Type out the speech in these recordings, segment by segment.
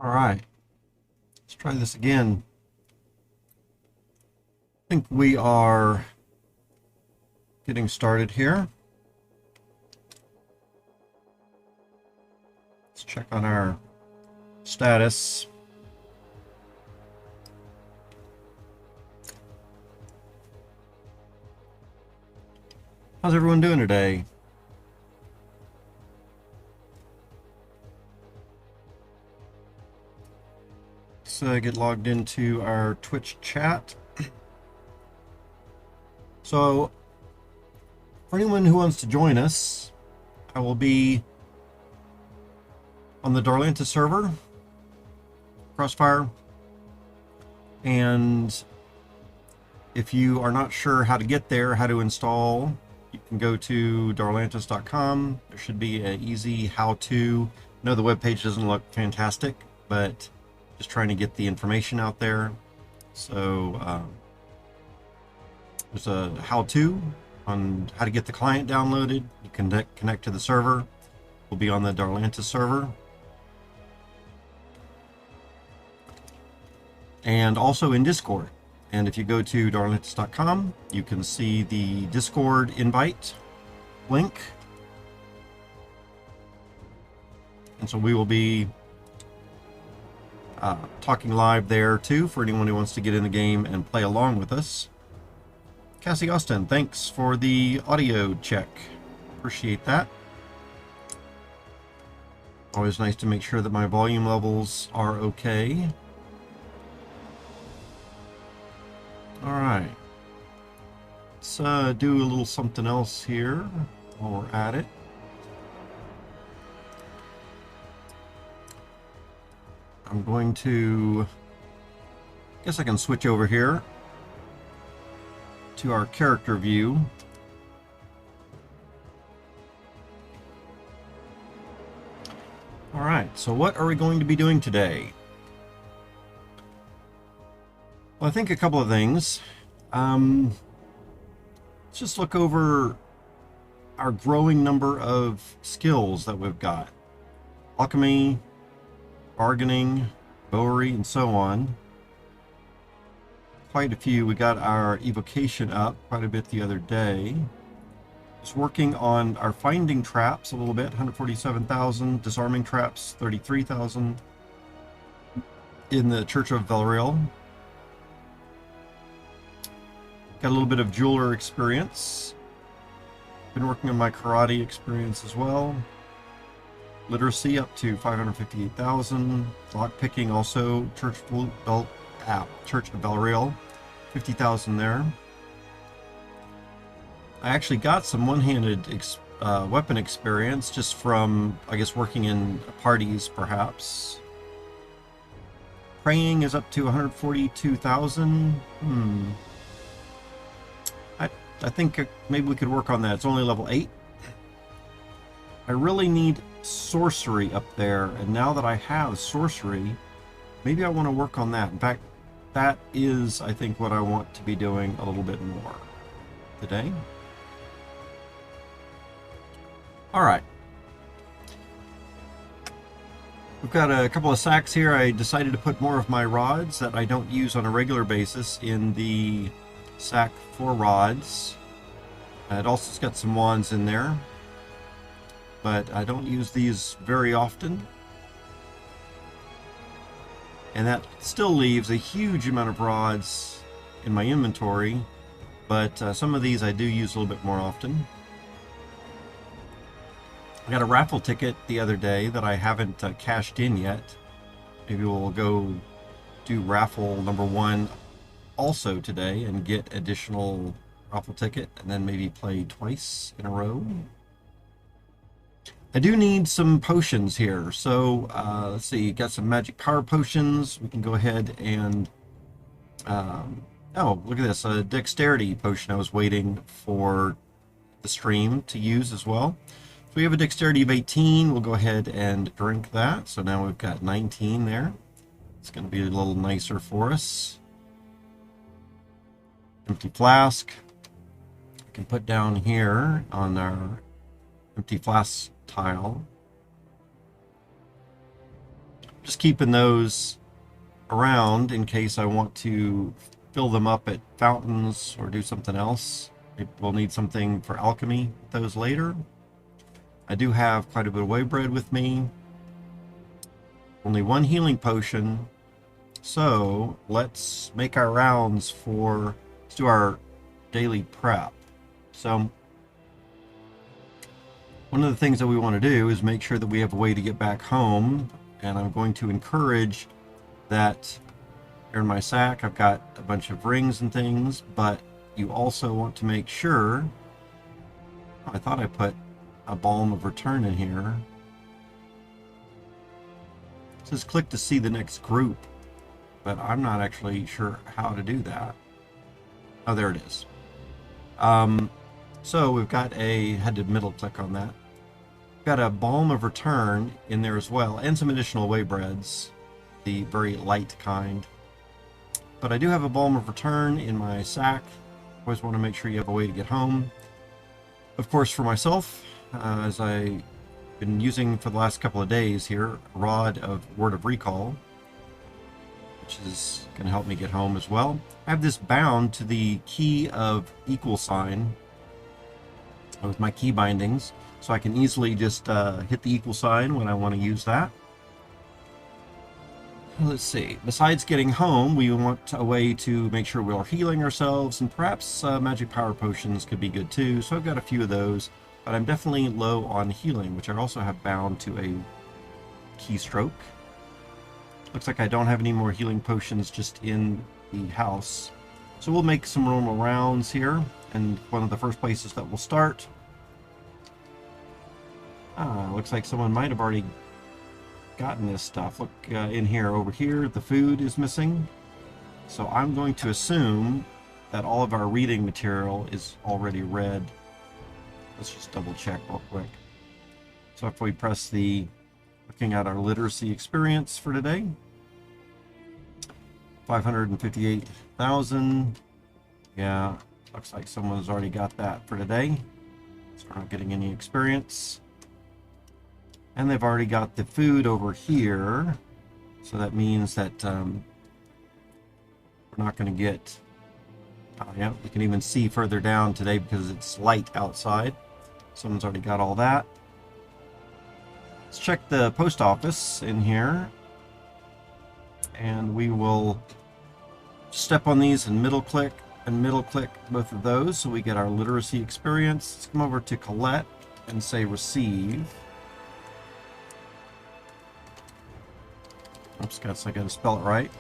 All right, let's try this again. I think we are getting started here. Let's check on our status. How's everyone doing today? Let's get logged into our Twitch chat. So, for anyone who wants to join us, I will be on the Darlantus server, Crossfire, and if you are not sure how to get there, how to install, you can go to darlantus.com. There should be an easy how-to. I know the webpage doesn't look fantastic, but just trying to get the information out there. So there's a how-to on how to get the client downloaded. You can connect to the server. We'll be on the Darlantus server. And also in Discord. And if you go to darlantus.com, you can see the Discord invite link. And so we will be talking live there too for anyone who wants to get in the game and play along with us. Cassie Austin, thanks for the audio check. Appreciate that. Always nice to make sure that my volume levels are okay. All right, let's do a little something else here while we're at it. I'm going to, I guess I can switch over here to our character view. All right, so what are we going to be doing today? Well, I think a couple of things. Let's just look over our growing number of skills that we've got. Alchemy, bargaining, bowery, and so on. Quite a few. We got our evocation up quite a bit the other day. Just working on our finding traps a little bit, 147,000. Disarming traps, 33,000 in the Church of Valriel. Got a little bit of jeweler experience. Been working on my karate experience as well. Literacy up to 558,000. Lockpicking also, Church of Valriel, 50,000 there. I actually got some one-handed weapon experience just from, I guess, working in parties perhaps. Praying is up to 142,000. I think maybe we could work on that. It's only level 8. I really need sorcery up there, and now that I have sorcery, maybe I want to work on that. In fact, that is, I think, what I want to be doing a little bit more today. All right. We've got a couple of sacks here. I decided to put more of my rods that I don't use on a regular basis in the sack for rods. It also's got some wands in there, but I don't use these very often. And that still leaves a huge amount of rods in my inventory, but some of these I do use a little bit more often. I got a raffle ticket the other day that I haven't cashed in yet. Maybe we'll go do raffle number 1 also today and get additional raffle ticket, and then maybe play twice in a row. I do need some potions here, so let's see, got some magic power potions. We can go ahead and oh, look at this, a dexterity potion I was waiting for the stream to use as well. So we have a dexterity of 18. We'll go ahead and drink that. So now we've got 19 there. It's going to be a little nicer for us. Empty flask. I can put down here on our empty flask tile. just keeping those around in case I want to fill them up at fountains or do something else. We'll need something for alchemy with those later. I do have quite a bit of whey bread with me. Only one healing potion. So let's make our rounds for, let's do our daily prep. So one of the things that we want to do is make sure that we have a way to get back home. And I'm going to encourage that. Here in my sack, I've got a bunch of rings and things, but you also want to make sure, I thought I put a Balm of Return in here. It says click to see the next group, but I'm not actually sure how to do that. Oh, there it is. So we've got had to middle click on that. We've got a Balm of Return in there as well, and some additional whey breads, the very light kind. But I do have a Balm of Return in my sack. Always want to make sure you have a way to get home. Of course, for myself, as I've been using for the last couple of days here, a Rod of Word of Recall, which is going to help me get home as well. I have this bound to the key of equal sign with my key bindings, so I can easily just hit the equal sign when I want to use that. Let's see, besides getting home, we want a way to make sure we're healing ourselves, and perhaps magic power potions could be good too. So I've got a few of those, but I'm definitely low on healing, which I also have bound to a keystroke. Looks like I don't have any more healing potions just in the house. So we'll make some normal rounds here, and one of the first places that we'll start. Looks like someone might have already gotten this stuff. Look in here, over here, the food is missing. So I'm going to assume that all of our reading material is already read. Let's just double check real quick. So if we press the, looking at our literacy experience for today, 558,000. Yeah, looks like someone's already got that for today. So we're not getting any experience. And they've already got the food over here. So that means that we're not going to get... yeah, we can even see further down today because it's light outside. Someone's already got all that. Let's check the post office in here. And we will step on these and middle click both of those so we get our literacy experience. Let's come over to Colette and say receive. Oops, guys, I gotta spell it right.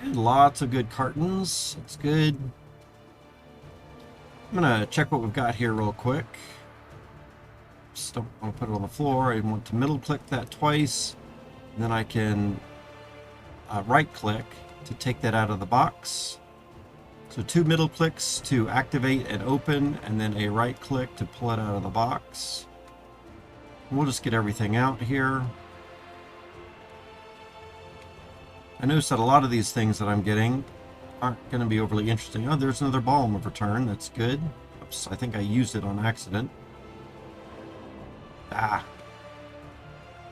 And lots of good cartons. That's good. I'm gonna check what we've got here real quick. Just don't want to put it on the floor. I want to middle click that twice. And then I can right click to take that out of the box. So 2 middle clicks to activate and open, and then a right click to pull it out of the box. And we'll just get everything out here. I noticed that a lot of these things that I'm getting aren't going to be overly interesting. Oh, there's another Balm of Return. That's good. Oops, I think I used it on accident.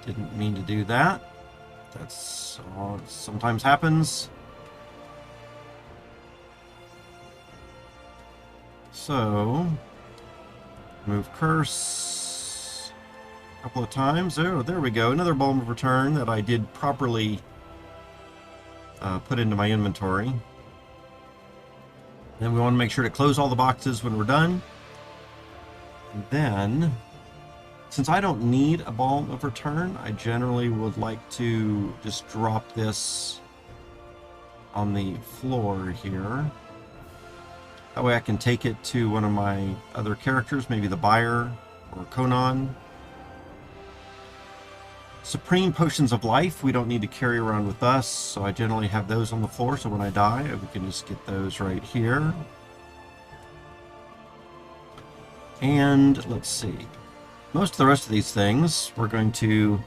Didn't mean to do that. That's sometimes happens. So, move curse a couple of times. Oh, there we go. Another Balm of Return that I did properly put into my inventory. Then we want to make sure to close all the boxes when we're done. And then, since I don't need a Balm of Return, I generally would like to just drop this on the floor here. That way I can take it to one of my other characters, maybe the buyer or Conan. Supreme Potions of Life, we don't need to carry around with us, so I generally have those on the floor, so when I die, we can just get those right here. And let's see. Most of the rest of these things, we're going to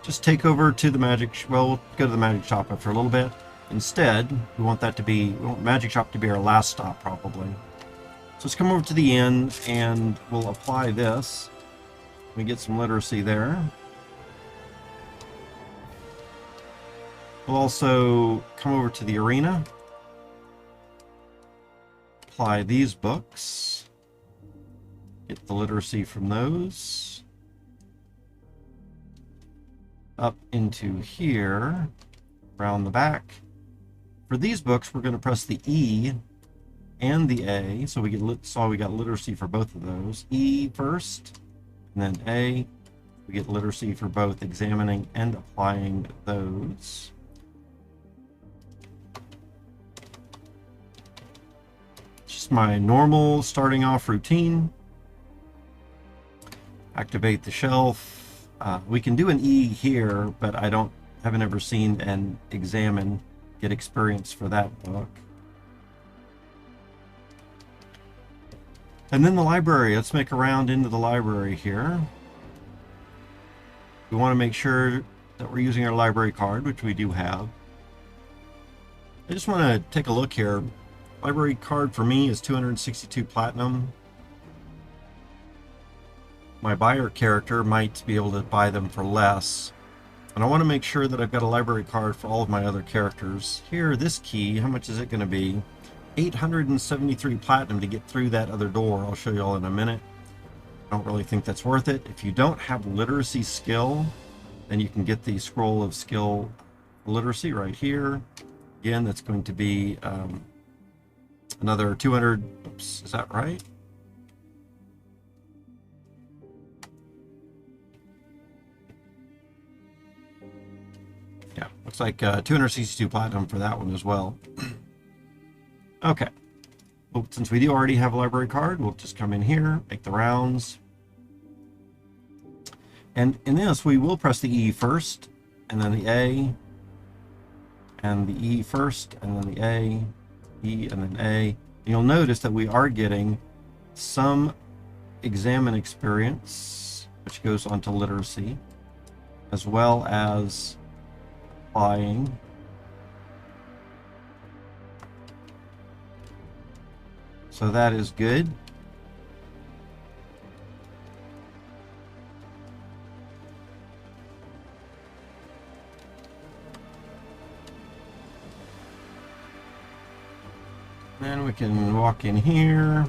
just take over to the magic... Well, we'll go to the magic shop after a little bit. Instead, we want magic shop to be our last stop, probably. So let's come over to the inn, and we'll apply this. We get some literacy there. We'll also come over to the arena, apply these books, get the literacy from those, up into here, around the back. For these books, we're going to press the E and the A, so we got literacy for both of those. E first, and then A. We get literacy for both examining and applying those. Just my normal starting off routine. Activate the shelf. We can do an E here, but I haven't ever seen an examine get experience for that book. And then the library. Let's make a round into the library here. We want to make sure that we're using our library card, which we do have. I just want to take a look here. Library card for me is 262 platinum. My buyer character might be able to buy them for less. And I want to make sure that I've got a library card for all of my other characters. Here, this key, how much is it going to be? 873 platinum to get through that other door. I'll show you all in a minute. I don't really think that's worth it. If you don't have literacy skill, then you can get the scroll of skill literacy right here. Again, that's going to be another 200. Oops, is that right? Yeah, looks like 262 platinum for that one as well. Okay. Well, since we do already have a library card, we'll just come in here, make the rounds. And in this, we will press the E first, and then the A, and the E first, and then the A, E, and then A. And you'll notice that we are getting some examine experience, which goes on to literacy, as well as applying. So that is good. Then we can walk in here.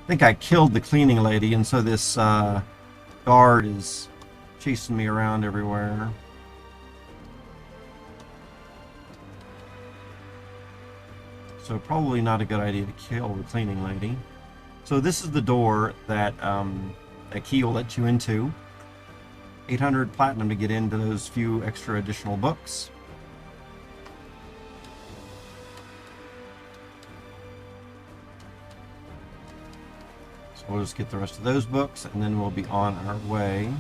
I think I killed the cleaning lady, and so this guard is chasing me around everywhere. So probably not a good idea to kill the cleaning lady. So this is the door that that key will let you into. 800 platinum to get into those few extra additional books. So we'll just get the rest of those books, and then we'll be on our way.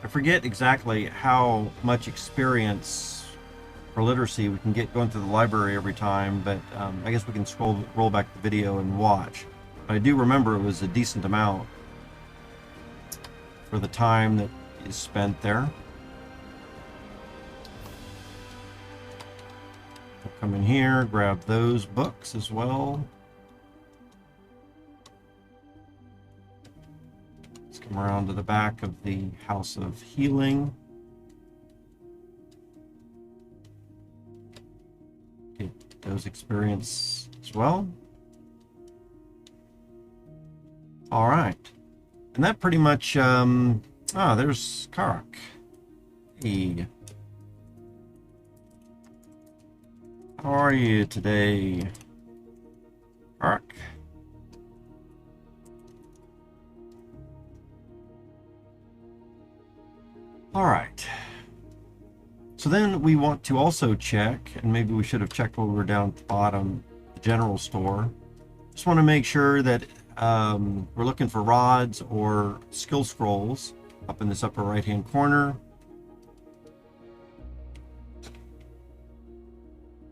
I forget exactly how much experience for literacy we can get going through the library every time, but I guess we can roll back the video and watch. But I do remember it was a decent amount for the time that is spent there. We'll come in here, grab those books as well. Come around to the back of the House of Healing. Get those experience as well. All right. And that pretty much, there's Karroch. Hey. How are you today, Karroch? All right. So then we want to also check, and maybe we should have checked while we were down at the bottom, the general store. Just want to make sure that we're looking for rods or skill scrolls up in this upper right-hand corner.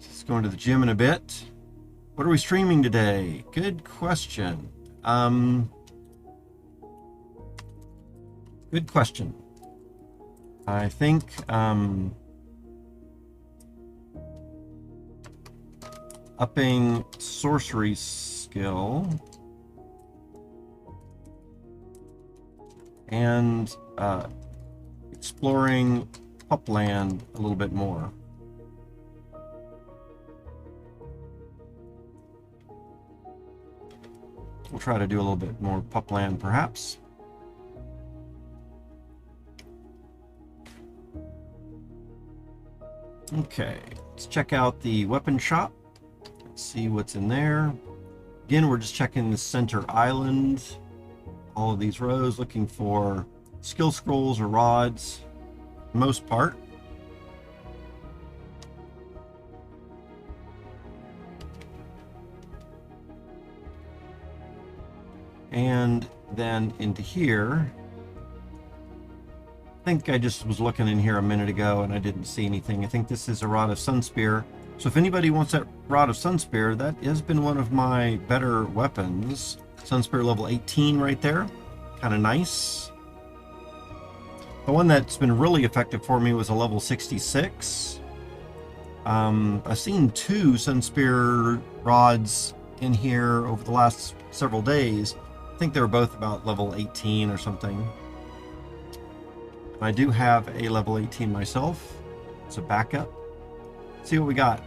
Let's go into the gym in a bit. What are we streaming today? Good question. Good question. I think upping sorcery skill, and exploring upland a little bit more. We'll try to do a little bit more pupland, perhaps. Okay, let's check out the weapon shop. Let's see what's in there. Again, we're just checking the center island. All of these rows, looking for skill scrolls or rods, for the most part. And then into here, I think I just was looking in here a minute ago and I didn't see anything. I think this is a Rod of Sunspear. So if anybody wants that Rod of Sunspear, that has been one of my better weapons. Sunspear level 18 right there. Kind of nice. The one that's been really effective for me was a level 66. I've seen 2 Sunspear rods in here over the last several days. I think they were both about level 18 or something. I do have a level 18 myself. It's a backup. Let's see what we got.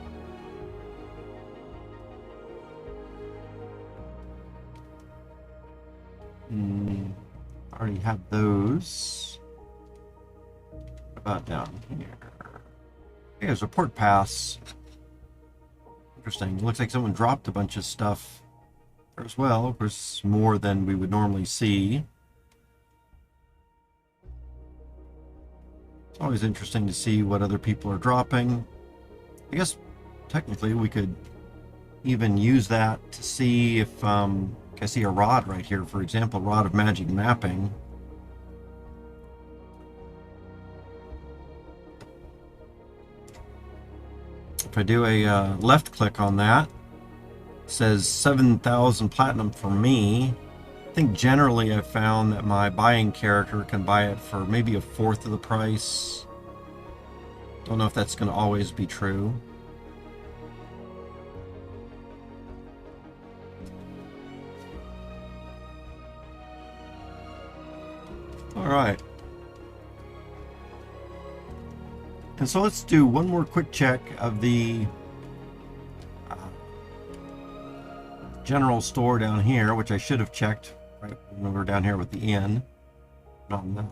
I already have those. What about down here? Okay, there's a port pass. Interesting. Looks like someone dropped a bunch of stuff as well. Of course, more than we would normally see. It's always interesting to see what other people are dropping. I guess technically we could even use that to see if I see a rod right here, for example, Rod of Magic Mapping. If I do a left click on that, it says 7,000 platinum for me. I think generally I've found that my buying character can buy it for maybe a fourth of the price. Don't know if that's going to always be true. All right. And so let's do one more quick check of the general store down here, which I should have checked right when we were down here with the inn. Not in the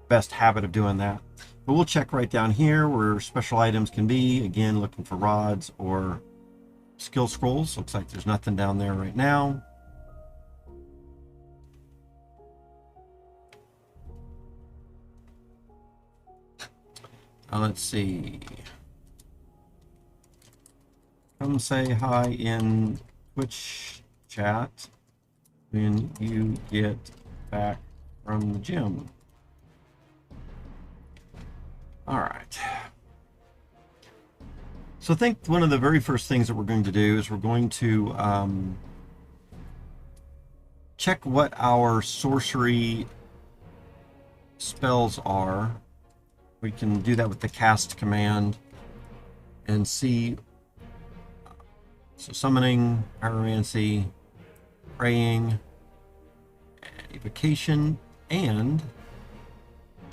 best habit of doing that. But we'll check right down here where special items can be. Again, looking for rods or skill scrolls. Looks like there's nothing down there right now. Let's see. Come say hi in Twitch chat when you get back from the gym. All right. So I think one of the very first things that we're going to do is we're going to check what our sorcery spells are. We can do that with the cast command and see. So summoning, pyromancy, praying, evocation, and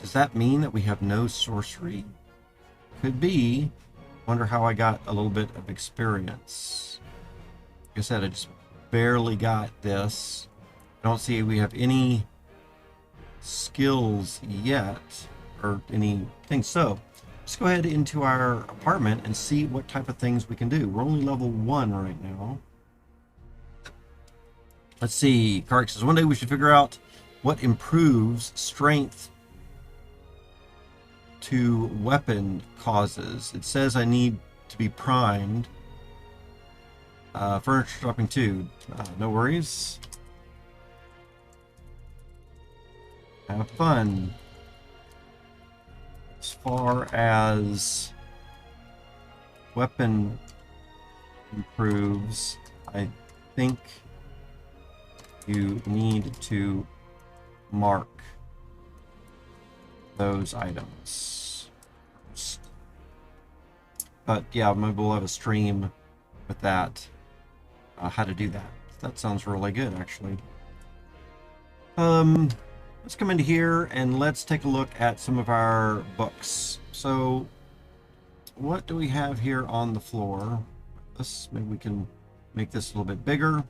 does that mean that we have no sorcery? Could be. Wonder how I got a little bit of experience. Like I said, I just barely got this. I don't see we have any skills yet or anything. So let's go ahead into our apartment and see what type of things we can do. We're only level 1 right now. Let's see. Karroch says one day we should figure out what improves strength to weapon causes. It says I need to be primed. Furniture dropping 2. No worries. Have fun. As far as weapon improves, I think you need to mark those items first. But yeah, maybe we'll have a stream with that, how to do that. That sounds really good, actually. Let's come into here and let's take a look at some of our books. So what do we have here on the floor? Maybe we can make this a little bit bigger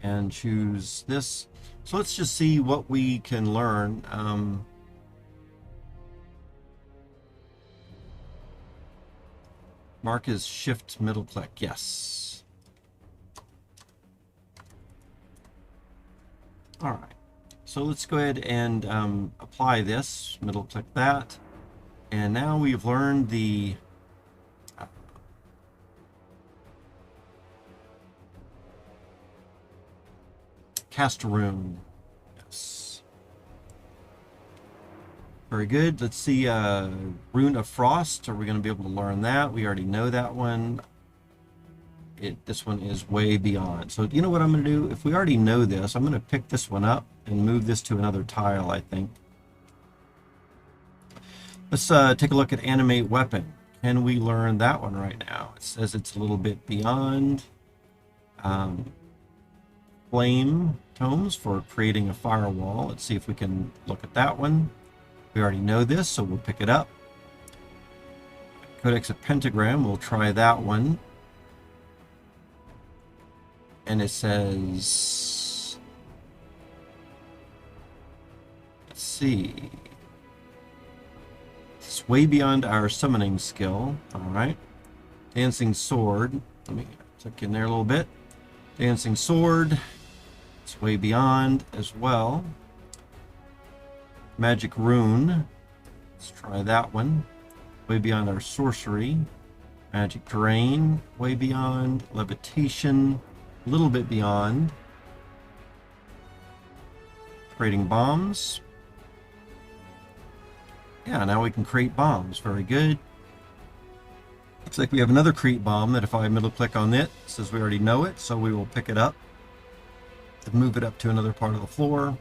and choose this. So let's just see what we can learn. Mark is shift middle click. Yes. All right. So let's go ahead and apply this. Middle click that. And now we've learned the cast a rune. Yes. Very good. Let's see, Rune of Frost. Are we going to be able to learn that? We already know that one. This one is way beyond. So you know what I'm going to do? If we already know this, I'm going to pick this one up and move this to another tile, I think. Let's take a look at Animate Weapon. Can we learn that one right now? It says it's a little bit beyond. Flame tomes for creating a firewall. Let's see if we can look at that one. We already know this, so we'll pick it up. Codex of Pentagram, we'll try that one. And it says, let's see, it's way beyond our summoning skill. All right. Dancing Sword, let me click in there a little bit. Dancing Sword, it's way beyond as well. Magic Rune, let's try that one. Way beyond our sorcery. Magic Drain, way beyond. Levitation, a little bit beyond. Creating bombs. Yeah, now we can create bombs. Very good. Looks like we have another create bomb that if I middle click on it says we already know it, so we will pick it up and move it up to another part of the floor.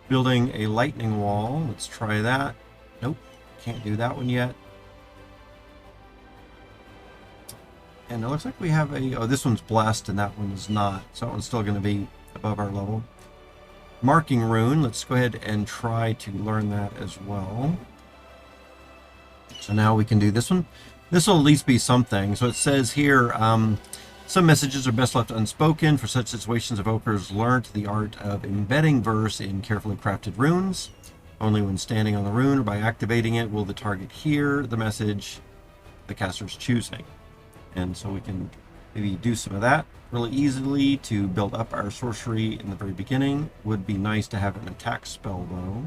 Building a lightning wall. Let's try that. Nope, can't do that one yet. And it looks like we have a, oh, this one's blessed and that one is not. So that one's still going to be above our level. Marking Rune, let's go ahead and try to learn that as well. So now we can do this one. This will at least be something. So it says here, some messages are best left unspoken. For such situations, evokers learnt the art of embedding verse in carefully crafted runes. Only when standing on the rune or by activating it will the target hear the message the caster's choosing. And so we can maybe do some of that really easily to build up our sorcery in the very beginning. Would be nice to have an attack spell though.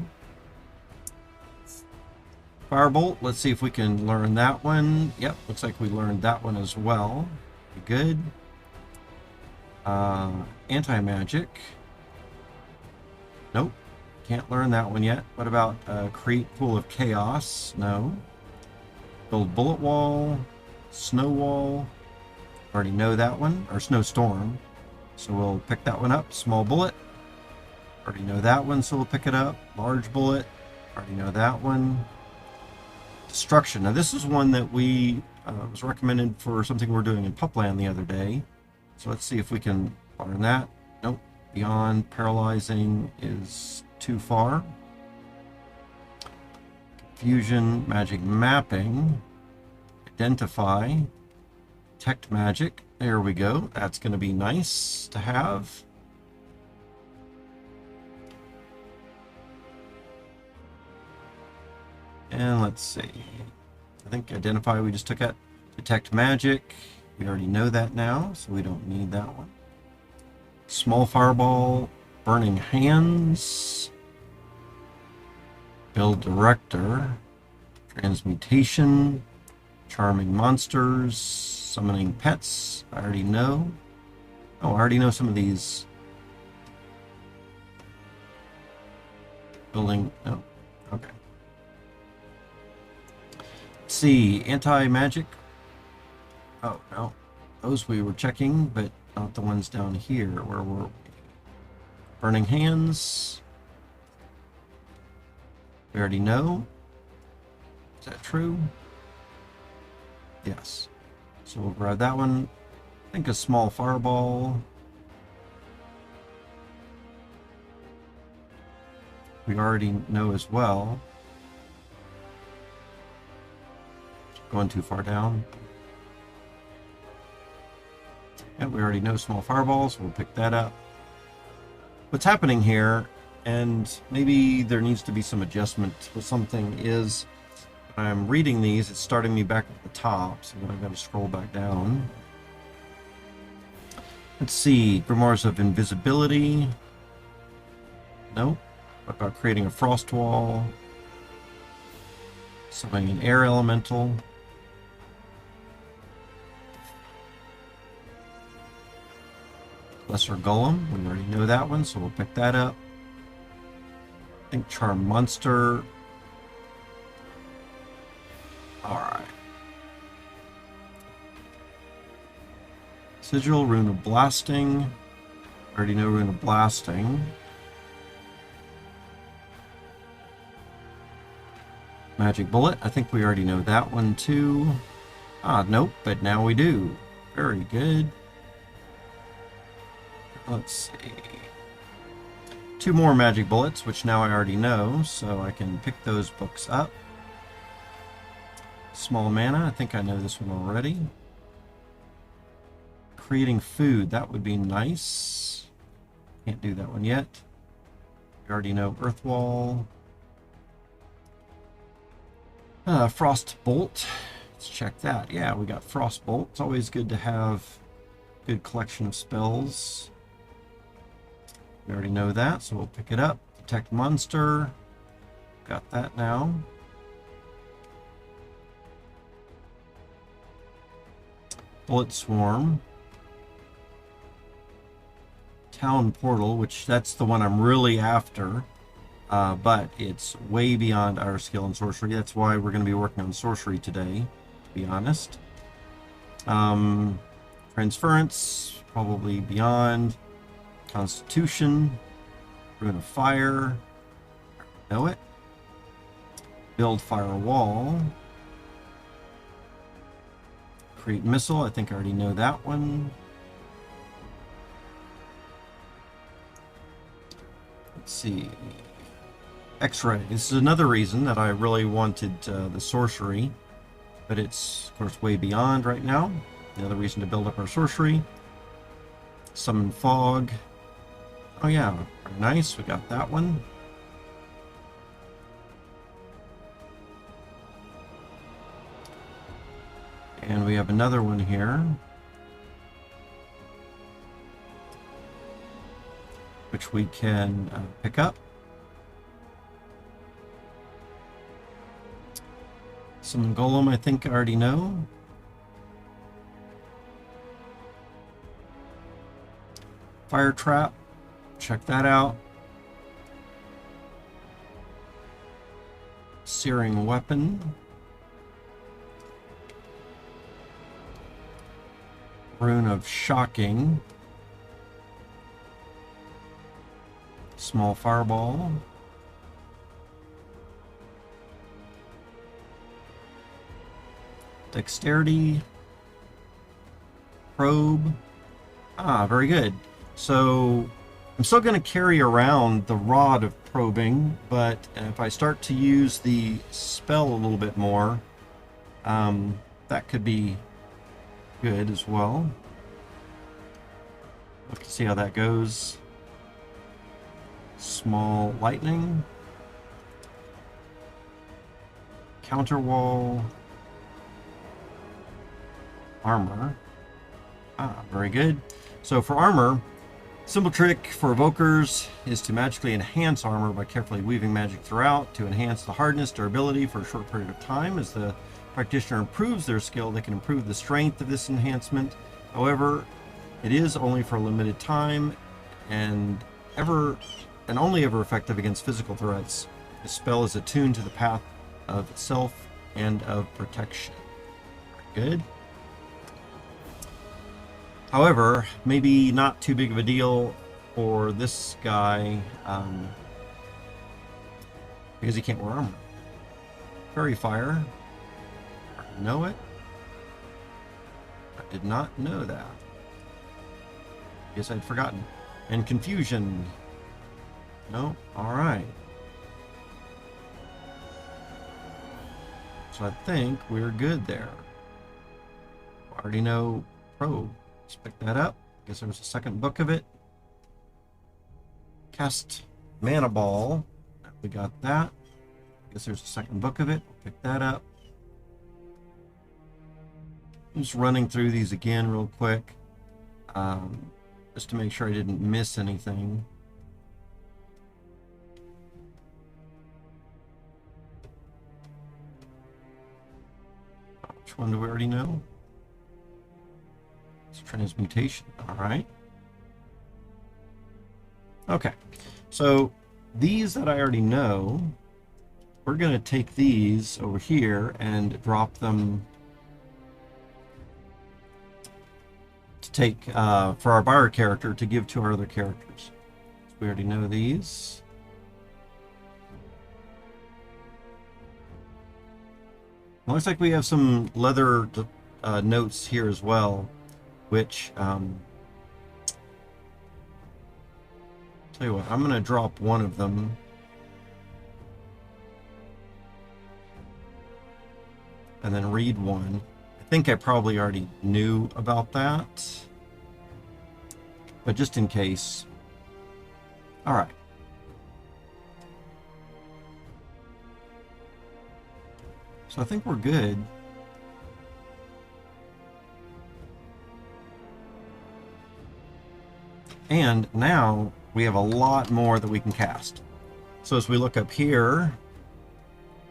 Firebolt, let's see if we can learn that one. Yep, looks like we learned that one as well. Good. Anti-magic. Nope, can't learn that one yet. What about create pool of chaos? No. Build bullet wall. Snow wall. Already know that one. Or snowstorm. So we'll pick that one up. Small bullet. Already know that one, so we'll pick it up. Large bullet. Already know that one. Destruction. Now this is one that we was recommended for something we're doing in Pupland the other day. So let's see if we can learn that. Nope. Beyond. Paralyzing is too far. Confusion. Magic mapping. Identify. Detect magic. There we go. That's going to be nice to have. And let's see. I think identify we just took at detect magic. We already know that now, so we don't need that one. Small fireball, burning hands, build director, transmutation, charming monsters, summoning pets. I already know. Oh, I already know some of these. Building. Oh, okay. Let's see, anti-magic. Oh, no. Those we were checking, but not the ones down here. Where were we? Burning hands. We already know. Is that true? Yes. So we'll grab that one. I think a small fireball. We already know as well. Going too far down. And we already know small fireballs. We'll pick that up. What's happening here, and maybe there needs to be some adjustment with something, is when I'm reading these, it's starting me back at the top, so then I've got to scroll back down. Let's see, Grimoires of Invisibility. Nope. What about creating a frost wall? Summoning an air elemental. Lesser Golem, we already know that one, so we'll pick that up. I think Charm Monster. Alright. Sigil, Rune of Blasting. Already know Rune of Blasting. Magic Bullet, I think we already know that one too. Ah, nope, but now we do. Very good. Let's see. 2 more Magic Bullets, which now I already know, so I can pick those books up. Small Mana, I think I know this one already. Creating Food, that would be nice. Can't do that one yet. We already know Earth Wall. Frost Bolt. Let's check that. Yeah, we got Frost Bolt. It's always good to have a good collection of spells. We already know that, so we'll pick it up. Detect Monster. Got that now. Bullet Swarm. Town Portal, which that's the one I'm really after. But it's way beyond our skill in sorcery. That's why we're going to be working on sorcery today, to be honest. Transference, probably beyond. Constitution, Rune of Fire, know it. Build Fire Wall. Create Missile, I think I already know that one. Let's see. X-Ray. This is another reason that I really wanted the sorcery, but it's, of course, way beyond right now. The other reason to build up our sorcery. Summon Fog. Oh yeah, very nice. We got that one. And we have another one here, which we can pick up. Some Golem, I think I already know. Fire Trap, check that out. Searing Weapon. Rune of Shocking. Small Fireball. Dexterity. Probe. Ah, very good. So I'm still going to carry around the Rod of Probing, but if I start to use the spell a little bit more, that could be good as well. Let's see how that goes. Small Lightning. Counter Wall. Armor. Ah, very good. So for armor, simple trick for evokers is to magically enhance armor by carefully weaving magic throughout to enhance the hardness, durability for a short period of time. As the practitioner improves their skill, they can improve the strength of this enhancement. However, it is only for a limited time and only ever effective against physical threats. The spell is attuned to the path of self and of protection. Very good. However, maybe not too big of a deal for this guy because he can't wear armor. Fairy Fire. Know it. Did not know that. Guess I'd forgotten. And confusion. No? Alright. So I think we're good there. I already know probe. Let's pick that up. Guess there was a second book of it. Cast mana ball. We got that. Guess there's a second book of it. We'll pick that up. I'm just running through these again real quick. Just to make sure I didn't miss anything. Which one do we already know? It's transmutation. All right. Okay. So these that I already know, we're going to take these over here and drop them to take for our buyer character to give to our other characters. So we already know these. It looks like we have some leather notes here as well, which tell you what, I'm going to drop one of them. And then read one. I think I probably already knew about that, but just in case. All right. So I think we're good. And now we have a lot more that we can cast. So as we look up here,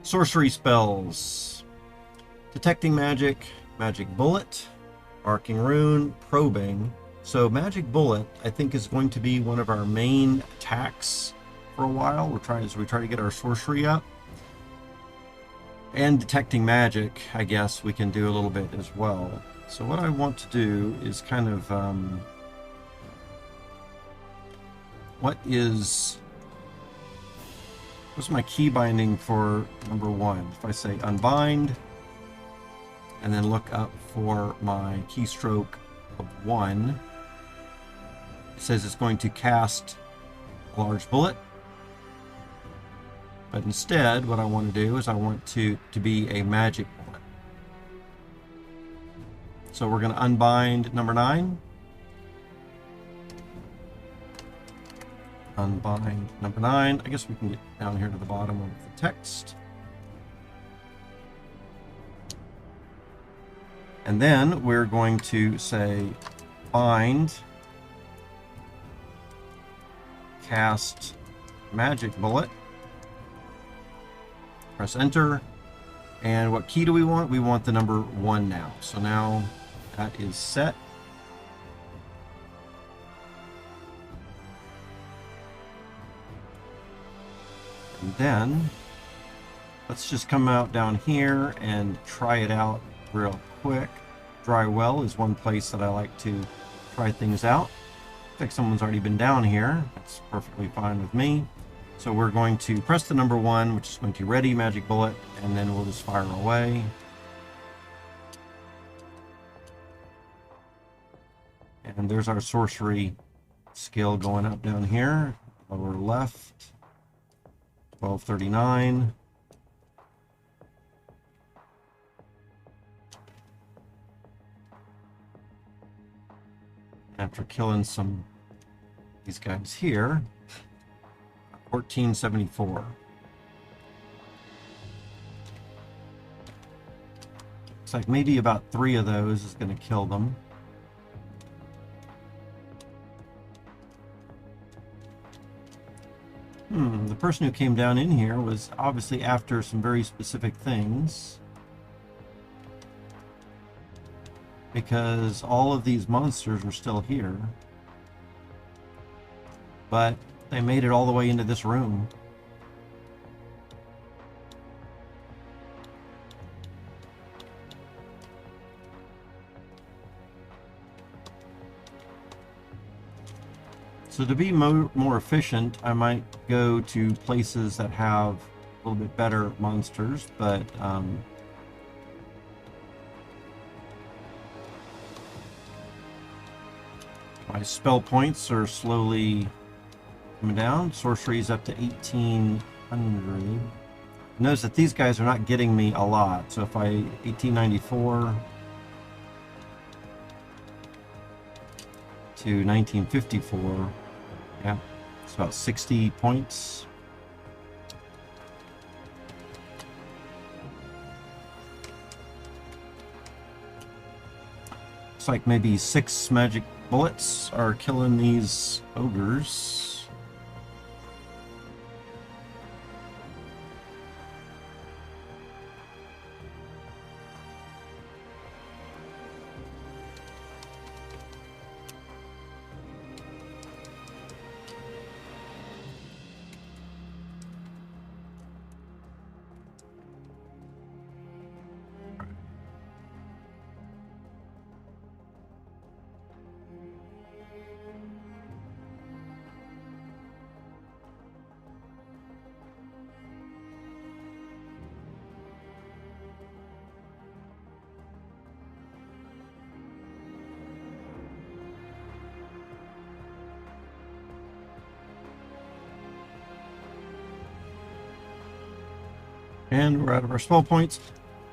Sorcery Spells, Detecting Magic, Magic Bullet, Arcing Rune, Probing. So Magic Bullet, I think, is going to be one of our main attacks for a while. As we try to get our sorcery up. And Detecting Magic, I guess we can do a little bit as well. So what I want to do is kind of what's my key binding for number 1? If I say unbind and then look up for my keystroke of 1, it says it's going to cast a large bullet. But instead, what I want to do is I want to be a magic bullet. So we're going to unbind number 9. Unbind number 9. I guess we can get down here to the bottom of the text. And then we're going to say bind, cast magic bullet. Press enter, and what key do we want? We want the number 1 now. So now that is set. And then let's just come out down here and try it out real quick. Dry well is one place that I like to try things out. I think someone's already been down here. That's perfectly fine with me. So we're going to press the number 1, which is going to ready magic bullet, and then we'll just fire away. And there's our sorcery skill going up down here. Lower left, 1239. After killing these guys here, 1474. Looks like maybe about 3 of those is going to kill them. The person who came down in here was obviously after some very specific things, because all of these monsters are still here, but they made it all the way into this room. So to be more efficient, I might go to places that have a little bit better monsters, but My spell points are slowly coming down. Sorcery is up to 1800. Notice that these guys are not getting me a lot. So if I 1894 to 1954, yeah, it's about 60 points. Looks like maybe 6 magic bullets are killing these ogres. And we're out of our spell points.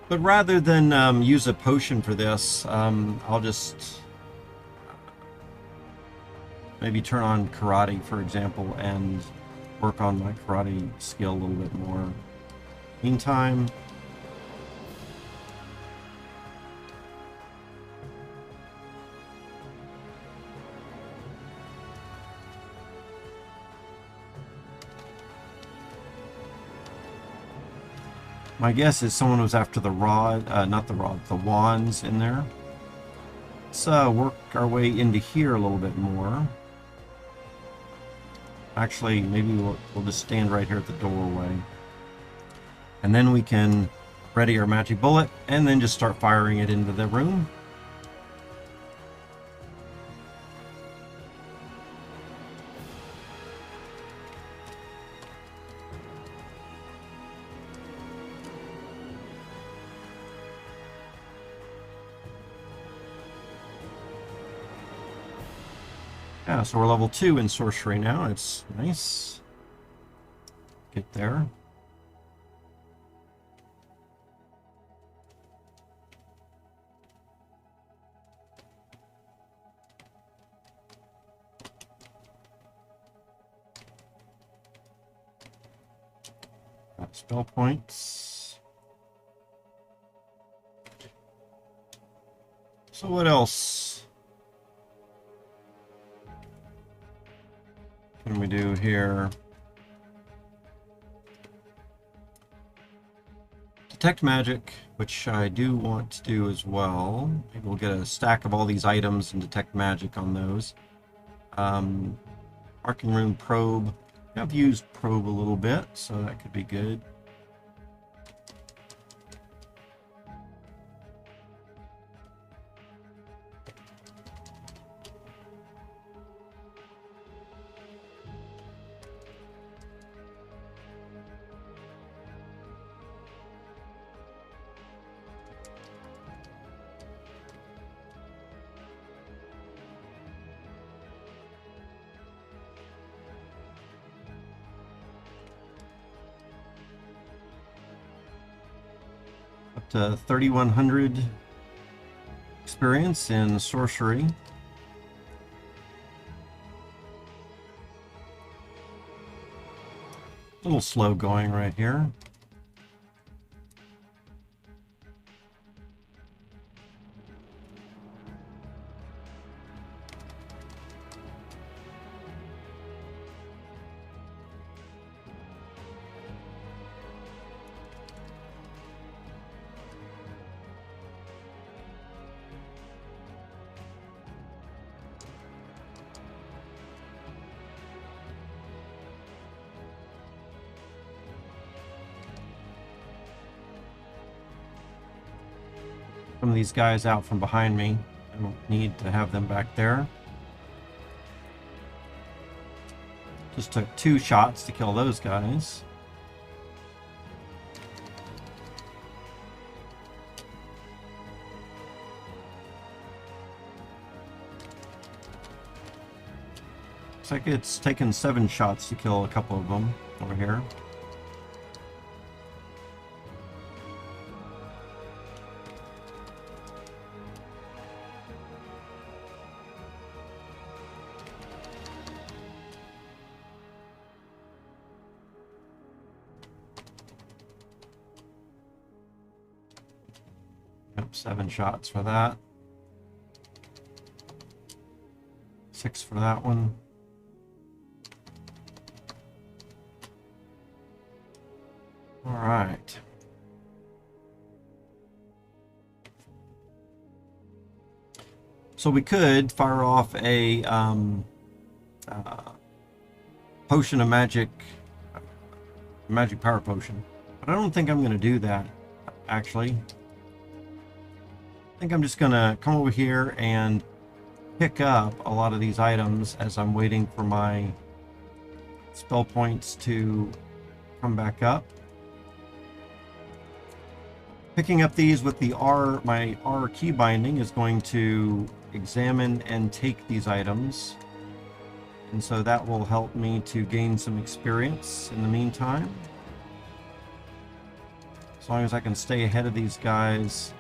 But rather than use a potion for this, I'll just maybe turn on karate, for example, and work on my karate skill a little bit more. Meantime, my guess is someone was after the rod, not the rod, the wands in there. Let's work our way into here a little bit more. Actually, maybe we'll just stand right here at the doorway. And then we can ready our magic bullet and then just start firing it into the room. Yeah, so we're level 2 in sorcery now. It's nice. Get there. Got spell points. So what else can we do here? Detect magic, which I do want to do as well. Maybe we'll get a stack of all these items and detect magic on those. Arcane Rune Probe. I've used Probe a little bit, so that could be good. Up to 3,100 experience in sorcery. A little slow going right here. Some of these guys out from behind me. I don't need to have them back there. Just took 2 shots to kill those guys. Looks like it's taken 7 shots to kill a couple of them over here. Yep, 7 shots for that. 6 for that one. All right. So we could fire off a potion of magic power potion, but I don't think I'm going to do that, actually. I think I'm just going to come over here and pick up a lot of these items as I'm waiting for my spell points to come back up. Picking up these with the R, my R key binding is going to examine and take these items. And so that will help me to gain some experience in the meantime. As long as I can stay ahead of these guys,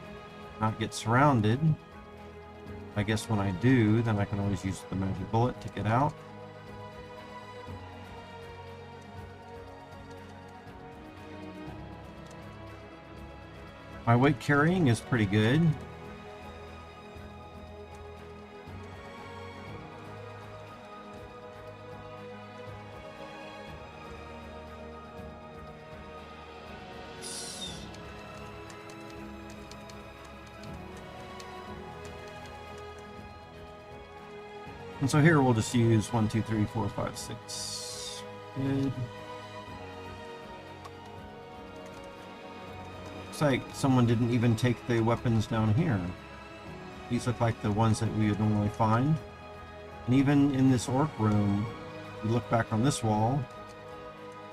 not get surrounded. I guess when I do, then I can always use the magic bullet to get out. My weight carrying is pretty good. And so here we'll just use 1, 2, 3, 4, 5, 6. Good. Looks like someone didn't even take the weapons down here. These look like the ones that we would normally find. And even in this orc room, you look back on this wall,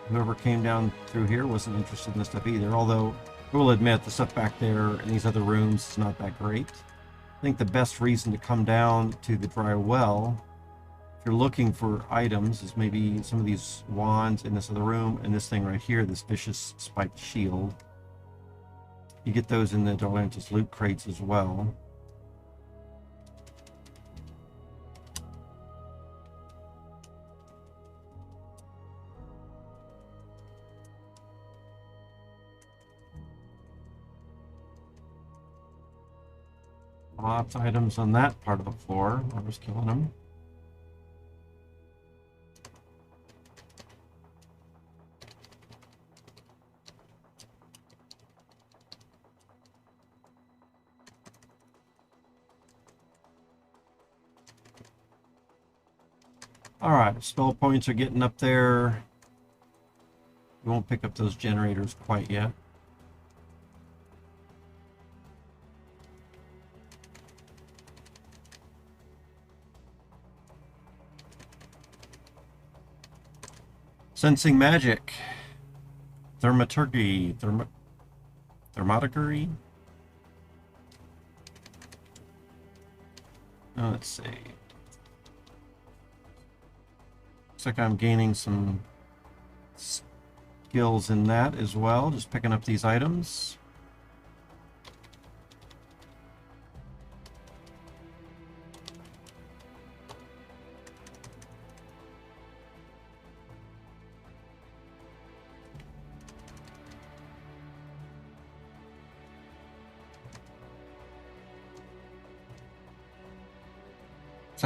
whoever came down through here wasn't interested in this stuff either. Although, I will admit, the stuff back there in these other rooms is not that great. I think the best reason to come down to the dry well, if you're looking for items, is maybe some of these wands in this other room and this thing right here, this vicious spiked shield. You get those in the Darlantus Loot Crates as well. Lots of items on that part of the floor. I was killing them. Alright, spell points are getting up there. We won't pick up those generators quite yet. Sensing magic. Thermaturgy. Thermatogery. Let's see. Looks like I'm gaining some skills in that as well. Just picking up these items.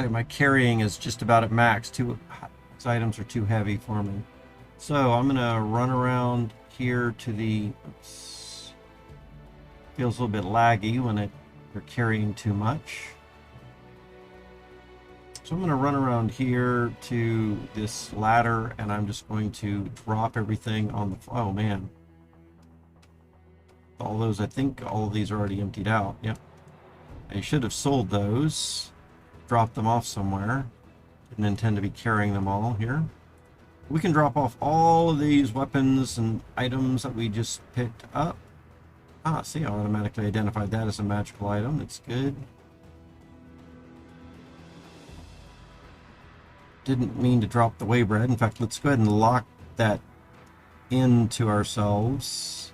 My carrying is just about at max. These items are too heavy for me. So I'm gonna run around here to the, oops, feels a little bit laggy when you're carrying too much. So I'm gonna run around here to this ladder and I'm just going to drop everything on the, oh man. All those, I think all of these are already emptied out. Yep. I should have sold those. Drop them off somewhere. Didn't intend to be carrying them all here. We can drop off all of these weapons and items that we just picked up. Ah, see, I automatically identified that as a magical item. That's good. didn't mean to drop the waybread. In fact, let's go ahead and lock that into ourselves.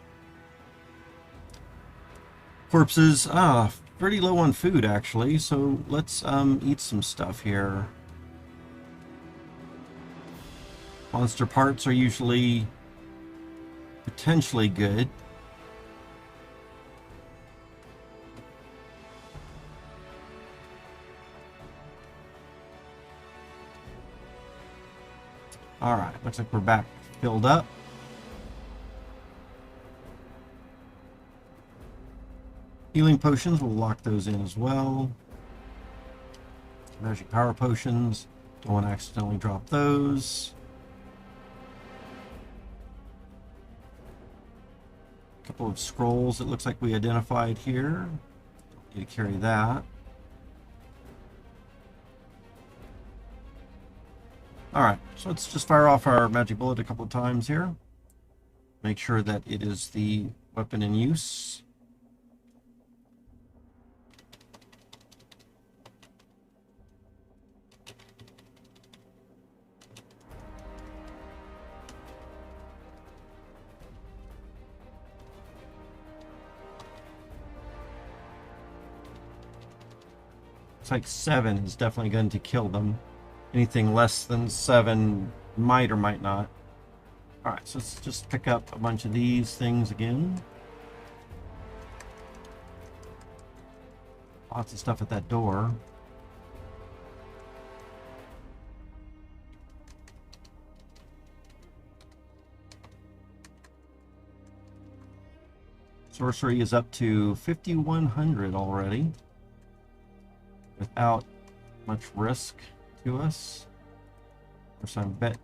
Corpses, pretty low on food actually, so let's eat some stuff here. Monster parts are usually potentially good. Alright, looks like we're back filled up. Healing potions, we'll lock those in as well. Magic power potions, don't want to accidentally drop those. A couple of scrolls it looks like we identified here. Don't need to carry that. Alright, so let's just fire off our magic bullet a couple of times here. Make sure that it is the weapon in use. It's like 7 is definitely going to kill them. Anything less than 7 might or might not. Alright, so let's just pick up a bunch of these things again. Lots of stuff at that door. Sorcery is up to 5,100 already, without much risk to us. Of course, I bet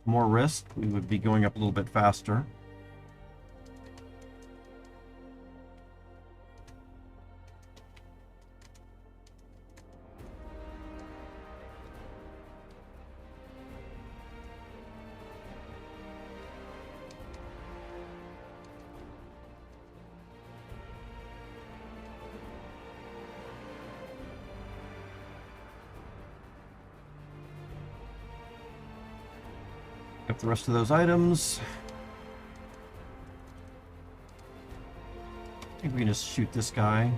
more risk, we would be going up a little bit faster. Up the rest of those items. I think we can just shoot this guy.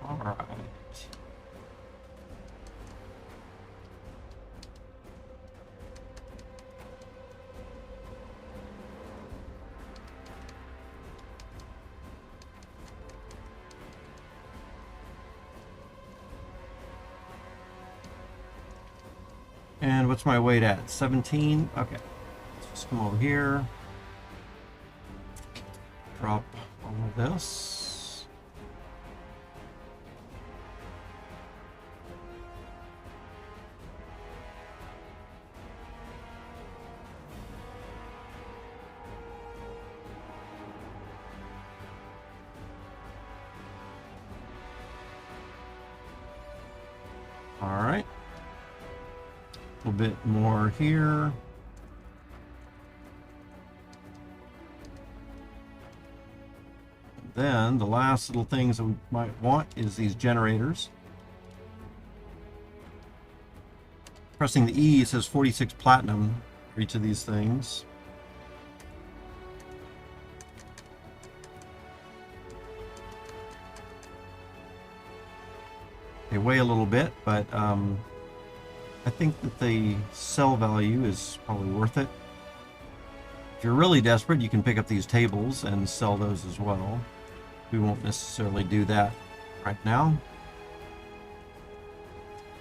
All right. And what's my weight at? 17? Okay. Let's just come over here. Drop all of this. All right. A little bit more here. Then the last little things that we might want is these generators. Pressing the E, it says 46 platinum for each of these things. They weigh a little bit, but I think that the sell value is probably worth it. If you're really desperate, you can pick up these tables and sell those as well. We won't necessarily do that right now.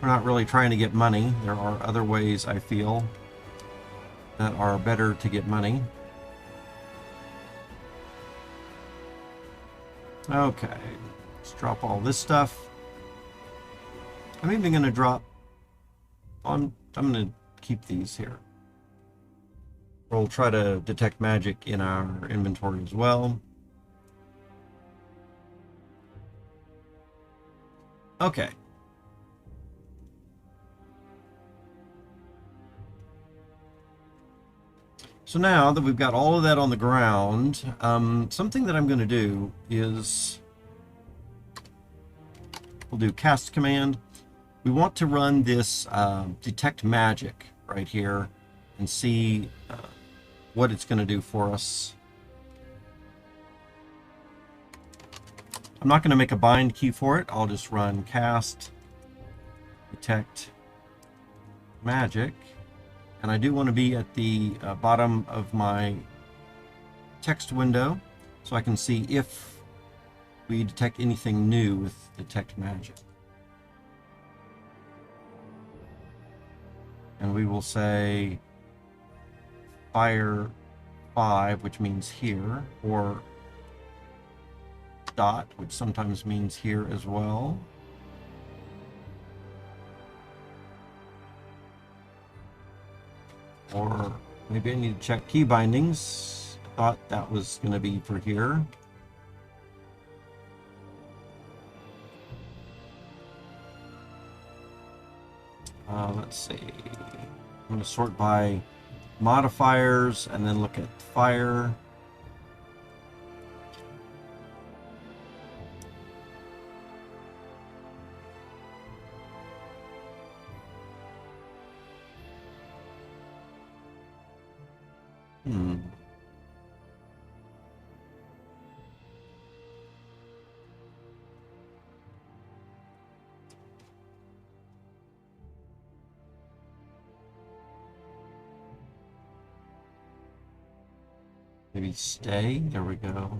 We're not really trying to get money. There are other ways, I feel, that are better to get money. Okay, let's drop all this stuff. I'm even going to drop... I'm going to keep these here. We'll try to detect magic in our inventory as well. Okay. So now that we've got all of that on the ground, something that I'm going to do is we'll do cast command. We want to run this detect magic right here and see what it's going to do for us. I'm not going to make a bind key for it. I'll just run cast detect magic. And I do want to be at the bottom of my text window so I can see if we detect anything new with detect magic. And we will say fire 5, which means here, or dot, which sometimes means here as well. Or maybe I need to check key bindings. Thought that was going to be for here. Let's see. I'm going to sort by modifiers and then look at fire. Maybe stay. There we go.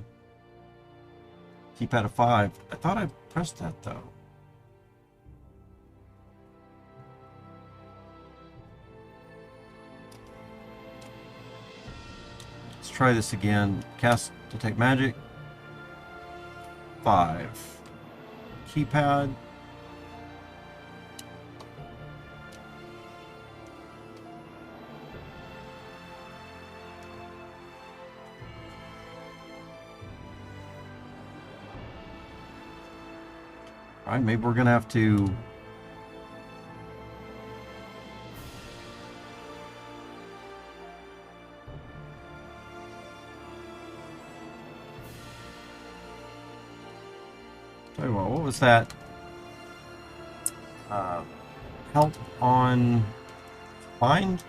Keep out of 5. I thought I pressed that though. Let's try this again. Cast detect magic. 5. Keypad. All right, maybe we're gonna have to tell you what was that? Help on bind?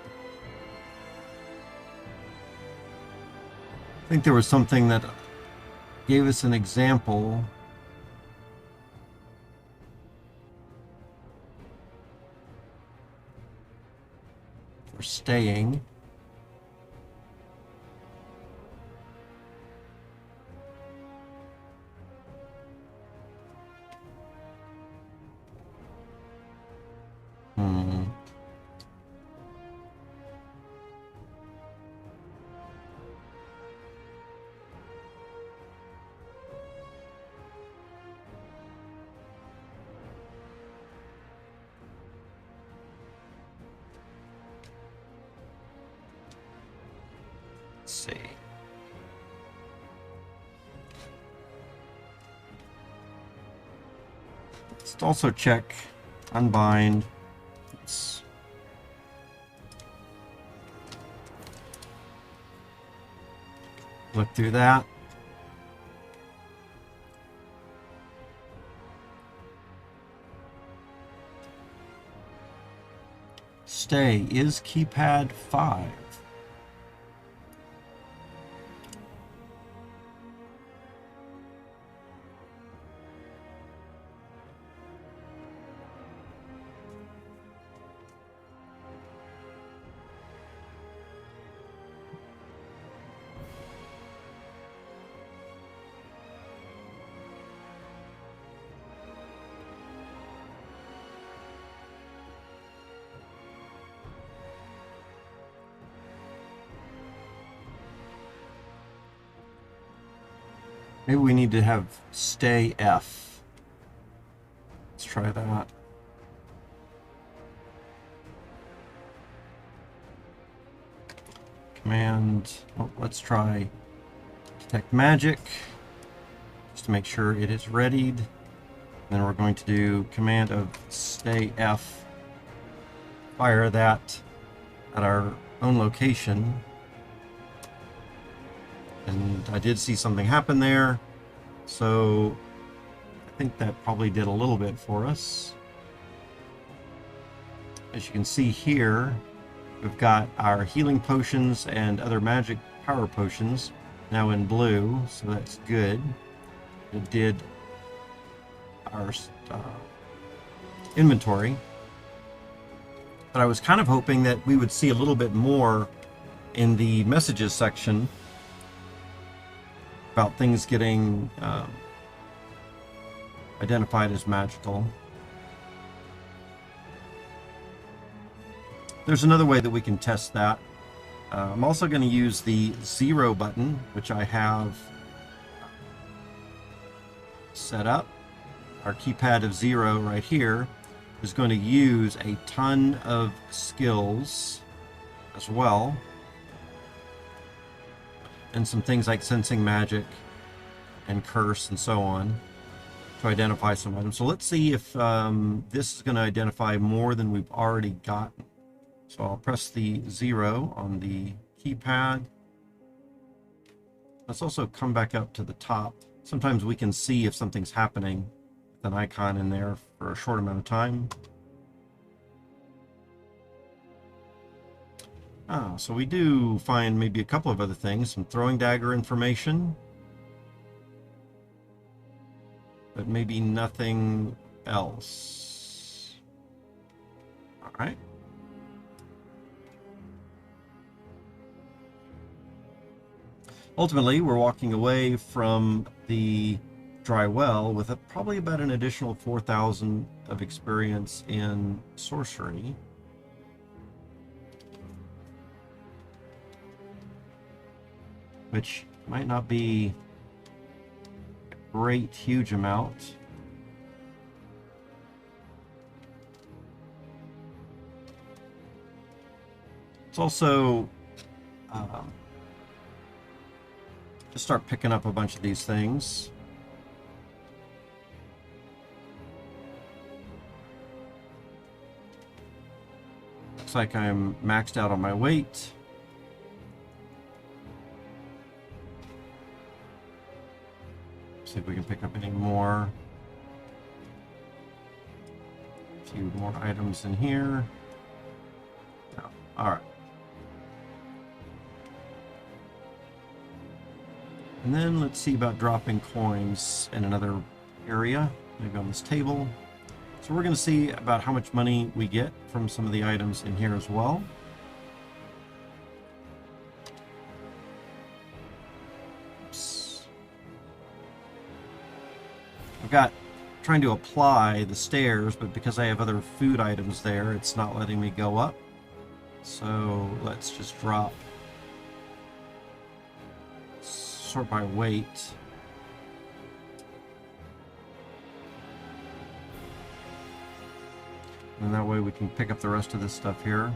I think there was something that gave us an example. For staying. Let's see. Let's also check unbind. Let's look through that. Stay is keypad 5. Maybe we need to have stay F. Let's try that. Command, oh, let's try detect magic, just to make sure it is readied. Then we're going to do command of stay F, fire that at our own location. And I did see something happen there, so I think that probably did a little bit for us. As you can see here, we've got our healing potions and other magic power potions now in blue, so that's good. It did our inventory. But I was kind of hoping that we would see a little bit more in the messages section about things getting identified as magical. There's another way that we can test that. I'm also going to use the 0 button, which I have set up. Our keypad of 0 right here is going to use a ton of skills as well, and some things like sensing magic and curse and so on to identify some items. So let's see if this is going to identify more than we've already gotten. So I'll press the 0 on the keypad. Let's also come back up to the top. Sometimes we can see if something's happening with an icon in there for a short amount of time. So we do find maybe a couple of other things, some throwing dagger information, but maybe nothing else. All right. Ultimately, we're walking away from the dry well with probably about an additional 4,000 of experience in sorcery. Which might not be a great, huge amount. It's also just start picking up a bunch of these things. Looks like I'm maxed out on my weight. See if we can pick up any more. A few more items in here. No. All right. And then let's see about dropping coins in another area, maybe on this table. So we're going to see about how much money we get from some of the items in here as well. I've got trying to apply the stairs, but because I have other food items there, it's not letting me go up. So let's just drop, sort by weight. And that way we can pick up the rest of this stuff here.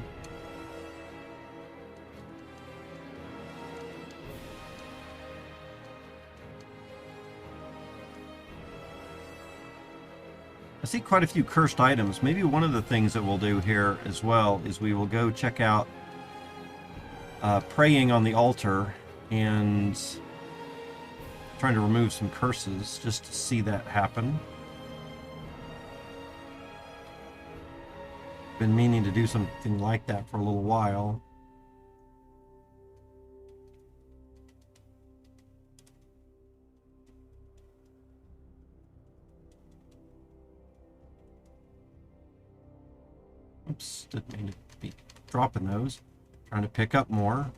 I see quite a few cursed items. Maybe one of the things that we'll do here as well is we will go check out praying on the altar and trying to remove some curses just to see that happen. Been meaning to do something like that for a little while. Oops, didn't mean to be dropping those. Trying to pick up more.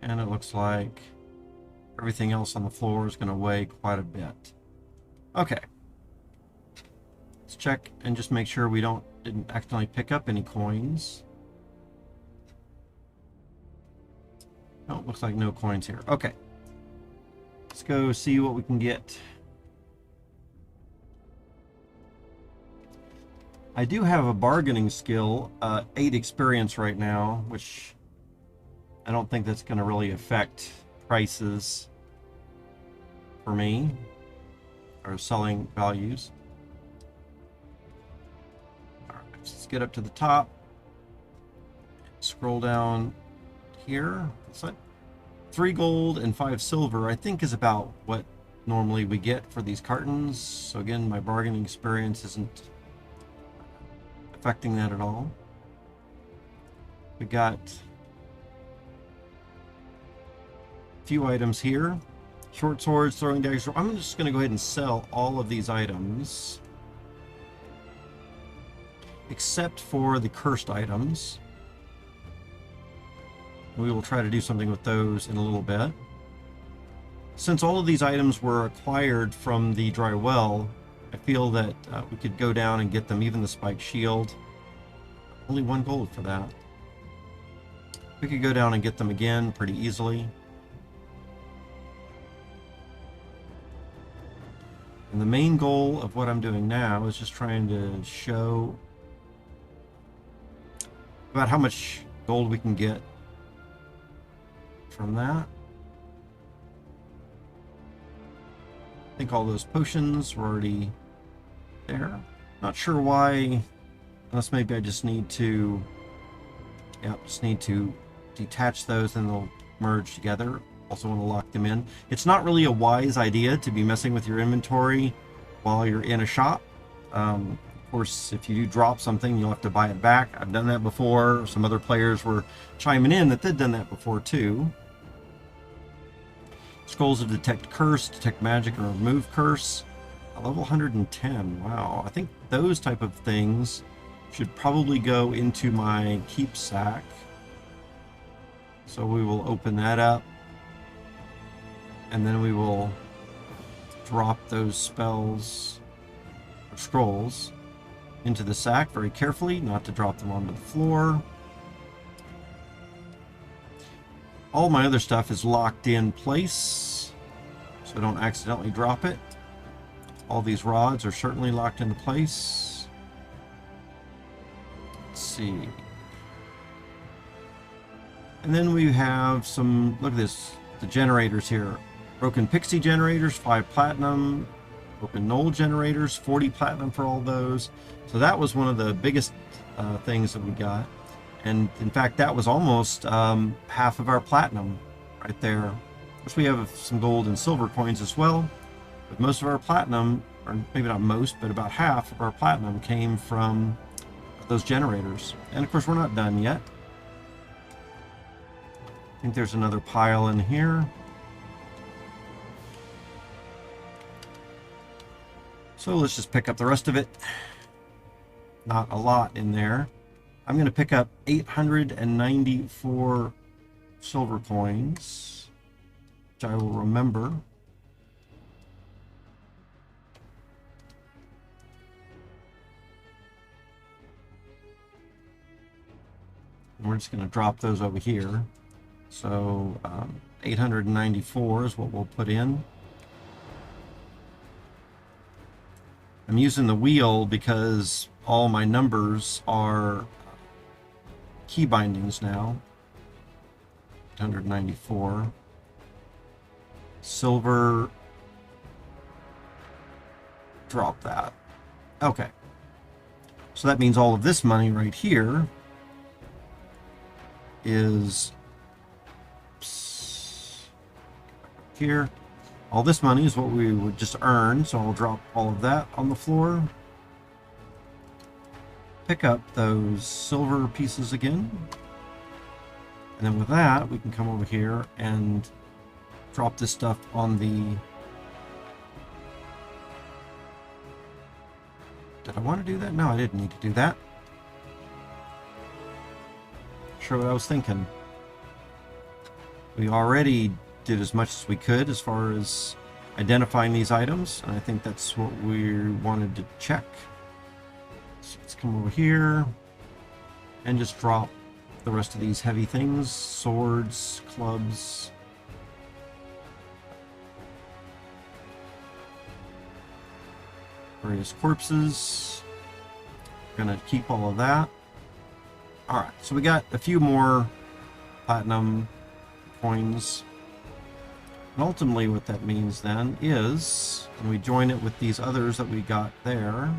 And it looks like everything else on the floor is going to weigh quite a bit. Okay. Let's check and just make sure we didn't accidentally pick up any coins. Oh, it looks like no coins here. Okay. Let's go see what we can get. I do have a bargaining skill, 8 experience right now, which I don't think that's going to really affect prices. for me, or selling values. All right, let's get up to the top. Scroll down here. It's like 3 gold and 5 silver, I think, is about what normally we get for these cartons. So again, my bargaining experience isn't affecting that at all. We got a few items here. Short swords, throwing daggers. I'm just going to go ahead and sell all of these items, except for the cursed items. We will try to do something with those in a little bit. Since all of these items were acquired from the dry well, I feel that we could go down and get them, even the spiked shield. Only 1 gold for that. We could go down and get them again pretty easily. And the main goal of what I'm doing now is just trying to show about how much gold we can get from that. I think all those potions were already there. Not sure why, unless maybe I just need to, just need to detach those and they'll merge together. Also want to lock them in. It's not really a wise idea to be messing with your inventory while you're in a shop. Of course, if you do drop something, you'll have to buy it back. I've done that before. Some other players were chiming in that they'd done that before too. Scrolls of Detect Curse, Detect Magic, and Remove Curse. Level 110. Wow. I think those type of things should probably go into my keep sack. So we will open that up. And then we will drop those spells or scrolls into the sack very carefully, not to drop them onto the floor. All my other stuff is locked in place, so I don't accidentally drop it. All these rods are certainly locked into place. Let's see. And then we have some, look at this, the generators here. Broken Pixie generators, 5 platinum. Broken Knoll generators, 40 platinum for all those. So that was one of the biggest things that we got. And in fact, that was almost half of our platinum right there. Of course, we have some gold and silver coins as well. But most of our platinum, or maybe not most, but about half of our platinum came from those generators. And of course, we're not done yet. I think there's another pile in here. So let's just pick up the rest of it. Not a lot in there. I'm going to pick up 894 silver coins, which I will remember. And we're just going to drop those over here. So 894 is what we'll put in. I'm using the wheel because all my numbers are key bindings now. 894. Silver. Drop that. Okay. So that means all of this money right here is here. All this money is what we would just earn, so I'll drop all of that on the floor. Pick up those silver pieces again. And then with that, we can come over here and drop this stuff on the... Did I want to do that? No, I didn't need to do that. Sure what I was thinking. We already did as much as we could as far as identifying these items, and I think that's what we wanted to check. So let's come over here and just drop the rest of these heavy things. Swords, clubs. Various corpses. We're gonna keep all of that. Alright, so we got a few more platinum coins. And ultimately what that means then is, when we join it with these others that we got there,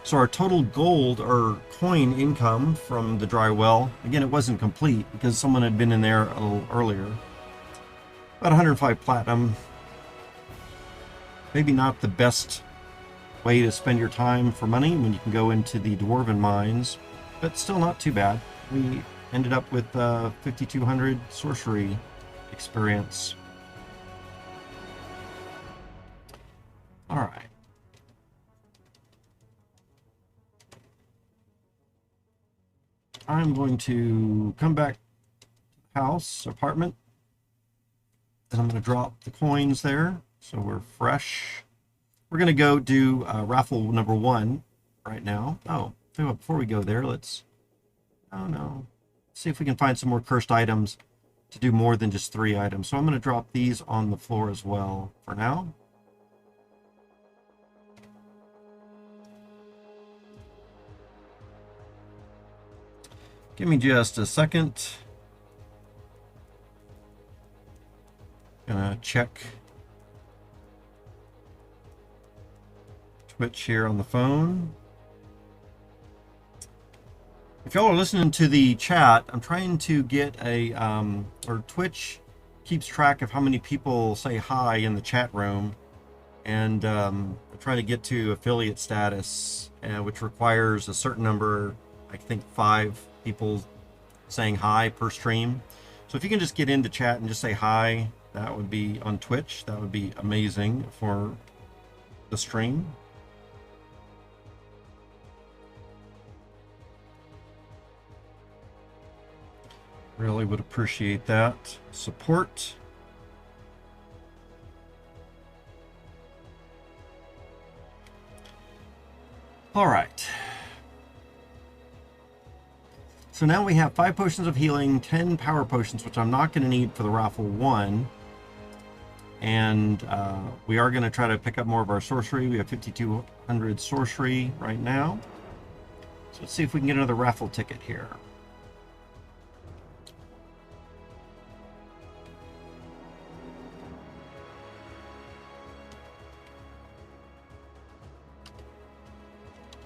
so our total gold or coin income from the dry well, again, it wasn't complete because someone had been in there a little earlier. About 105 platinum. Maybe not the best way to spend your time for money when you can go into the dwarven mines, but still not too bad. We ended up with 5,200 sorcery experience. All right. I'm going to come back to the house, apartment, and I'm going to drop the coins there so we're fresh. We're going to go do raffle number 1 right now. Oh, before we go there, let's see if we can find some more cursed items to do more than just 3 items. So I'm going to drop these on the floor as well for now. Give me just a second. Gonna check Twitch here on the phone. If y'all are listening to the chat, I'm trying to get a, or Twitch keeps track of how many people say hi in the chat room, and I'm trying to get to affiliate status, which requires a certain number, I think 5 people saying hi per stream. So if you can just get into chat and just say hi, that would be on Twitch. That would be amazing for the stream. Really would appreciate that support. All right. So now we have 5 potions of healing, 10 power potions, which I'm not going to need for the raffle 1. And we are going to try to pick up more of our sorcery. We have 5,200 sorcery right now. So let's see if we can get another raffle ticket here.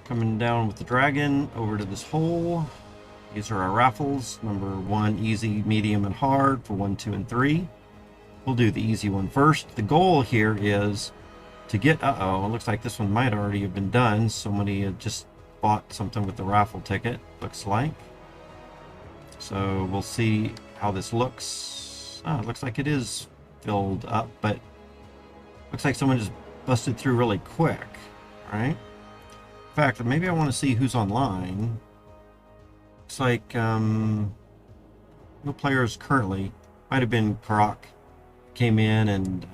Coming down with the dragon over to this hole. These are our raffles. Number 1, easy, medium, and hard for 1, 2, and 3. We'll do the easy one first. The goal here is to get, it looks like this one might already have been done. Somebody had just bought something with the raffle ticket, looks like. So we'll see how this looks. Oh, it looks like it is filled up, but looks like someone just busted through really quick, right? In fact, maybe I want to see who's online. Looks like no players currently. Might have been Karroch came in, and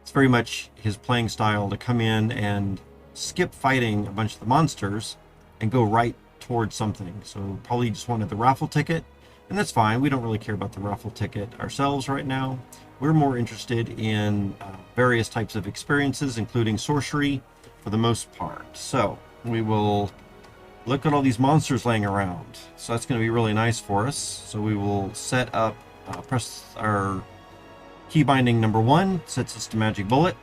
it's very much his playing style to come in and skip fighting a bunch of the monsters and go right towards something. So probably just wanted the raffle ticket, and that's fine. We don't really care about the raffle ticket ourselves right now. We're more interested in various types of experiences, including sorcery for the most part. So we will look at all these monsters laying around. So that's going to be really nice for us. So we will set up, press our key binding number 1, sets us to magic bullet.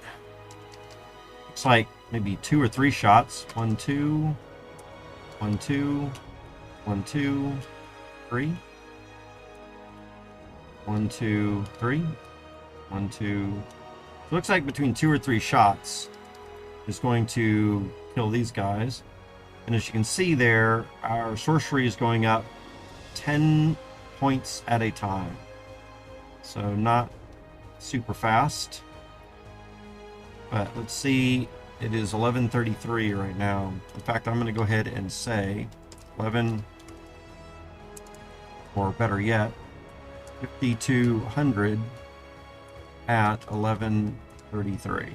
Looks like maybe 2 or 3 shots. 1, 2, 1, 2, 1, 2, 3. 1, 2, 3. 1, 2. It looks like between 2 or 3 shots is going to kill these guys. And as you can see there, our sorcery is going up 10 points at a time. So not super fast. But let's see, it is 11:33 right now. In fact, I'm going to go ahead and say 11, or better yet, 5,200 at 11:33.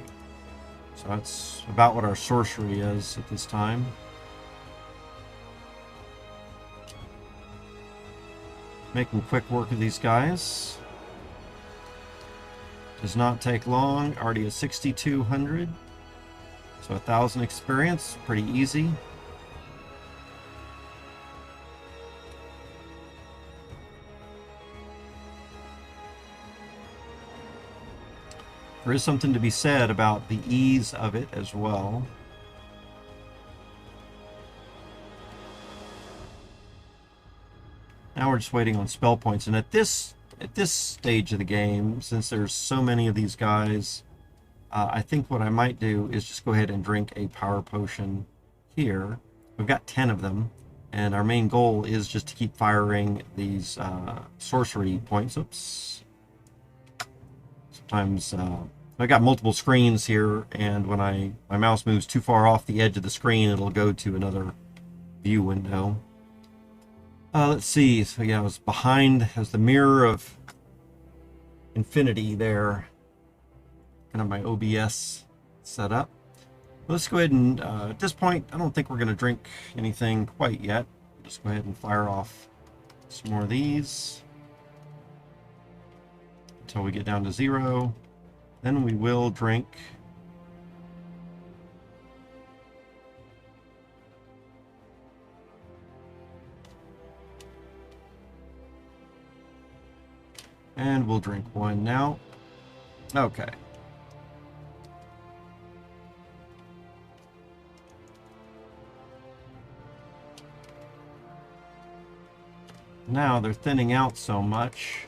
So that's about what our sorcery is at this time. Making quick work of these guys. Does not take long. Already at 6,200. So 1,000 experience. Pretty easy. there is something to be said about the ease of it as well. Now we're just waiting on spell points, and at this stage of the game, since there's so many of these guys, I think what I might do is just go ahead and drink a power potion here. We've got 10 of them, and our main goal is just to keep firing these sorcery points. Oops. Sometimes I've got multiple screens here, and when my mouse moves too far off the edge of the screen, it'll go to another view window. Let's see. So yeah, I was behind as the mirror of infinity there. Kind of my OBS set up. Let's go ahead and at this point, I don't think we're going to drink anything quite yet. Just go ahead and fire off some more of these until we get down to 0. Then we will drink. And we'll drink one now. Okay. Now they're thinning out so much.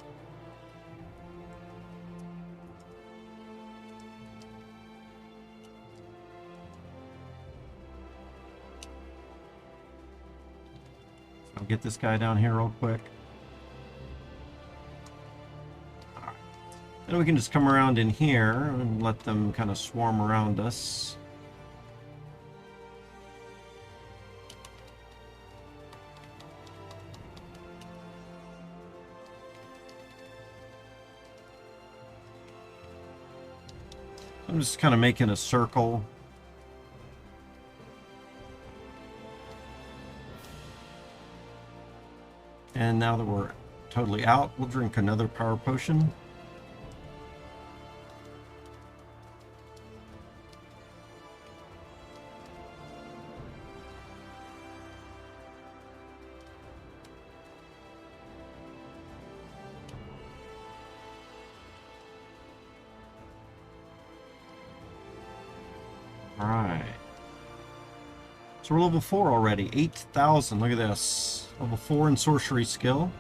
I'll get this guy down here real quick. Then we can just come around in here and let them kind of swarm around us. I'm just kind of making a circle. And now that we're totally out, we'll drink another power potion. Alright. So we're level 4 already. 8,000. Look at this. Level 4 in sorcery skill.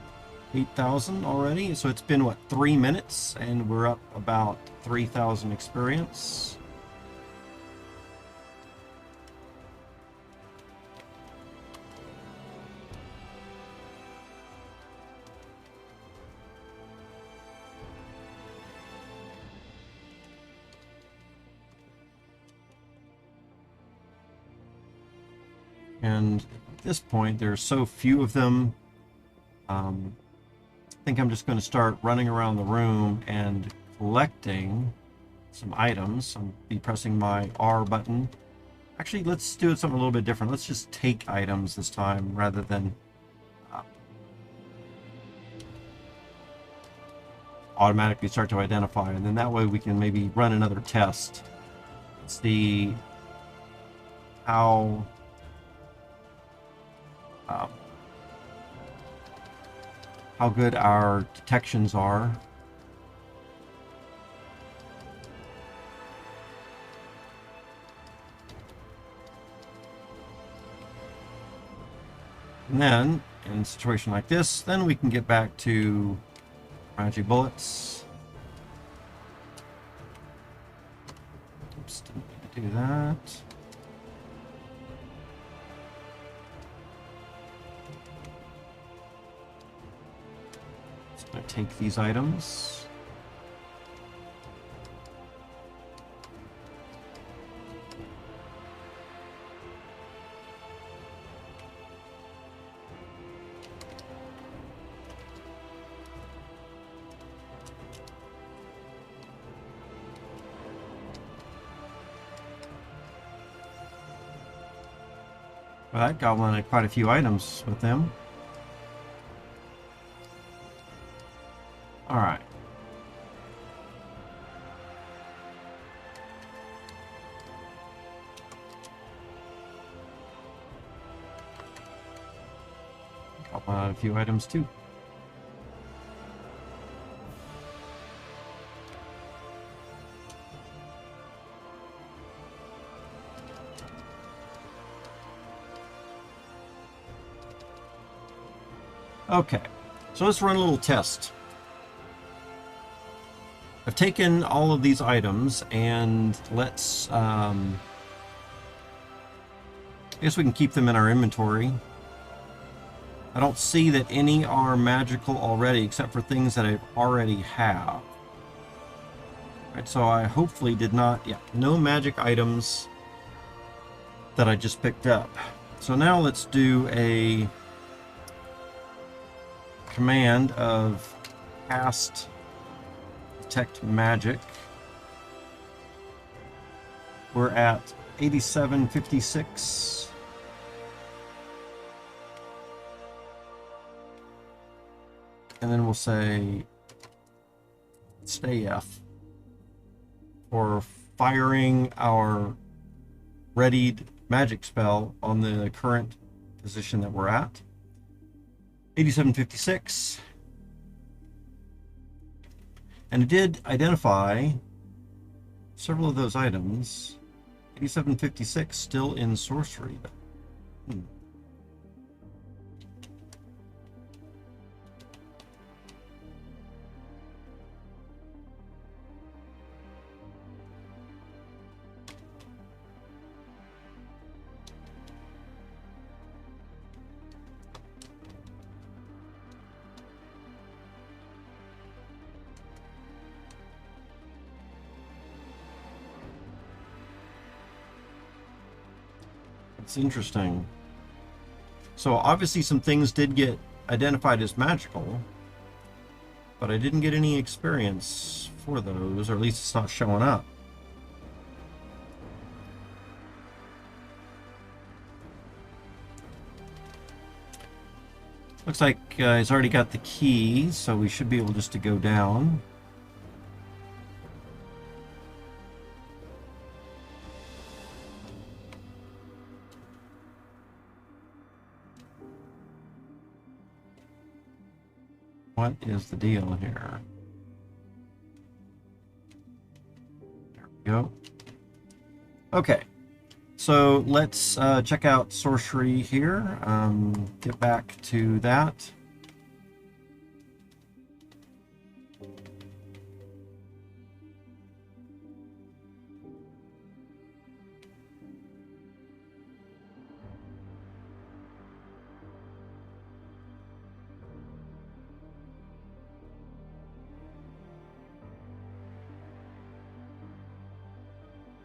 8,000 already. So it's been, what, 3 minutes? And we're up about 3,000 experience. And at this point, there's so few of them. I think I'm just going to start running around the room and collecting some items. I'll be pressing my R button. Actually, let's do something a little bit different. Let's just take items this time rather than automatically start to identify. And then that way we can maybe run another test. See how good our detections are. And then, in a situation like this, then we can get back to magic bullets. Oops, didn't need to do that. I take these items. Well, that goblin had quite a few items with them. Alright. Got a few items too. Okay, so let's run a little test. I've taken all of these items and let's, I guess we can keep them in our inventory. I don't see that any are magical already, except for things that I already have. Right, so I hopefully did not, yeah, no magic items that I just picked up. So now let's do a command of cast detect magic. We're at 8756. And then we'll say stay F for firing our readied magic spell on the current position that we're at. 8756. And it did identify several of those items. 8756 still in sorcery. It's interesting. So obviously some things did get identified as magical, but I didn't get any experience for those, or at least it's not showing up. Looks like he's already got the key, so we should be able just to go down. What is the deal here? There we go. Okay, so let's check out sorcery here. Get back to that.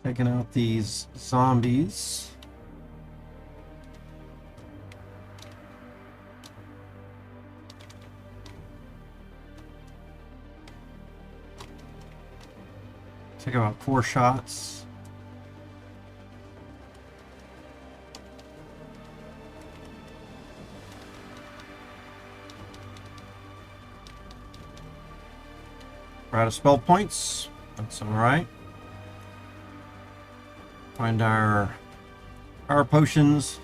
Taking out these zombies. Take about 4 shots. We're out of spell points. That's alright. Find our potions.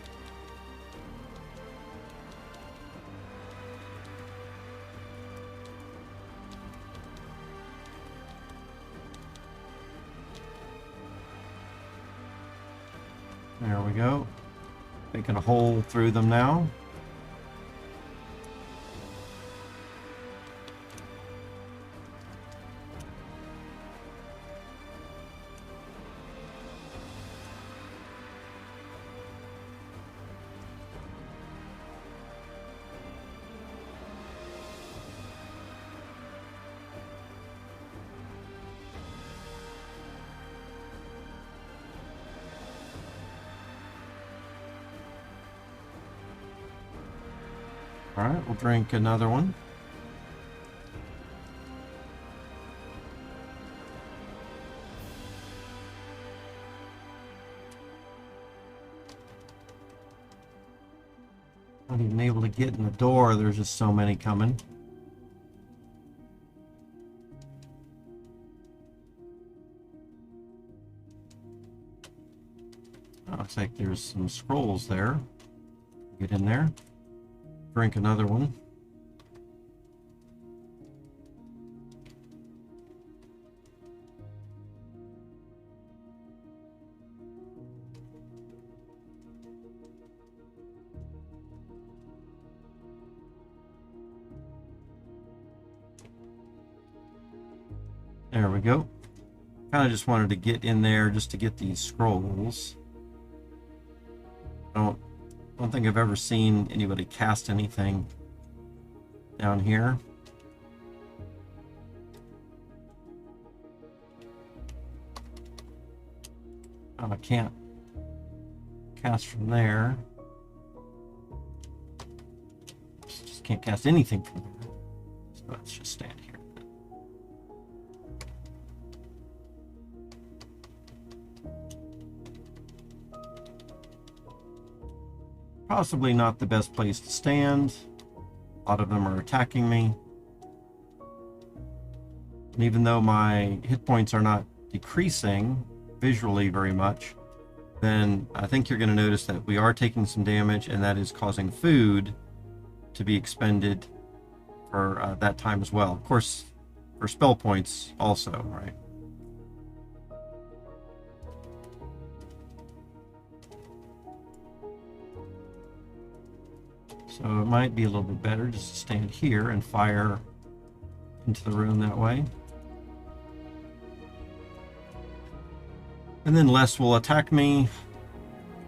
There we go. Making a hole through them now. All right, we'll drink another one. Not even able to get in the door. There's just so many coming. Looks like there's some scrolls there. Get in there. Drink another one. There we go. Kind of just wanted to get in there just to get these scrolls. I don't think I've ever seen anybody cast anything down here. I can't cast from there. Just can't cast anything from there. So let's just stand here. Possibly not the best place to stand. A lot of them are attacking me. And even though my hit points are not decreasing visually very much, then I think you're going to notice that we are taking some damage, and that is causing food to be expended for that time as well. Of course, for spell points also, right? So it might be a little bit better just to stand here and fire into the room that way. And then less will attack me,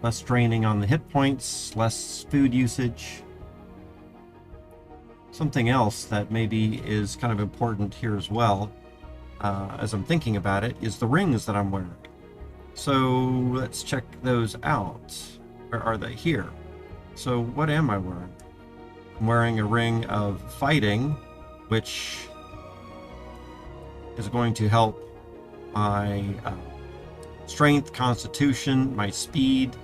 less draining on the hit points, less food usage. Something else that maybe is kind of important here as well, as I'm thinking about it, is the rings that I'm wearing. So let's check those out. Where are they? Here. So what am I wearing? I'm wearing a ring of fighting, which is going to help my strength, constitution, my speed,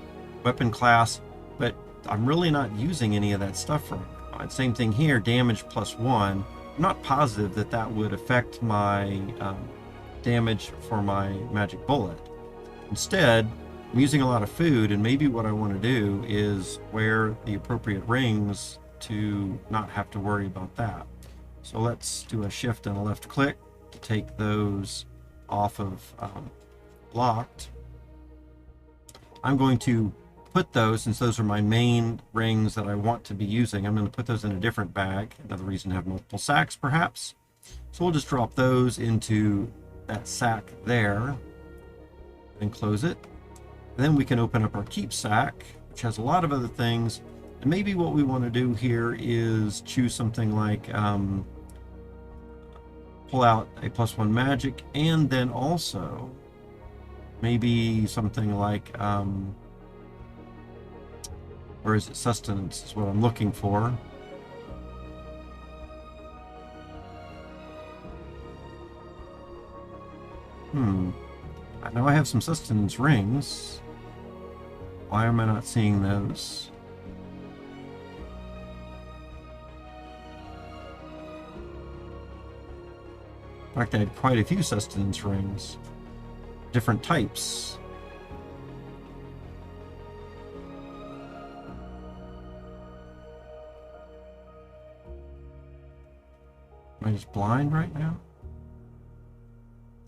weapon class, but I'm really not using any of that stuff right now. And same thing here, damage +1. I'm not positive that that would affect my damage for my magic bullet. Instead, I'm using a lot of food, and maybe what I want to do is wear the appropriate rings to not have to worry about that. So let's do a shift and a left click to take those off of locked. I'm going to put those, since those are my main rings that I want to be using, I'm going to put those in a different bag. Another reason to have multiple sacks, perhaps. So we'll just drop those into that sack there and close it. And then we can open up our keep sack, which has a lot of other things. And maybe what we want to do here is choose something like pull out a +1 magic, and then also maybe something like or is it sustenance is what I'm looking for. I know I have some sustenance rings. Why am I not seeing those? In fact, I had quite a few sustenance rings. Different types. Am I just blind right now?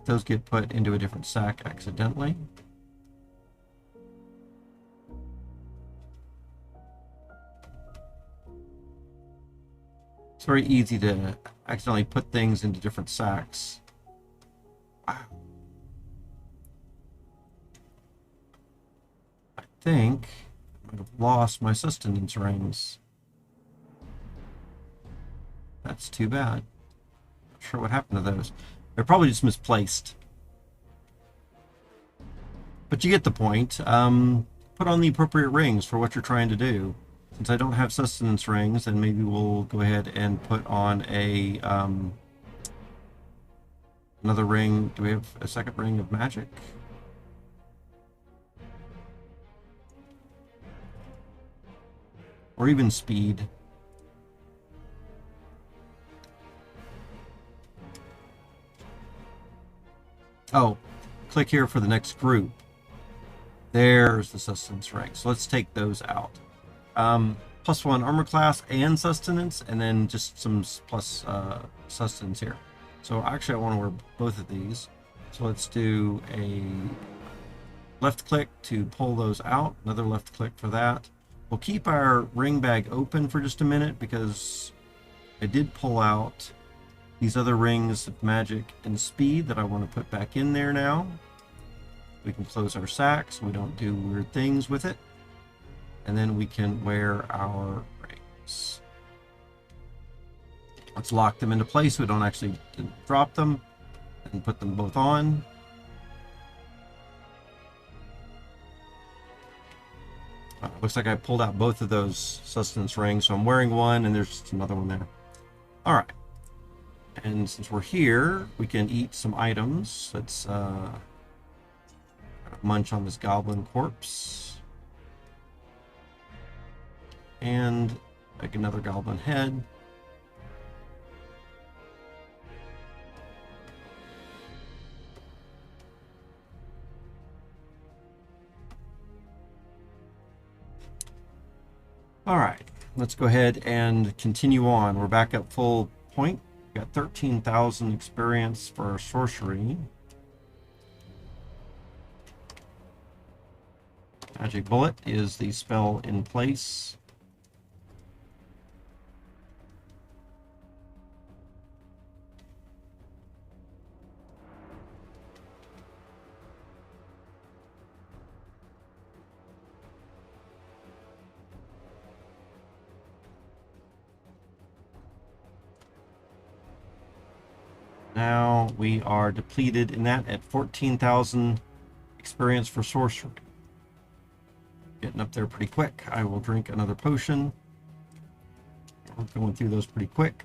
Those get put into a different sack accidentally. It's very easy to accidentally put things into different sacks. Wow. I think I might have lost my sustenance rings. That's too bad. Not sure what happened to those. They're probably just misplaced. But you get the point. Put on the appropriate rings for what you're trying to do. Since I don't have sustenance rings, then maybe we'll go ahead and put on a another ring. Do we have a second ring of magic? Or even speed. Oh, click here for the next group. There's the sustenance ring. So let's take those out. +1 armor class and sustenance, and then just some plus sustenance here. So actually I want to wear both of these. So let's do a left click to pull those out, another left click for that. We'll keep our ring bag open for just a minute because I did pull out these other rings of magic and speed that I want to put back in there now. We can close our sack so we don't do weird things with it. And then we can wear our rings. Let's lock them into place so we don't actually drop them, and put them both on. Looks like I pulled out both of those sustenance rings, so I'm wearing one and there's just another one there. All right. And since we're here, we can eat some items. Let's munch on this goblin corpse. And make another goblin head. All right, let's go ahead and continue on. We're back at full point. We got 13,000 experience for our sorcery. Magic Bullet is the spell in place. Now we are depleted in that at 14,000 experience for sorcery. Getting up there pretty quick. I will drink another potion. We're going through those pretty quick.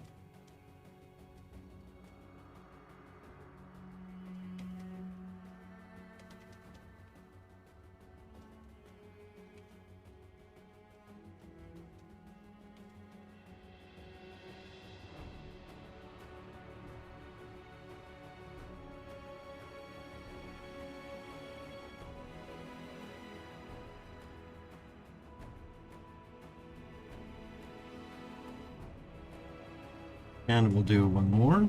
And we'll do one more.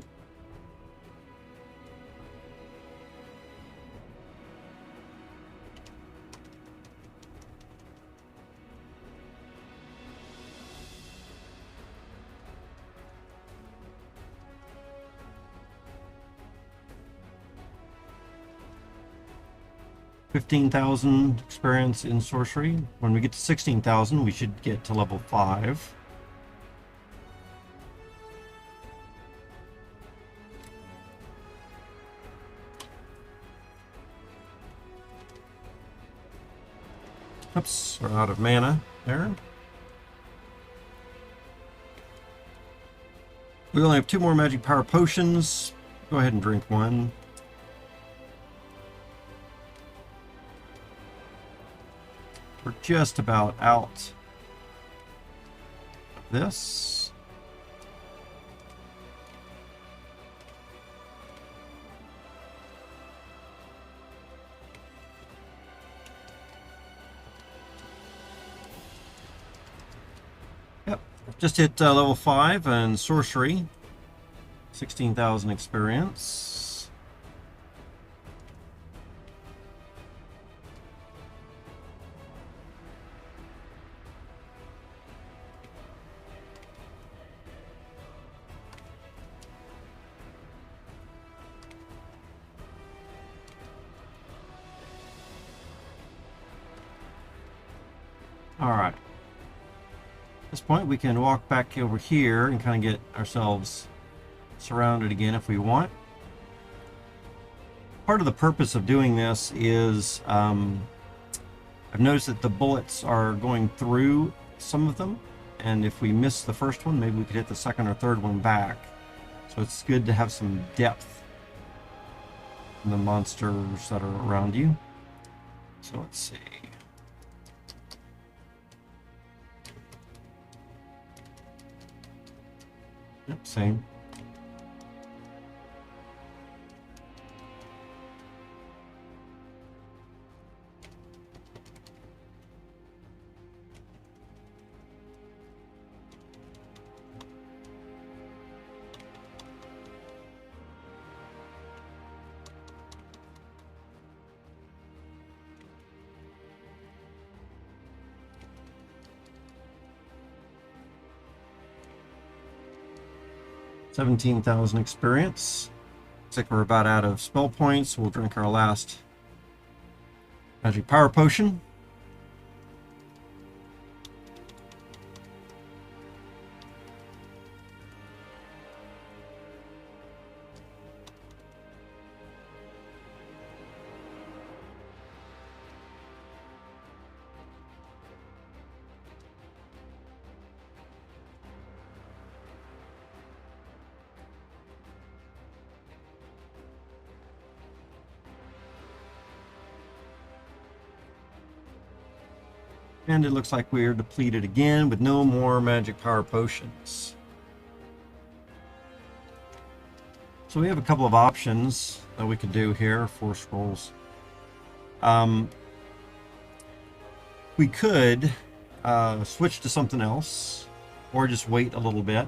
$15,000 experience in sorcery. When we get to 16,000, we should get to level 5. Oops, we're out of mana there. We only have 2 more magic power potions. Go ahead and drink one. We're just about out of this. Yep, just hit level 5 and sorcery. 16,000 experience. All right. At this point, we can walk back over here and kind of get ourselves surrounded again if we want. Part of the purpose of doing this is I've noticed that the bullets are going through some of them, and if we miss the first one, maybe we could hit the second or third one back. So it's good to have some depth in the monsters that are around you. So let's see. Yep, same. 17,000 experience. Looks like we're about out of spell points. We'll drink our last magic power potion. And it looks like we're depleted again with no more magic power potions. So we have a couple of options that we could do here for scrolls. We could switch to something else or just wait a little bit.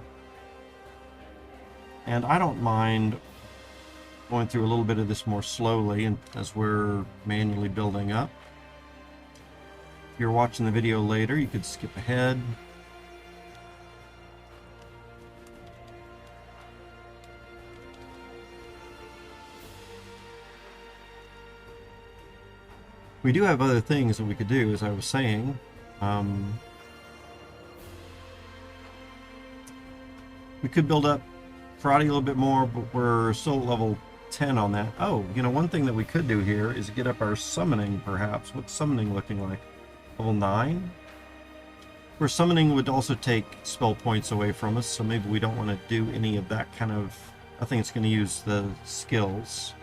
And I don't mind going through a little bit of this more slowly and as we're manually building up. If you're watching the video later, you could skip ahead. We do have other things that we could do, as I was saying. We could build up Karate a little bit more, but we're still at level 10 on that. Oh, you know, one thing that we could do here is get up our summoning, perhaps. What's summoning looking like? Level 9? Where summoning would also take spell points away from us, so maybe we don't want to do any of that kind of... I think it's going to use the skills.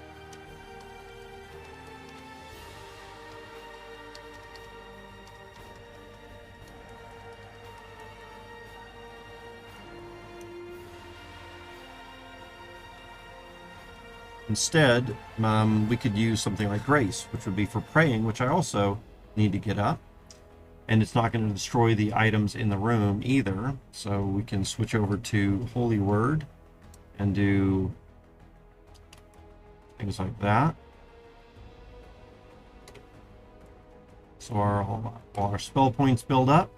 Instead, we could use something like Grace, which would be for praying, which I also need to get up. And it's not going to destroy the items in the room either. So we can switch over to Holy Word and do things like that. So all our spell points build up.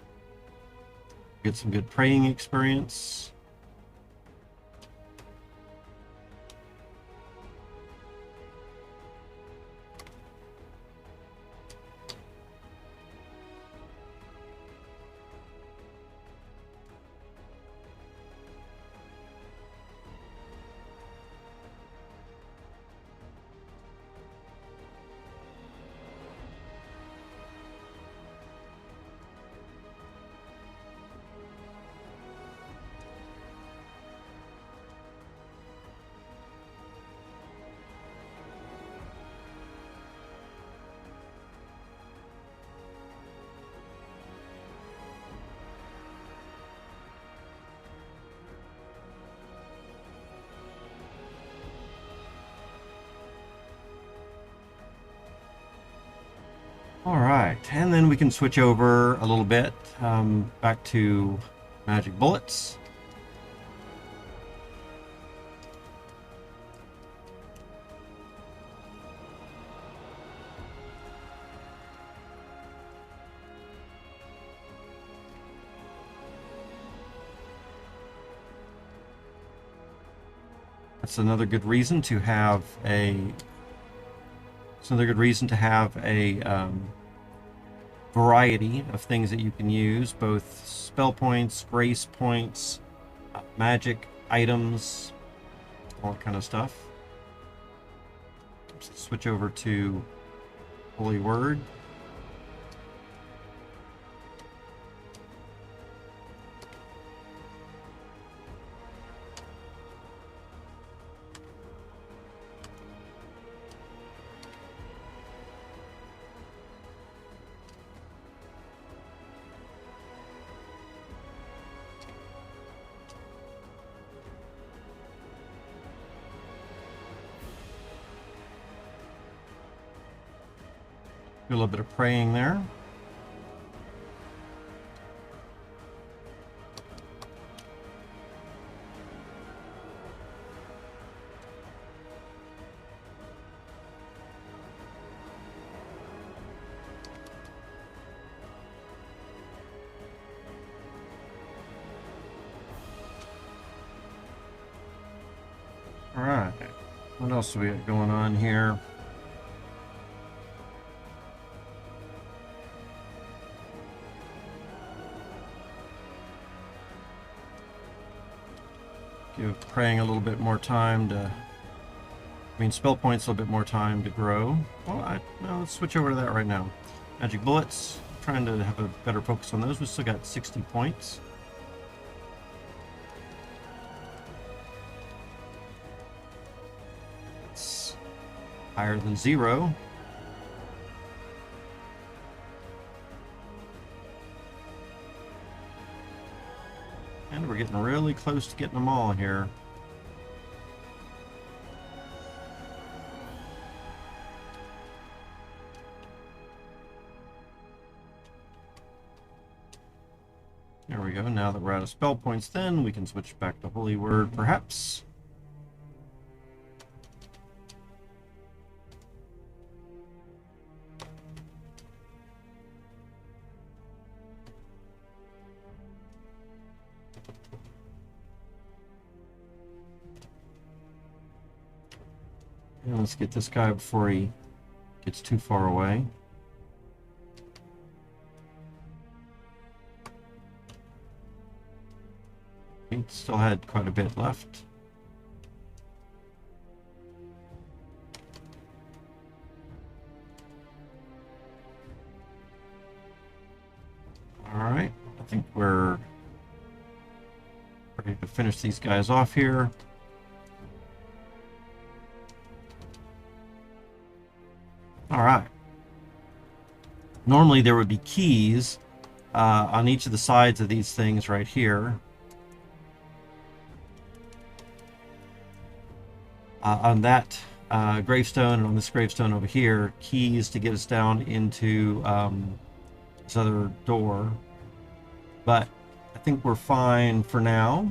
Get some good praying experience. Alright, and then we can switch over a little bit back to magic bullets. That's another good reason to have a variety of things that you can use, both spell points, grace points, magic items, all that kind of stuff. Switch over to Holy Word. Do a little bit of praying there. What else do we got going on here? Give praying a little bit more time to... spell points a little bit more time to grow. Well, no, let's switch over to that right now. Magic bullets. Trying to have a better focus on those. We still got 60 points. It's higher than 0. And we're getting really close to getting them all here. There we go. Now that we're out of spell points, then we can switch back to Holy Word, perhaps. And let's get this guy before he gets too far away. He still had quite a bit left. All right, I think we're ready to finish these guys off here. All right. Normally there would be keys on each of the sides of these things right here. On that gravestone and on this gravestone over here, keys to get us down into this other door. But I think we're fine for now.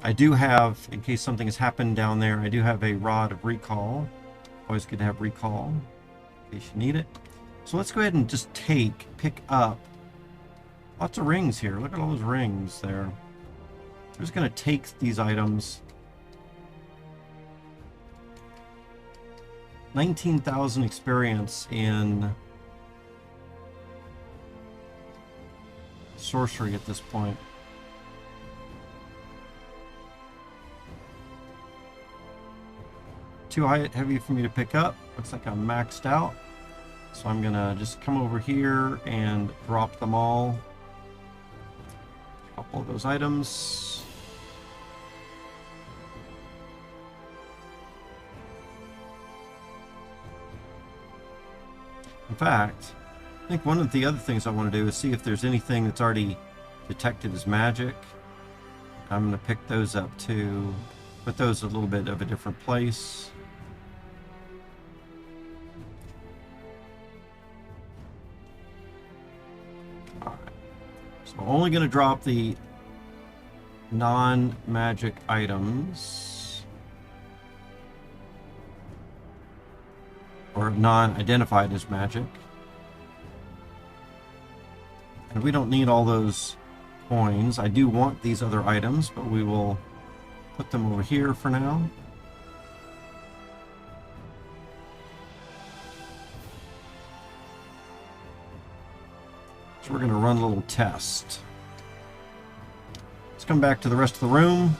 I do have, in case something has happened down there, I do have a Rod of Recall. Always good to have recall in case you need it. So let's go ahead and just pick up lots of rings here. Look at all those rings there. I'm just going to take these items. 19,000 experience in sorcery at this point. Too heavy for me to pick up. Looks like I'm maxed out. So I'm gonna just come over here and drop them all. A couple of those items. In fact, I think one of the other things I want to do is see if there's anything that's already detected as magic. I'm going to pick those up too. Put those a little bit of a different place. Alright. So I'm only going to drop the non-magic items. Or non-identified as magic. And we don't need all those coins. I do want these other items, but we will put them over here for now. So we're going to run a little test. Let's come back to the rest of the room.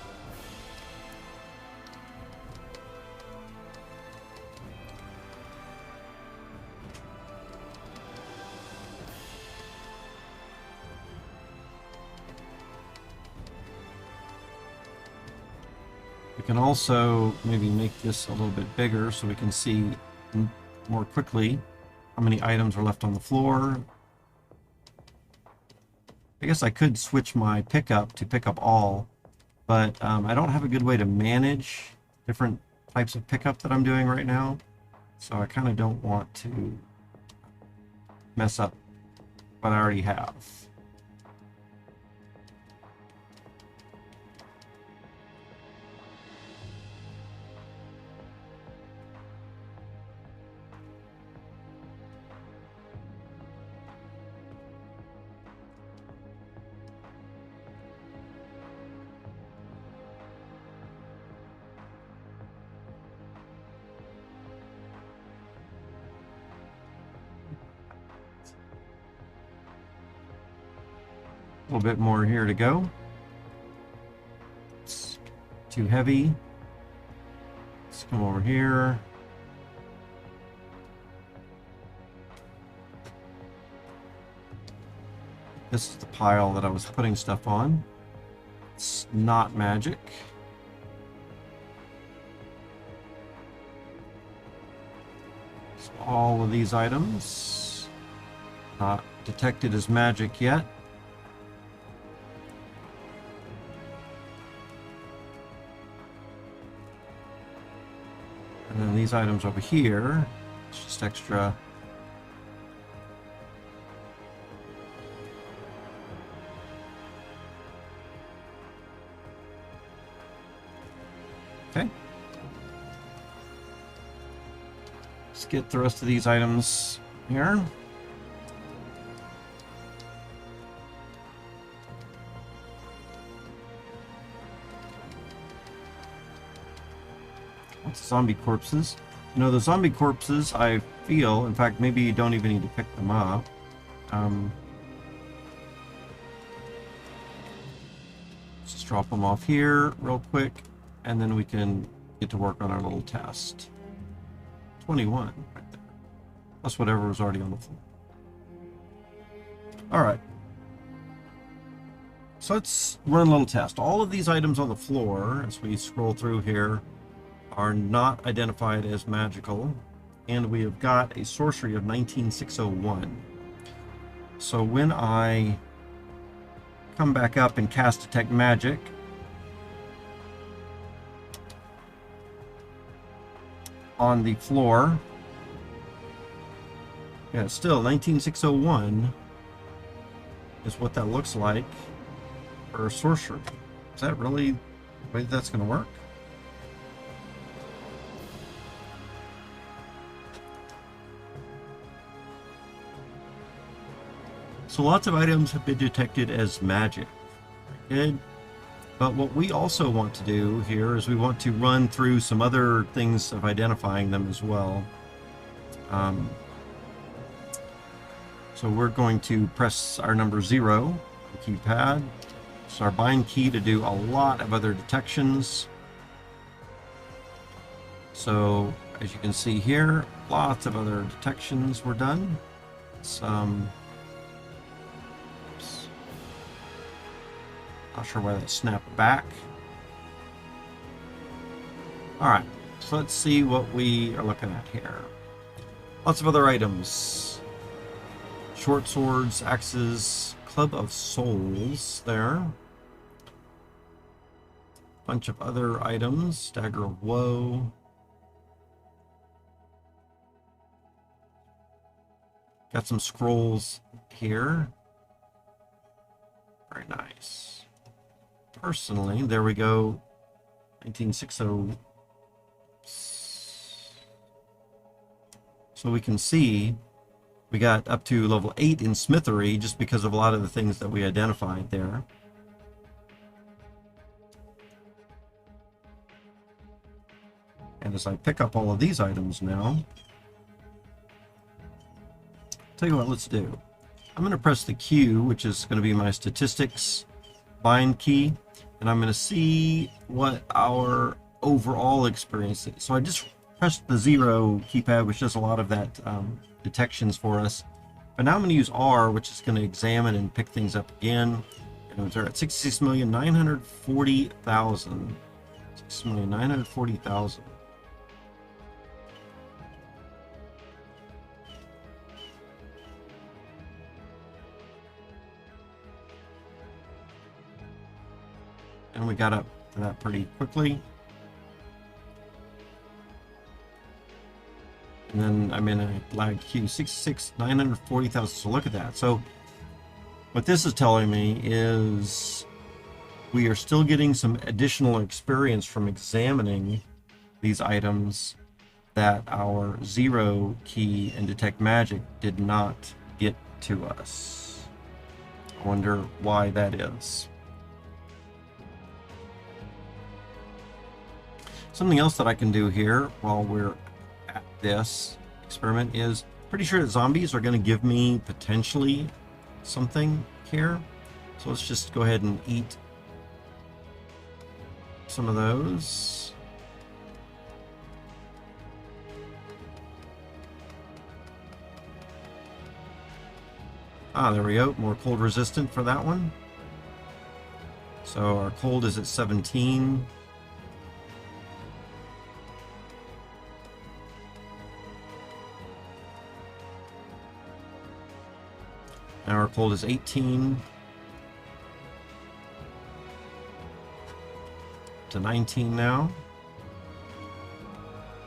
We can also maybe make this a little bit bigger so we can see more quickly how many items are left on the floor. I guess I could switch my pickup to pick up all, but I don't have a good way to manage different types of pickup that I'm doing right now, so I kind of don't want to mess up what I already have. A little bit more here to go. It's too heavy. Let's come over here. This is the pile that I was putting stuff on. It's not magic. So all of these items not detected as magic yet. And then these items over here, it's just extra. Okay. Let's get the rest of these items here. Zombie corpses. You know, the zombie corpses, I feel, in fact, maybe you don't even need to pick them up. Just drop them off here real quick, and then we can get to work on our little test. 21 right there. Plus whatever was already on the floor. Alright. So let's run a little test. All of these items on the floor, as we scroll through here, are not identified as magical, and we have got a sorcery of 19601. So when I come back up and cast Detect Magic, on the floor, yeah, still 19601 is what that looks like for a sorcery. Is that really the way that's going to work? So lots of items have been detected as magic. Very good. But what we also want to do here is we want to run through some other things of identifying them as well. So we're going to press our number 0 on the keypad. It's our bind key to do a lot of other detections. So as you can see here, lots of other detections were done. Not sure why that snapped back. Alright, so let's see what we are looking at here. Lots of other items. Short swords, axes, club of souls there. Bunch of other items. Dagger of woe. Got some scrolls here. Very nice. Personally, there we go. 19600. So we can see we got up to level 8 in smithery just because of a lot of the things that we identified there. And as I pick up all of these items now, tell you what, let's do. I'm going to press the Q, which is going to be my statistics bind key, and I'm going to see what our overall experience is. So I just pressed the 0 keypad, which does a lot of that detections for us. But now I'm going to use R, which is going to examine and pick things up again. And we're at 66,940,000. 6,940,000. And we got up to that pretty quickly. And then I'm in a lagged queue, 66,940,000. So look at that. So what this is telling me is we are still getting some additional experience from examining these items that our 0 key and Detect Magic did not get to us. I wonder why that is. Something else that I can do here while we're at this experiment is pretty sure that zombies are going to give me potentially something here. So let's just go ahead and eat some of those. Ah, there we go. More cold resistant for that one. So our cold is at 17. Now our cold is 18. To 19 now.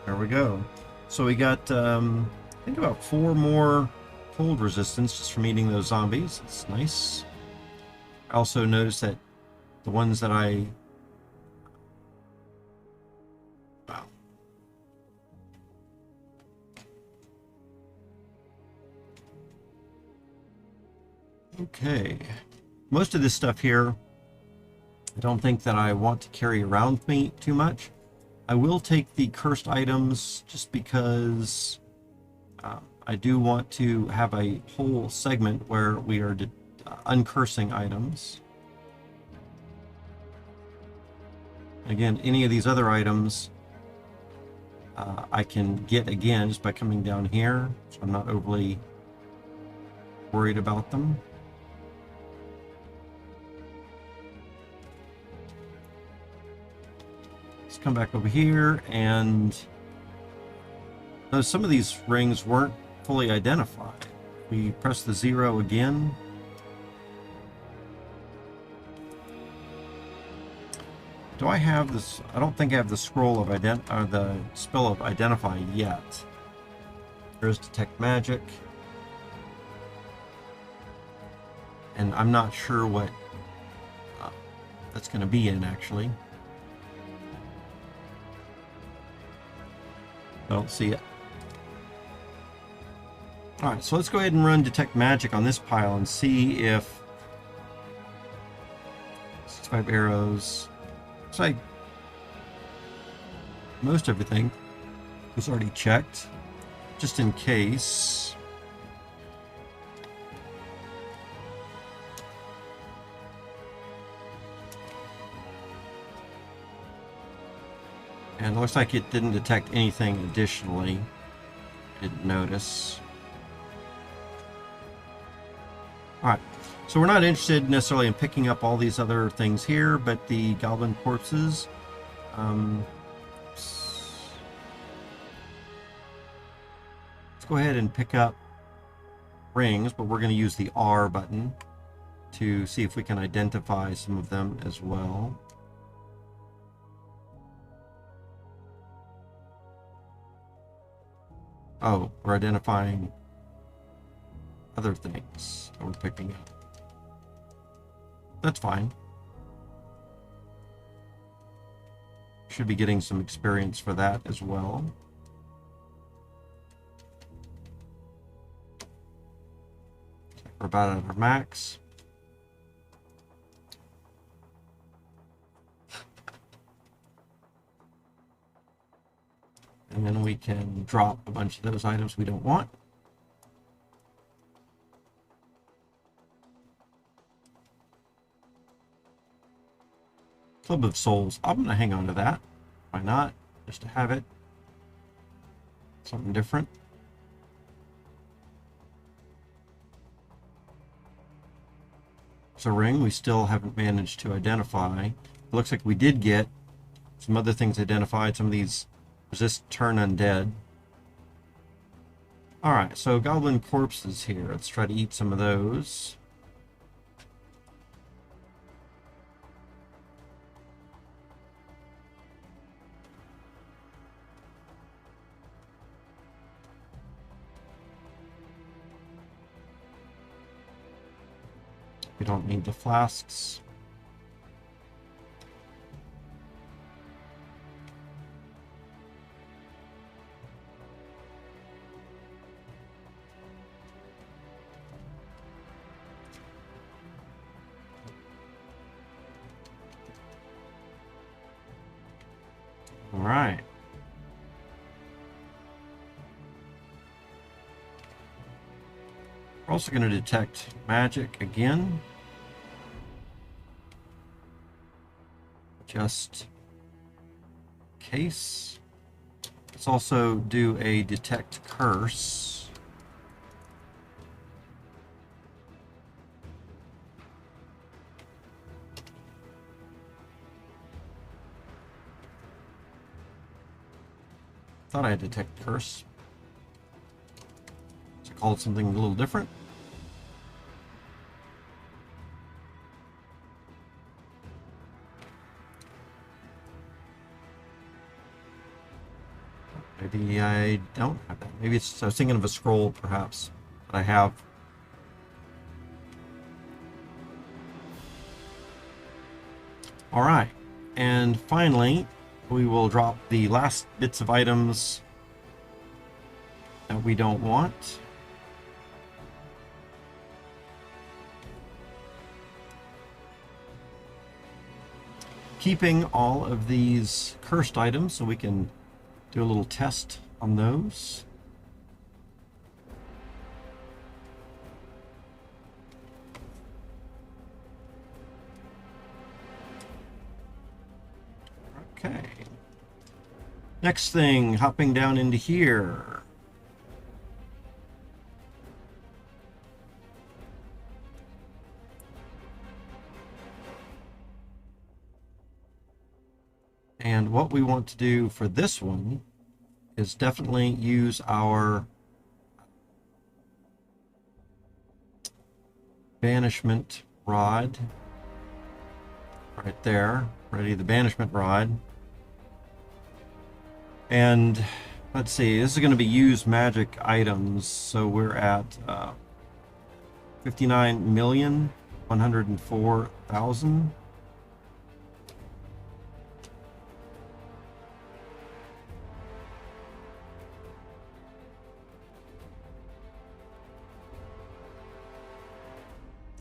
There we go. So we got, I think about 4 more cold resistance just from eating those zombies. It's nice. I also noticed that the ones that wow. Okay. Most of this stuff here, I don't think that I want to carry around with me too much. I will take the cursed items just because I do want to have a whole segment where we are uncursing items. Again, any of these other items I can get again just by coming down here, so I'm not overly worried about them. Let's come back over here, and some of these rings weren't fully identified. We press the 0 again. Do I have this? I don't think I have the scroll of the spell of identify yet. There's detect magic, and I'm not sure what that's going to be in actually. I don't see it. All right, so let's go ahead and run detect magic on this pile and see if 5 arrows. Looks like most everything was already checked, just in case. And it looks like it didn't detect anything additionally. Didn't notice. Alright, so we're not interested necessarily in picking up all these other things here, but the goblin corpses. Let's go ahead and pick up rings, but we're going to use the R button to see if we can identify some of them as well. Oh, we're identifying other things that we're picking up. That's fine. Should be getting some experience for that as well. We're about at our max. And then we can drop a bunch of those items we don't want. Club of Souls. I'm going to hang on to that. Why not? Just to have it. Something different. It's a ring we still haven't managed to identify. It looks like we did get some other things identified. Some of these resist turn undead. Alright, so goblin corpses here. Let's try to eat some of those. We don't need the flasks. All right. We're also going to detect magic again. just in case. Let's also do a detect curse. Thought I had detect curse. So I called it something a little different. Maybe I don't have that. Maybe it's, I was thinking of a scroll, perhaps, that I have. All right, and finally, we will drop the last bits of items that we don't want. Keeping all of these cursed items so we can do a little test on those. Okay. Next thing, hopping down into here. And what we want to do for this one is definitely use our banishment rod right there. Ready the banishment rod. And let's see, this is going to be used magic items, so we're at 59,104,000.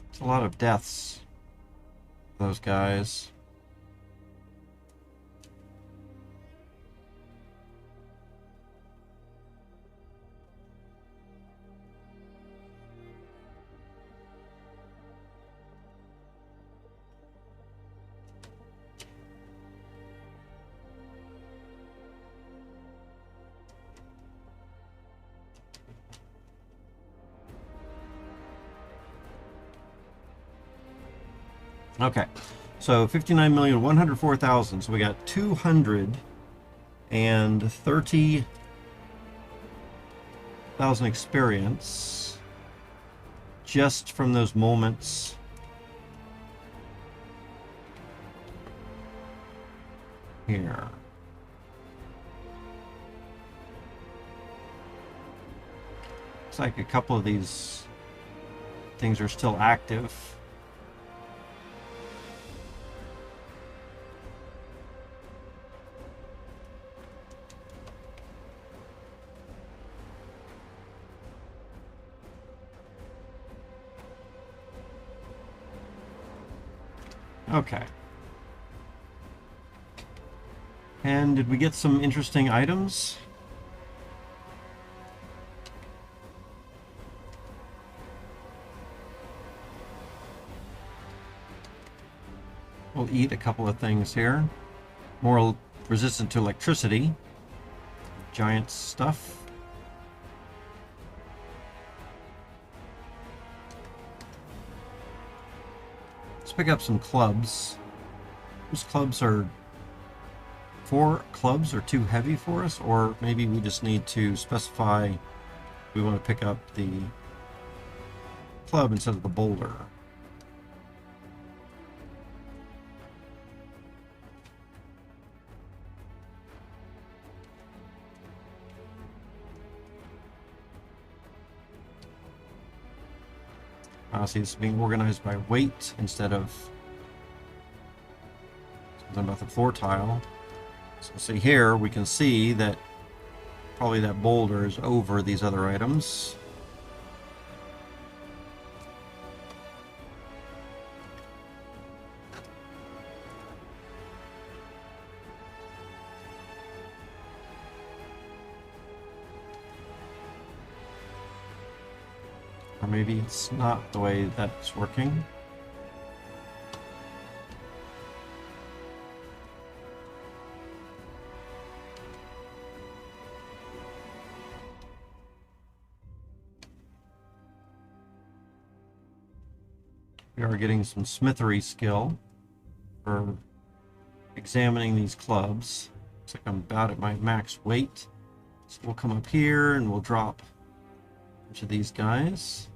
It's a lot of deaths, those guys. Okay, so 59,104,000. So we got 230,000 experience just from those moments here. Looks like a couple of these things are still active. Okay. And did we get some interesting items? We'll eat a couple of things here. More resistant to electricity. Giant stuff. Let's pick up some clubs. Those clubs are... 4 clubs are too heavy for us, or maybe we just need to specify we want to pick up the club instead of the boulder. See, this is being organized by weight instead of something about the floor tile. So see here, we can see that probably that boulder is over these other items. Or maybe it's not the way that's working. We are getting some smithery skill for examining these clubs. Looks like I'm about at my max weight. So we'll come up here and we'll drop each of these guys.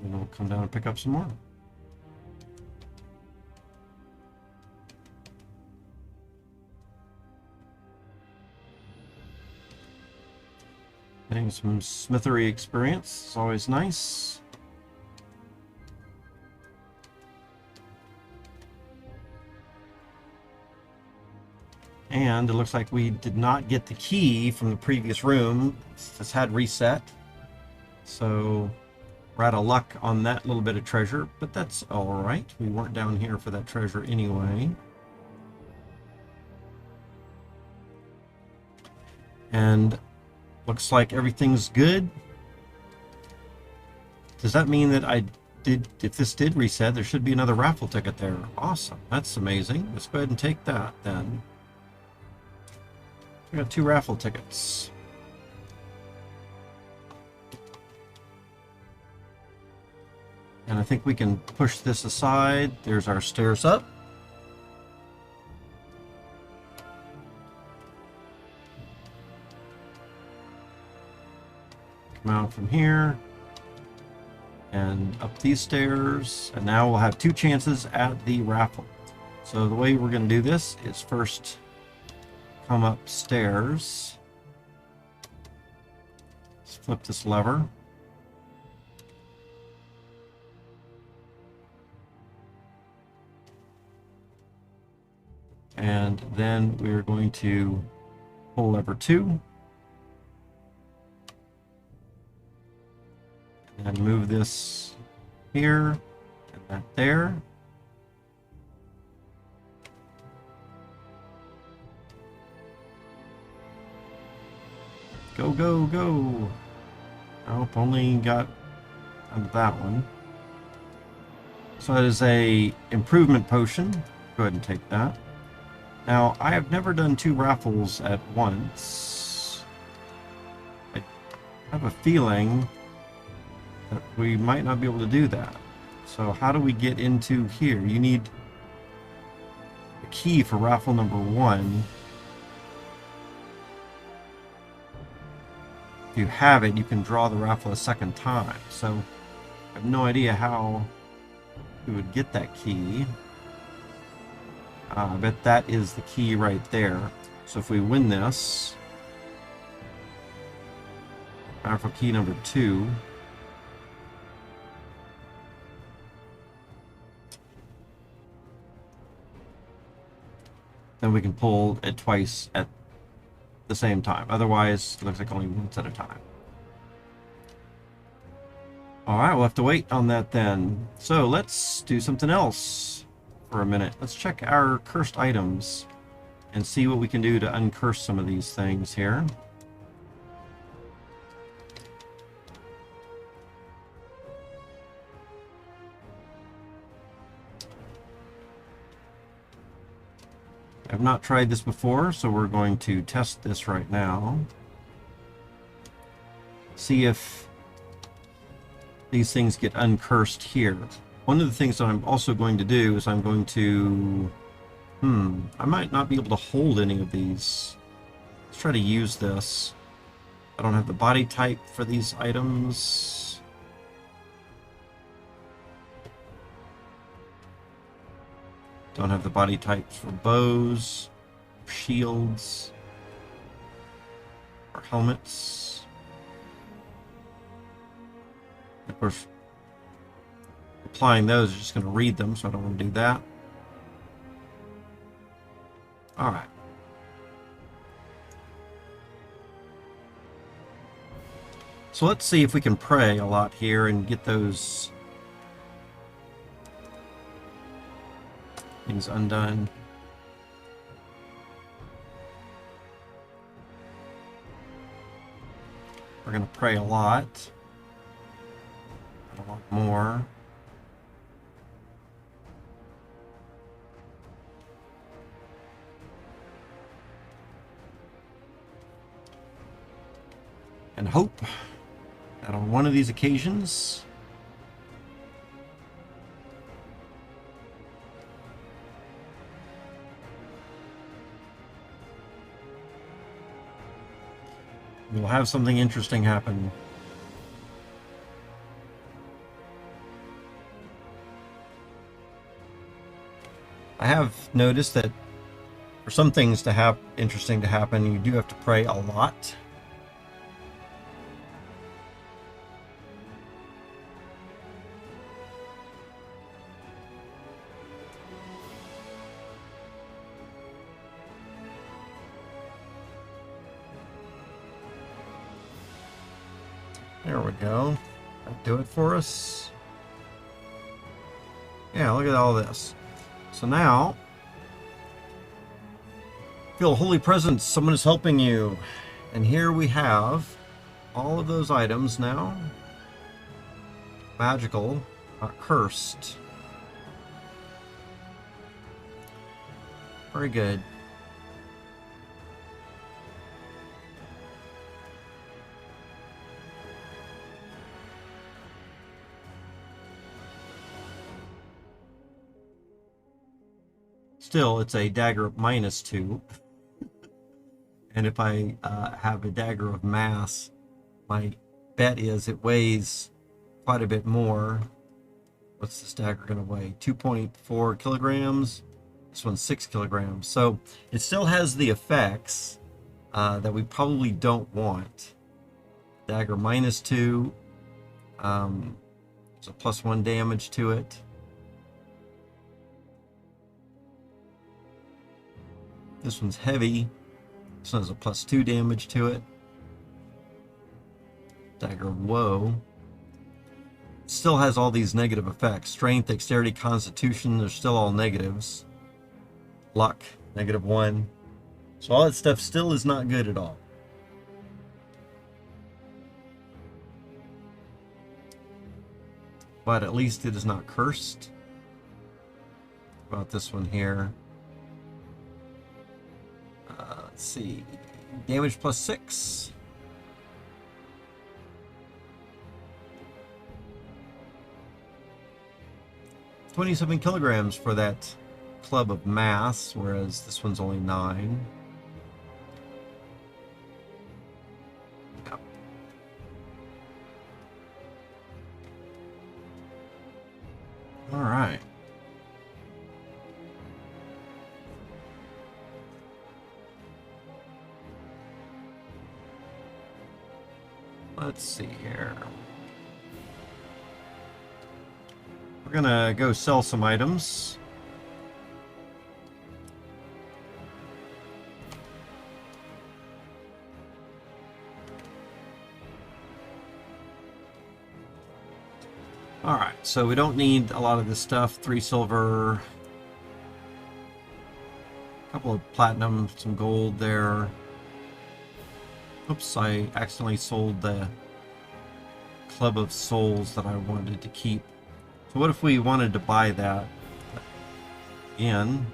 And we'll come down and pick up some more. Getting some smithery experience is always nice. And it looks like we did not get the key from the previous room. This had reset. So we're out of luck on that little bit of treasure, but that's all right. We weren't down here for that treasure anyway. And looks like everything's good. Does that mean that if this did reset, there should be another raffle ticket there? Awesome. That's amazing. Let's go ahead and take that then. We got 2 raffle tickets. And I think we can push this aside. There's our stairs up. Come out from here and up these stairs. And now we'll have 2 chances at the raffle. So the way we're going to do this is first come upstairs. Let's flip this lever. And then we're going to pull lever 2. And move this here and that there. Go, go, go. Nope, only got that one. So that is a improvement potion. Go ahead and take that. Now, I have never done 2 raffles at once. I have a feeling that we might not be able to do that. So how do we get into here? You need a key for raffle number 1. If you have it, you can draw the raffle a second time. So I have no idea how we would get that key. I bet that is the key right there. So if we win this, raffle key number 2. Then we can pull it twice at the same time. Otherwise, it looks like only once at a time. Alright, we'll have to wait on that then. So let's do something else for a minute. Let's check our cursed items and see what we can do to uncurse some of these things here. I've not tried this before, so we're going to test this right now. See if these things get uncursed here. One of the things that I'm also going to do is I'm going to... I might not be able to hold any of these. Let's try to use this. I don't have the body type for these items. Don't have the body types for bows, shields, or helmets. Of course, applying those is just going to read them, so I don't want to do that. Alright. So let's see if we can pray a lot here and get those things undone. We're going to pray a lot more. and hope that on one of these occasions we'll have something interesting happen. I have noticed that for some things to have interesting to happen, you do have to pray a lot. There we go. That'll do it for us. Yeah, look at all this. So now, feel a holy presence. Someone is helping you. And here we have all of those items now. Magical, not cursed. Very good. Still, it's a dagger of -2. And if I have a dagger of mass, my bet is it weighs quite a bit more. What's this dagger going to weigh? 2.4 kilograms. This one's 6 kilograms. So it still has the effects that we probably don't want. Dagger -2. There's a +1 damage to it. This one's heavy. This one has a +2 damage to it. Dagger of Woe. Still has all these negative effects. Strength, Dexterity, Constitution, they're still all negatives. Luck, -1. So all that stuff still is not good at all. But at least it is not cursed. What about this one here? Let's see. Damage +6. $27 kilograms for that club of mass, whereas this one's only 9. Yep. All right. Let's see here. We're gonna go sell some items. All right, so we don't need a lot of this stuff. 3 silver, a couple of platinum, some gold there. Oops, I accidentally sold the Club of Souls that I wanted to keep. So what if we wanted to buy that again?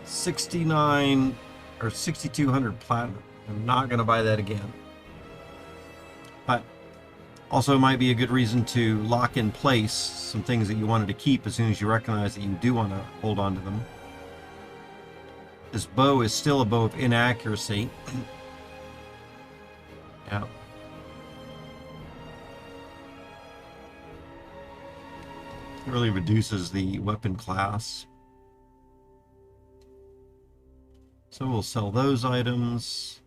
$69 or 6,200 platinum. I'm not going to buy that again. But also might be a good reason to lock in place some things that you wanted to keep as soon as you recognize that you do want to hold on to them. This bow is still a bow of inaccuracy. Yeah. It really reduces the weapon class. So we'll sell those items.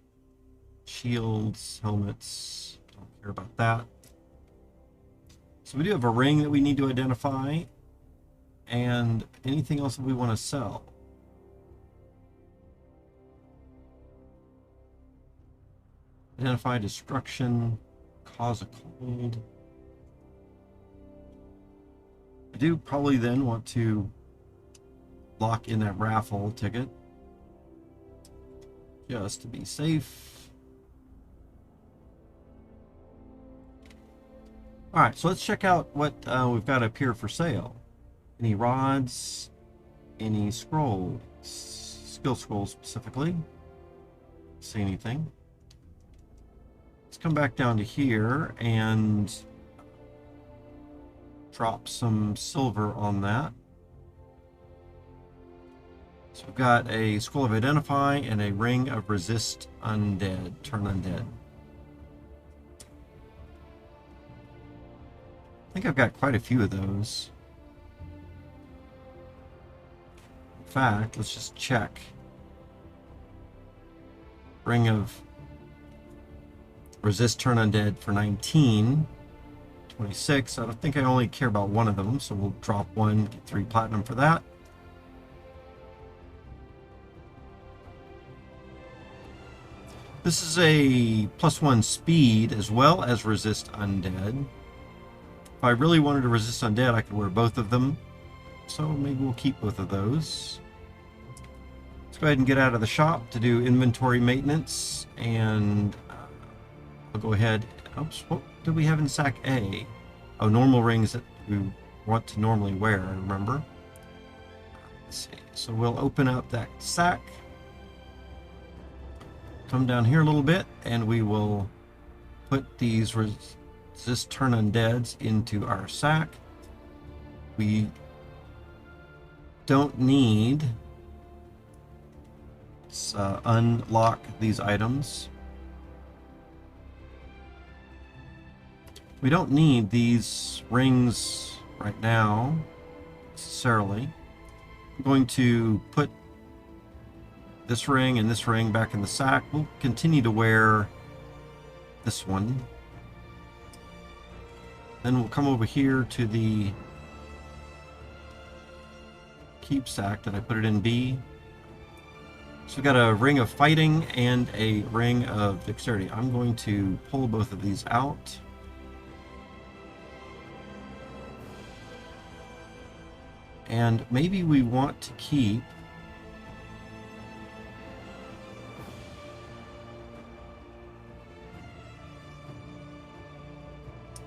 Shields, helmets, don't care about that. So we do have a ring that we need to identify. And anything else that we want to sell. Identify destruction, cause a cold. I do probably then want to lock in that raffle ticket just to be safe. All right, so let's check out what we've got up here for sale. Any rods, any scrolls, skill scroll specifically. See anything? Let's come back down to here and drop some silver on that. So we've got a Scroll of Identify and a Ring of Resist Undead, Turn Undead. I think I've got quite a few of those. In fact, let's just check. Ring of Resist Turn Undead for 19. 26. I don't think I only care about one of them, so we'll drop one, get 3 platinum for that. This is a +1 speed as well as resist undead. If I really wanted to resist undead, I could wear both of them. So maybe we'll keep both of those. Let's go ahead and get out of the shop to do inventory maintenance. And I'll go ahead. Oops, what do we have in sack A? Oh, normal rings that we want to normally wear, I remember. Let's see. So we'll open up that sack. Come down here a little bit, and we will put these resist turn undeads into our sack. We don't need to unlock these items. We don't need these rings right now, necessarily. I'm going to put this ring and this ring back in the sack. We'll continue to wear this one. Then we'll come over here to the keep sack that I put it in B. So we've got a ring of fighting and a ring of dexterity. I'm going to pull both of these out. And maybe we want to keep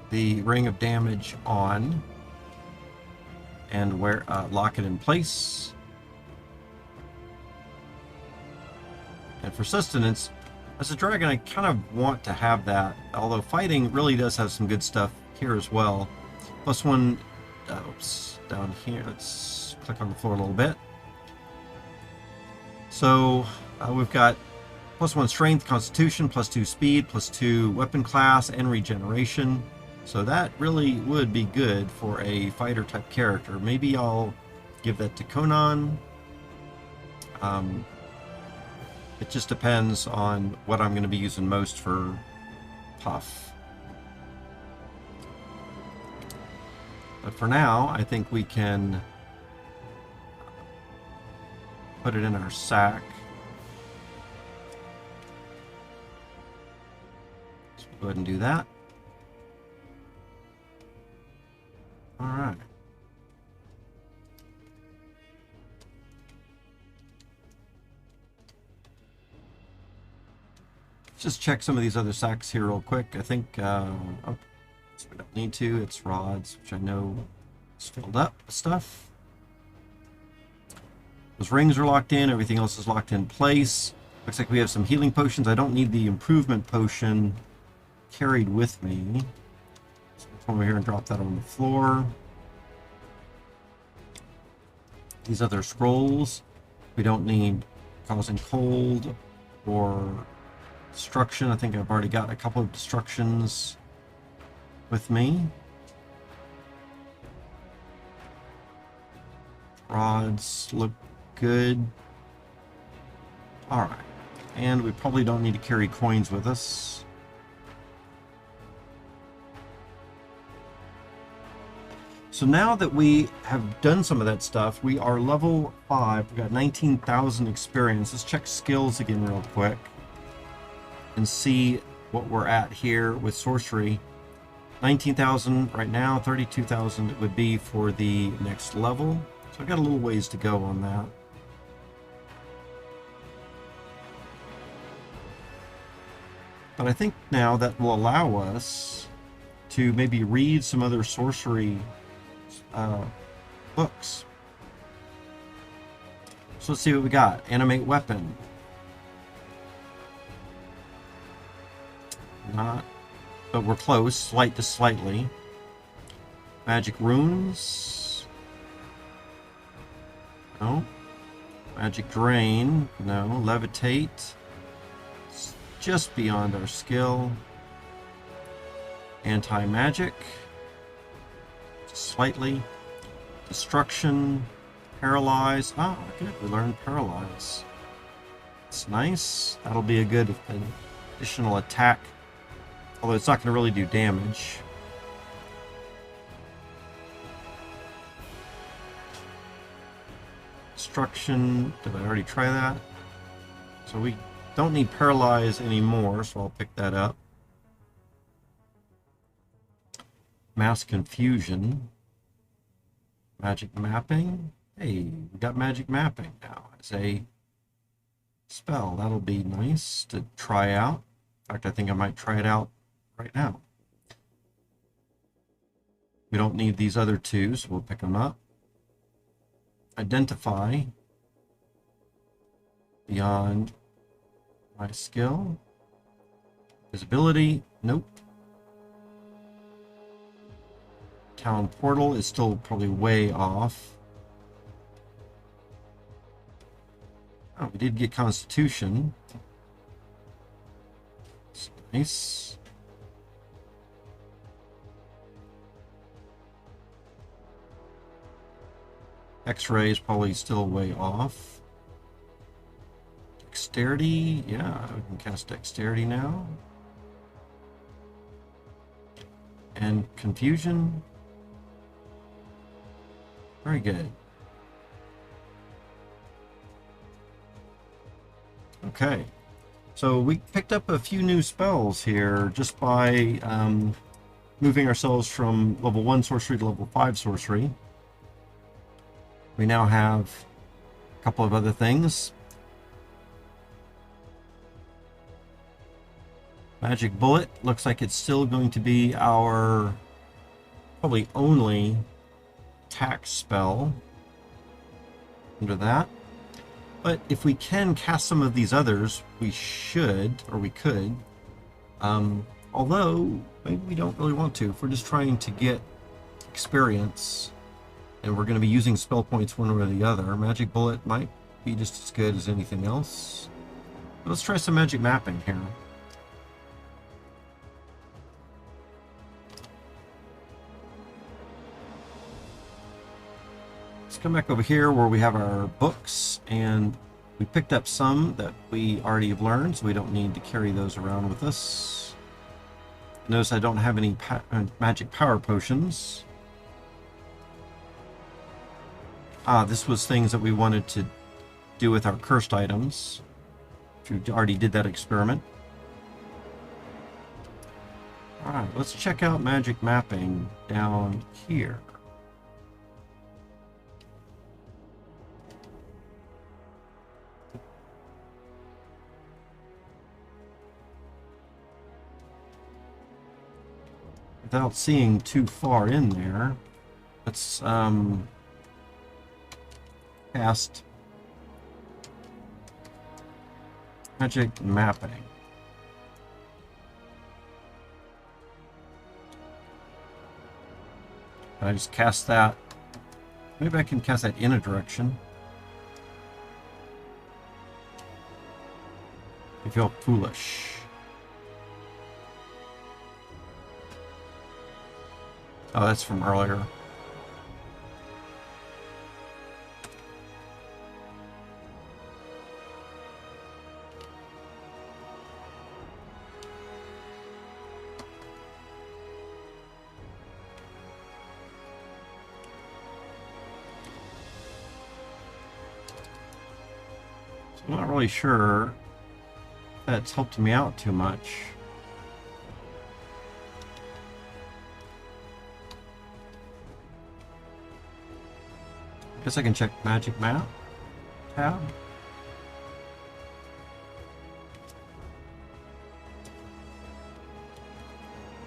the ring of damage on and lock it in place. And for sustenance, as a dragon, I kind of want to have that, although fighting really does have some good stuff here as well. +1, oops, down here, let's click on the floor a little bit. So we've got +1 strength, constitution, +2 speed, +2 weapon class, and regeneration. So that really would be good for a fighter type character. Maybe I'll give that to Conan. It just depends on what I'm going to be using most for Puff. But for now, I think we can put it in our sack. So we'll go ahead and do that. All right. Just check some of these other sacks here real quick. I think, oh, so we don't need to. It's rods, which I know is filled up with stuff. Those rings are locked in. Everything else is locked in place. Looks like we have some healing potions. I don't need the improvement potion carried with me. So I'll come over here and drop that on the floor. These other scrolls, we don't need causing cold or destruction. I think I've already got a couple of destructions with me. Rods look good. Alright. And we probably don't need to carry coins with us. So now that we have done some of that stuff, we are level 5. We've got 19,000 experience. Let's check skills again real quick and see what we're at here with sorcery. 19,000 right now, 32,000 it would be for the next level. So I've got a little ways to go on that. But I think now that will allow us to maybe read some other sorcery books. So let's see what we got. Animate weapon. Not, but we're close. Slight to slightly. Magic runes. No. Magic drain. No. Levitate. It's just beyond our skill. Anti-magic. Slightly. Destruction. Paralyze. Ah, good. We learned paralyze. It's nice. That'll be a good additional attack. Although it's not going to really do damage. Destruction. Did I already try that? So we don't need paralyze anymore, so I'll pick that up. Mass confusion. Magic mapping. Hey, we got magic mapping now as a spell. That'll be nice to try out. In fact, I think I might try it out right now. We don't need these other two, so we'll pick them up. Identify. Beyond my skill. Visibility. Nope. Town portal is still probably way off. Oh, we did get Constitution. That's nice. X-ray is probably still way off. Dexterity, yeah, we can cast Dexterity now. And Confusion. Very good. Okay, so we picked up a few new spells here just by moving ourselves from level 1 sorcery to level 5 sorcery. We now have a couple of other things. Magic Bullet looks like it's still going to be our probably only attack spell under that. But if we can cast some of these others, we should, or we could. Although, maybe we don't really want to. If we're just trying to get experience, and we're going to be using spell points one way or the other, Magic Bullet might be just as good as anything else. But let's try some magic mapping here. Come back over here where we have our books, and we picked up some that we already have learned, so we don't need to carry those around with us. Notice I don't have any magic power potions. This was things that we wanted to do with our cursed items. We already did that experiment. Alright, let's check out magic mapping down here. Without seeing too far in there, let's cast magic mapping. I just cast that. Maybe I can cast that in a direction. I feel foolish. Oh, that's from earlier. So I'm not really sure if that's helped me out too much. Guess I can check magic map tab.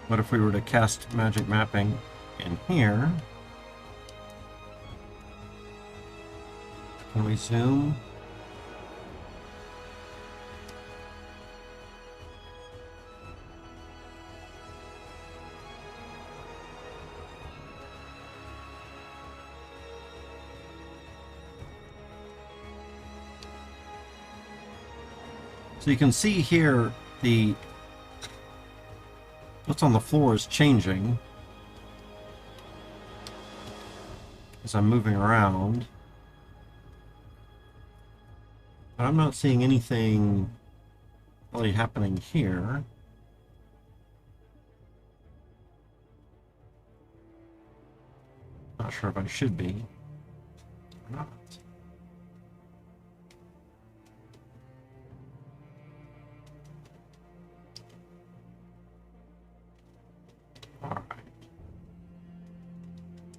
What if we were to cast magic mapping in here? Can we zoom? So you can see here the what's on the floor is changing as I'm moving around. But I'm not seeing anything really happening here. Not sure if I should be or not. All right. I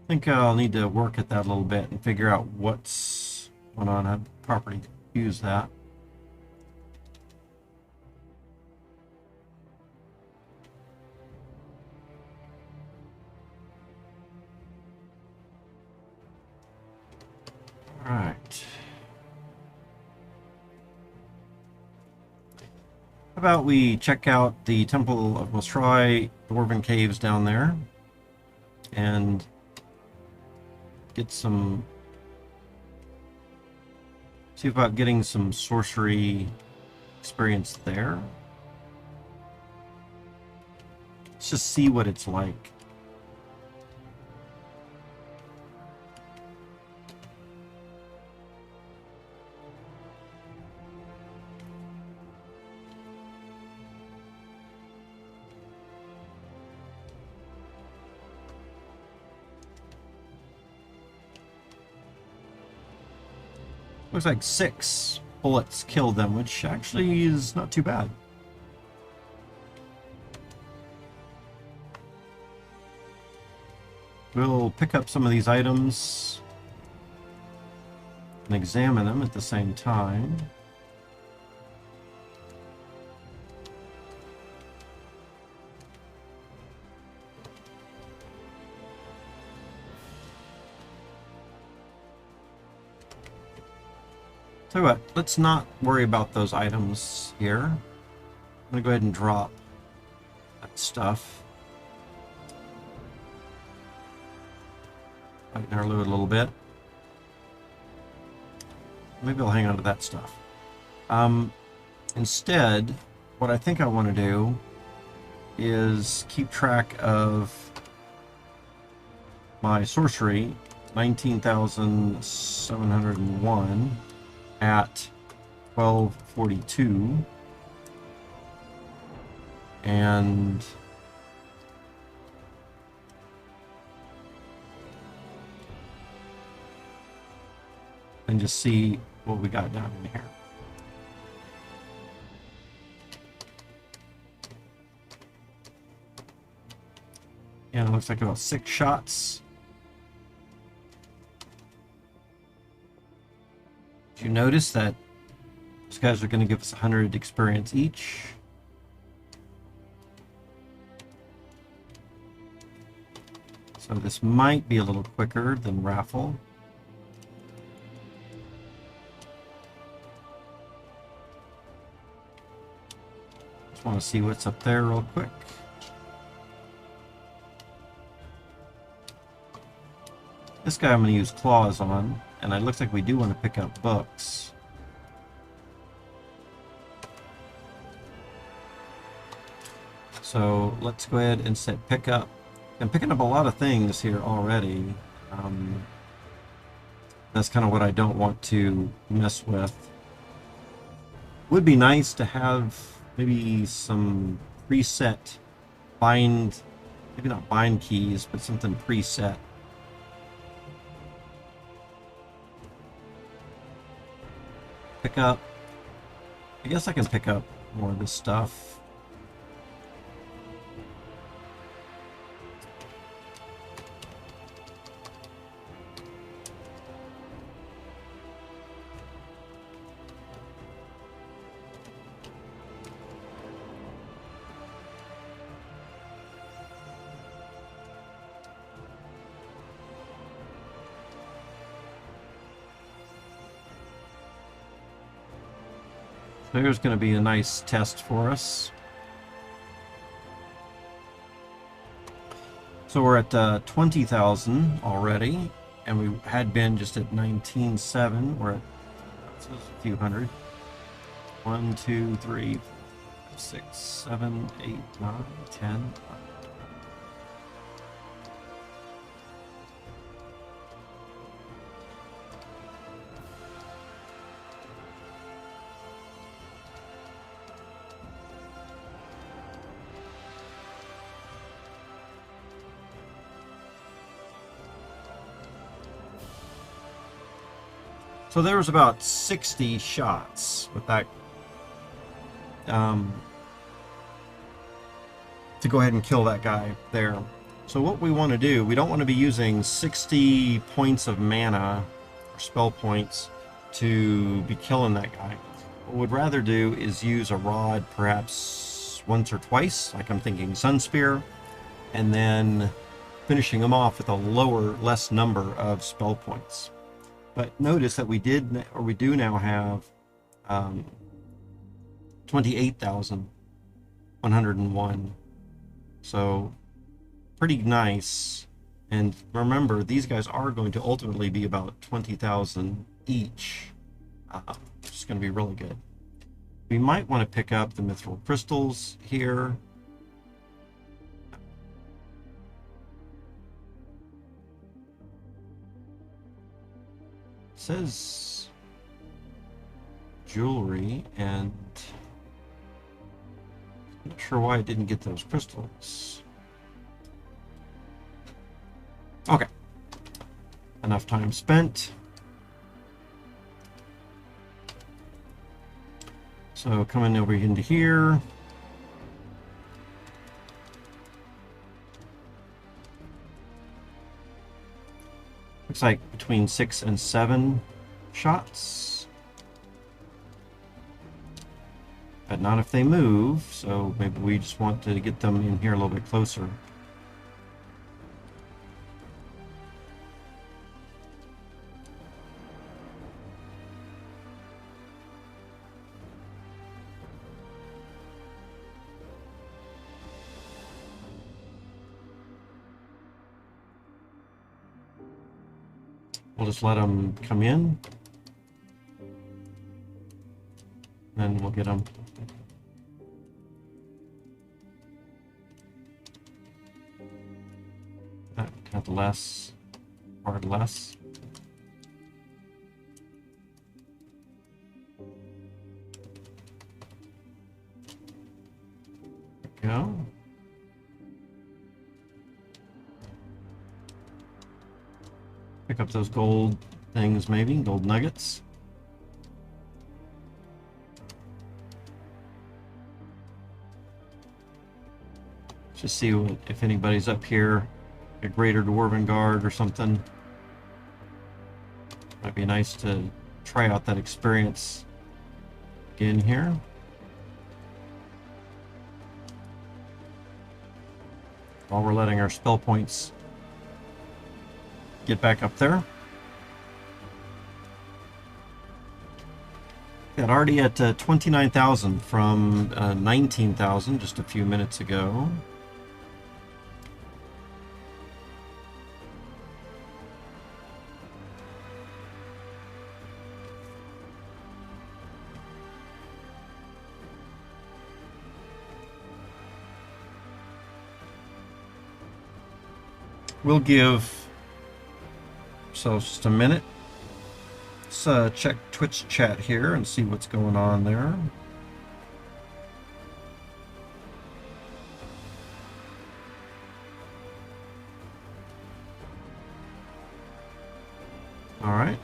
think I'll need to work at that a little bit and figure out what's going on. I have property to use that. All right. How about we check out the Temple of Mostrai Dwarven Caves down there and get some, see about getting some sorcery experience there. Let's just see what it's like. Looks like 6 bullets killed them, which actually is not too bad. We'll pick up some of these items and examine them at the same time. Tell you what, let's not worry about those items here. I'm gonna go ahead and drop that stuff. Lighten our load a little bit. Maybe I'll hang on to that stuff. Instead, what I think I want to do is keep track of my sorcery, 19,701 at 1242, and just see what we got down in here. And it looks like about 6 shots. Did you notice that these guys are going to give us 100 experience each? So this might be a little quicker than raffle. Just want to see what's up there real quick. This guy I'm going to use claws on, and it looks like we do want to pick up books. So let's go ahead and set pick up. I'm picking up a lot of things here already. That's kind of what I don't want to mess with. Would be nice to have maybe some preset bind, maybe not bind keys, but something preset. Pick up. I guess I can pick up more of this stuff. So here's going to be a nice test for us. So we're at 20,000 already, and we had been just at 19,700. We're at a few hundred. 1, 2, 3, 4, 5, 6, 7, 8, 9, 10. So there was about 60 shots with that to go ahead and kill that guy there. So what we want to do, we don't want to be using 60 points of mana or spell points to be killing that guy. What we'd rather do is use a rod perhaps once or twice, like I'm thinking Sun Spear, and then finishing them off with a less number of spell points. But notice that we do now have 28,101. So pretty nice. And remember, these guys are going to ultimately be about 20,000 each. Which is going to be really good. We might want to pick up the mithril crystals here. It says jewelry, and I'm not sure why I didn't get those crystals. Okay. Enough time spent. So coming over into here. Looks like between 6 and 7 shots. But not if they move, so maybe we just want to get them in here a little bit closer. We'll just let them come in, then we'll get them. Got less, hard less. There we go. Pick up those gold things, maybe gold nuggets. Just see if anybody's up here, a greater dwarven guard or something. Might be nice to try out that experience again here. While we're letting our spell points get back up there. Got already at 29,000 from 19,000 just a few minutes ago. We'll give ourselves just a minute. Let's check Twitch chat here and see what's going on there. All right,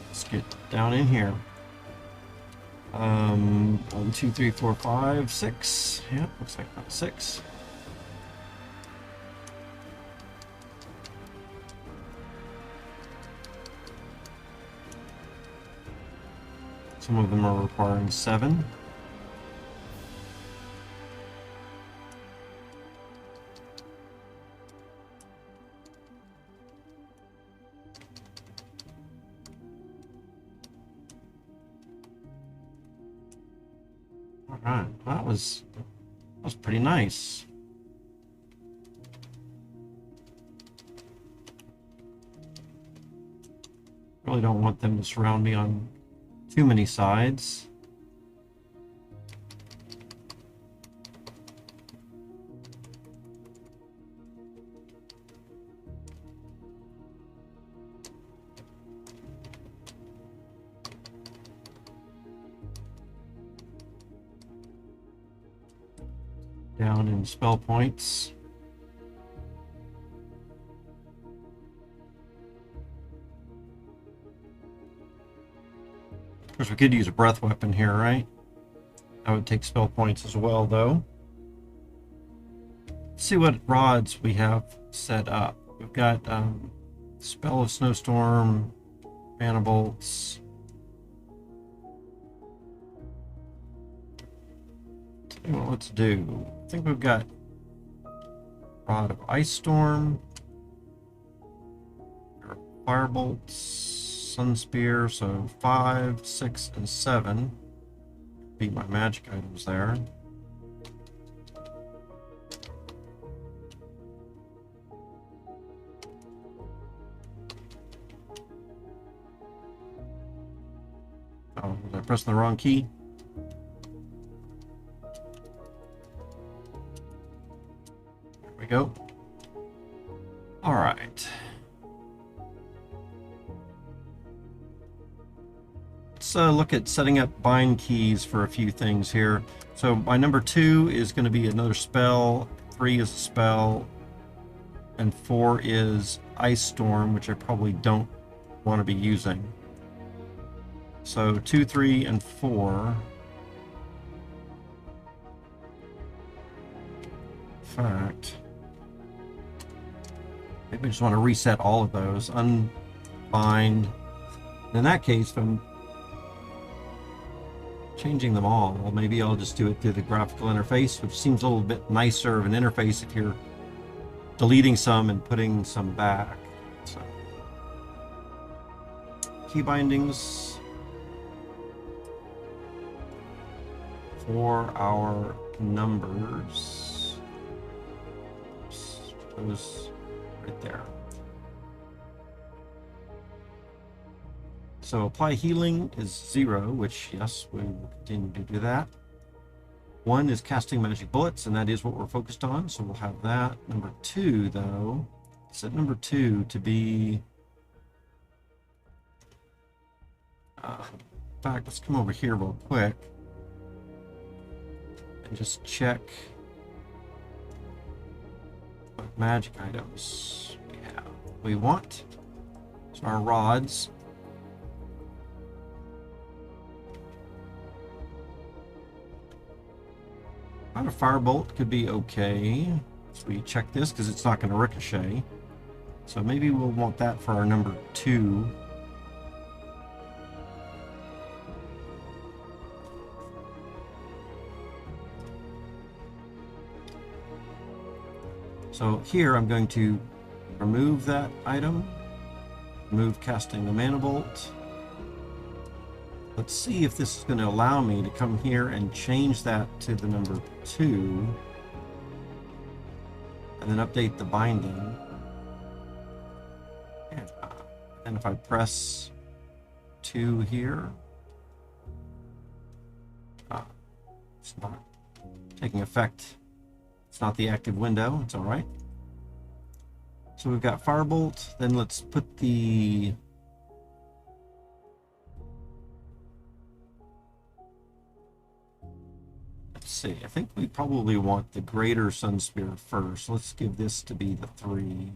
let's get down in here. 1, 2, 3, 4, 5, 6. Yeah, looks like about 6. Some of them are requiring 7. All right, that was pretty nice. Really don't want them to surround me on too many sides. down in spell points. Of course, we could use a breath weapon here, right? That would take spell points as well, though. Let's see what rods we have set up. We've got Spell of Snowstorm, Mana Bolts. Tell you what, let's do. I think we've got Rod of Ice Storm, Firebolts, Sun Spear, so 5, 6, and 7. Beat my magic items there. Oh, was I pressing the wrong key? There we go. All right. Let's look at setting up bind keys for a few things here. So my number 2 is going to be another spell, 3 is a spell, and 4 is Ice Storm, which I probably don't want to be using. So 2, 3, and 4. In fact, maybe I just want to reset all of those. Unbind. In that case, if I'm changing them all, well, maybe I'll just do it through the graphical interface, which seems a little bit nicer of an interface if you're deleting some and putting some back. So, key bindings for our numbers. Those right there. So apply healing is 0, which, yes, we will continue to do that. 1 is casting magic bullets, and that is what we're focused on, so we'll have that. Number 2, though, set number 2 to be... in fact, let's come over here real quick and just check what magic items we want. So our rods. A firebolt could be okay. So we check this because it's not going to ricochet. So maybe we'll want that for our number 2. So here I'm going to remove that item, remove casting the mana bolt. Let's see if this is going to allow me to come here and change that to the number 2 and then update the binding. And if I press 2 here, it's not taking effect. It's not the active window. It's all right. So we've got Firebolt. Then let's put the... Let's see. I think we probably want the Greater Sun Spear first. Let's give this to be the 3.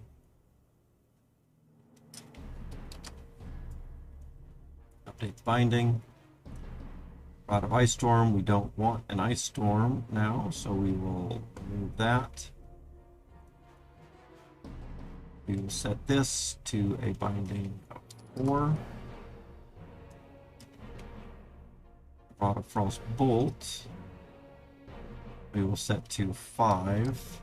Update the binding. Rod of Ice Storm, we don't want an Ice Storm now, so we will remove that. We will set this to a binding of 4. Rod of Frost Bolt, we will set to 5.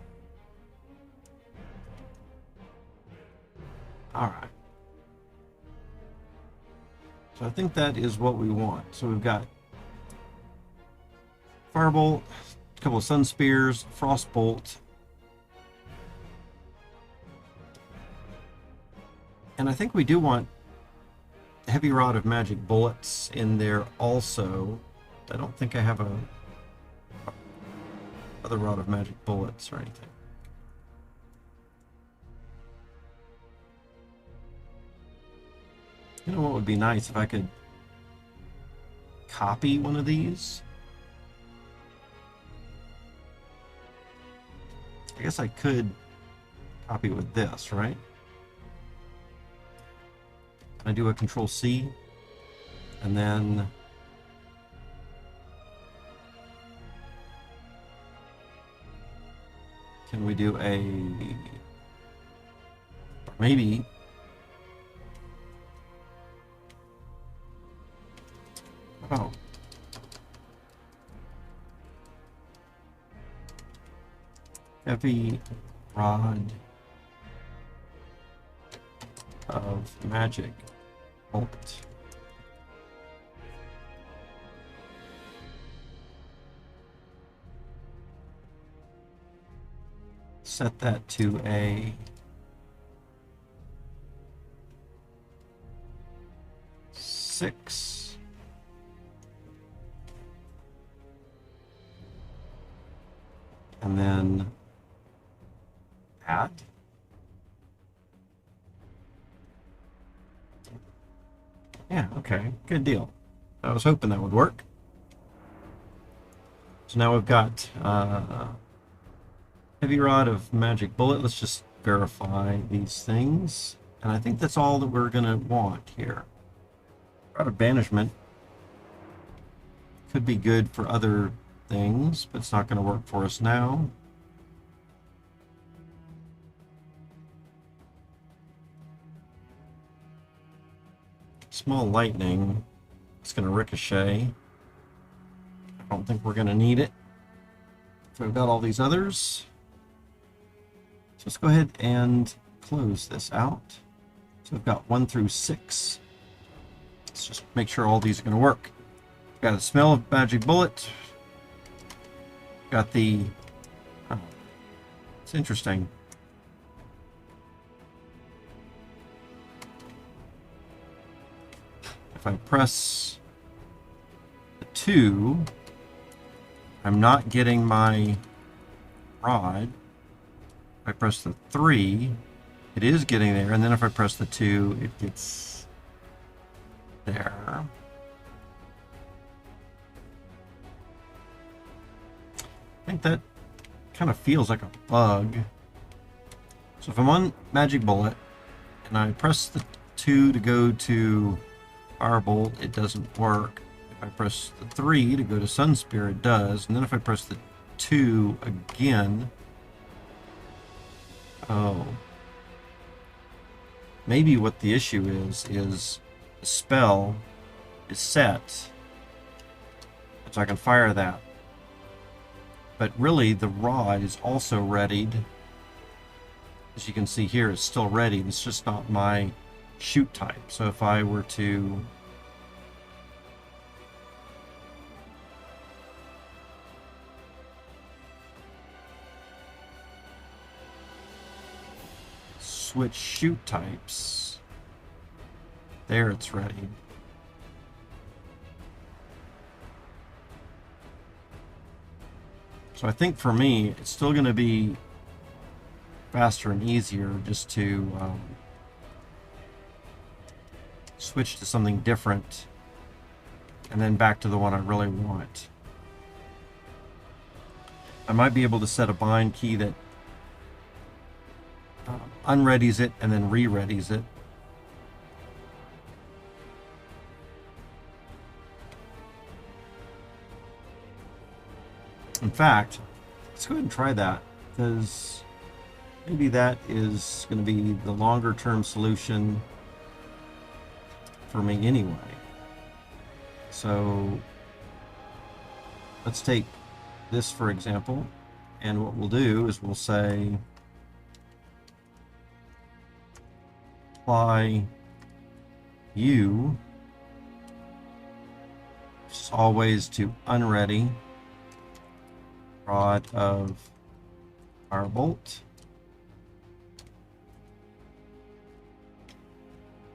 Alright. So I think that is what we want. So we've got Firebolt, a couple of Sun Spears, Frostbolt, and I think we do want Heavy Rod of Magic Bullets in there also. I don't think I have a other Rod of Magic Bullets or anything. You know what would be nice if I could copy one of these? guess I could copy with this, right? I do a Control C, and then can we do a, or maybe, oh, heavy rod of magic bolt. Set that to a 6. And then add. Yeah, okay, good deal. I was hoping that would work. So now we've got heavy rod of magic bullet. Let's just verify these things. And I think that's all that we're going to want here. Rod of banishment could be good for other things, but it's not going to work for us now. Small lightning. It's going to ricochet. I don't think we're going to need it. So we've got all these others. So let's go ahead and close this out. So we've got 1 through 6. Let's just make sure all these are going to work. Got a smell of magic bullet. Got the... Oh, it's interesting. If I press the 2, I'm not getting my rod. If I press the 3, it is getting there, and then if I press the 2, it gets there. I think that kind of feels like a bug. So if I'm on Magic Bullet, and I press the 2 to go to Firebolt, it doesn't work. If I press the 3 to go to Sunspear, it does. And then if I press the 2 again... Oh. Maybe what the issue is the spell is set, so I can fire that. But really, the rod is also readied. As you can see here, it's still ready. It's just not my shoot type. So if I were to switch shoot types, there it's ready. So I think for me, it's still going to be faster and easier just to switch to something different and then back to the one I really want. I might be able to set a bind key that unreadies it and then re-readies it. In fact, let's go ahead and try that, because maybe that is going to be the longer term solution for me anyway. So let's take this for example, and what we'll do is we'll say apply U, just always to unready rod of Firebolt,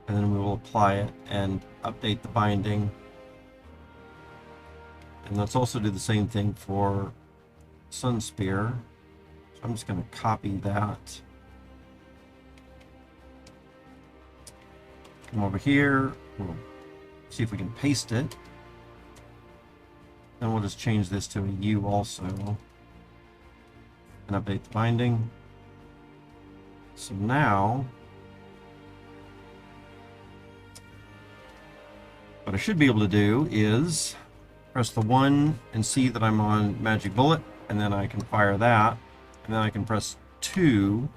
and then we will apply it and update the binding. And let's also do the same thing for Sunspear. So I'm just going to copy that. Come over here, we'll see if we can paste it. Then we'll just change this to a U also. and update the binding. So now, what I should be able to do is press the 1 and see that I'm on Magic Bullet, and then I can fire that, and then I can press 2,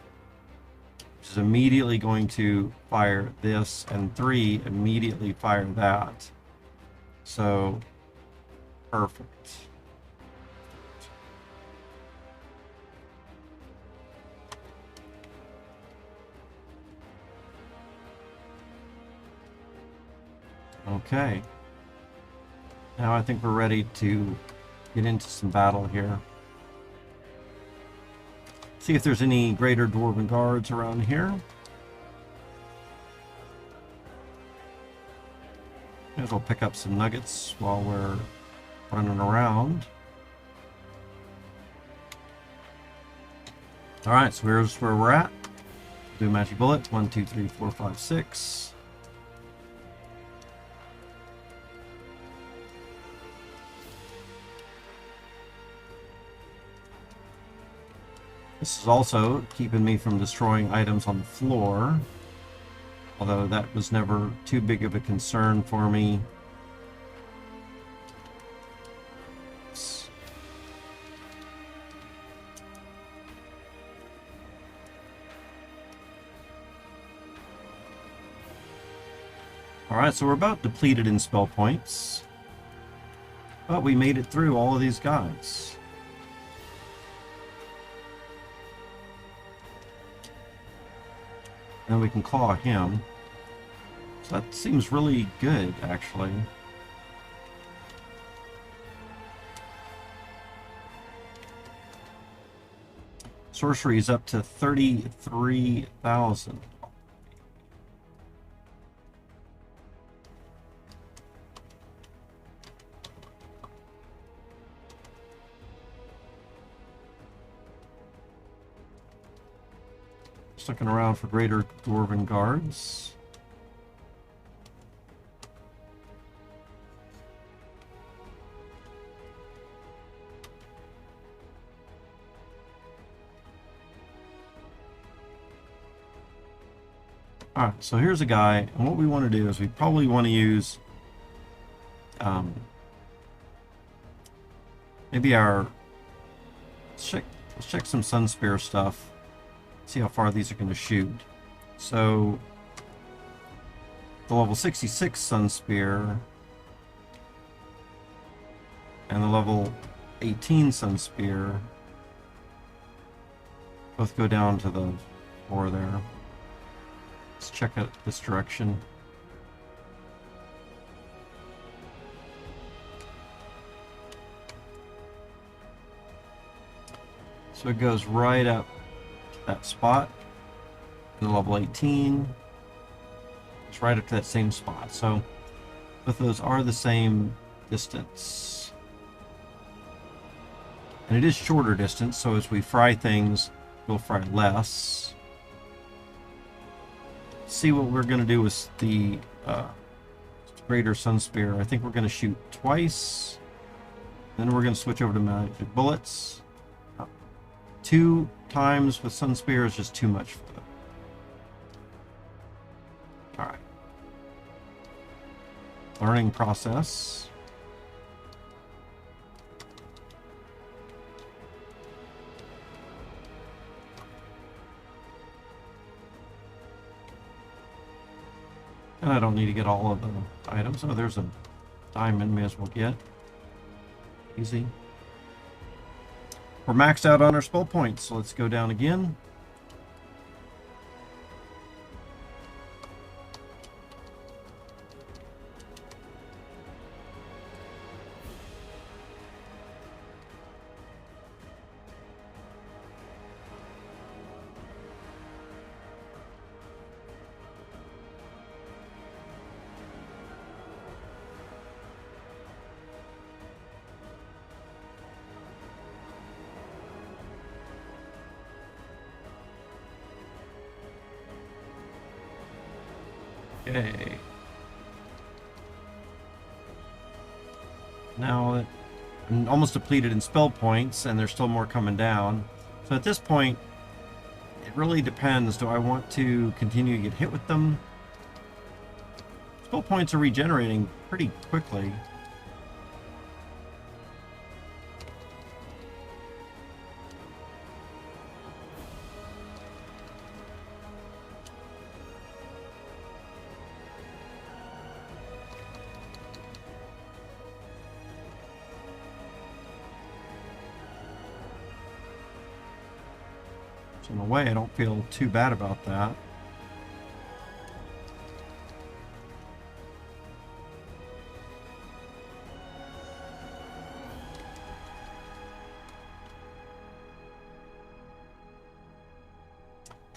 which is immediately going to fire this, and 3 immediately fire that. So, perfect. Okay. Now I think we're ready to get into some battle here. See if there's any greater dwarven guards around here. Might as well pick up some nuggets while we're running around. Alright, so here's where we're at. Do Magic Bullet. 1, 2, 3, 4, 5, 6. This is also keeping me from destroying items on the floor, although that was never too big of a concern for me. Alright, so we're about depleted in spell points, but we made it through all of these guys. And we can claw him. So that seems really good, actually. Sorcery is up to 33,000. Just looking around for greater dwarven guards. Alright, so here's a guy, and what we want to do is we probably want to use maybe our let's check some Sun Spear stuff. See how far these are going to shoot. So the level 66 Sun Spear and the level 18 Sun Spear both go down to the floor there. Let's check out this direction. So it goes right up that spot in level 18. It's right up to that same spot. So both of those are the same distance. And it is shorter distance, so as we fry things, we'll fry less. See what we're going to do with the greater Sun Spear. I think we're going to shoot twice. Then we're going to switch over to Magic Bullets. 2 times with Sun Spear is just too much for them. Alright. Learning process. And I don't need to get all of the items. Oh, there's a diamond, may as well get. Easy. We're maxed out on our spell points, so let's go down again. Okay. Now that I'm almost depleted in spell points, and there's still more coming down, So at this point, it really depends. Do I want to continue to get hit with them? Spell points are regenerating pretty quickly. So in a way, I don't feel too bad about that.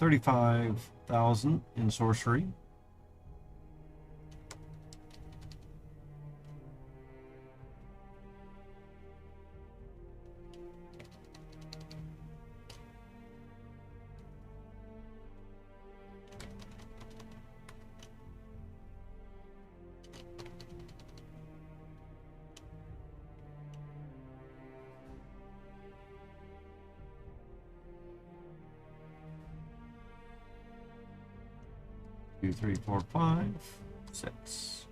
$35,000 in sorcery. Two, three, four, five, six.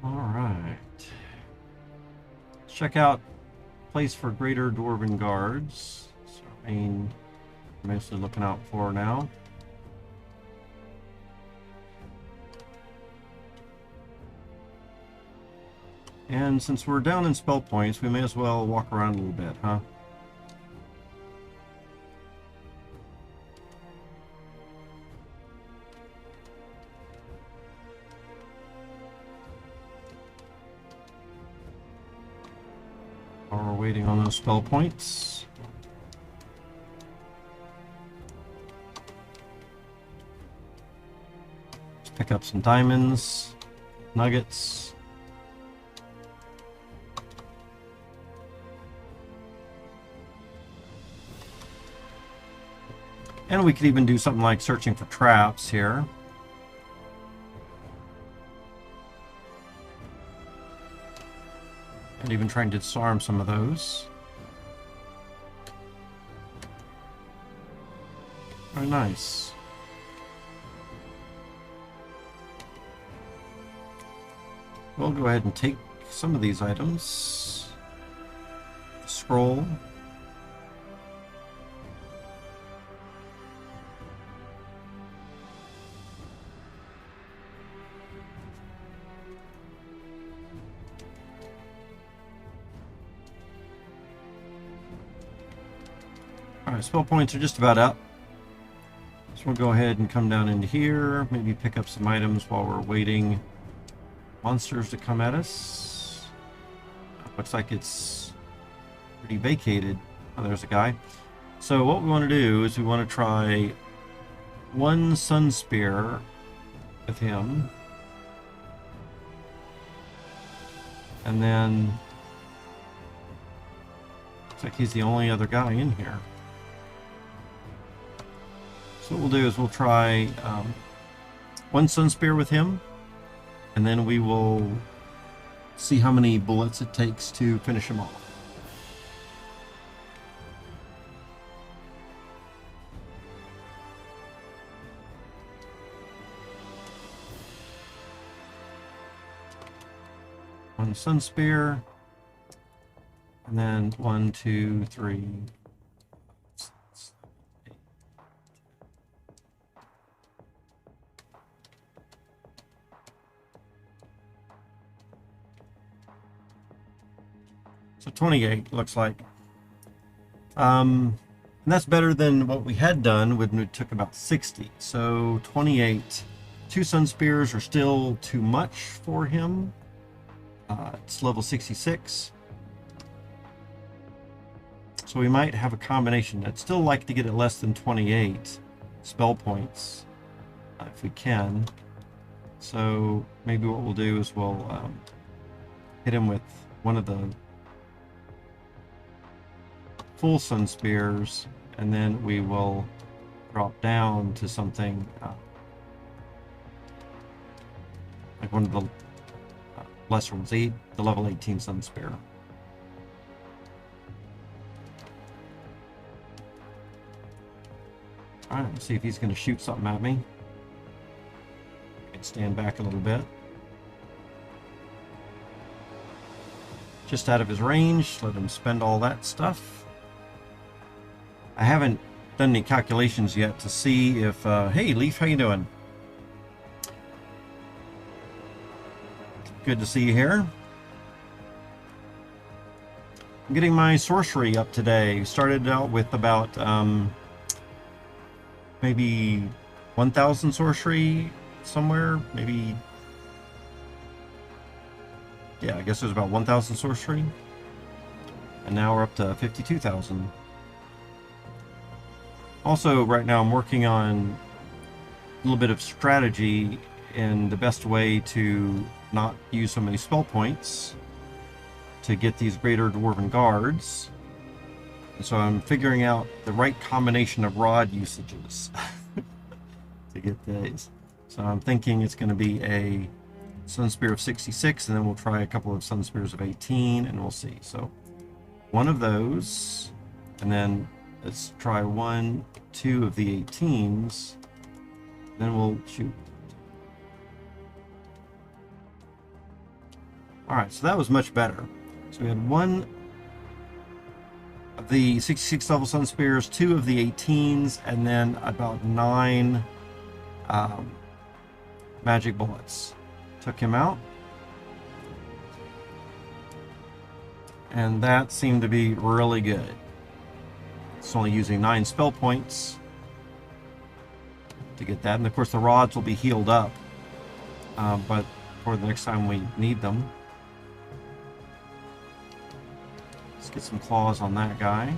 All right. Let's check out place for greater dwarven guards. That's our main, mostly looking out for now. And since we're down in spell points, we may as well walk around a little bit, huh? While we're waiting on those spell points. Let's pick up some diamonds, nuggets. And we could even do something like searching for traps here. And even trying to disarm some of those. Very nice. We'll go ahead and take some of these items. Scroll. Alright, spell points are just about up. So we'll go ahead and come down into here, maybe pick up some items while we're waiting monsters to come at us. Looks like it's pretty vacated. Oh, there's a guy. So what we want to do is we want to try one sun spear with him. And then looks like he's the only other guy in here. So what we'll do is we'll try one sun spear with him, and then we will see how many bullets it takes to finish him off. One sun spear, and then 1, 2, 3. So 28 looks like. And that's better than what we had done when it took about 60. So 28. 2 sun spears are still too much for him. It's level 66. So we might have a combination. I'd still like to get it less than 28 spell points if we can. So maybe what we'll do is we'll hit him with one of the full Sun Spears, and then we will drop down to something like one of the lesser ones, the level 18 Sun Spear. Alright, let's see if he's going to shoot something at me. I can stand back a little bit. Just out of his range, let him spend all that stuff. I haven't done any calculations yet to see if, hey Leaf, how you doing? Good to see you here. I'm getting my sorcery up today. Started out with about maybe 1,000 sorcery somewhere, maybe, yeah, I guess it was about 1,000 sorcery, and now we're up to 52,000. Also, right now I'm working on a little bit of strategy in the best way to not use so many spell points to get these greater dwarven guards. And so I'm figuring out the right combination of rod usages to get these. So I'm thinking it's going to be a Sun Spear of 66, and then we'll try a couple of Sun Spears of 18, and we'll see. So one of those, and then let's try 1, 2 of the 18s, then we'll shoot. Alright, so that was much better. So we had 1 of the 66 level Sun Spears, 2 of the 18s, and then about 9 magic bullets. Took him out. And that seemed to be really good. It's only using 9 spell points to get that. And of course the rods will be healed up, but for the next time we need them. Let's get some claws on that guy.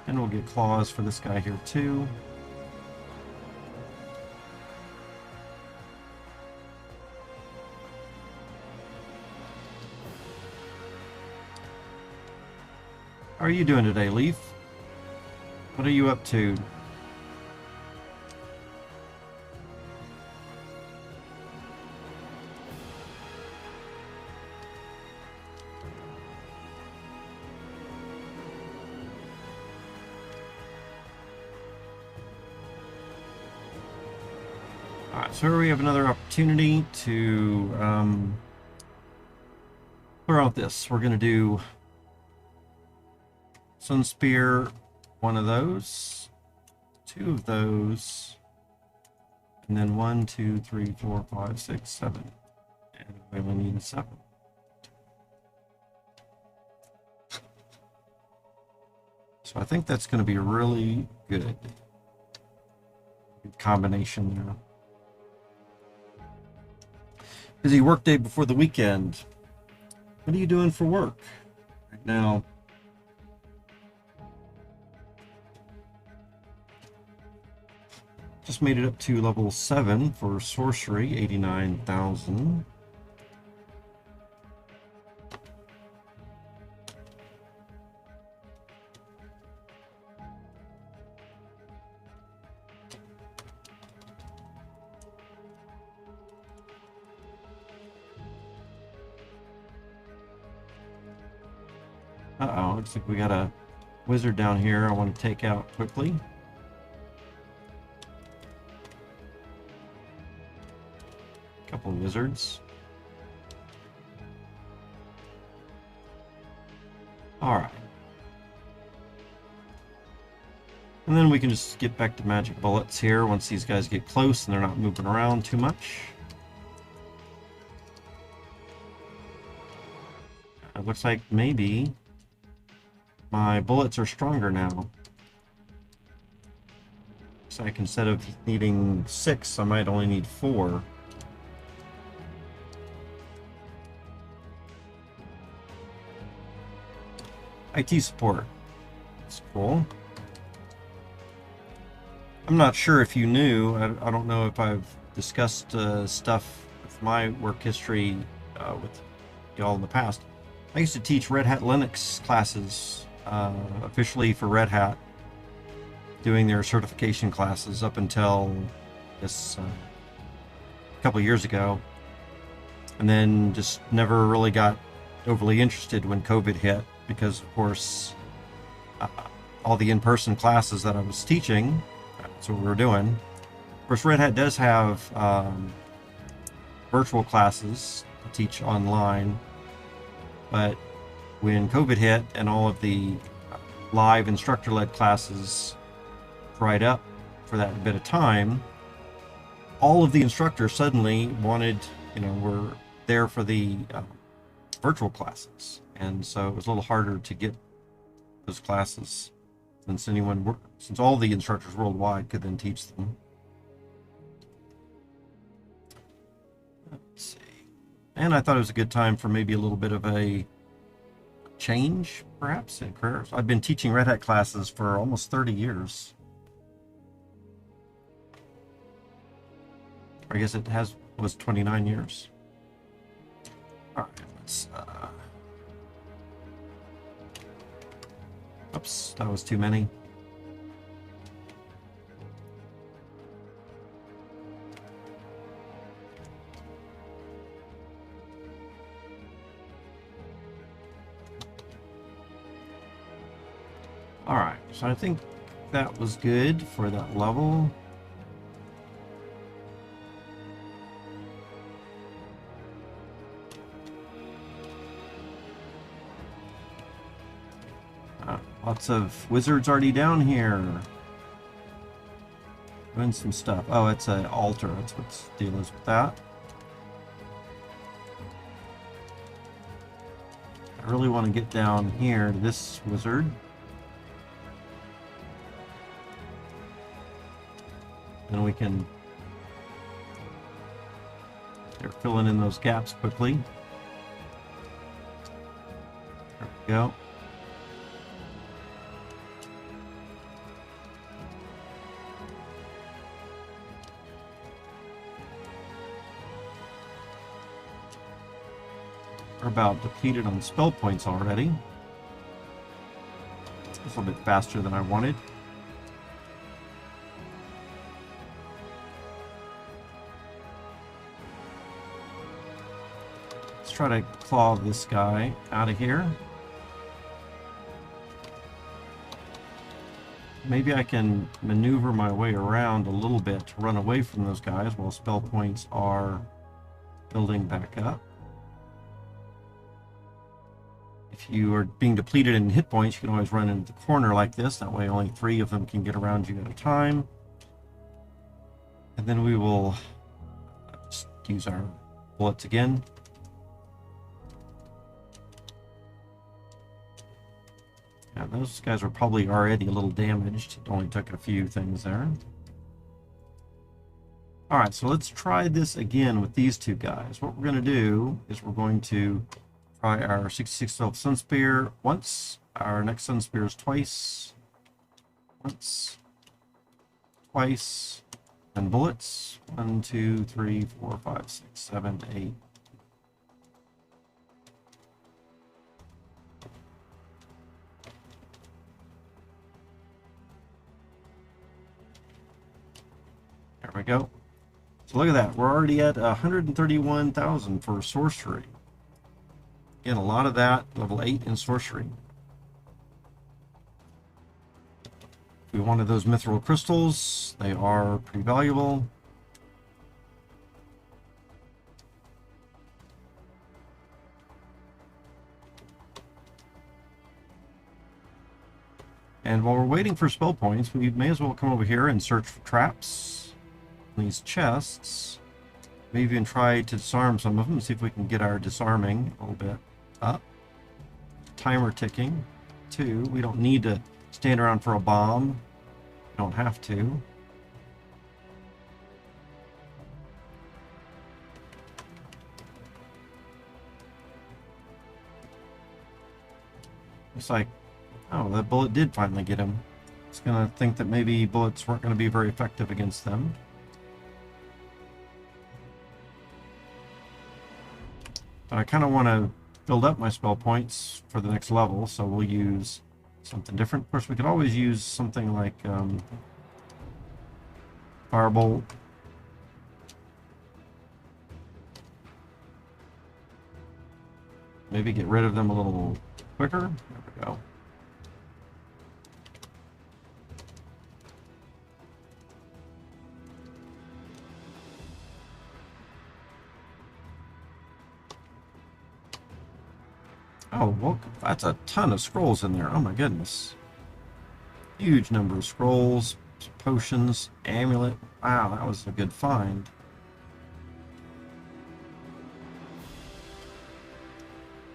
And we'll get claws for this guy here too. How are you doing today, Leaf? What are you up to? Alright, so here we have another opportunity to clear out this. We're going to do Sun Spear, 1 of those, 2 of those, and then 1, 2, 3, 4, 5, 6, 7. And we only need 7. So I think that's going to be really good. Good combination there. Busy work day before the weekend. What are you doing for work right now? Just made it up to level 7 for sorcery, 89,000. Uh-oh, looks like we got a wizard down here I want to take out quickly. Couple of wizards. Alright. And then we can just get back to magic bullets here once these guys get close and they're not moving around too much. It looks like maybe my bullets are stronger now. Looks like instead of needing 6, I might only need 4. IT support. That's cool. I'm not sure if you knew, I don't know if I've discussed stuff with my work history with y'all in the past. I used to teach Red Hat Linux classes officially for Red Hat, doing their certification classes up until this a couple of years ago, and then just never really got overly interested when COVID hit because, of course, all the in-person classes that I was teaching, that's what we were doing. Of course, Red Hat does have virtual classes to teach online, but when COVID hit and all of the live instructor-led classes dried up for that bit of time, all of the instructors suddenly wanted, were there for the virtual classes, and so it was a little harder to get those classes since all the instructors worldwide could then teach them. Let's see. And I thought it was a good time for maybe a little bit of a change, perhaps, in careers. I've been teaching Red Hat classes for almost 30 years. I guess it was 29 years. All right, let's oops, that was too many. All right, so I think that was good for that level. Lots of wizards already down here. Doing some stuff. Oh, it's an altar. That's what the deal is with that. I really want to get down here to this wizard. Then we can... They're filling in those gaps quickly. There we go. We're about depleted on spell points already. It's a little bit faster than I wanted. Let's try to claw this guy out of here. Maybe I can maneuver my way around a little bit to run away from those guys while spell points are building back up. If you are being depleted in hit points, you can always run into the corner like this. That way only 3 of them can get around you at a time. And then we will just use our bullets again. Yeah, those guys are probably already a little damaged. It only took a few things there. Alright, so let's try this again with these 2 guys. What we're going to do is we're going to try our 66 12 Sun Spear once, our next Sun Spears twice, once, twice, and bullets. 1, 2, 3, 4, 5, 6, 7, 8. There we go. So look at that. We're already at 131,000 for sorcery. Again, a lot of that level 8 in sorcery. If we wanted those mithril crystals, they are pretty valuable. And while we're waiting for spell points, we may as well come over here and search for traps in these chests. Maybe even try to disarm some of them, see if we can get our disarming a little bit up. Timer ticking. 2. We don't need to stand around for a bomb. We don't have to. Looks like, oh, that bullet did finally get him. It's going to think that maybe bullets weren't going to be very effective against them. But I kind of want to build up my spell points for the next level, so we'll use something different. Of course, we could always use something like Firebolt. Maybe get rid of them a little quicker. There we go. Oh, well, that's a ton of scrolls in there. Oh my goodness. Huge number of scrolls, potions, amulet. Wow, that was a good find.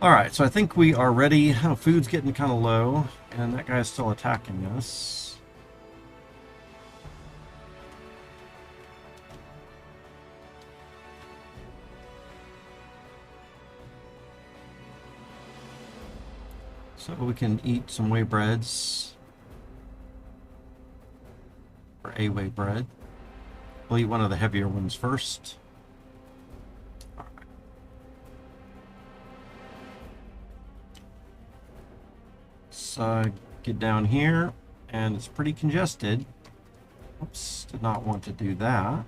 Alright, so I think we are ready. Oh, food's getting kind of low, and that guy's still attacking us. So we can eat some whey breads. Or a whey bread. We'll eat one of the heavier ones first. All right. Let's get down here, and it's pretty congested. Oops, did not want to do that.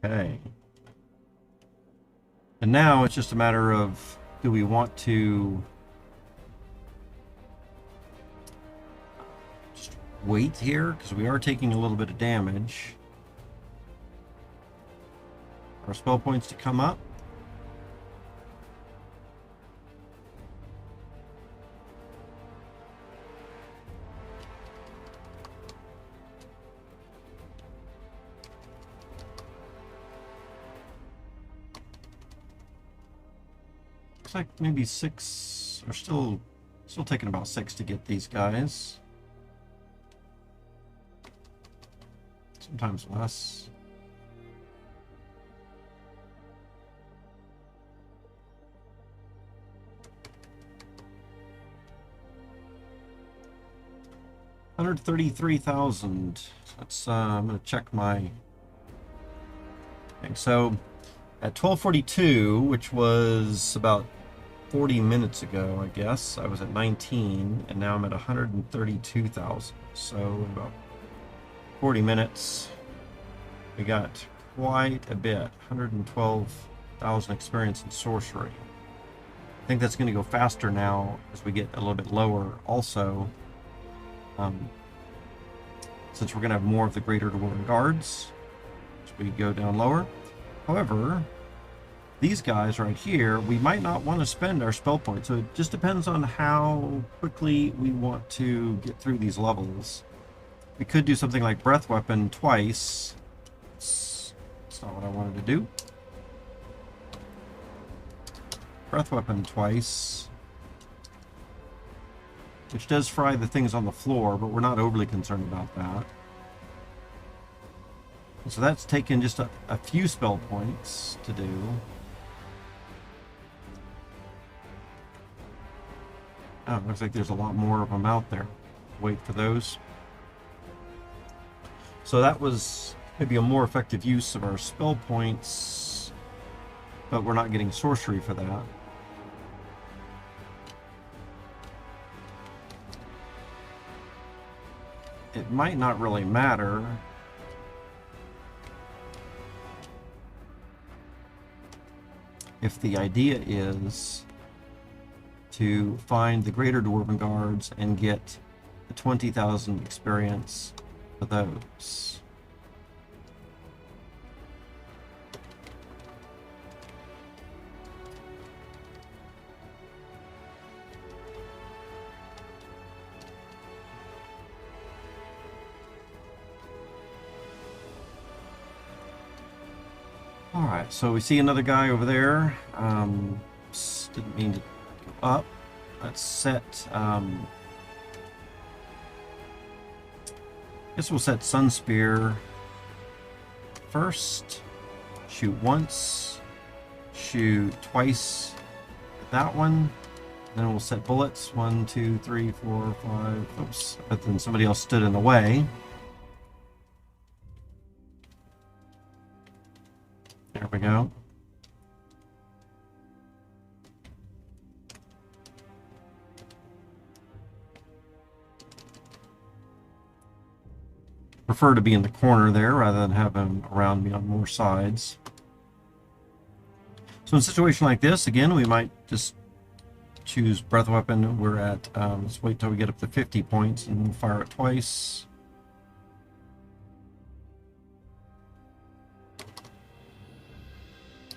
Okay. And now it's just a matter of, do we want to just wait here? Because we are taking a little bit of damage. Our spell points to come up. Looks like maybe 6, or still taking about 6 to get these guys. Sometimes less. $133,000. Let's I'm gonna check my thing. So at 12:42, which was about 40 minutes ago, I guess, I was at 19, and now I'm at 132,000. So in about 40 minutes, we got quite a bit. 112,000 experience in sorcery. I think that's going to go faster now as we get a little bit lower. Also, since we're going to have more of the Greater Dwarven Guards, as we go down lower. However, these guys right here, we might not want to spend our spell points, so it just depends on how quickly we want to get through these levels. We could do something like Breath Weapon twice. It's not what I wanted to do. Breath Weapon twice, which does fry the things on the floor, but we're not overly concerned about that. So that's taken just a few spell points to do. Oh, looks like there's a lot more of them out there. Wait for those. So that was maybe a more effective use of our spell points, but we're not getting sorcery for that. It might not really matter. If the idea is to find the Greater Dwarven Guards and get the 20,000 experience for those. Alright, so we see another guy over there. Didn't mean to go up. Let's set Guess we'll set Sun Spear first. Shoot once. Shoot twice at that one. Then we'll set bullets. 1, 2, 3, 4, 5. Oops. But then somebody else stood in the way. There we go. Prefer to be in the corner there rather than have him around me on more sides. So in a situation like this, again, we might just choose breath weapon. We're at, let's wait till we get up to 50 points and fire it twice.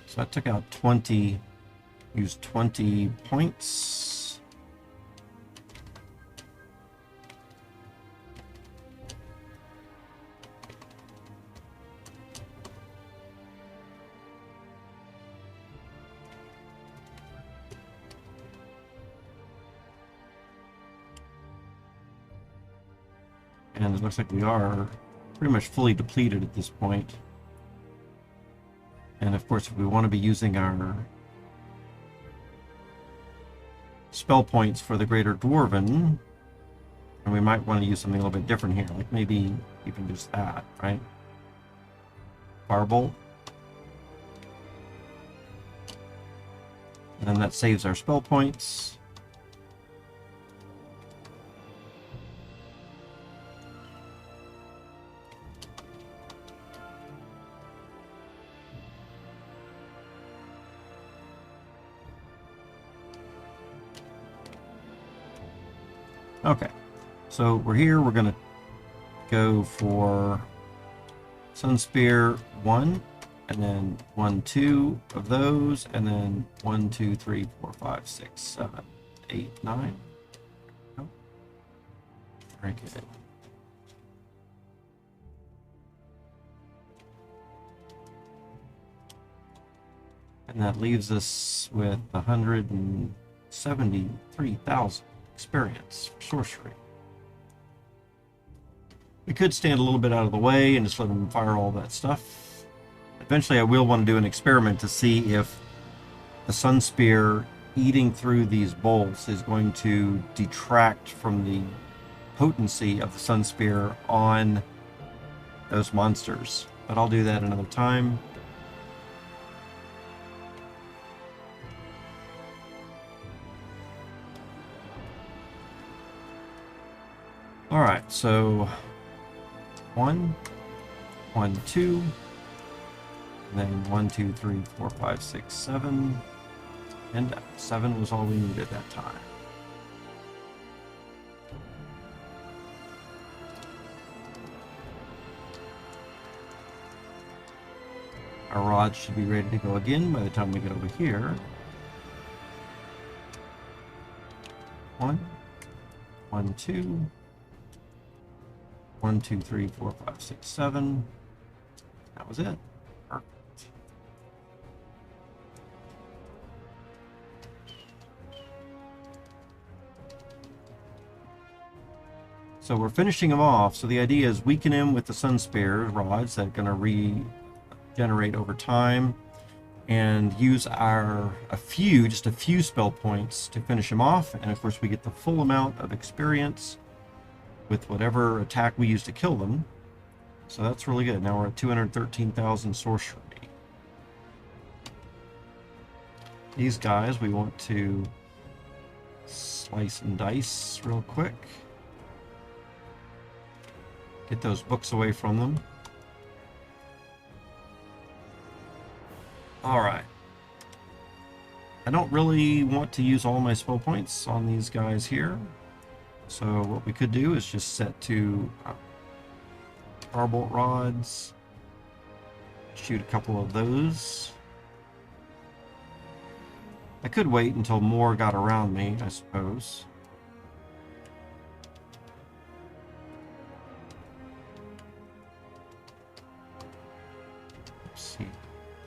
So I took out 20, used 20 points. And it looks like we are pretty much fully depleted at this point. And of course, if we want to be using our spell points for the Greater Dwarven, and we might want to use something a little bit different here, like maybe even just that, right? Firebolt. And then that saves our spell points. Okay, so we're here. We're going to go for Sun Spear 1, and then 1, 2 of those, and then 1, 2, 3, 4, 5, 6, 7, 8, 9. Oh, very good. And that leaves us with 173,000 experience for sorcery. We could stand a little bit out of the way and just let them fire all that stuff. Eventually I will want to do an experiment to see if the Sun Spear eating through these bolts is going to detract from the potency of the Sun Spear on those monsters. But I'll do that another time. Alright, so 1, 1, 2, and then 1, 2, 3, 4, 5, 6, 7, and 7 was all we needed at that time. Our rods should be ready to go again by the time we get over here. 1, 1, 2. 1, 2, 3, 4, 5, 6, 7. That was it. Perfect. So we're finishing him off. So the idea is weaken him with the Sun Spear rods that are going to regenerate over time, and use just a few spell points to finish him off. And of course we get the full amount of experience with whatever attack we use to kill them. So that's really good. Now we're at 213,000 sorcery. These guys we want to slice and dice real quick. Get those books away from them. Alright. I don't really want to use all my spell points on these guys here. So what we could do is just set to Firebolt rods, shoot a couple of those. I could wait until more got around me, I suppose. Let's see.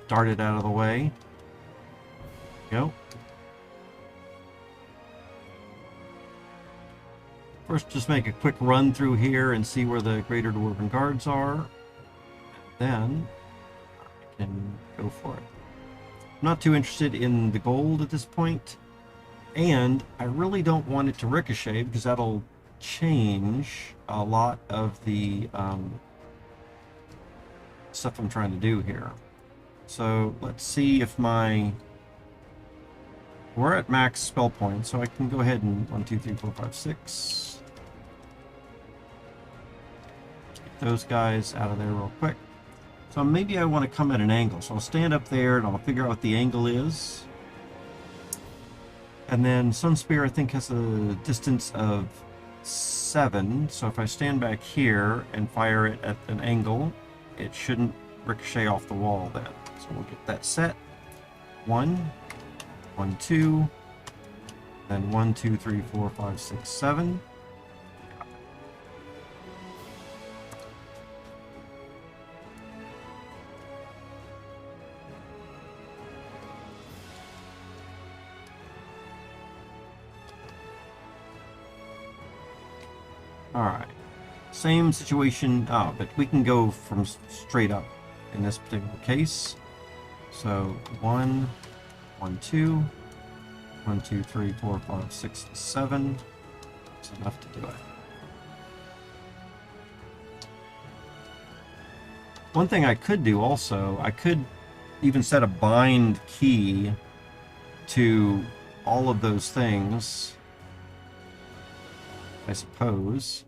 Dart it out of the way. Go. First, just make a quick run through here and see where the Greater Dwarven Guards are. Then I can go for it. I'm not too interested in the gold at this point, and I really don't want it to ricochet because that'll change a lot of the stuff I'm trying to do here. So let's see if we're at max spell points, so I can go ahead and 1, 2, 3, 4, 5, 6. Get those guys out of there real quick. So maybe I want to come at an angle. So I'll stand up there and I'll figure out what the angle is. And then Sunspear, I think, has a distance of 7. So if I stand back here and fire it at an angle, it shouldn't ricochet off the wall then. So we'll get that set. 1, 1, 2, then 1, 2, 3, 4, 5, 6, 7. Alright, same situation, but we can go from straight up in this particular case. So 1, 1, 2, 1, 2, 3, 4, 5, 6, 7. That's enough to do it. One thing I could do also, I could even set a bind key to all of those things, I suppose.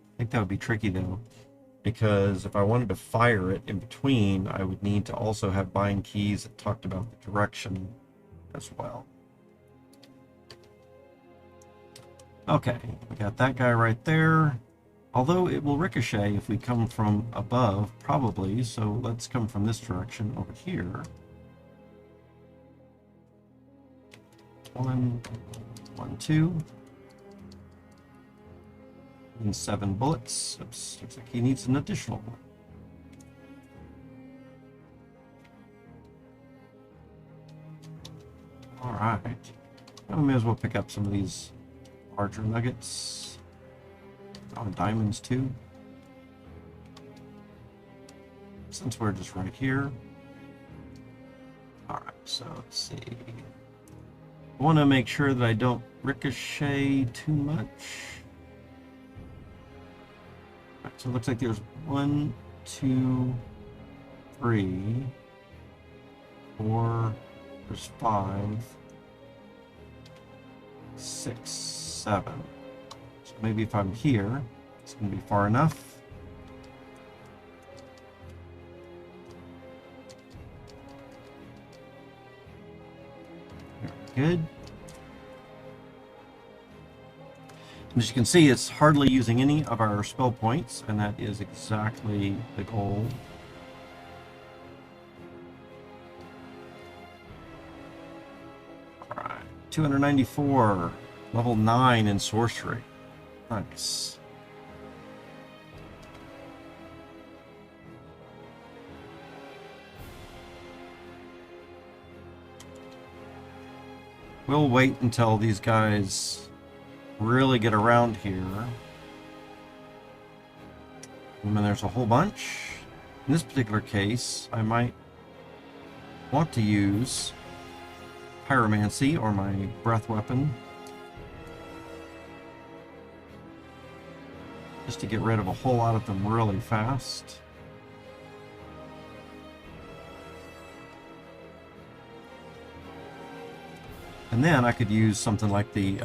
I think that would be tricky though, because if I wanted to fire it in between, I would need to also have bind keys that talked about the direction as well. Okay, we got that guy right there. Although it will ricochet if we come from above, probably, so let's come from this direction over here. 1, 1, 2. And 7 bullets. Oops, looks like he needs an additional one. Alright. I may as well pick up some of these larger nuggets. Oh, diamonds too. Since we're just right here. Alright, so let's see. I want to make sure that I don't ricochet too much. Right, so it looks like there's 1, 2, 3, 4, there's 5, 6, 7. So maybe if I'm here, it's going to be far enough. Very good. As you can see, it's hardly using any of our spell points, and that is exactly the goal. Alright, 294, level 9 in sorcery. Nice. We'll wait until these guys really get around here. And then there's a whole bunch. In this particular case, I might want to use pyromancy or my breath weapon just to get rid of a whole lot of them really fast. And then I could use something like the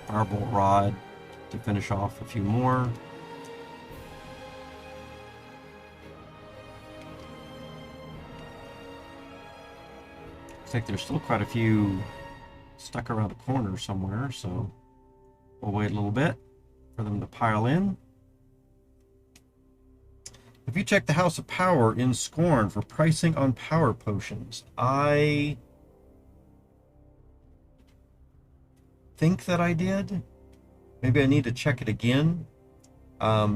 Firebolt Rod to finish off a few more. Looks like there's still quite a few stuck around the corner somewhere, so we'll wait a little bit for them to pile in. If you check the House of Power in Scorn for pricing on power potions, I think that I did. Maybe I need to check it again. I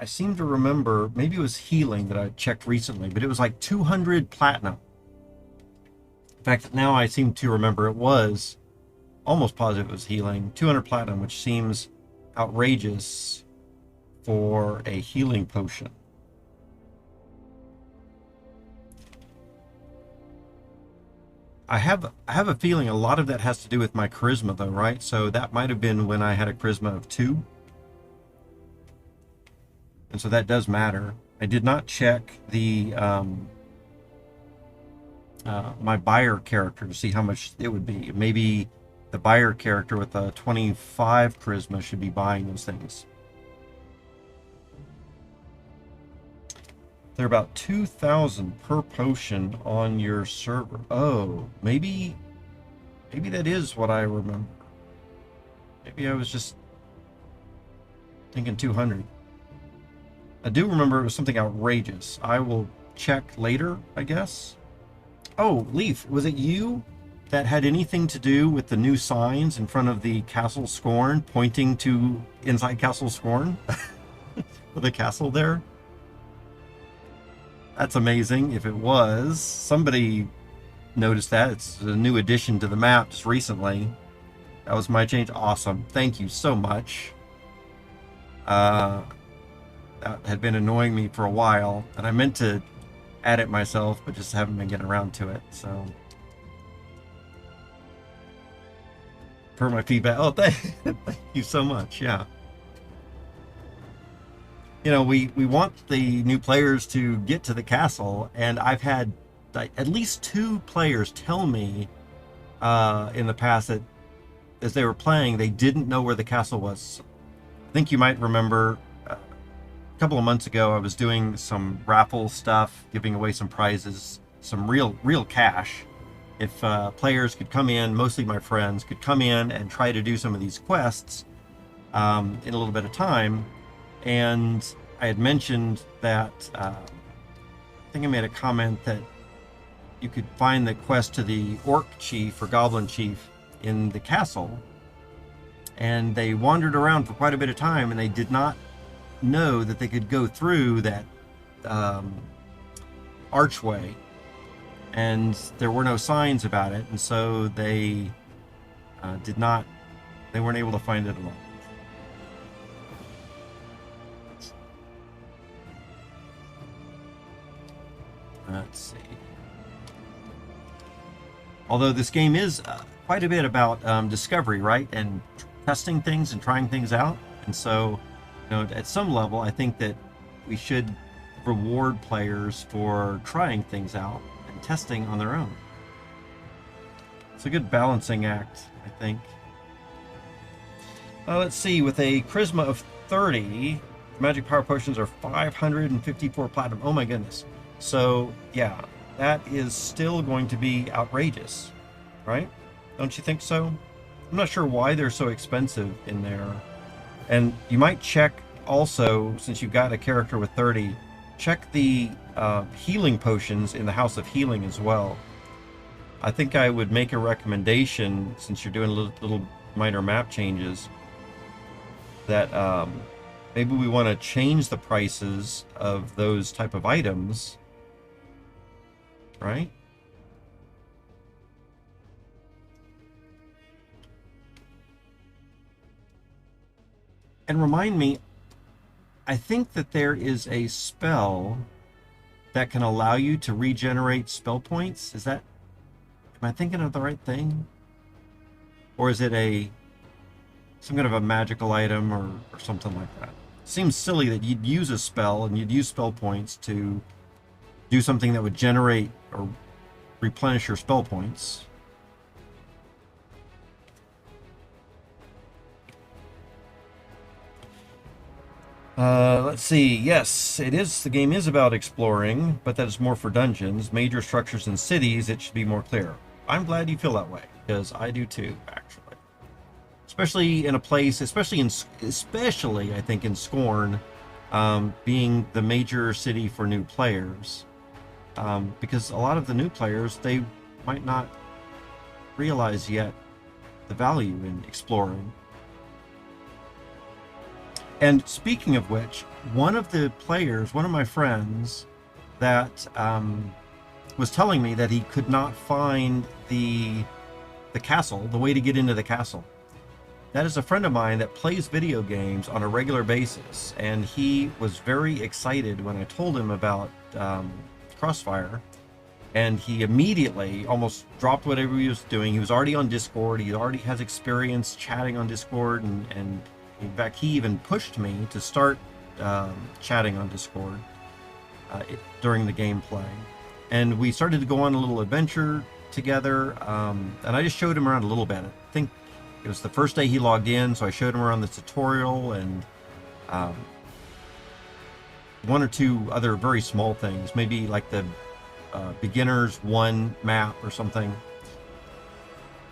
I seem to remember, maybe it was healing that I checked recently, but it was like 200 platinum. In fact, now I seem to remember it was almost positive it was healing. 200 platinum, which seems outrageous for a healing potion. I have a feeling a lot of that has to do with my charisma, though, right? So that might have been when I had a charisma of 2. And so that does matter. I did not check the my buyer character to see how much it would be. Maybe the buyer character with a 25 charisma should be buying those things. They're about 2,000 per potion on your server. Oh, maybe that is what I remember. Maybe I was just thinking 200. I do remember it was something outrageous. I will check later, I guess. Oh, Leaf, was it you that had anything to do with the new signs in front of the Castle Scorn pointing to inside Castle Scorn? For the castle there? That's amazing. If it was, somebody noticed that. It's a new addition to the map just recently. That was my change. Awesome. Thank you so much. That had been annoying me for a while, and I meant to add it myself, but just haven't been getting around to it, so. For my feedback. Oh, thank you so much, yeah. You know, we want the new players to get to the castle, and I've had at least 2 players tell me in the past that as they were playing, they didn't know where the castle was. I think you might remember a couple of months ago, I was doing some raffle stuff, giving away some prizes, some real cash. If players could come in, mostly my friends, could come in and try to do some of these quests in a little bit of time. And I had mentioned that, I think I made a comment that you could find the quest to the Orc Chief or Goblin Chief in the castle. And they wandered around for quite a bit of time, and they did not know that they could go through that archway. And there were no signs about it, and so they weren't able to find it at all. Let's see. Although this game is quite a bit about discovery, right? And testing things and trying things out. And so, you know, at some level, I think that we should reward players for trying things out and testing on their own. It's a good balancing act, I think. Let's see, with a charisma of 30, magic power potions are 554 platinum. Oh my goodness. So, yeah, that is still going to be outrageous, right? Don't you think so? I'm not sure why they're so expensive in there. And you might check also, since you've got a character with 30, check the healing potions in the House of Healing as well. I think I would make a recommendation, since you're doing little minor map changes, that maybe we want to change the prices of those type of items, right? And remind me, I think that there is a spell that can allow you to regenerate spell points. Is that, am I thinking of the right thing? Or is it some kind of a magical item or something like that? Seems silly that you'd use a spell and you'd use spell points to do something that would generate or replenish your spell points. Let's see. Yes, it is. The game is about exploring, but that is more for dungeons. Major structures and cities, it should be more clear. I'm glad you feel that way, because I do too, actually. Especially in a place, especially I think in Scorn, being the major city for new players. Because a lot of the new players, they might not realize yet the value in exploring. And speaking of which, one of the players, one of my friends, that was telling me that he could not find the castle, the way to get into the castle. That is a friend of mine that plays video games on a regular basis, and he was very excited when I told him about Crossfire, and he immediately almost dropped whatever he was doing. He was already on Discord. He already has experience chatting on Discord, and in fact, he even pushed me to start chatting on Discord during the gameplay. And we started to go on a little adventure together, and I just showed him around a little bit. I think it was the first day he logged in, so I showed him around the tutorial and one or two other very small things, maybe like the beginner's 1 map or something.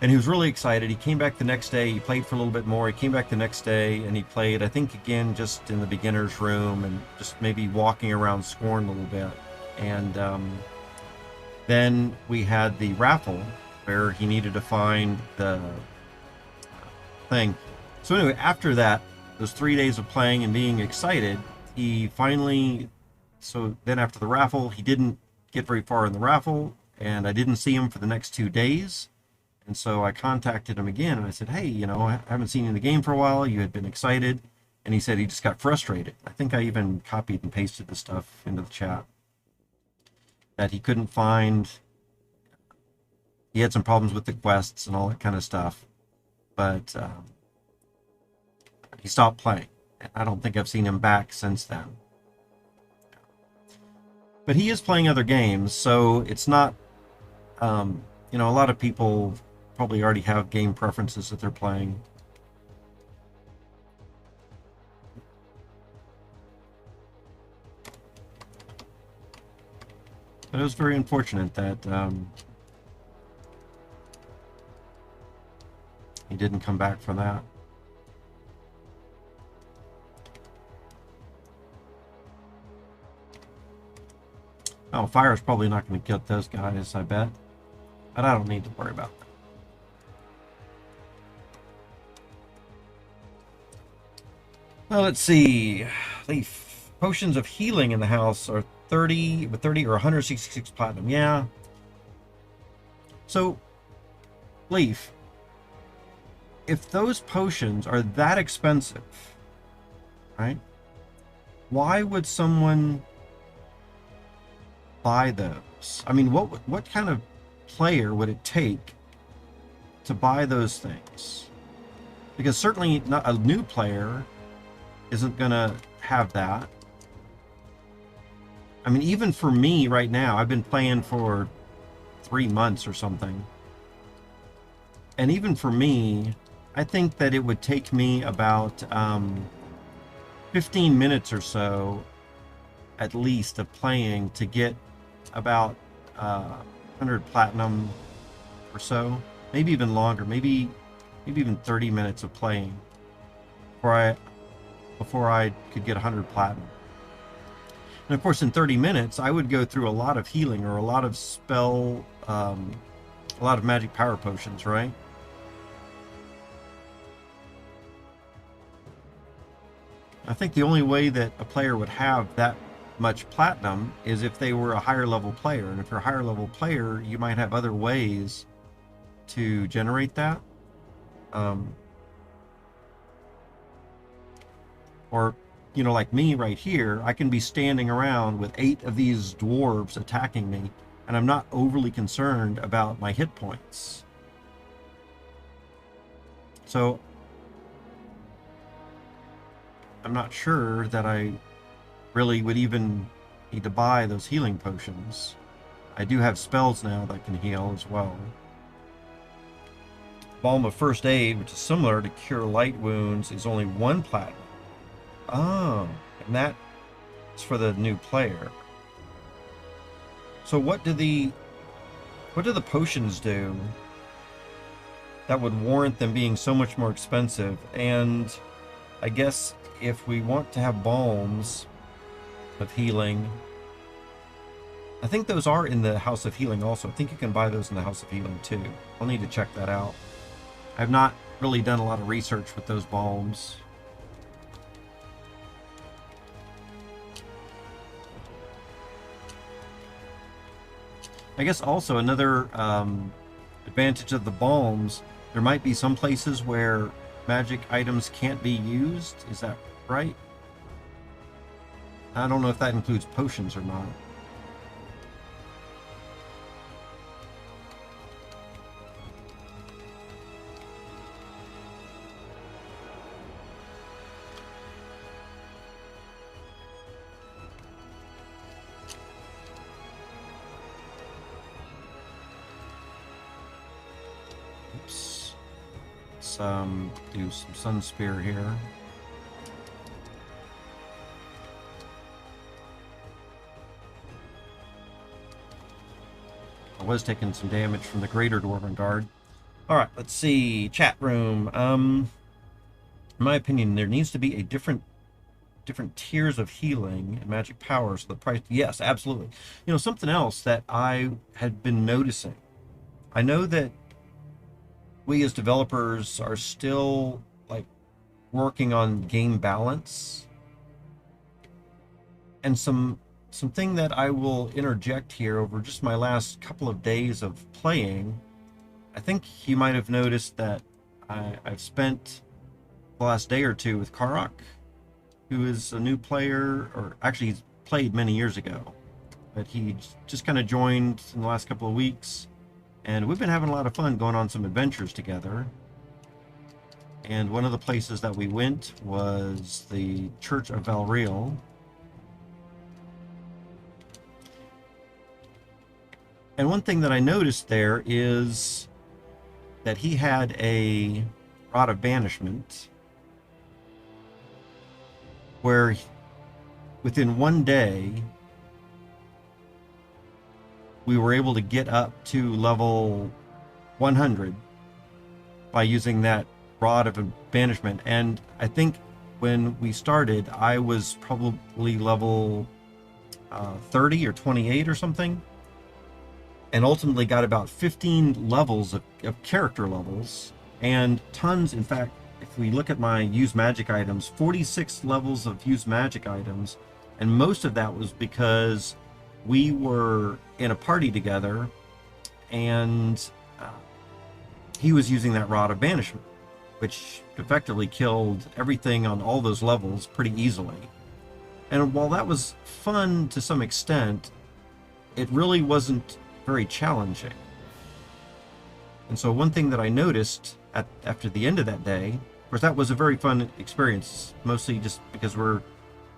And he was really excited. He came back the next day, he played for a little bit more, he came back the next day and he played, I think, again just in the beginner's room and just maybe walking around Scorn a little bit. And then we had the raffle where he needed to find the thing. So anyway, after that, those 3 days of playing and being excited, he finally, so then after the raffle, he didn't get very far in the raffle, and I didn't see him for the next 2 days. And so I contacted him again and I said, hey, you know, I haven't seen you in the game for a while. You had been excited. And he said he just got frustrated. I think I even copied and pasted the stuff into the chat. That he couldn't find, he had some problems with the quests and all that kind of stuff. But he stopped playing. I don't think I've seen him back since then. But he is playing other games, so it's not, you know, a lot of people probably already have game preferences that they're playing. But it was very unfortunate that he didn't come back for that. Oh, fire's probably not going to get those guys, I bet. But I don't need to worry about that. Well, let's see. Leaf. Potions of healing in the house are 30 or 166 platinum. Yeah. So, Leaf, if those potions are that expensive, right? Why would someone buy those? I mean, what kind of player would it take to buy those things? Because certainly not a new player isn't gonna have that. I mean, even for me right now, I've been playing for 3 months or something, and even for me, I think that it would take me about 15 minutes or so at least of playing to get about 100 platinum or so, maybe even longer, maybe even 30 minutes of playing before I could get 100 platinum. And of course, in 30 minutes, I would go through a lot of healing or a lot of spell, a lot of magic power potions, right? I think the only way that a player would have that much platinum is if they were a higher level player. And if you're a higher level player, you might have other ways to generate that. Or, you know, like me right here, I can be standing around with 8 of these dwarves attacking me, and I'm not overly concerned about my hit points. So I'm not sure that I really would even need to buy those healing potions. I do have spells now that can heal as well. Balm of First Aid, which is similar to Cure Light Wounds, is only 1 platinum. Oh, and that's for the new player. So what do the potions do that would warrant them being so much more expensive? And I guess if we want to have balms of healing, I think those are in the House of Healing also. I think you can buy those in the House of Healing too. I'll need to check that out. I've not really done a lot of research with those balms. I guess also another advantage of the balms, there might be some places where magic items can't be used. Is that right? I don't know if that includes potions or not. Oops. Let's do some Sun Spear here. I was taking some damage from the Greater Dwarven Guard. Alright, let's see. Chat room. In my opinion, there needs to be a different tiers of healing and magic powers. The price, yes, absolutely. You know, something else that I had been noticing. I know that we as developers are still like working on game balance, and something that I will interject here over just my last couple of days of playing. I think you might have noticed that I've spent the last day or two with Karroch, who is a new player, or actually he's played many years ago, but he just kind of joined in the last couple of weeks, and we've been having a lot of fun going on some adventures together. And one of the places that we went was the Church of Valriel. And one thing that I noticed there is that he had a Rod of Banishment where within one day we were able to get up to level 100 by using that Rod of Banishment. And I think when we started, I was probably level 30 or 28 or something, and ultimately got about 15 levels of character levels, and tons, in fact, if we look at my used magic items, 46 levels of used magic items, and most of that was because we were in a party together, and he was using that Rod of Banishment, which effectively killed everything on all those levels pretty easily. And while that was fun to some extent, it really wasn't very challenging. And so one thing that I noticed after the end of that day, of course that was a very fun experience, mostly just because we're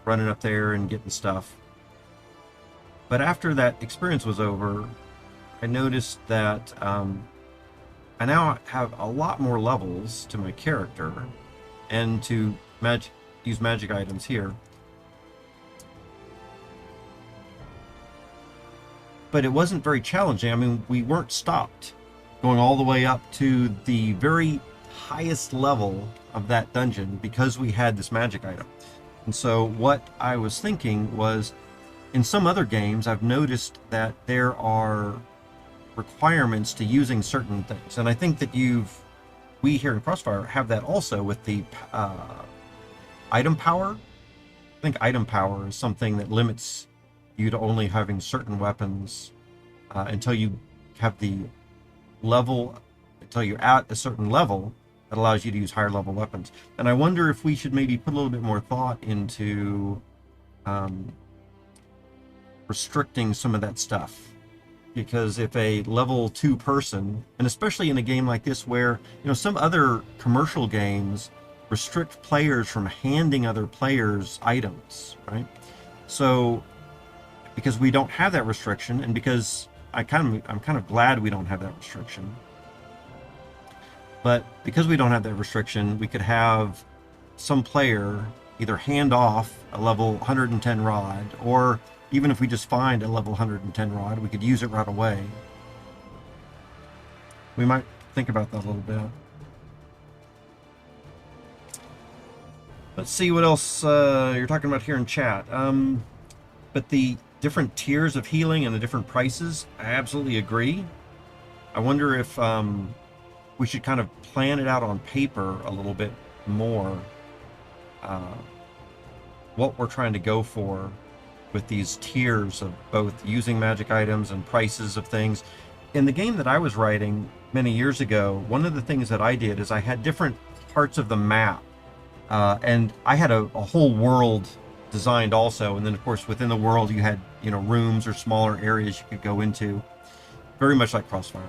running up there and getting stuff. But after that experience was over, I noticed that I now have a lot more levels to my character and to use magic items here. But it wasn't very challenging. I mean, we weren't stopped going all the way up to the very highest level of that dungeon because we had this magic item. And so what I was thinking was, in some other games, I've noticed that there are requirements to using certain things. And I think that we here in Crossfire have that also with the item power. I think item power is something that limits you to only having certain weapons until you have the level, until you're at a certain level that allows you to use higher level weapons. And I wonder if we should maybe put a little bit more thought into restricting some of that stuff. Because if a level 2 person, and especially in a game like this where, you know, some other commercial games restrict players from handing other players items, right? So because we don't have that restriction, and because I'm kind of glad we don't have that restriction. But because we don't have that restriction, we could have some player either hand off a level 110 rod, or even if we just find a level 110 rod, we could use it right away. We might think about that a little bit. Let's see what else you're talking about here in chat. But the different tiers of healing and the different prices, I absolutely agree. I wonder if we should kind of plan it out on paper a little bit more, what we're trying to go for. with these tiers of both using magic items and prices of things. In the game that I was writing many years ago, one of the things that I did is I had different parts of the map, and I had a whole world designed also, and then of course within the world you had, you know, rooms or smaller areas you could go into, very much like Crossfire.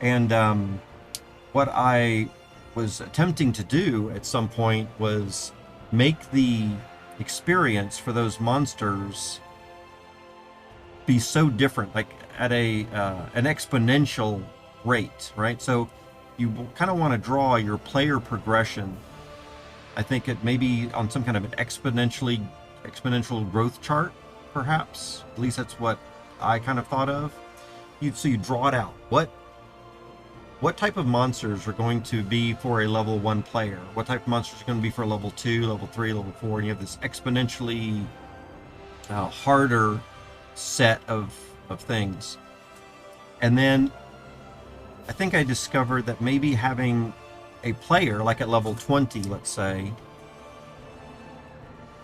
And what I was attempting to do at some point was make the experience for those monsters be so different, like at an exponential rate, right? So you kind of want to draw your player progression. I think it may be on some kind of an exponential growth chart, perhaps. At least that's what I kind of thought of. So you draw it out. What type of monsters are going to be for a level 1 player? What type of monsters are going to be for a level 2, level 3, level 4? And you have this exponentially harder set of things. And then I think I discovered that maybe having a player, like at level 20, let's say,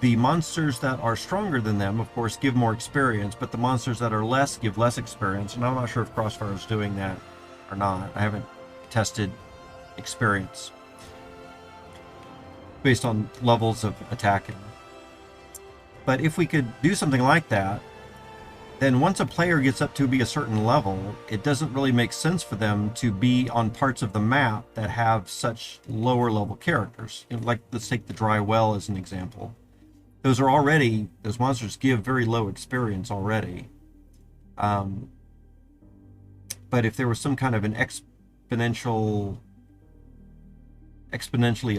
the monsters that are stronger than them, of course, give more experience, but the monsters that are less give less experience. And I'm not sure if Crossfire is doing that or not. I haven't tested experience based on levels of attacking. But if we could do something like that, then once a player gets up to be a certain level, it doesn't really make sense for them to be on parts of the map that have such lower level characters. You know, like, let's take the dry well as an example. Those monsters give very low experience already. But if there was some kind of an exponentially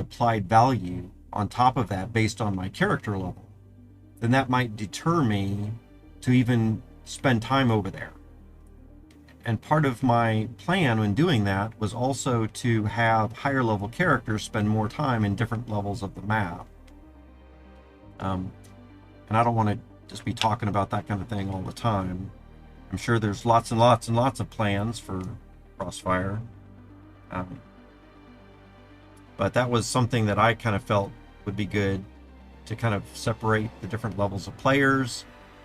applied value on top of that based on my character level, then that might deter me to even spend time over there. And part of my plan when doing that was also to have higher level characters spend more time in different levels of the map. And I don't want to just be talking about that kind of thing all the time. I'm sure there's lots and lots and lots of plans for Crossfire. But that was something that I kind of felt would be good to kind of separate the different levels of players.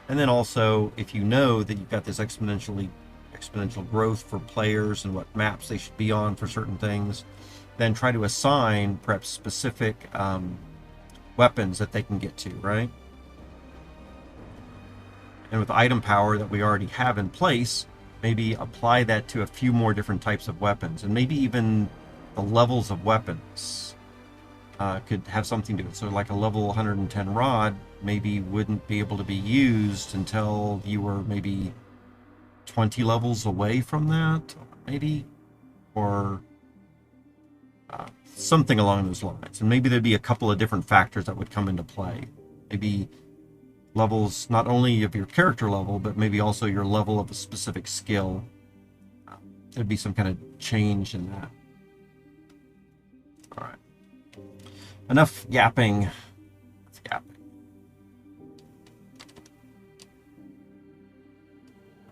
And then also, if you know that you've got this exponential growth for players and what maps they should be on for certain things, then try to assign perhaps specific weapons that they can get to, right? And with item power that we already have in place, maybe apply that to a few more different types of weapons, and maybe even the levels of weapons could have something to it. So like a level 110 rod maybe wouldn't be able to be used until you were maybe 20 levels away from that, maybe, or something along those lines. And maybe there'd be a couple of different factors that would come into play. Maybe levels not only of your character level, but maybe also your level of a specific skill. There'd be some kind of change in that. All right. Enough yapping. Let's yap.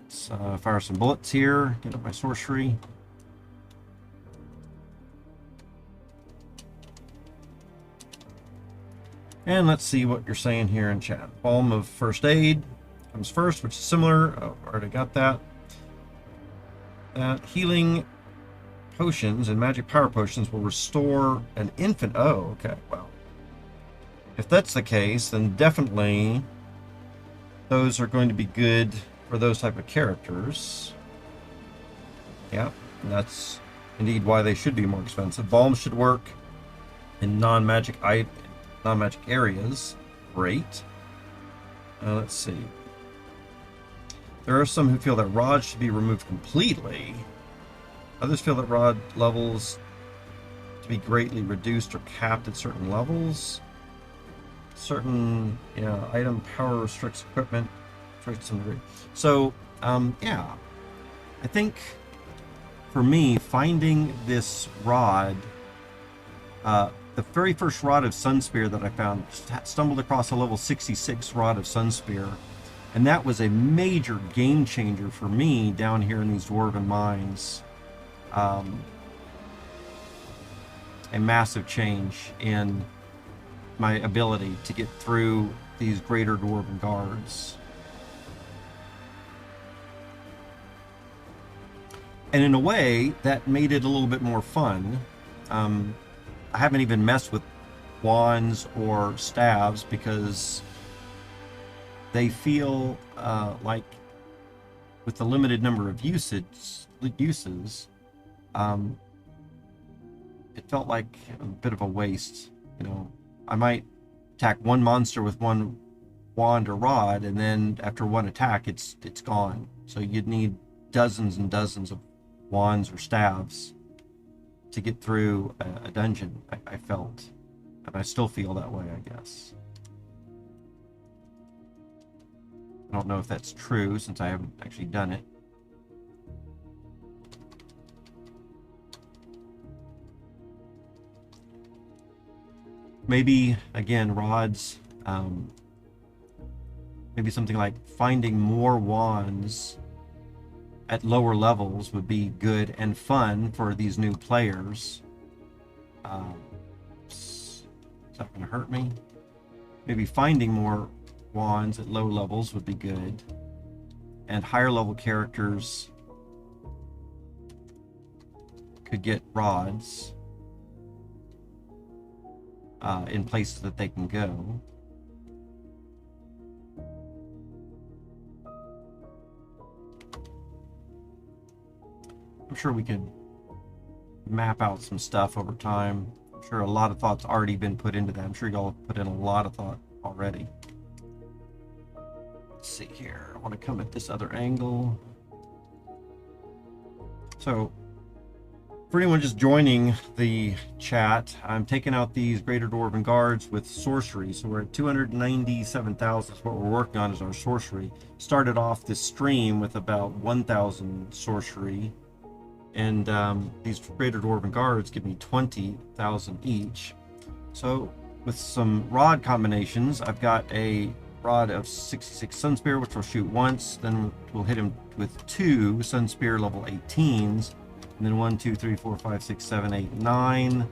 Let's fire some bullets here. Get up my sorcery. And let's see what you're saying here in chat. Balm of First Aid comes first, which is similar. Oh, already got that. Healing potions and magic power potions will restore an infant. Oh, okay. Well, if that's the case, then definitely those are going to be good for those type of characters. Yeah, and that's indeed why they should be more expensive. Balm should work in non-magic areas. Great. Let's see. There are some who feel that rods should be removed completely. Others feel that rod levels to be greatly reduced or capped at certain levels. Certain item power restricts equipment to some degree. So yeah, I think for me, finding this rod, the very first rod of Sunspear that I found, stumbled across a level 66 rod of Sunspear, and that was a major game changer for me down here in these dwarven mines. A massive change in my ability to get through these greater dwarven guards. And in a way, that made it a little bit more fun. I haven't even messed with wands or staves because they feel like, with the limited number of uses, it felt like a bit of a waste. You know, I might attack one monster with one wand or rod, and then after one attack, it's gone. So you'd need dozens and dozens of wands or staves to get through a dungeon, I felt. And I still feel that way, I guess. I don't know if that's true since I haven't actually done it. Maybe, again, rods, maybe something like finding more wands at lower levels would be good and fun for these new players. Is that going to hurt me? Maybe finding more wands at low levels would be good. And higher level characters could get rods in places that they can go. I'm sure we could map out some stuff over time. I'm sure a lot of thought's already been put into that. I'm sure y'all have put in a lot of thought already. Let's see here. I want to come at this other angle. So, for anyone just joining the chat, I'm taking out these Greater Dwarven Guards with Sorcery. So we're at 297,000 is what we're working on as our Sorcery. Started off this stream with about 1,000 Sorcery. And these Greater Dwarven Guards give me 20,000 each. So with some rod combinations, I've got a rod of 66 Sunspear, which will shoot once. Then we'll hit him with 2 Sunspear level 18s. And then 1, 2, 3, 4, 5, 6, 7, 8, 9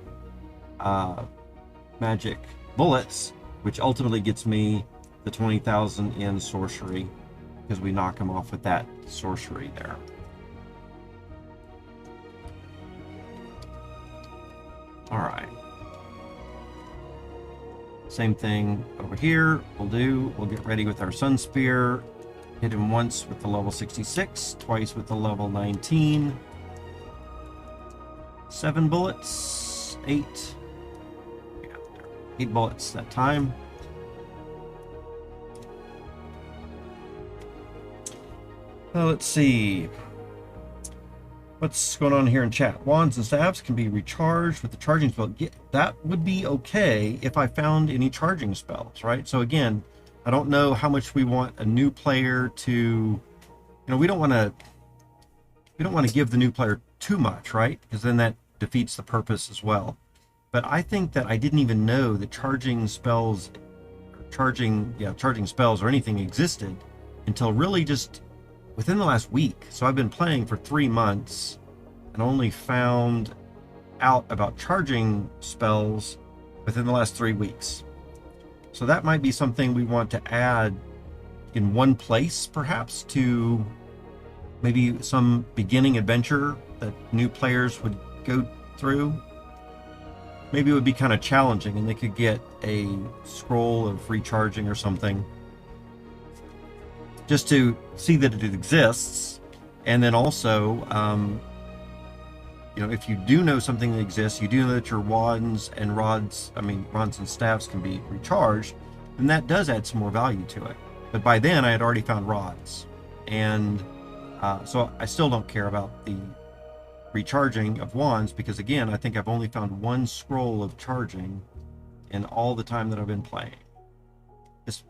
magic bullets, which ultimately gets me the 20,000 in sorcery, because we knock him off with that sorcery there. All right. Same thing over here. We'll get ready with our Sun Spear. Hit him once with the level 66, twice with the level 19. 7 bullets, 8. Yeah, 8 bullets that time. Let's see. What's going on here in chat? Wands and staves can be recharged with the charging spell. Yeah, that would be okay if I found any charging spells, right? So again, I don't know how much we want a new player to, you know, we don't want to give the new player too much, right? Because then that defeats the purpose as well. But I think that I didn't even know that charging spells or anything existed until really just within the last week. So I've been playing for 3 months and only found out about charging spells within the last 3 weeks. So that might be something we want to add in one place, perhaps, to maybe some beginning adventure that new players would go through. Maybe it would be kind of challenging and they could get a scroll of recharging or something just to see that it exists. And then also, you know, if you do know something that exists, you do know that your wands and rods and staffs can be recharged, then that does add some more value to it. But by then I had already found rods, and so I still don't care about the recharging of wands, because again, I think I've only found 1 scroll of charging in all the time that I've been playing. It's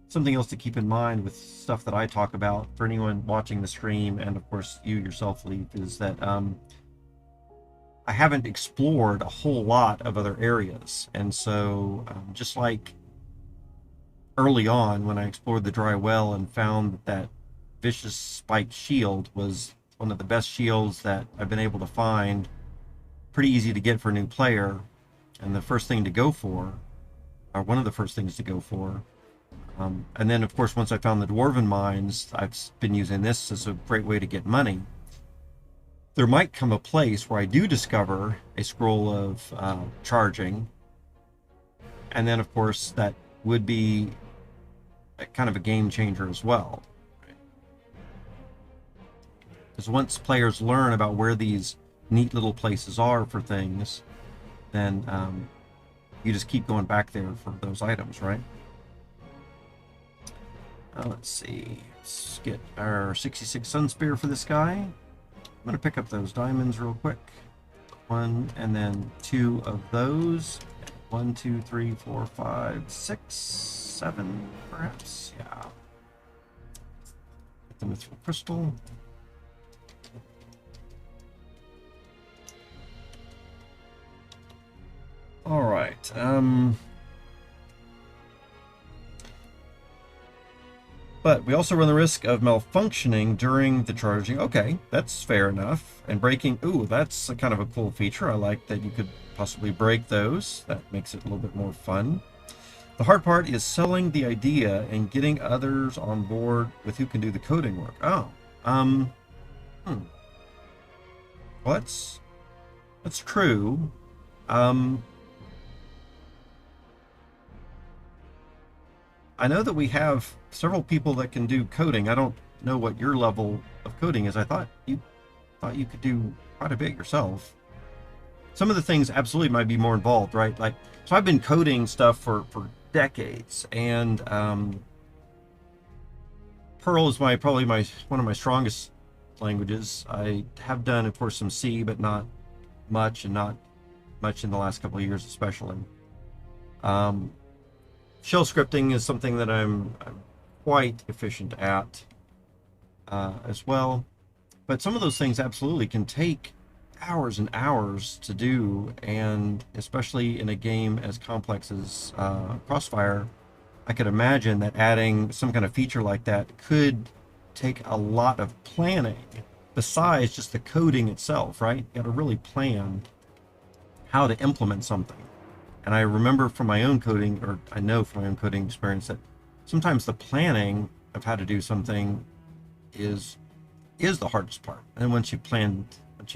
something else to keep in mind with stuff that I talk about for anyone watching the stream, and of course you yourself, Leaf, is that I haven't explored a whole lot of other areas. And so just like early on when I explored the dry well and found that vicious spiked shield was one of the best shields that I've been able to find, pretty easy to get for a new player, and the first thing to go for, are one of the first things to go for. And then, of course, once I found the Dwarven Mines, I've been using this as a great way to get money. There might come a place where I do discover a scroll of charging, and then, of course, that would be kind of a game changer as well. Because once players learn about where these neat little places are for things, then you just keep going back there for those items, right? Let's see. Let's get our 66 Sun Spear for this guy. I'm going to pick up those diamonds real quick. 1 and then 2 of those. 1, 2, 3, 4, 5, 6, 7, perhaps. Yeah. Get the Mithril Crystal. All right. But we also run the risk of malfunctioning during the charging. Okay, that's fair enough. And breaking, ooh, that's a kind of a cool feature. I like that you could possibly break those. That makes it a little bit more fun. The hard part is selling the idea and getting others on board with who can do the coding work. Oh, well, that's true. I know that we have several people that can do coding. I don't know what your level of coding is. I thought you could do quite a bit yourself. Some of the things absolutely might be more involved, right? Like, so I've been coding stuff for decades, and Perl is probably one of my strongest languages. I have done, of course, some C, but not much, and not much in the last couple of years, especially. Shell scripting is something that I'm quite efficient at as well. But some of those things absolutely can take hours and hours to do, and especially in a game as complex as Crossfire, I could imagine that adding some kind of feature like that could take a lot of planning besides just the coding itself, right? You got to really plan how to implement something. And I remember from my own coding, or I know from my own coding experience, that sometimes the planning of how to do something is the hardest part. And once you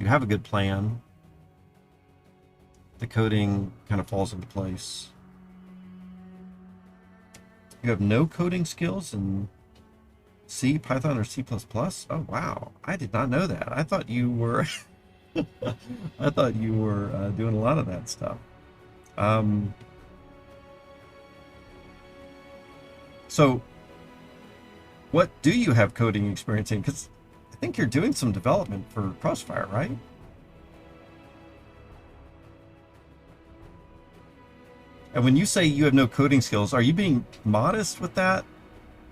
have a good plan, the coding kind of falls into place. You have no coding skills in C, Python, or C++? Oh, wow. I did not know that. I thought you were doing a lot of that stuff. So what do you have coding experience in? Because I think you're doing some development for Crossfire, right? And when you say you have no coding skills, are you being modest with that?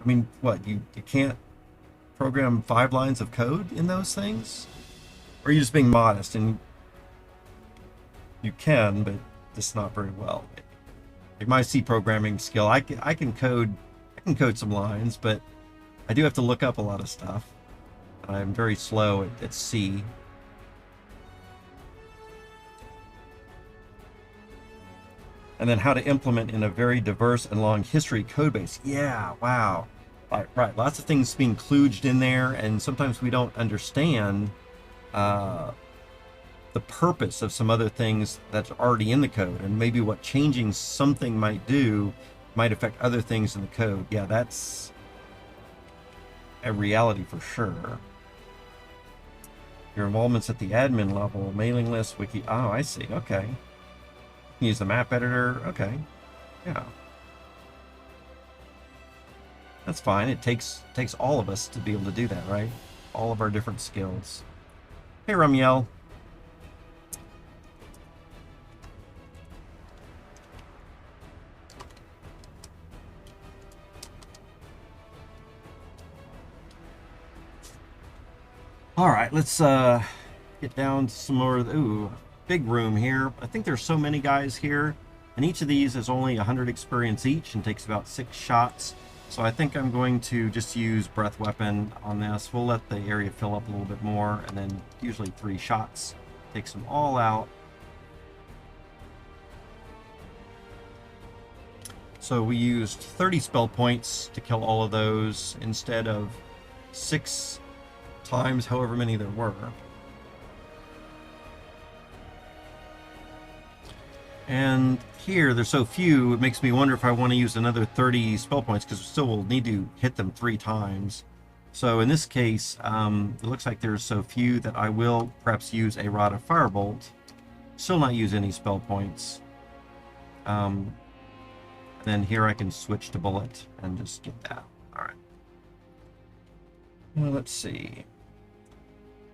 I mean, what, you can't program 5 lines of code in those things? Or are you just being modest and you can, but just not very well? Like my C programming skill, I can code some lines, but I do have to look up a lot of stuff. I'm very slow at C. And then how to implement in a very diverse and long history code base. Yeah, wow. Right, lots of things being kludged in there, and sometimes we don't understand the purpose of some other things that's already in the code, and maybe what changing something might do might affect other things in the code. Yeah, that's a reality for sure. Your involvement's at the admin level, mailing list, wiki. Oh, I see. Okay. Use the map editor. Okay. Yeah. That's fine. It takes all of us to be able to do that, right? All of our different skills. Hey, Ramiel. All right, let's get down to some more. Ooh, big room here. I think there's so many guys here, and each of these is only 100 experience each and takes about 6 shots. So I think I'm going to just use breath weapon on this. We'll let the area fill up a little bit more, and then usually 3 shots takes them all out. So we used 30 spell points to kill all of those instead of 6 times however many there were. And here, there's so few, it makes me wonder if I want to use another 30 spell points, because we still will need to hit them 3 times. So in this case, it looks like there's so few that I will perhaps use a Rod of Firebolt. Still not use any spell points. Then here I can switch to Bullet and just get that. Alright. Well, let's see.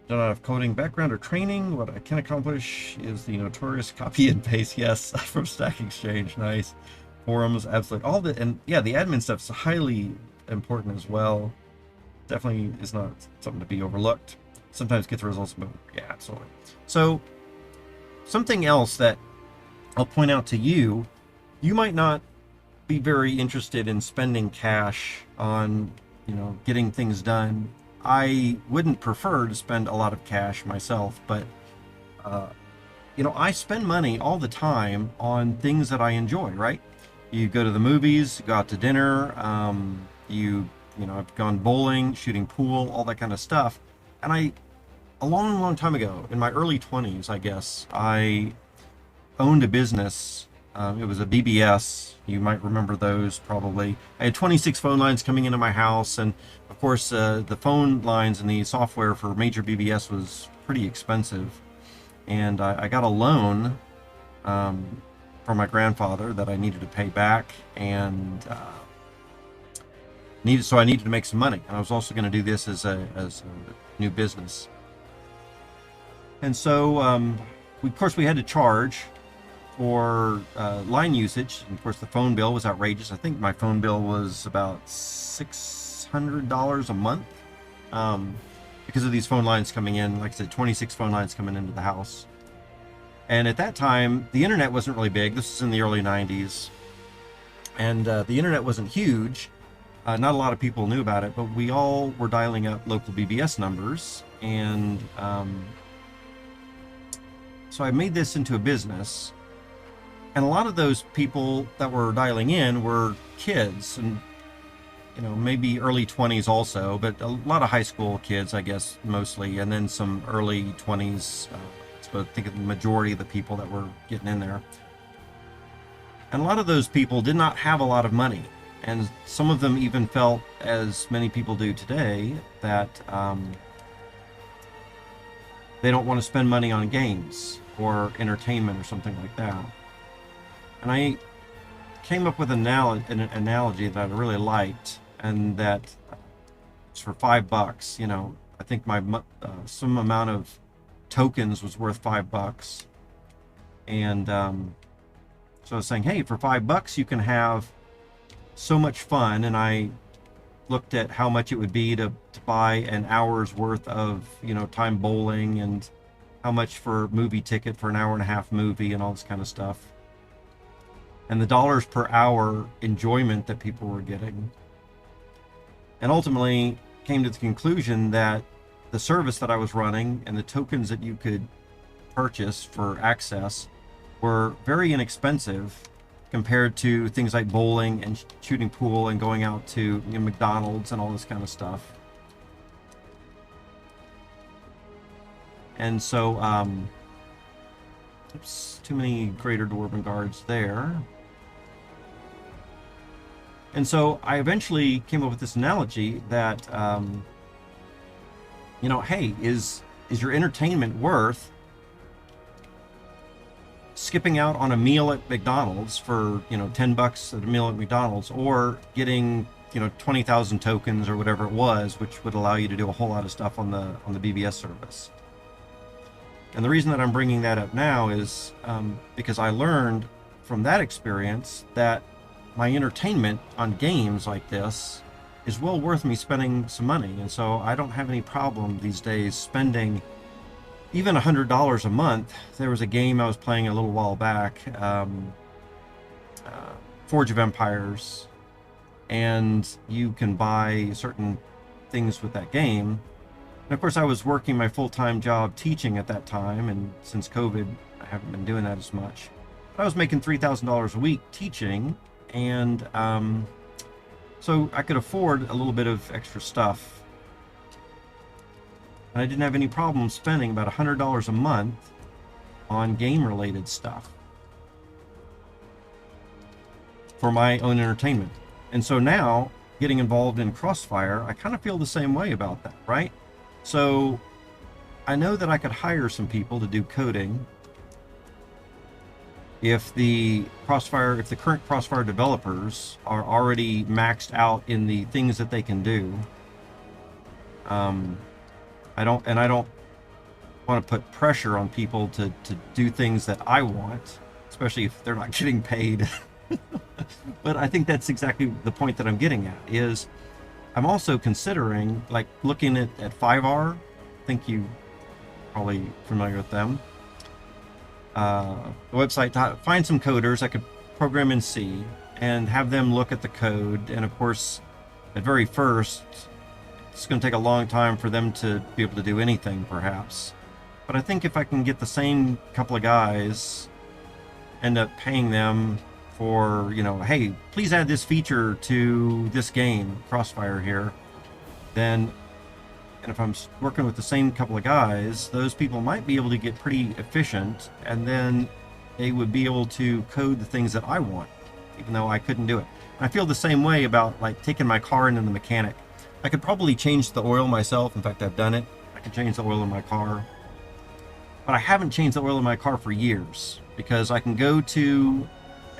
Don't have coding background or training. What I can accomplish is the notorious copy and paste. Yes, from Stack Exchange. Nice. Forums, absolutely. All the, and yeah, the admin stuff's highly important as well. Definitely is not something to be overlooked. Sometimes get the results, but yeah, absolutely. So something else that I'll point out to you, you might not be very interested in spending cash on, you know, getting things done. I wouldn't prefer to spend a lot of cash myself, but you know, I spend money all the time on things that I enjoy, right? You go to the movies, go out to dinner, you know, I've gone bowling, shooting pool, all that kind of stuff. And a long time ago, in my early 20s, I guess, I owned a business. It was a BBS. You might remember those probably. I had 26 phone lines coming into my house, and of course the phone lines and the software for major BBS was pretty expensive. And I got a loan from my grandfather that I needed to pay back, and so I needed to make some money. And I was also going to do this as a new business. And so of course we had to charge for line usage. And of course the phone bill was outrageous. I think my phone bill was about $600 a month because of these phone lines coming in. Like I said, 26 phone lines coming into the house. And at that time, the internet wasn't really big. This is in the early 90s. And the internet wasn't huge. Not a lot of people knew about it, but we all were dialing up local BBS numbers. And so I made this into a business. And a lot of those people that were dialing in were kids, and you know, maybe early 20s also, but a lot of high school kids, I guess, mostly, and then some early 20s. I think of the majority of the people that were getting in there. And a lot of those people did not have a lot of money, and some of them even felt, as many people do today, that they don't want to spend money on games or entertainment or something like that. And I came up with an analogy that I really liked, and that it's for $5. You know, I think my some amount of tokens was worth $5, and so I was saying, hey, for $5 you can have so much fun. And I looked at how much it would be to buy an hour's worth of, you know, time bowling, and how much for movie ticket for an hour-and-a-half movie and all this kind of stuff, and the dollars per hour enjoyment that people were getting. And ultimately came to the conclusion that the service that I was running and the tokens that you could purchase for access were very inexpensive compared to things like bowling and shooting pool and going out to, you know, McDonald's and all this kind of stuff. And so, oops, too many Greater Dwarven Guards there. And so I eventually came up with this analogy that, you know, hey, is your entertainment worth skipping out on a meal at McDonald's for, you know, $10 at a meal at McDonald's, or getting, you know, 20,000 tokens or whatever it was, which would allow you to do a whole lot of stuff on the BBS service? And the reason that I'm bringing that up now is because I learned from that experience that my entertainment on games like this is well worth me spending some money. And so I don't have any problem these days spending even $100 a month. There was a game I was playing a little while back, Forge of Empires, and you can buy certain things with that game. And of course I was working my full-time job teaching at that time, and since COVID I haven't been doing that as much. But I was making $3,000 a week teaching, and so I could afford a little bit of extra stuff. And I didn't have any problem spending about $100 a month on game-related stuff for my own entertainment. And so now, getting involved in Crossfire, I kind of feel the same way about that, right? So I know that I could hire some people to do coding if the current Crossfire developers are already maxed out in the things that they can do. I don't want to put pressure on people to do things that I want, especially if they're not getting paid. But I think that's exactly the point that I'm getting at, is I'm also considering, like, looking at 5R. I think you probably familiar with them. The website to find some coders I could program in C and have them look at the code. And of course, at very first, it's going to take a long time for them to be able to do anything, perhaps. But I think if I can get the same couple of guys, end up paying them for, you know, hey, please add this feature to this game, Crossfire here, then, and if I'm working with the same couple of guys, those people might be able to get pretty efficient, and then they would be able to code the things that I want, even though I couldn't do it. And I feel the same way about, like, taking my car into the mechanic. I could probably change the oil myself. In fact, I've done it. I can change the oil in my car. But I haven't changed the oil in my car for years, because I can go to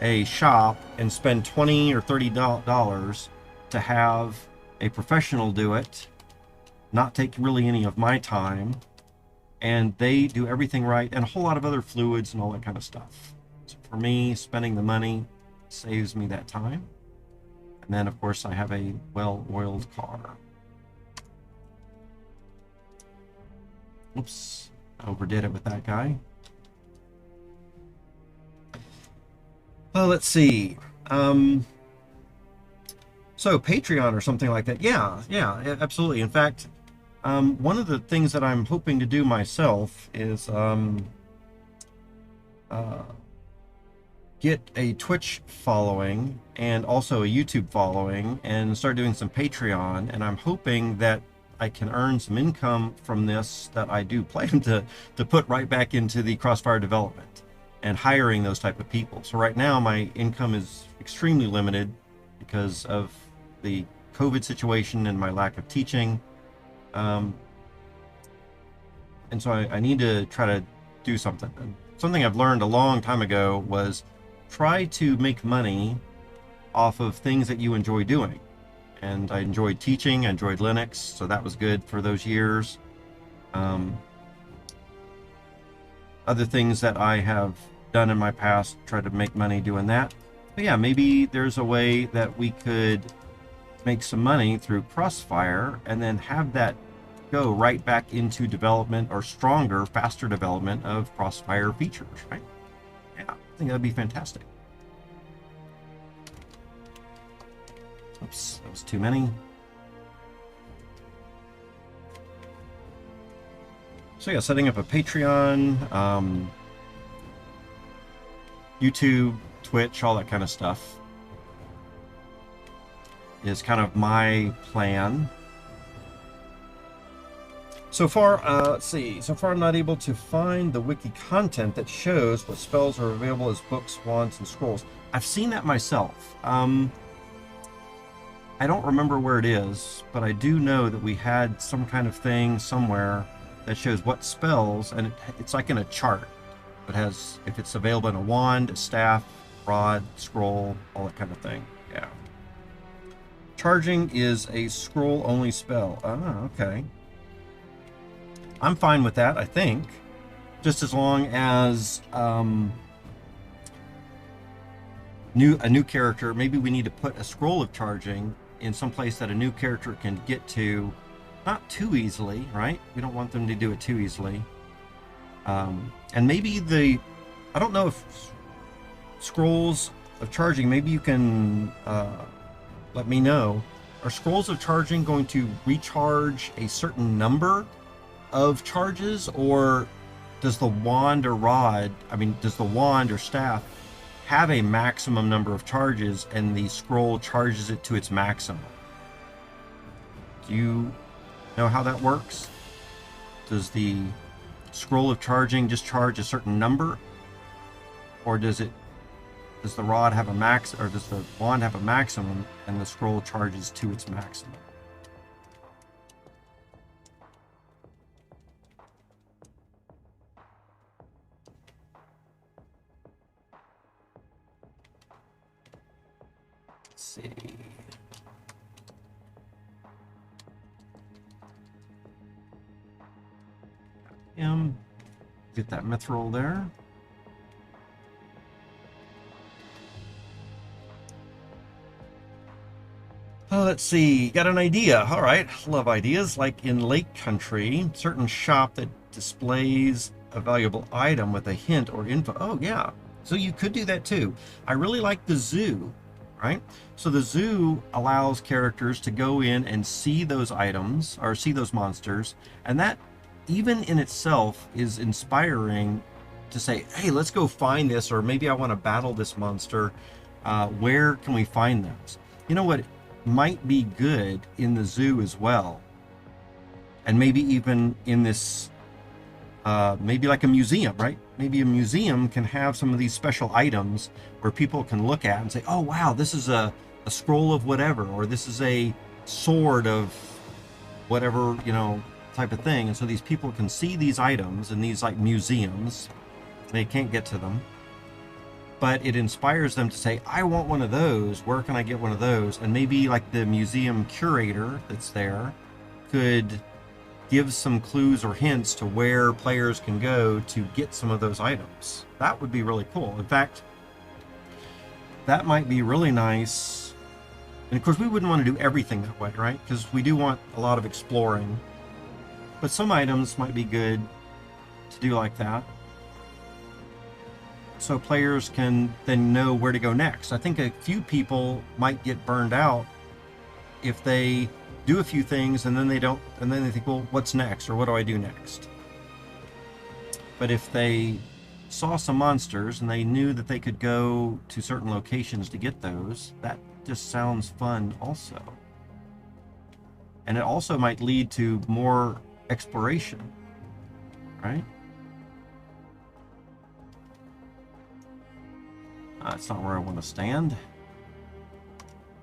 a shop and spend $20 or $30 to have a professional do it, not take really any of my time, and they do everything right, and a whole lot of other fluids and all that kind of stuff. So for me, spending the money saves me that time. And then, of course, I have a well-oiled car. Oops, I overdid it with that guy. Oh, let's see. So Patreon or something like that. Yeah, absolutely. In fact, one of the things that I'm hoping to do myself is get a Twitch following and also a YouTube following, and start doing some Patreon. And I'm hoping that I can earn some income from this that I do plan to put right back into the Crossfire development and hiring those type of people. So right now my income is extremely limited because of the COVID situation and my lack of teaching. And so I need to try to do something. And something I've learned a long time ago was try to make money off of things that you enjoy doing. And I enjoyed teaching, I enjoyed Linux, so that was good for those years. Other things that I have done in my past, try to make money doing that. But yeah, maybe there's a way that we could make some money through Crossfire and then have that go right back into development, or stronger, faster development of Crossfire features, right? Yeah, I think that'd be fantastic. Oops, that was too many. So yeah, setting up a Patreon, YouTube, Twitch, all that kind of stuff is kind of my plan. So far, let's see. So far, I'm not able to find the wiki content that shows what spells are available as books, wands, and scrolls. I've seen that myself. I don't remember where it is, but I do know that we had some kind of thing somewhere that shows what spells, and it's like in a chart. It has, if it's available in a wand, a staff, rod, scroll, all that kind of thing. Yeah. Charging is a scroll-only spell. Ah, okay. I'm fine with that, I think. Just as long as a new character, maybe we need to put a scroll of charging in some place that a new character can get to, not too easily, right? We don't want them to do it too easily. And maybe I don't know if scrolls of charging, maybe you can let me know. Are scrolls of charging going to recharge a certain number of charges, or does the wand or rod, does the wand or staff have a maximum number of charges, and the scroll charges it to its maximum. Do you know how that works? Does the scroll of charging just charge a certain number, or does the rod have a max, or does the wand have a maximum and the scroll charges to its maximum? Let's see. Get that mithril there. Let's see, got an idea. All right, love ideas. Like in Lake Country, certain shop that displays a valuable item with a hint or info. Oh yeah, so you could do that too. I really like the zoo, right? So the zoo allows characters to go in and see those items or see those monsters, and that even in itself is inspiring to say, hey, let's go find this, or maybe I want to battle this monster. Where can we find those? You know what might be good in the zoo as well, and maybe even in this, maybe like a museum, right? Maybe a museum can have some of these special items where people can look at and say, oh wow, this is a scroll of whatever, or this is a sword of whatever, you know, type of thing. And so these people can see these items in these like museums. They can't get to them, but it inspires them to say, I want one of those. Where can I get one of those? And maybe like the museum curator that's there could give some clues or hints to where players can go to get some of those items. That would be really cool. In fact, that might be really nice. And of course, we wouldn't want to do everything that way, right? Because we do want a lot of exploring. But some items might be good to do like that, so players can then know where to go next. I think a few people might get burned out if they do a few things and then they don't, and then they think, well, what's next, or what do I do next? But if they saw some monsters and they knew that they could go to certain locations to get those, that just sounds fun also. And it also might lead to more exploration, right? It's not where I want to stand.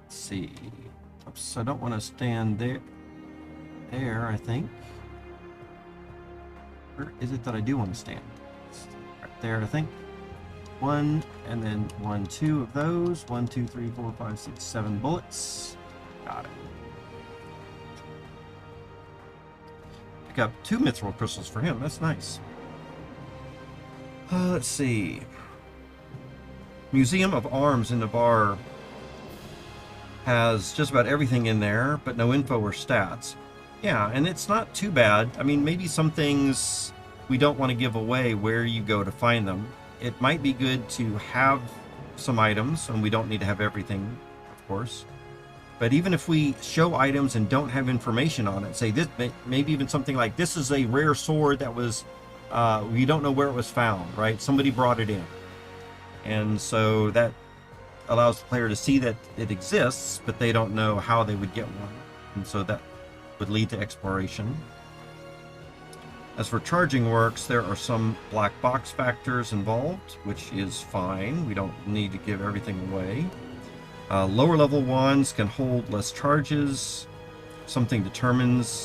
Let's see. Oops, I don't want to stand there. There, I think. Where is it that I do want to stand? It's right there, I think. One, and then 1, 2 of those. 1, 2, 3, 4, 5, 6, 7 bullets. Got it. Pick up 2 mithril crystals for him. That's nice. Let's see. Museum of Arms in Navarre has just about everything in there, but no info or stats. Yeah, and it's not too bad. I mean, maybe some things we don't want to give away where you go to find them. It might be good to have some items, and we don't need to have everything, of course. But even if we show items and don't have information on it, say this, maybe even something like, this is a rare sword that was, we don't know where it was found, right? Somebody brought it in. And so that allows the player to see that it exists, but they don't know how they would get one. And so that would lead to exploration. As for charging works, there are some black box factors involved, which is fine. We don't need to give everything away. Lower level wands can hold less charges. Something determines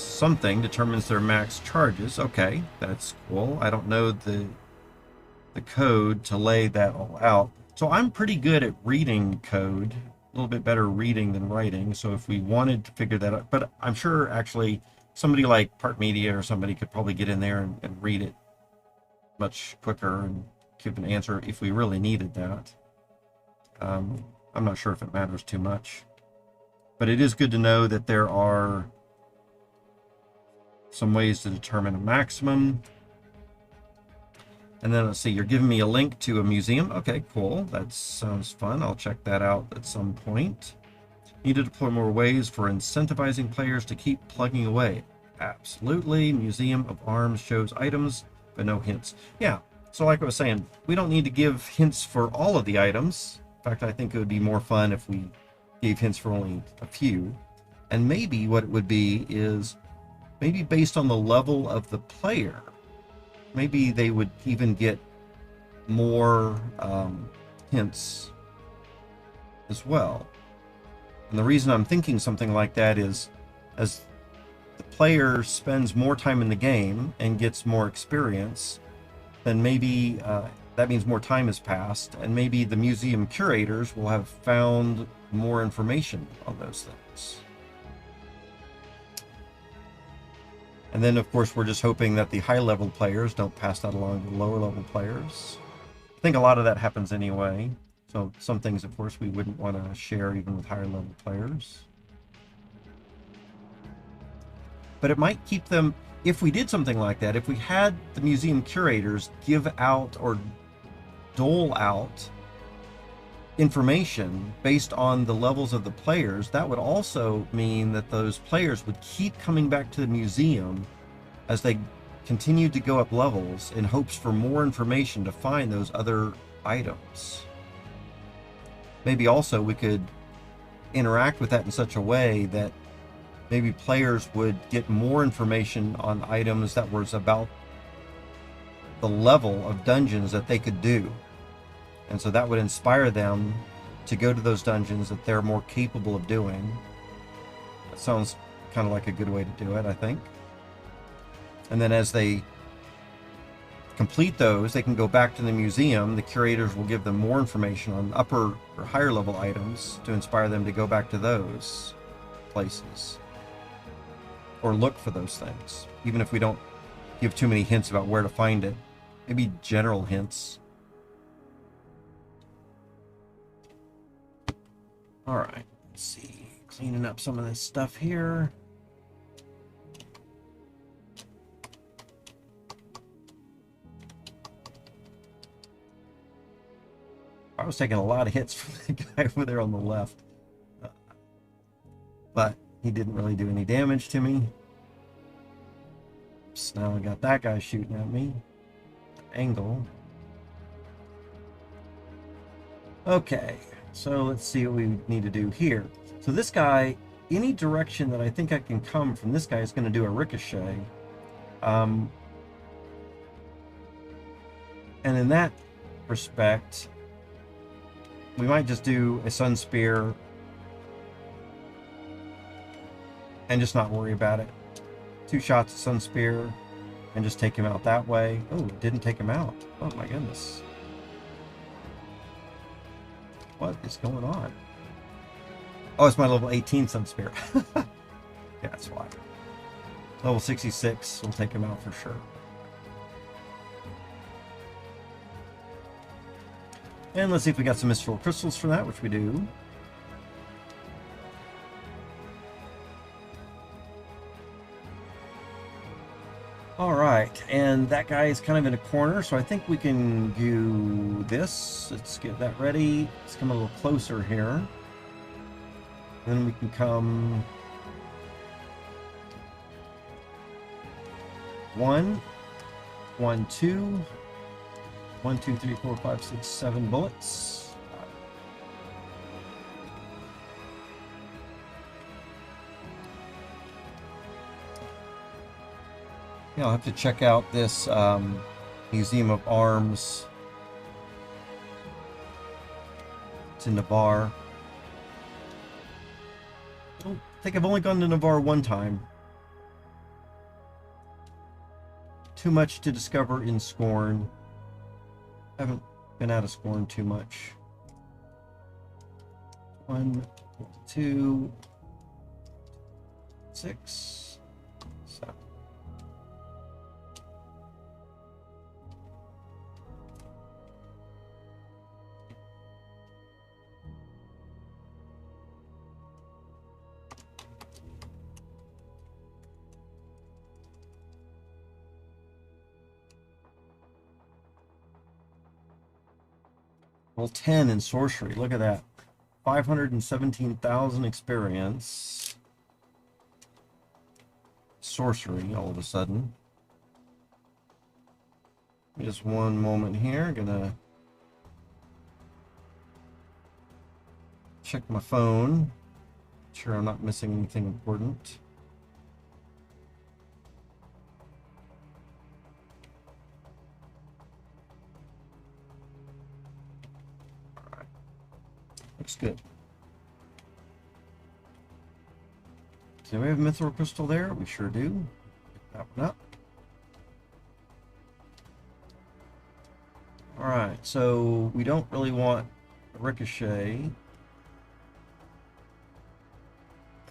their max charges. Okay, that's cool. I don't know the code to lay that all out. So I'm pretty good at reading code, a little bit better reading than writing. So if we wanted to figure that out, but I'm sure actually somebody like Part Media or somebody could probably get in there and read it much quicker and give an answer if we really needed that. I'm not sure if it matters too much, but it is good to know that there are some ways to determine a maximum. And then let's see, you're giving me a link to a museum. Okay, cool. That sounds fun. I'll check that out at some point. Need to deploy more ways for incentivizing players to keep plugging away. Absolutely. Museum of Arms shows items, but no hints. Yeah, So like I was saying, we don't need to give hints for all of the items. In fact, I think it would be more fun if we gave hints for only a few. And maybe what it would be is maybe based on the level of the player, maybe they would even get more hints as well. And the reason I'm thinking something like that is as the player spends more time in the game and gets more experience, then maybe that means more time has passed, and maybe the museum curators will have found more information on those things. And then, of course, we're just hoping that the high-level players don't pass that along to the lower-level players. I think a lot of that happens anyway. So some things, of course, we wouldn't want to share even with higher-level players. But it might keep them, if we did something like that, if we had the museum curators give out or dole out information based on the levels of the players, that would also mean that those players would keep coming back to the museum as they continued to go up levels in hopes for more information to find those other items. Maybe also we could interact with that in such a way that maybe players would get more information on items that was about the level of dungeons that they could do. And so that would inspire them to go to those dungeons that they're more capable of doing. That sounds kind of like a good way to do it, I think. And then as they complete those, they can go back to the museum. The curators will give them more information on upper or higher level items to inspire them to go back to those places or look for those things, even if we don't give too many hints about where to find it. Maybe general hints. All right, let's see. Cleaning up some of this stuff here. I was taking a lot of hits from the guy over there on the left. But he didn't really do any damage to me. So now I got that guy shooting at me. Angle. Okay, so let's see what we need to do here. So this guy, any direction that I think I can come from this guy is going to do a ricochet. And in that respect, we might just do a Sun Spear and just not worry about it. 2 shots of Sun Spear and just take him out that way. Oh, it didn't take him out. Oh my goodness. What is going on? Oh, it's my level 18 Sun Spear. Yeah, that's why. Level 66 will take him out for sure. And let's see if we got some mystical crystals for that, which we do. All right, and that guy is kind of in a corner, so I think we can do this. Let's get that ready. Let's come a little closer here. Then we can come 1, 1, 2. 1, 2, 3, 4, 5, 6, 7 bullets. Yeah, I'll have to check out this Museum of Arms. It's in Navarre. I think I've only gone to Navarre one time. Too much to discover in Scorn. Haven't been out of Scorn too much. 1, 2, 6, 7. Level 10 in sorcery. Look at that. 517,000 experience. Sorcery all of a sudden. Just one moment here. Gonna check my phone. Sure I'm not missing anything important. Alright. Looks good. So we have a mithril crystal there. We sure do. Pick that one up. Alright, so we don't really want a ricochet.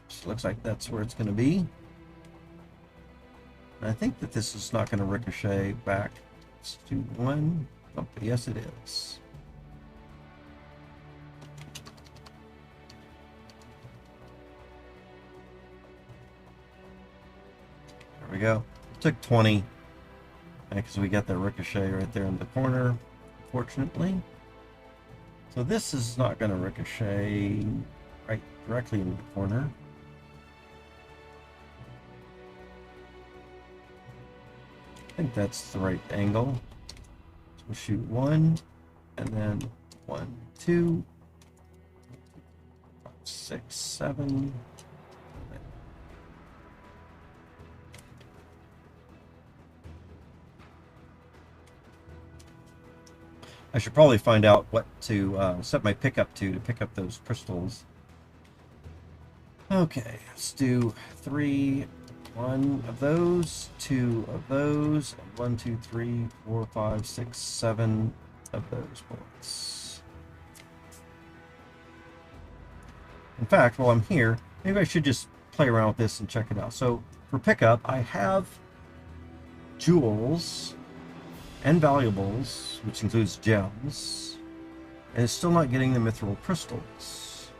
So looks like that's where it's going to be. And I think that this is not going to ricochet back. Let's do one. Oh, yes, it is. There we go. It took 20 because we got the ricochet right there in the corner, fortunately. So this is not going to ricochet right directly into the corner. I think that's the right angle. So we'll shoot one, and then 1, 2, 5, 6, 7. I should probably find out what to set my pickup to pick up those crystals. Okay, let's do 3, 1 of those, 2 of those, 1, 2, 3, 4, 5, 6, 7 of those bullets. In fact, while I'm here, maybe I should just play around with this and check it out. So for pickup, I have jewels and valuables, which includes gems, and it's still not getting the mithril crystals.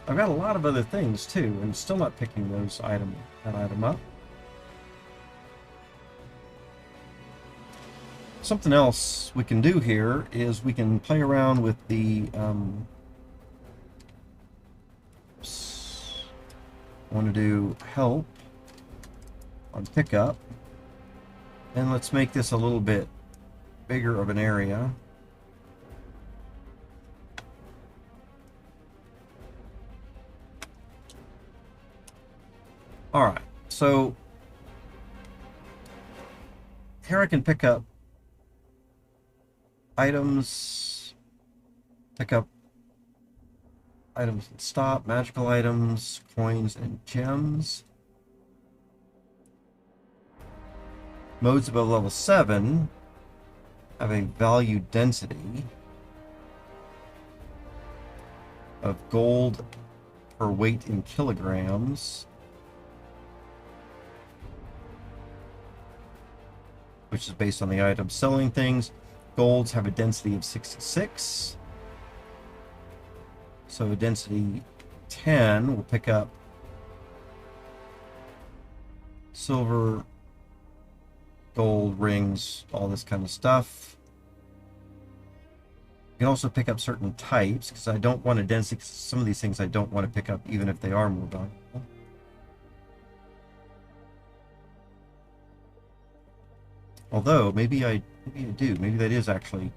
I've got a lot of other things too, and still not picking that item up. Something else we can do here is we can play around with the I want to do help on pickup. And let's make this a little bit bigger of an area. Alright, so here I can pick up items, pick up items and stop, magical items, coins, and gems. Modes above level 7 have a value density of gold per weight in kilograms, which is based on the item selling things. Golds have a density of 66. So density 10 will pick up silver, gold, rings, all this kind of stuff. You can also pick up certain types, because I don't want a density, because some of these things I don't want to pick up even if they are more valuable. Although, maybe I do. Maybe that is actually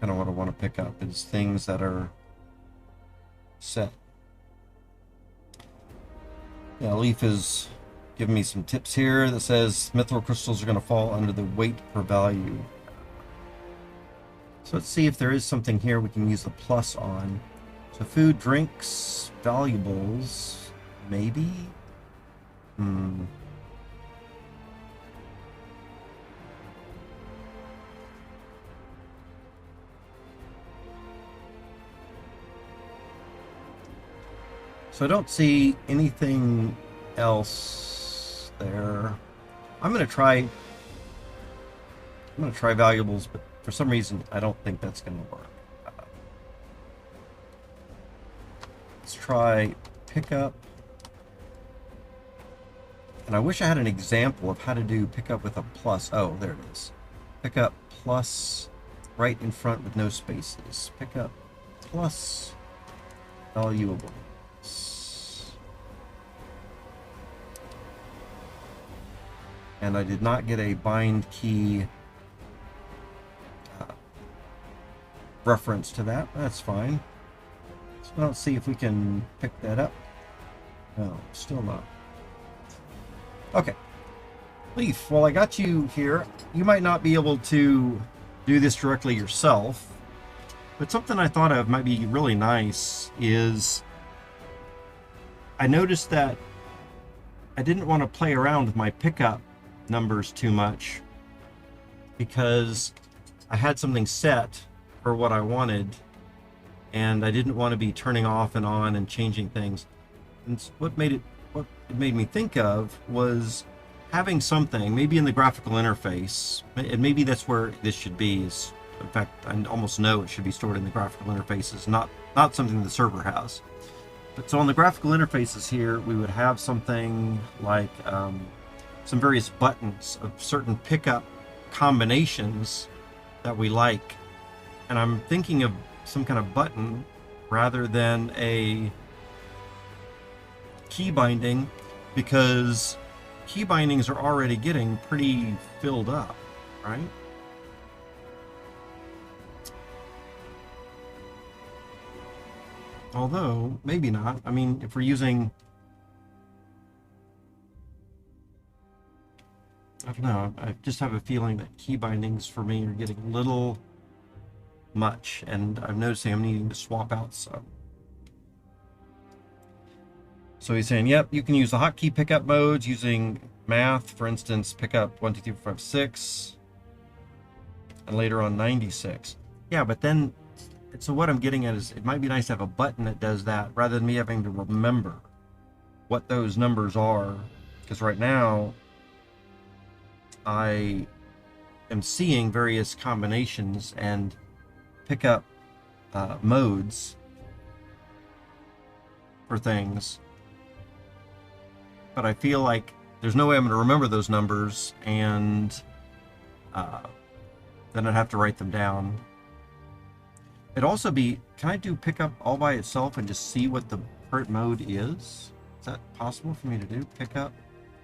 kind of what I want to pick up, is things that are set. Yeah, Leaf is giving me some tips here that says mithril crystals are going to fall under the weight per value. So let's see if there is something here we can use the plus on. So food, drinks, valuables, maybe? So I don't see anything else there. I'm gonna try valuables, but for some reason I don't think that's gonna work. Let's try pickup. And I wish I had an example of how to do pickup with a plus. Oh, there it is. Pickup plus right in front with no spaces. Pickup plus valuable. and I did not get a bind key reference to that. That's fine. So let's see if we can pick that up. No, still not. Okay. Leaf, well, I got you here. You might not be able to do this directly yourself, but something I thought of might be really nice is I noticed that I didn't want to play around with my pickup numbers too much because I had something set for what I wanted, and I didn't want to be turning off and on and changing things. And what it made me think of was having something, maybe in the graphical interface, and maybe that's where this should be. Is, in fact, I almost know it should be stored in the graphical interfaces, not something the server has. But so on the graphical interfaces here, we would have something like some various buttons of certain pickup combinations that we like. And I'm thinking of some kind of button rather than a key binding, because key bindings are already getting pretty filled up, right? Although, maybe not. I mean, if we're using... I don't know. I just have a feeling that key bindings for me are getting a little much, and I'm noticing I'm needing to swap out some. So he's saying, yep, you can use the hotkey pickup modes using math, for instance, pickup 1, 2, 3, 4, 5, 6, and later on 96. Yeah, but then, so what I'm getting at is it might be nice to have a button that does that rather than me having to remember what those numbers are, because right now I am seeing various combinations and pickup modes for things, but I feel like there's no way I'm going to remember those numbers, and then I'd have to write them down. It'd also be, can I do pickup all by itself and just see what the current mode is? Is that possible for me to do, pickup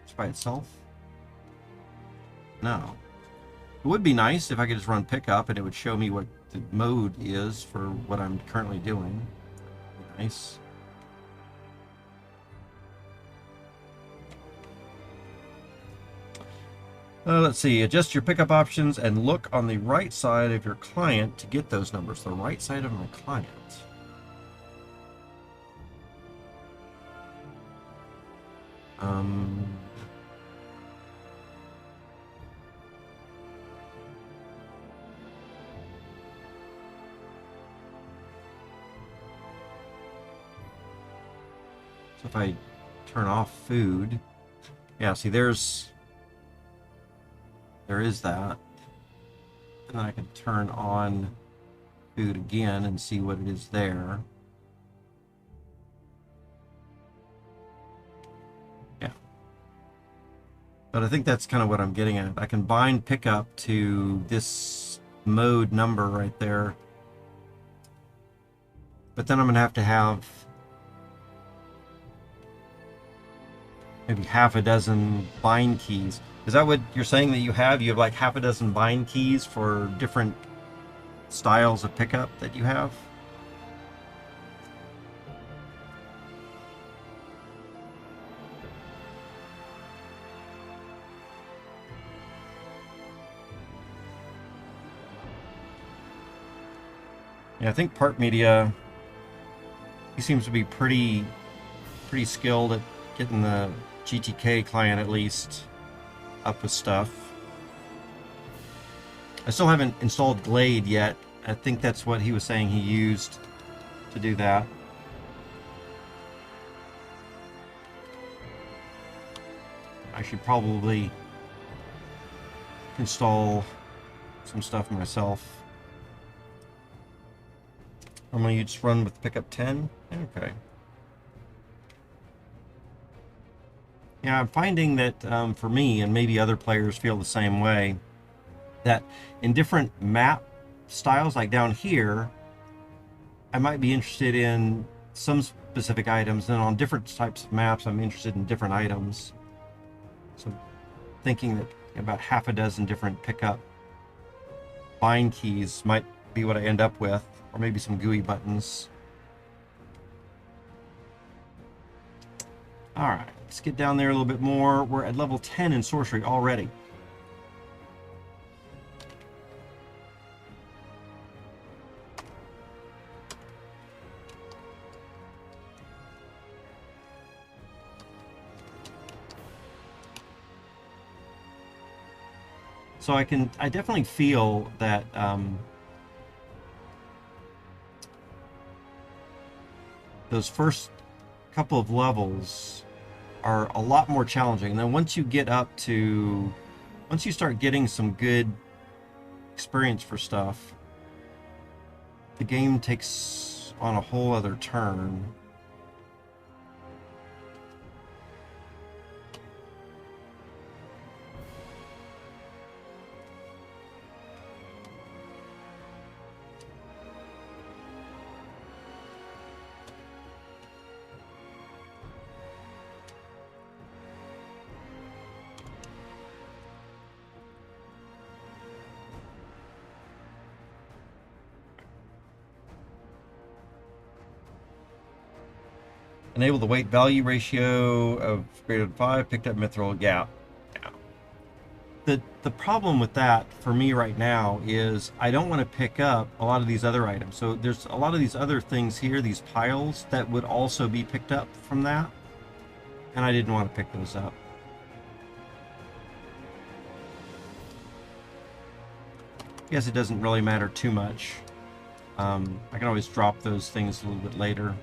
just by itself? No. It would be nice if I could just run pickup and it would show me what the mode is for what I'm currently doing. Nice. Let's see, adjust your pickup options and look on the right side of your client to get those numbers. The right side of my client. So if I turn off food, yeah, see there is that. And then I can turn on food again and see what it is there. Yeah. But I think that's kind of what I'm getting at. I can bind pickup to this mode number right there. But then I'm going to have maybe half a dozen bind keys. Is that what you're saying that you have? You have like half a dozen bind keys for different styles of pickup that you have? Yeah, I think Part Media, he seems to be pretty skilled at getting the GTK client at least up with stuff. I still haven't installed Glade yet. I think that's what he was saying he used to do that. I should probably install some stuff myself. Normally you just run with pickup 10? Okay. Yeah, I'm finding that for me, and maybe other players feel the same way, that in different map styles, like down here, I might be interested in some specific items, and on different types of maps, I'm interested in different items. So thinking that about half a dozen different pickup bind keys might be what I end up with, or maybe some GUI buttons. All right, let's get down there a little bit more. We're at level 10 in sorcery already. So I definitely feel that those first couple of levels are a lot more challenging. And then once you start getting some good experience for stuff, the game takes on a whole other turn. Enable the weight value ratio of greater than 5, picked up mithril gap. Yeah. The problem with that for me right now is I don't want to pick up a lot of these other items. So there's a lot of these other things here, these piles, that would also be picked up from that. And I didn't want to pick those up. I guess it doesn't really matter too much. I can always drop those things a little bit later.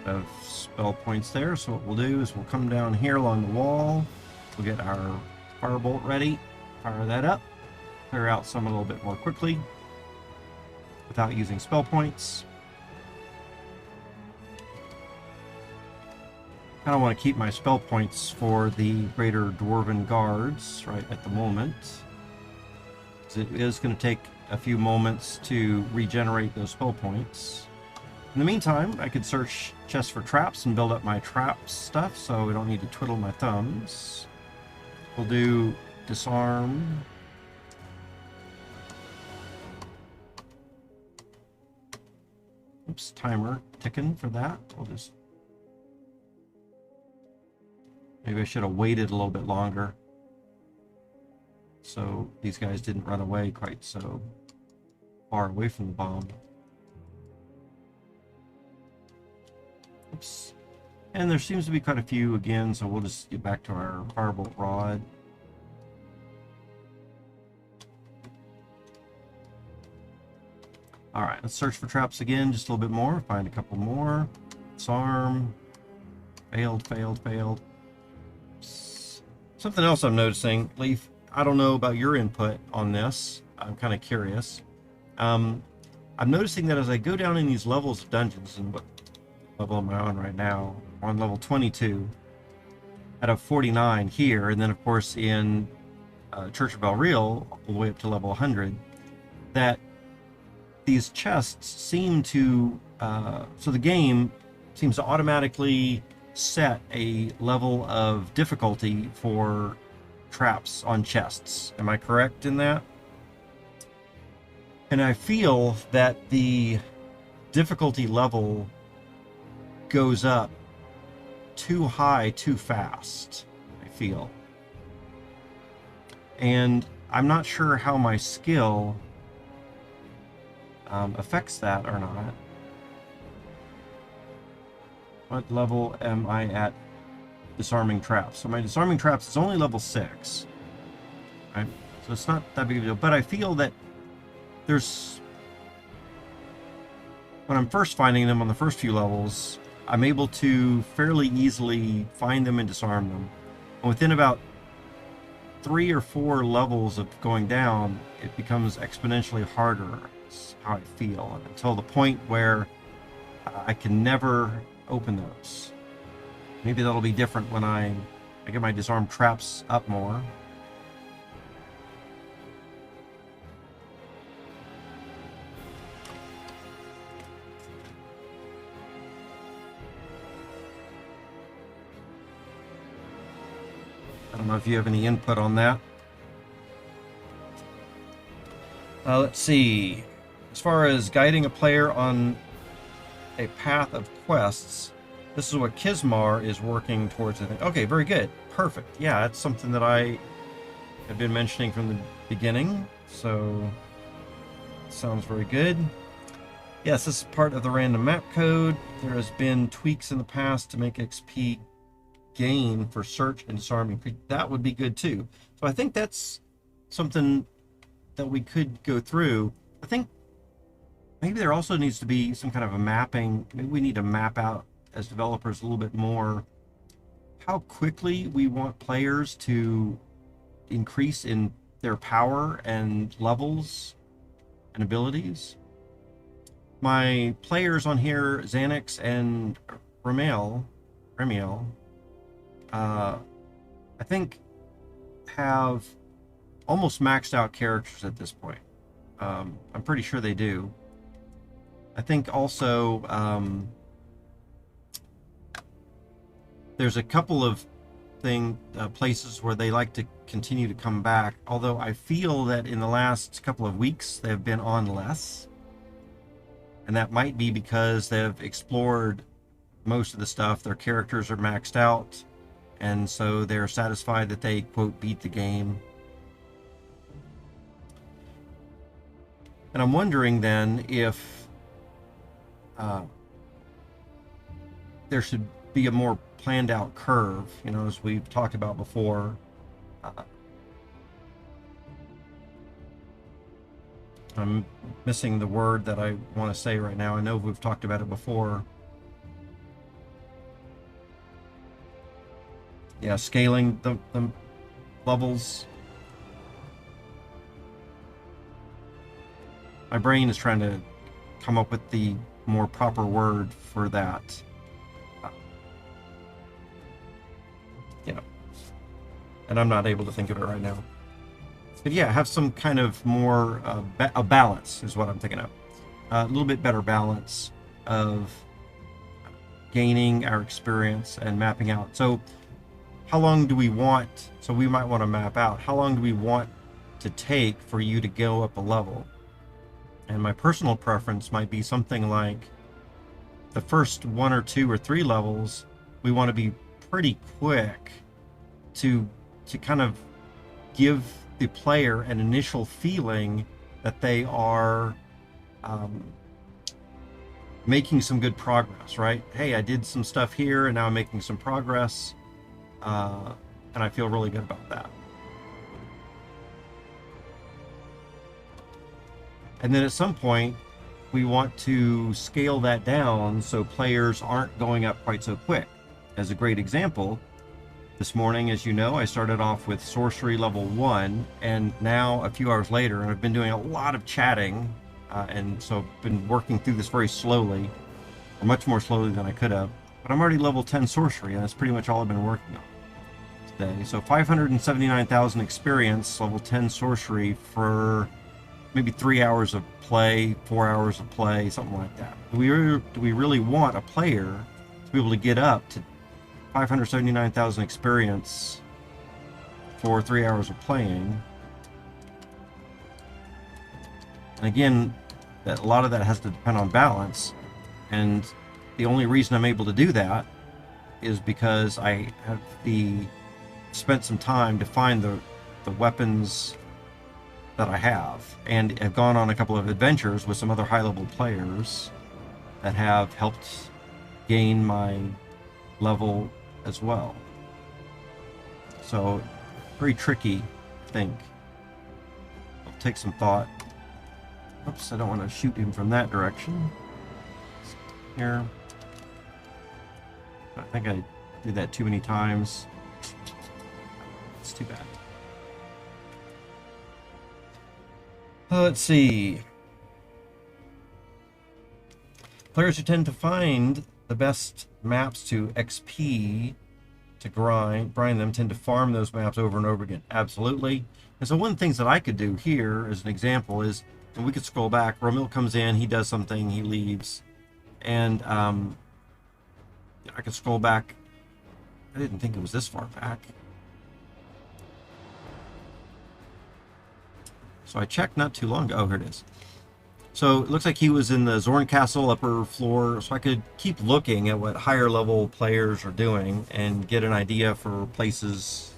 Of spell points there, so what we'll do is we'll come down here along the wall, we'll get our firebolt ready, fire that up, clear out some a little bit more quickly without using spell points. I don't want to keep my spell points for the greater dwarven guards right at the moment, because it is going to take a few moments to regenerate those spell points. In the meantime, I could search chests for traps and build up my traps stuff, so we don't need to twiddle my thumbs. We'll do disarm. Oops, timer ticking for that. We'll just... Maybe I should have waited a little bit longer, so these guys didn't run away quite so far away from the bomb. Oops. And there seems to be quite a few again, so we'll just get back to our firebolt rod. Alright, let's search for traps again, just a little bit more, find a couple more. Disarm. Failed, failed, failed. Something else I'm noticing, Leaf, I don't know about your input on this, I'm kind of curious. I'm noticing that as I go down in these levels of dungeons, and what level am I on right now? On level 22 out of 49 here, and then of course in Church of Belriel all the way up to level 100, that these chests seem to so the game seems to automatically set a level of difficulty for traps on chests. Am I correct in that? And I feel that the difficulty level goes up too high too fast, I feel. And I'm not sure how my skill affects that or not. What level am I at disarming traps? So my disarming traps is only level 6. Right? So it's not that big of a deal. But I feel that there's... When I'm first finding them on the first few levels, I'm able to fairly easily find them and disarm them. And within about 3 or 4 levels of going down, it becomes exponentially harder. That's how I feel. Until the point where I can never open those. Maybe that'll be different when I I get my disarm traps up more. I don't know if you have any input on that. Let's see. As far as guiding a player on a path of quests, this is what Kismar is working towards, I think. Okay, very good. Perfect. Yeah, that's something that I have been mentioning from the beginning, so sounds very good. Yes, this is part of the random map code. There has been tweaks in the past to make XP gain for search and disarming. That would be good too. So I think that's something that we could go through. I think maybe there also needs to be some kind of a mapping. Maybe we need to map out as developers a little bit more how quickly we want players to increase in their power and levels and abilities. My players on here, Xanax and Ramiel, I think have almost maxed out characters at this point. I'm pretty sure they do. I think also there's a couple of places where they like to continue to come back, although I feel that in the last couple of weeks they've been on less. And that might be because they've explored most of the stuff. Their characters are maxed out, and so they're satisfied that they, quote, beat the game. And I'm wondering then if there should be a more planned out curve, you know, as we've talked about before. I'm missing the word that I want to say right now. I know we've talked about it before. Yeah, scaling the levels. My brain is trying to come up with the more proper word for that. And I'm not able to think of it right now. But yeah, have some kind of more a balance is what I'm thinking of. A little bit better balance of gaining our experience and mapping out. So how long do we want, so we might want to map out, how long do we want to take for you to go up a level? And my personal preference might be something like the first 1 or 2 or 3 levels, we want to be pretty quick to kind of give the player an initial feeling that they are making some good progress, right? Hey, I did some stuff here and now I'm making some progress, and I feel really good about that. And then at some point we want to scale that down so players aren't going up quite so quick. As a great example, this morning, as you know, I started off with Sorcery level 1, and now a few hours later, and I've been doing a lot of chatting, and so I've been working through this very slowly, or much more slowly than I could have, but I'm already level 10 Sorcery, and that's pretty much all I've been working on today. So 579,000 experience, level 10 Sorcery for maybe 3 hours of play, 4 hours of play, something like that. Do we really want a player to be able to get up to 579,000 experience for 3 hours of playing? And again, a lot of that has to depend on balance, and the only reason I'm able to do that is because I have spent some time to find the weapons that I have, and have gone on a couple of adventures with some other high-level players that have helped gain my level as well. So very tricky, I think. I'll take some thought. Oops, I don't want to shoot him from that direction. Here. I think I did that too many times. It's too bad. Let's see. Players who tend to find the best maps to XP to grind them, tend to farm those maps over and over again. Absolutely. And so one of the things that I could do here as an example is, and we could scroll back, Romil comes in, he does something, he leaves, and I could scroll back. I didn't think it was this far back. So I checked not too long ago. Oh, here it is. So it looks like he was in the Zorn Castle upper floor, so I could keep looking at what higher level players are doing and get an idea for places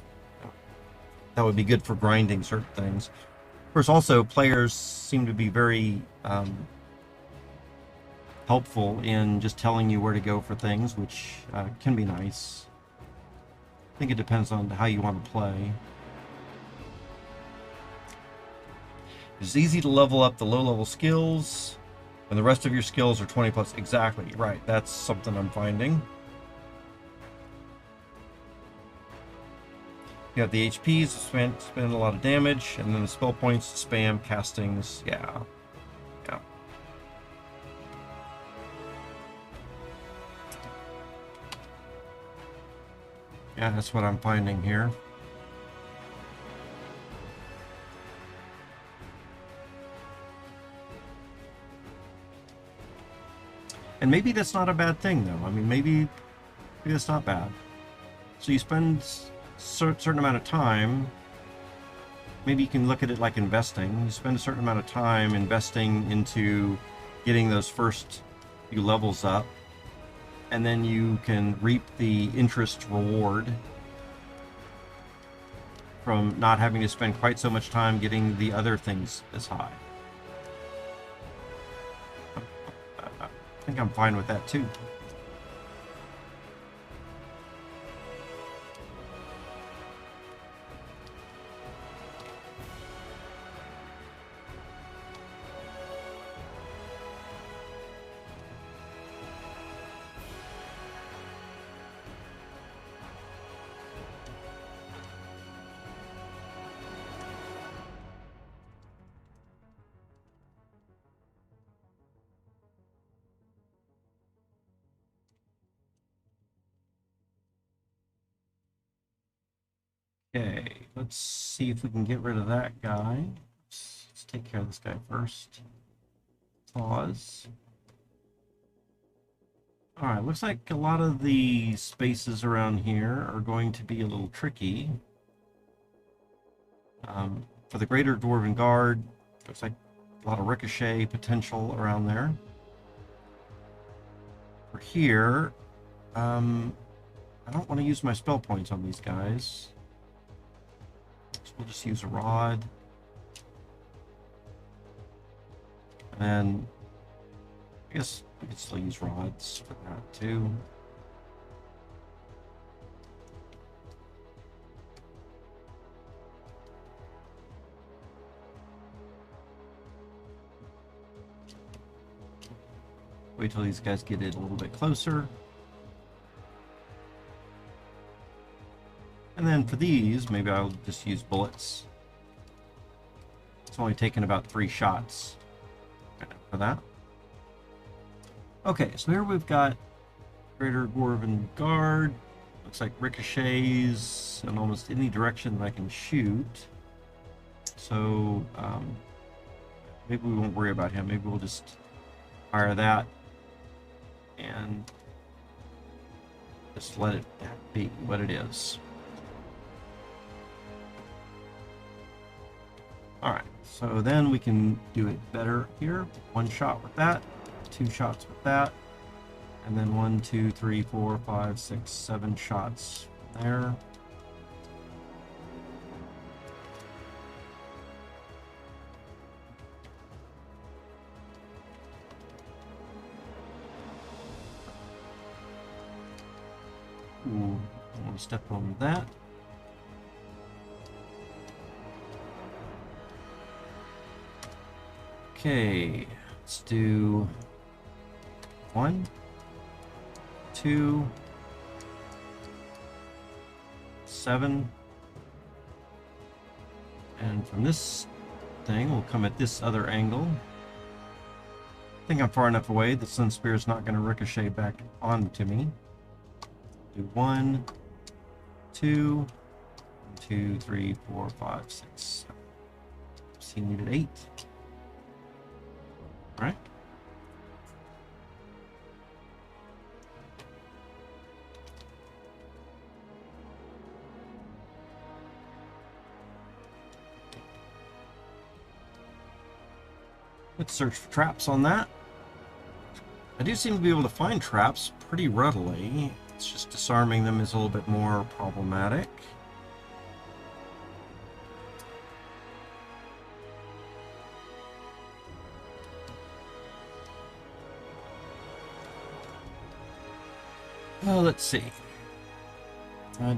that would be good for grinding certain things. Of course, also players seem to be very helpful in just telling you where to go for things, which can be nice. I think it depends on how you want to play. It's easy to level up the low-level skills, and the rest of your skills are 20 plus. Exactly, right. That's something I'm finding. You have the HPs, spend a lot of damage, and then the spell points, spam, castings. Yeah. Yeah. Yeah, that's what I'm finding here. And maybe that's not a bad thing, though. I mean, maybe that's not bad. So you spend a certain amount of time. Maybe you can look at it like investing. You spend a certain amount of time investing into getting those first few levels up, and then you can reap the interest reward from not having to spend quite so much time getting the other things as high. I think I'm fine with that too. Okay, let's see if we can get rid of that guy. Let's take care of this guy first. Pause. Alright, looks like a lot of the spaces around here are going to be a little tricky. For the Greater Dwarven Guard, looks like a lot of ricochet potential around there. For here, I don't want to use my spell points on these guys. So we'll just use a rod. And then I guess we can still use rods for that too. Wait till these guys get it a little bit closer. And then for these, maybe I'll just use bullets. It's only taken about 3 shots for that. Okay, so here we've got Greater Dwarven Guard. Looks like ricochets in almost any direction that I can shoot. So maybe we won't worry about him. Maybe we'll just fire that and just let it be what it is. Alright, so then we can do it better here. 1 shot with that, 2 shots with that, and then 1, 2, 3, 4, 5, 6, 7 shots there. Ooh, I want to step on that. Okay, let's do 1, 2, 7, and from this thing we'll come at this other angle. I think I'm far enough away that Sun Spear is not going to ricochet back onto me. Do 1, 2. 1, 2, 3, 4, 5, 6, 7. So he needed 8. All right. Let's search for traps on that. I do seem to be able to find traps pretty readily. It's just disarming them is a little bit more problematic. Let's see.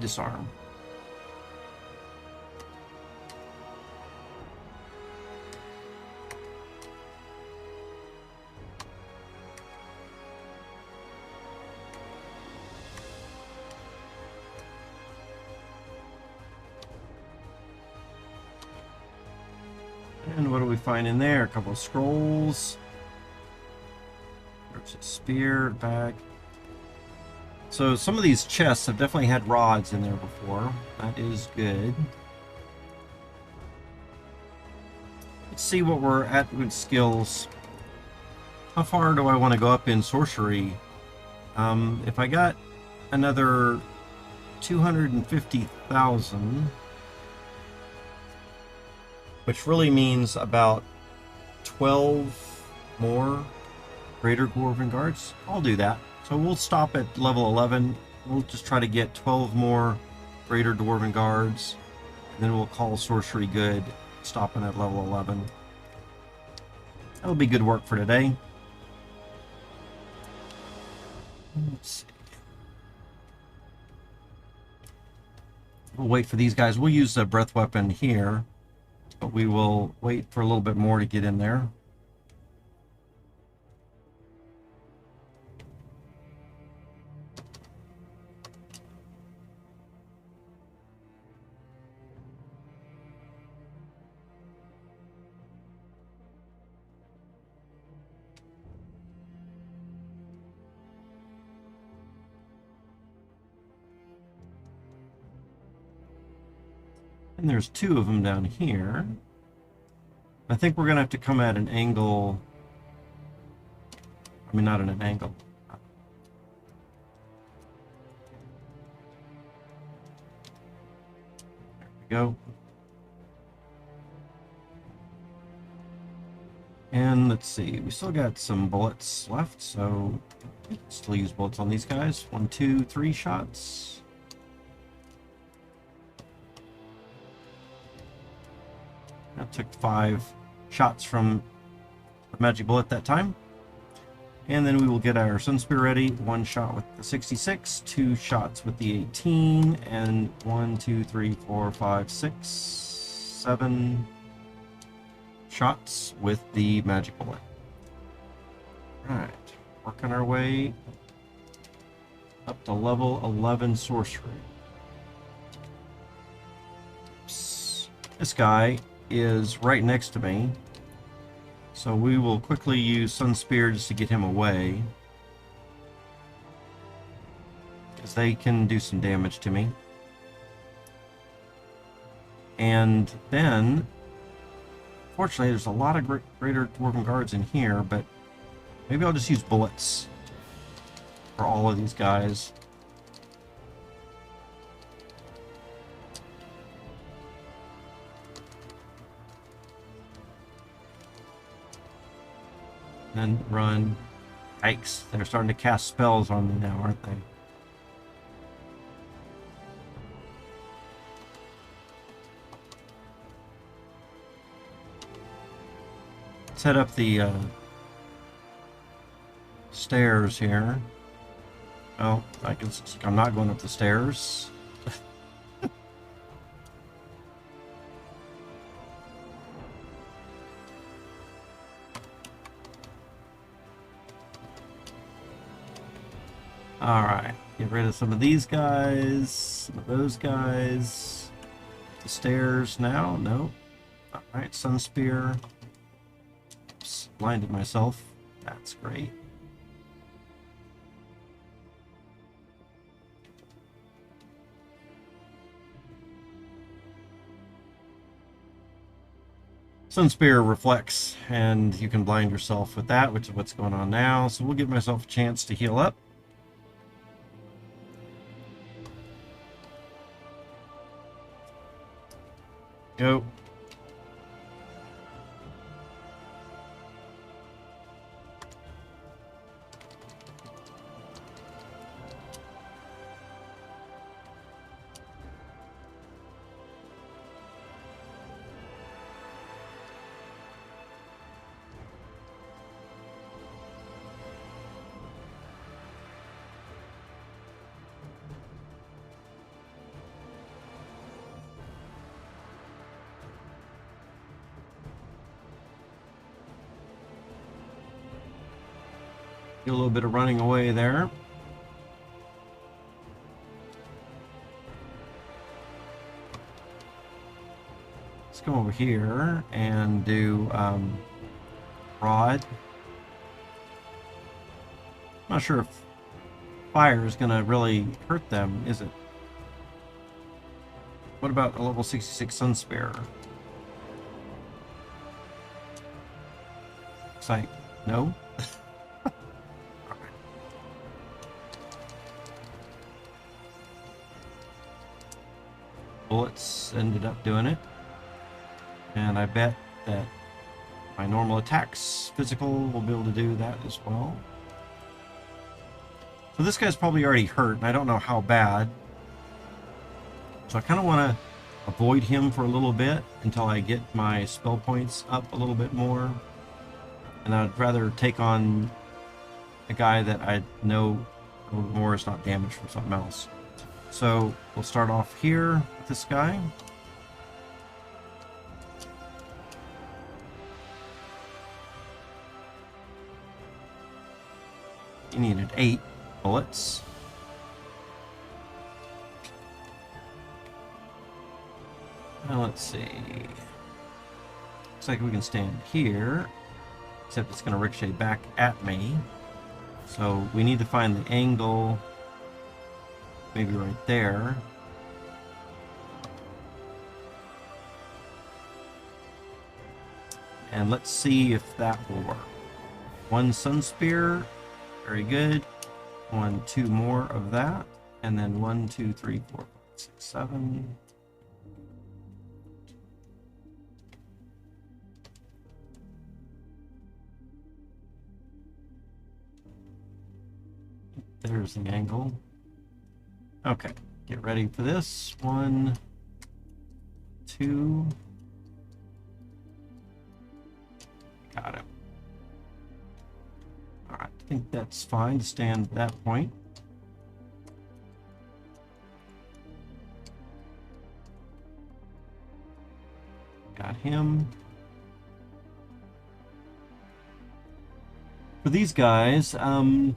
Disarm. And what do we find in there? A couple of scrolls. There's a spear, bag. So some of these chests have definitely had rods in there before. That is good. Let's see what we're at with skills. How far do I want to go up in sorcery? If I got another 250,000, which really means about 12 more Greater Dwarven Guards, I'll do that. So we'll stop at level 11. We'll just try to get 12 more Greater Dwarven Guards, and then we'll call sorcery good, stopping at level 11. That'll be good work for today. Let's see. We'll wait for these guys. We'll use a breath weapon here, but we will wait for a little bit more to get in there. And there's 2 of them down here. I think we're going to have to come at an angle. I mean, not at an angle. There we go. And let's see, we still got some bullets left, so still use bullets on these guys. 1, 2, 3 shots. That took 5 shots from the magic bullet that time. And then we will get our Sun Spear ready. 1 shot with the 66, 2 shots with the 18, and 1, 2, 3, 4, 5, 6, 7 shots with the magic bullet. Alright, working our way up to level 11 sorcery. Oops. This guy is right next to me, so we will quickly use Sun Spear just to get him away, because they can do some damage to me. And then, fortunately, there's a lot of Greater Dwarven Guards in here, but maybe I'll just use bullets for all of these guys. And then run. Yikes, they're starting to cast spells on me now, aren't they? Let's head up the stairs here. Oh, I'm not going up the stairs. Alright, get rid of some of these guys, some of those guys. The stairs now? No. Alright, Sun Spear. Oops, blinded myself. That's great. Sun Spear reflects, and you can blind yourself with that, which is what's going on now. So we'll give myself a chance to heal up. Go. Do a little bit of running away there. Let's come over here and do rod. Not sure if fire is going to really hurt them, is it? What about a level 66 Sun Spear? Looks like no. Bullets ended up doing it, and I bet that my normal attacks physical will be able to do that as well. So this guy's probably already hurt, and I don't know how bad, so I kind of want to avoid him for a little bit until I get my spell points up a little bit more, and I'd rather take on a guy that I know a little more is not damaged from something else. So we'll start off here with this guy. He needed 8 bullets. Now let's see. Looks like we can stand here, except it's going to ricochet back at me. So we need to find the angle. Maybe right there. And let's see if that will work. 1 Sun Spear. Very good. 2 more of that. And then 1, 2, 3, 4, 5, 6, 7. There's the angle. Okay, get ready for this. 1, 2. Got it. Alright, I think that's fine to stand at that point. Got him. For these guys, I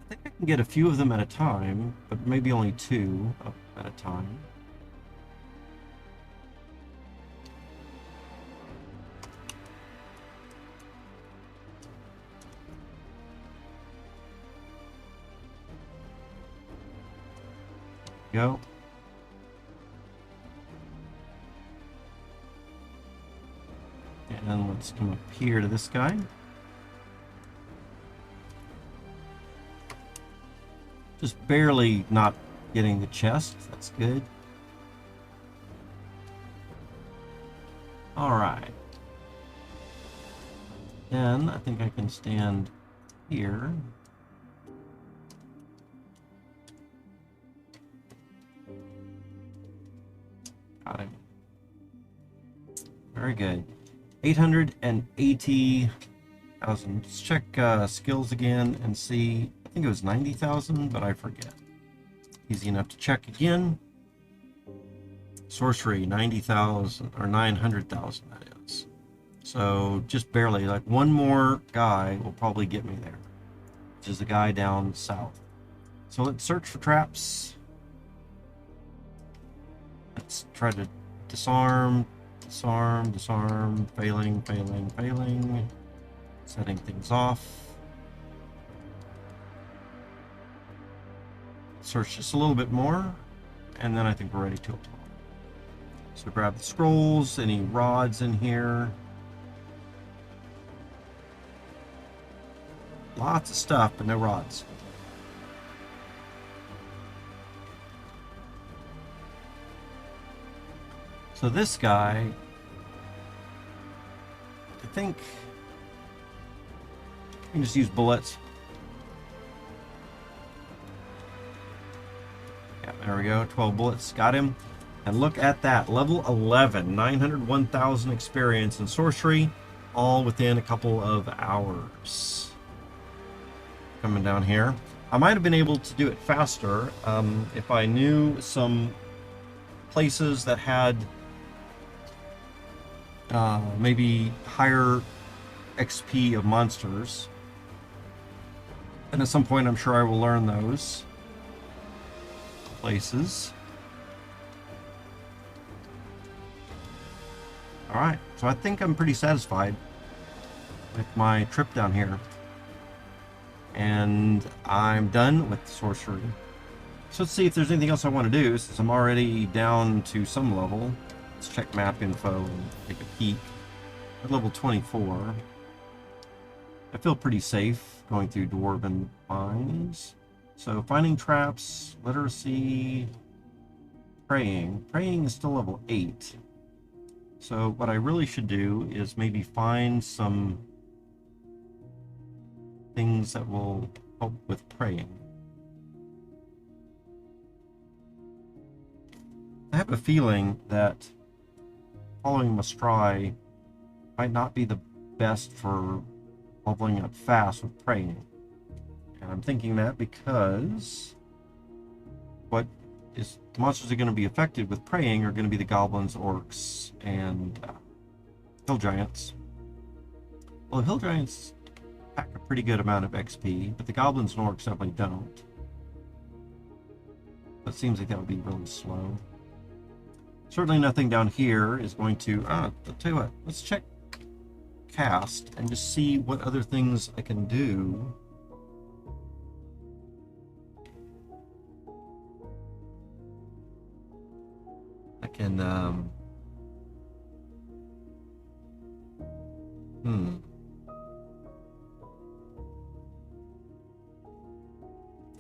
think I can get a few of them at a time, but maybe only 2 at a time. Go. And let's come up here to this guy. Just barely not getting the chest. That's good. Alright. Then I think I can stand here. Got it. Very good. 880,000. Let's check skills again and see. I think it was 90,000, but I forget. Easy enough to check again. Sorcery, 90,000 or 900,000, that is. So just barely, like one more guy will probably get me there, which is the guy down south. So let's search for traps. Let's try to disarm, disarm, disarm, failing, failing, failing. Setting things off. Search just a little bit more, and then I think we're ready to apply. So grab the scrolls, any rods in here. Lots of stuff, but no rods. So this guy, I think you can just use bullets. Yeah, there we go. 12 bullets. Got him. And look at that. Level 11. 901,000 experience in sorcery. All within a couple of hours. Coming down here. I might have been able to do it faster if I knew some places that had maybe higher XP of monsters. And at some point I'm sure I will learn those places. Alright, so I think I'm pretty satisfied with my trip down here. And I'm done with sorcery. So let's see if there's anything else I want to do, since I'm already down to some level. Let's check map info and take a peek. At level 24. I feel pretty safe going through dwarven mines. So finding traps, literacy, praying. Praying is still level 8. So what I really should do is maybe find some things that will help with praying. I have a feeling that following Mastrai might not be the best for leveling up fast with praying. And I'm thinking that because the monsters that are going to be affected with praying are going to be the goblins, orcs, and hill giants. Well, the hill giants pack a pretty good amount of XP, but the goblins and orcs definitely don't. It seems like that would be really slow. Certainly nothing down here is going to... I'll tell you what, let's check cast and just see what other things I can do. I can...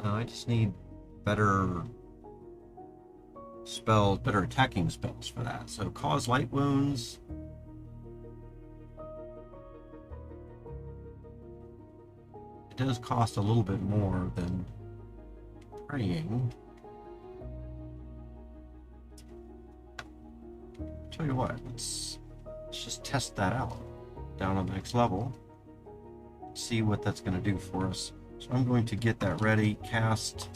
I just need better spells, better attacking spells for that. So cause light wounds. It does cost a little bit more than praying. Tell you what, let's just test that out down on the next level. See what that's going to do for us. So I'm going to get that ready. Cast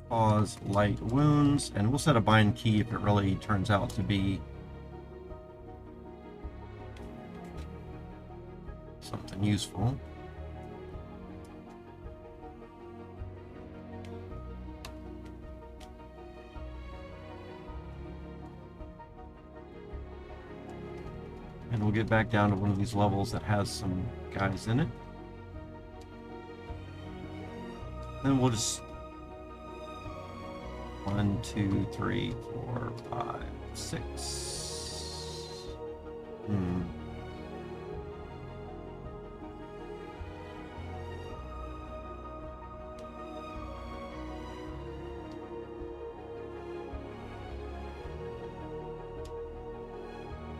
cause light wounds, and we'll set a bind key if it really turns out to be something useful. And we'll get back down to one of these levels that has some guys in it. Then we'll just 1, 2, 3, 4, 5, 6.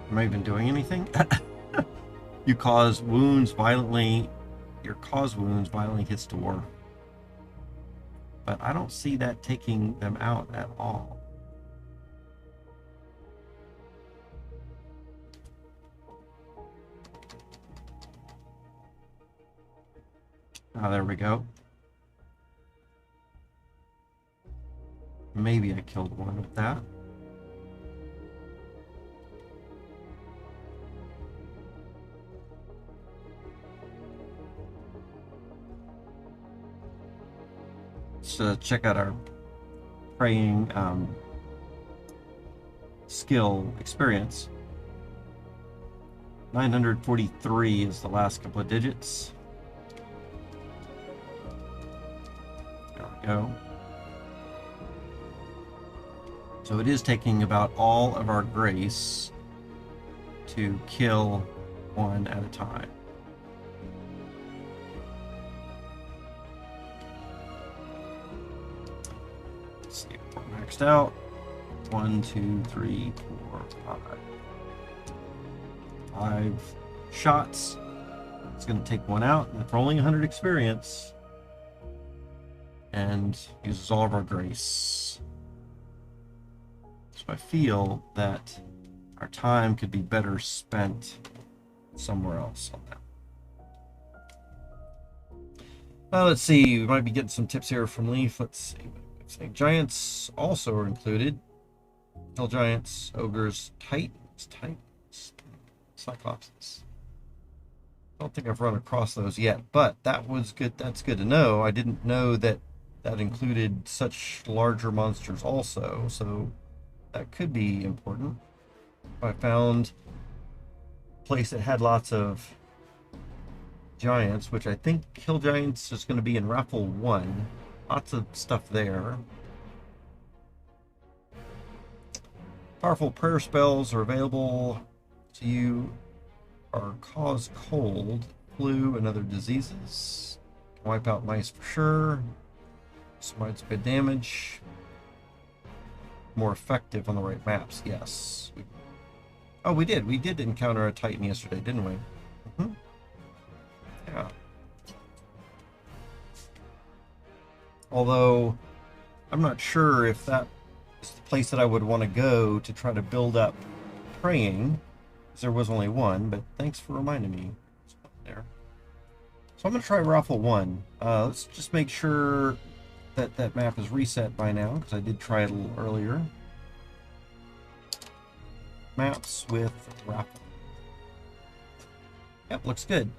Am I even doing anything? You cause wounds violently. Your cause wounds violently hits dwarf. But I don't see that taking them out at all. Ah, there we go. Maybe I killed one with that. Let's check out our praying skill experience. 943 is the last couple of digits. There we go. So it is taking about all of our grace to kill one at a time. Let's see, we're maxed out. 1, 2, 3, 4, 5. 5 shots. It's going to take one out, and for only 100 experience, and uses all of our grace. So I feel that our time could be better spent somewhere else on that. Let's see, we might be getting some tips here from Leaf. Let's see. Giants also are included. Hell giants, ogres, titans, cyclopses. I don't think I've run across those yet, but that was good. That's good to know. I didn't know that that included such larger monsters also, so that could be important. I found a place that had lots of giants, which I think Hill Giants is going to be in Raffle 1. Lots of stuff there. Powerful prayer spells are available to you, or cause cold, flu, and other diseases. Can wipe out mice for sure. Smites good damage. More effective on the right maps, yes. Oh, we did. We did encounter a Titan yesterday, didn't we? Mm-hmm. Yeah. Although, I'm not sure if that is the place that I would want to go to try to build up praying, because there was only one, but thanks for reminding me. There. So I'm going to try Raffle 1. Let's just make sure that that map is reset by now, because I did try it a little earlier. Maps with Raffle. Yep, looks good.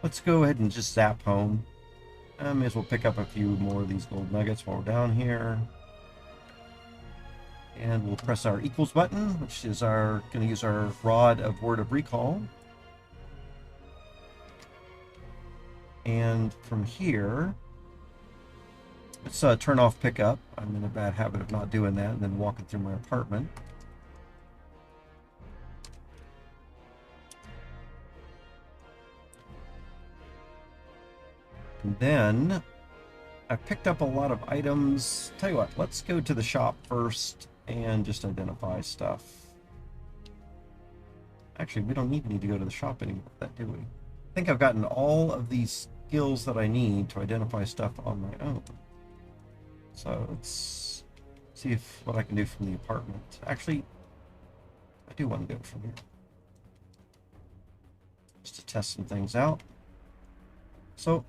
Let's go ahead and just zap home. I may as well pick up a few more of these gold nuggets while we're down here. And we'll press our equals button, which is going to use our rod of word of recall. And from here, let's turn off pickup. I'm in a bad habit of not doing that and then walking through my apartment. And then I picked up a lot of items. Tell you what, let's go to the shop first and just identify stuff. Actually, we don't need to go to the shop anymore, do we? I think I've gotten all of these skills that I need to identify stuff on my own. So let's see what I can do from the apartment. Actually, I do want to do it from here. Just to test some things out. So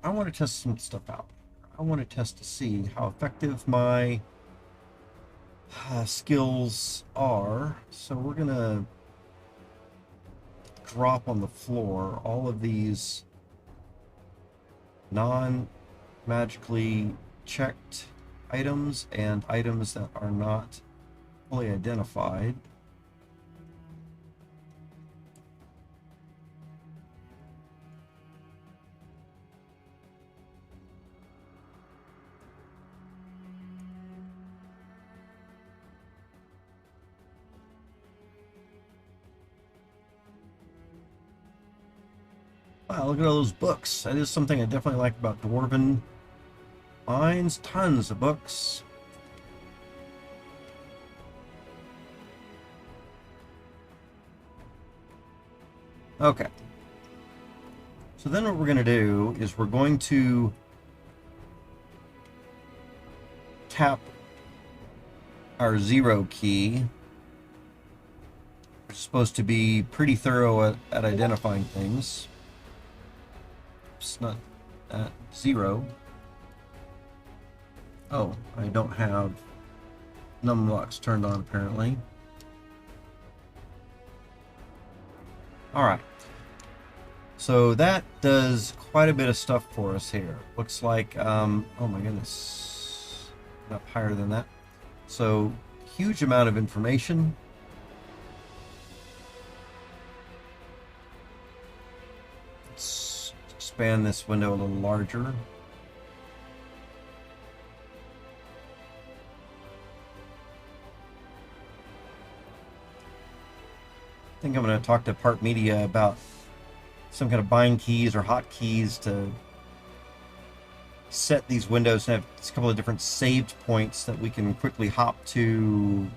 I want to test some stuff out. I want to test to see how effective my skills are. So we're going to drop on the floor all of these non-magically checked items and items that are not fully identified. Wow, look at all those books. That is something I definitely like about Dwarven Mines. Tons of books. Okay. So then what we're going to do is we're going to tap our 0 key. We're supposed to be pretty thorough at identifying things. It's not at 0. Oh, I don't have numlocks turned on apparently. Alright. So that does quite a bit of stuff for us here. Looks like, oh my goodness, up higher than that. So, huge amount of information. Let's expand this window a little larger. think I'm going to talk to Part Media about some kind of bind keys or hotkeys to set these windows and have a couple of different saved points that we can quickly hop to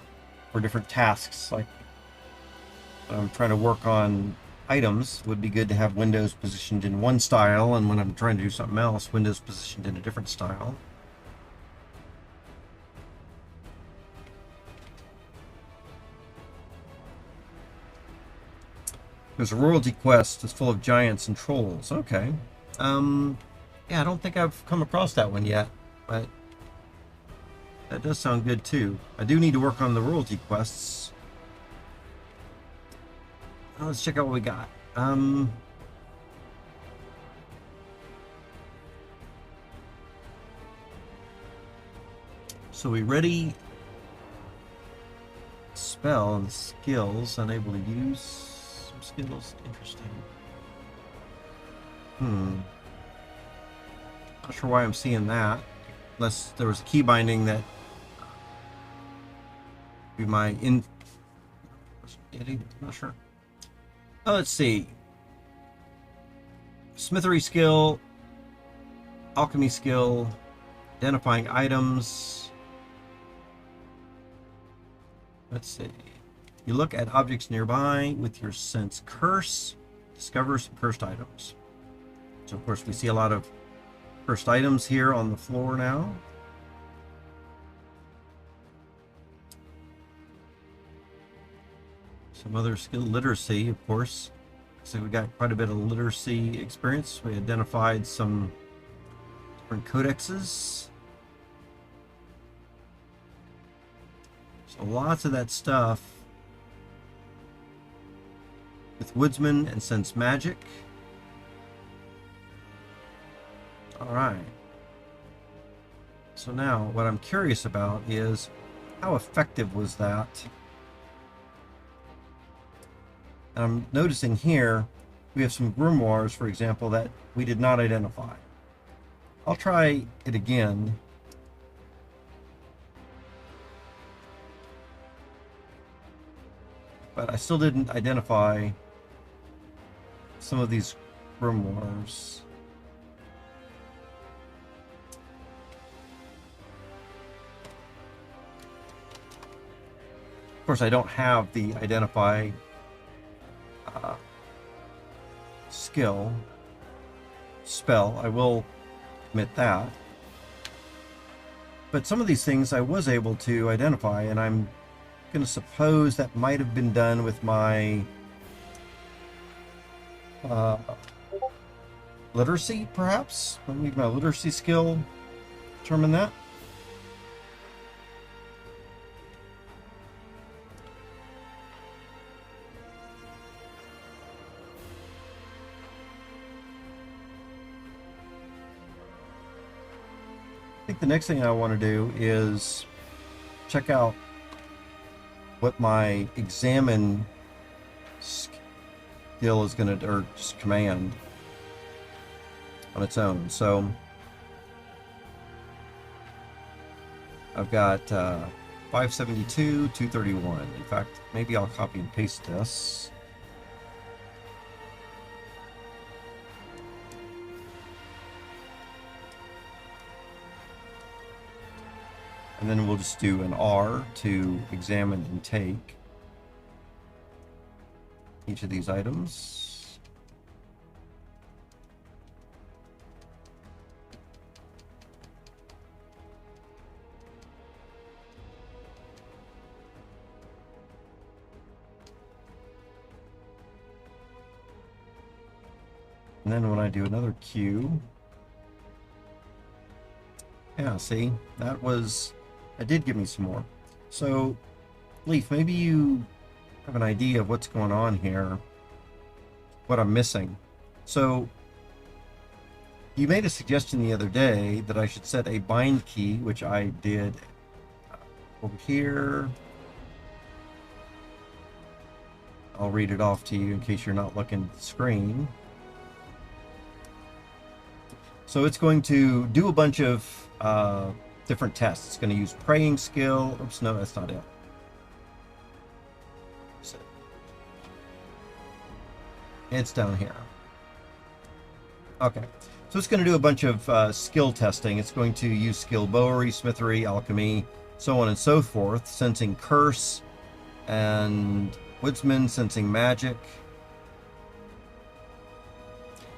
for different tasks. Like I'm trying to work on items, would be good to have windows positioned in one style, and when I'm trying to do something else, windows positioned in a different style. There's a royalty quest that's full of giants and trolls. Okay. Yeah, I don't think I've come across that one yet, but that does sound good too. I do need to work on the royalty quests. Let's check out what we got. So we ready spell and skills, unable to use some skills. Interesting. Not sure why I'm seeing that, unless there was a key binding that be my in. Not sure. Oh, let's see. Smithery skill, alchemy skill, identifying items. Let's see. You look at objects nearby with your sense curse, discover some cursed items. So of course we see a lot of cursed items here on the floor now. Some other skill, literacy, of course. So we got quite a bit of literacy experience. We identified some different codexes. So lots of that stuff with Woodsman and Sense Magic. All right. So now what I'm curious about is how effective was that? I'm noticing here we have some grimoires, for example, that we did not identify. I'll try it again. But I still didn't identify some of these grimoires. Of course, I don't have the identify spell. I will admit that. But some of these things I was able to identify, and I'm going to suppose that might have been done with my literacy, perhaps. Maybe my literacy skill determine that. I think the next thing I want to do is check out what my examine skill is going to, or just command on its own. So I've got 572, 231. In fact, maybe I'll copy and paste this. And then we'll just do an R to examine and take each of these items. And then when I do another Q, yeah, see, that was... It did give me some more. So, Leaf, maybe you have an idea of what's going on here, what I'm missing. So, you made a suggestion the other day that I should set a bind key, which I did over here. I'll read it off to you in case you're not looking at the screen. So it's going to do a bunch of different tests. It's going to use praying skill. Oops, no, that's not it. It's down here. Okay. So it's going to do a bunch of skill testing. It's going to use skill bowery, smithery, alchemy, so on and so forth, sensing curse, and woodsman sensing magic.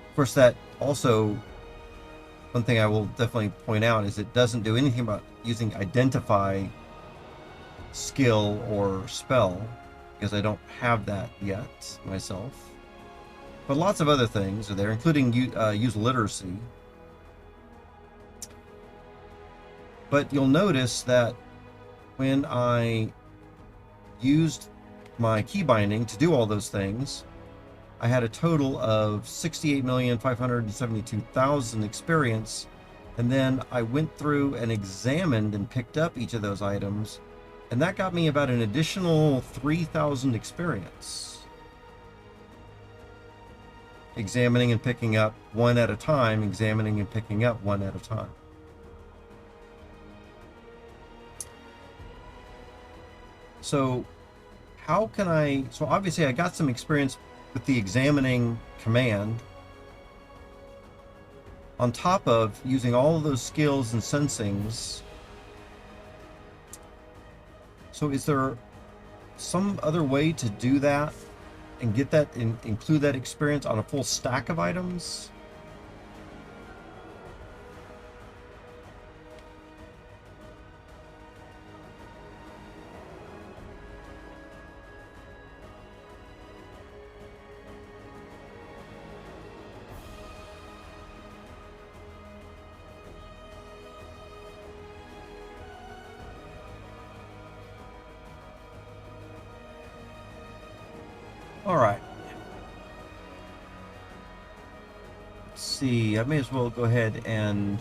Of course, that also, one thing I will definitely point out is it doesn't do anything about using identify skill or spell, because I don't have that yet myself. But lots of other things are there, including use literacy. But you'll notice that when I used my key binding to do all those things, I had a total of 68,572,000 experience, and then I went through and examined and picked up each of those items, and that got me about an additional 3,000 experience. Examining and picking up one at a time, examining and picking up one at a time. So how can I, so obviously I got some experience with the examining command on top of using all of those skills and sensings. So is there some other way to do that and get that, include that experience on a full stack of items? All right. Let's see. I may as well go ahead and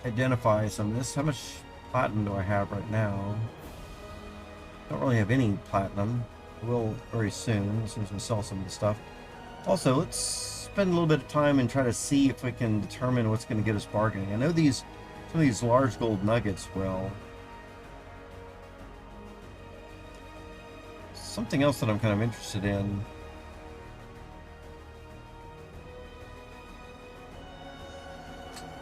identify some of this. How much platinum do I have right now? Don't really have any platinum. I will very soon, as soon as we sell some of the stuff. Also, let's spend a little bit of time and try to see if we can determine what's going to get us bargaining. I know some of these large gold nuggets will. Something else that I'm kind of interested in.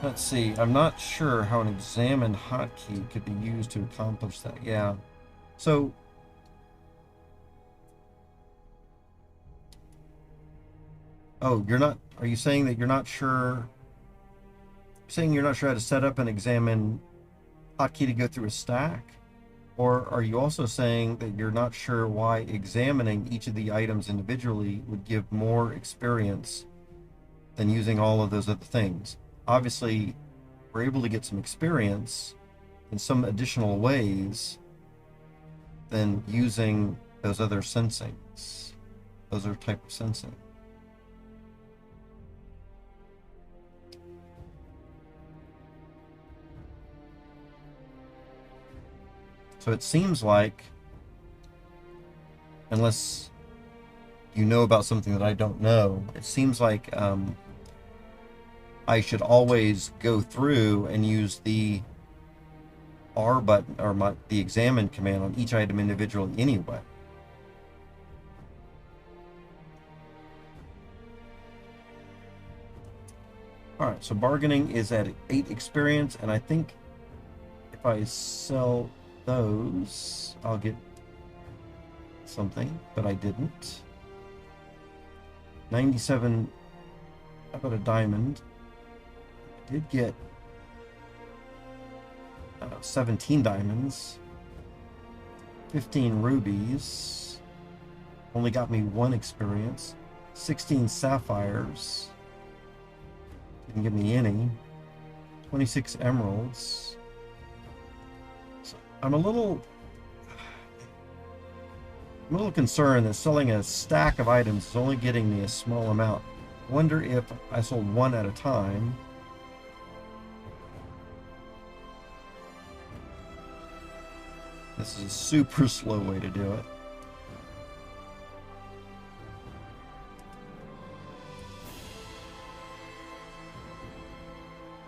Let's see. I'm not sure how an examined hotkey could be used to accomplish that. Yeah. So oh, you're not, are you saying that you're not sure? Saying you're not sure how to set up an examine hotkey to go through a stack? Or are you also saying that you're not sure why examining each of the items individually would give more experience than using all of those other things? Obviously, we're able to get some experience in some additional ways than using those other sensings, those other type of sensing. So it seems like, unless you know about something that I don't know, it seems like I should always go through and use the R button, or the examine command on each item individually anyway. Alright, so bargaining is at 8 experience, and I think if I sell those, I'll get something, but I didn't. 97, how about a diamond? I did get 17 diamonds, 15 rubies, only got me 1 experience, 16 sapphires, didn't give me any, 26 emeralds. I'm a little concerned that selling a stack of items is only getting me a small amount. I wonder if I sold one at a time. This is a super slow way to do it.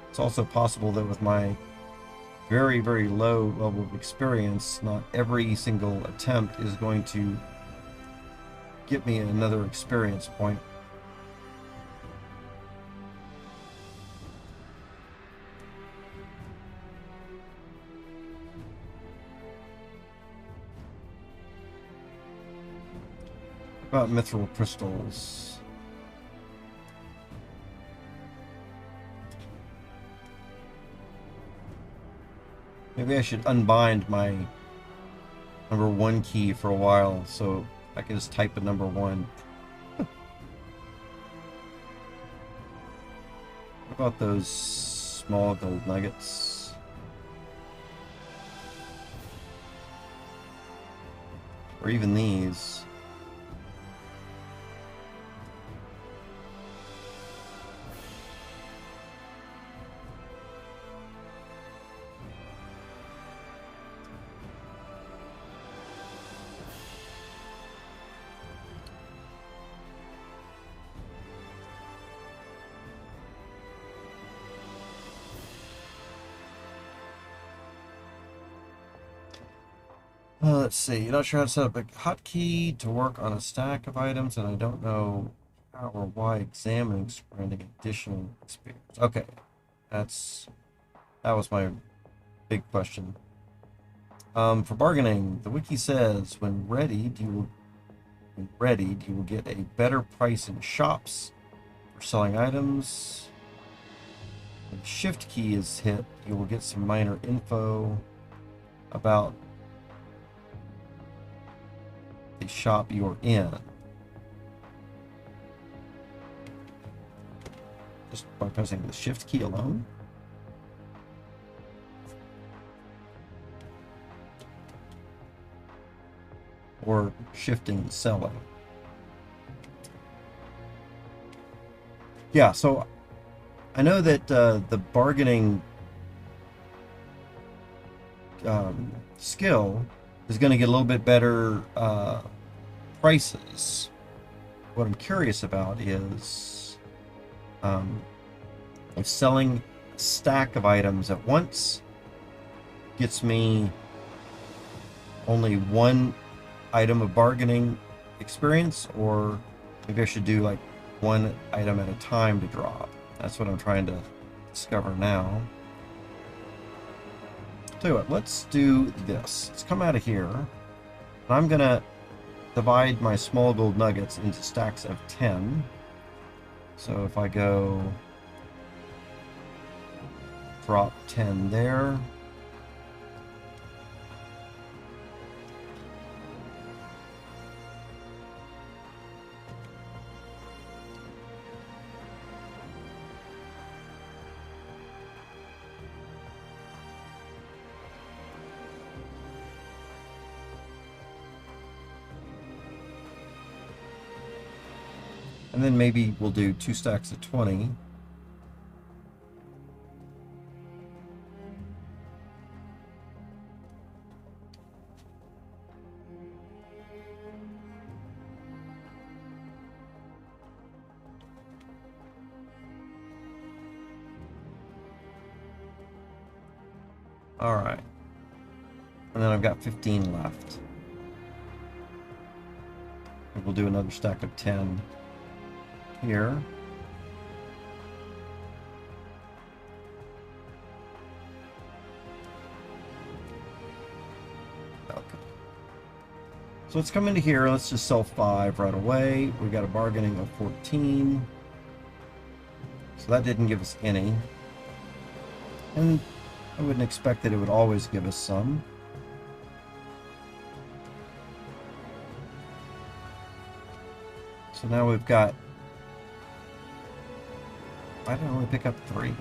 It's also possible that with my very, very low level of experience, not every single attempt is going to get me another experience point. What about mithril crystals? Maybe I should unbind my #1 key for a while so I can just type a #1. What about those small gold nuggets? Or even these? Let's see. You're not sure how to set up a hotkey to work on a stack of items, and I don't know how or why examining is granting additional experience. Okay, that was my big question. For bargaining, the wiki says when readied, you will get a better price in shops for selling items. When the shift key is hit, you will get some minor info about the shop you're in. Just by pressing the shift key alone. Or shifting the selling. Yeah, so I know that the bargaining skill is going to get a little bit better prices. What I'm curious about is if selling a stack of items at once gets me only 1 item of bargaining experience, or maybe I should do like 1 item at a time to drop. That's what I'm trying to discover now. Tell you what, let's do this. Let's come out of here. And I'm gonna divide my small gold nuggets into stacks of 10. So if I go drop 10 there. And then maybe we'll do 2 stacks of 20. All right. And then I've got 15 left. We'll do another stack of 10. Here. Okay. So let's come into here. Let's just sell 5 right away. We got a bargaining of 14. So that didn't give us any. And I wouldn't expect that it would always give us some. So now we've got... Why did I only pick up 3?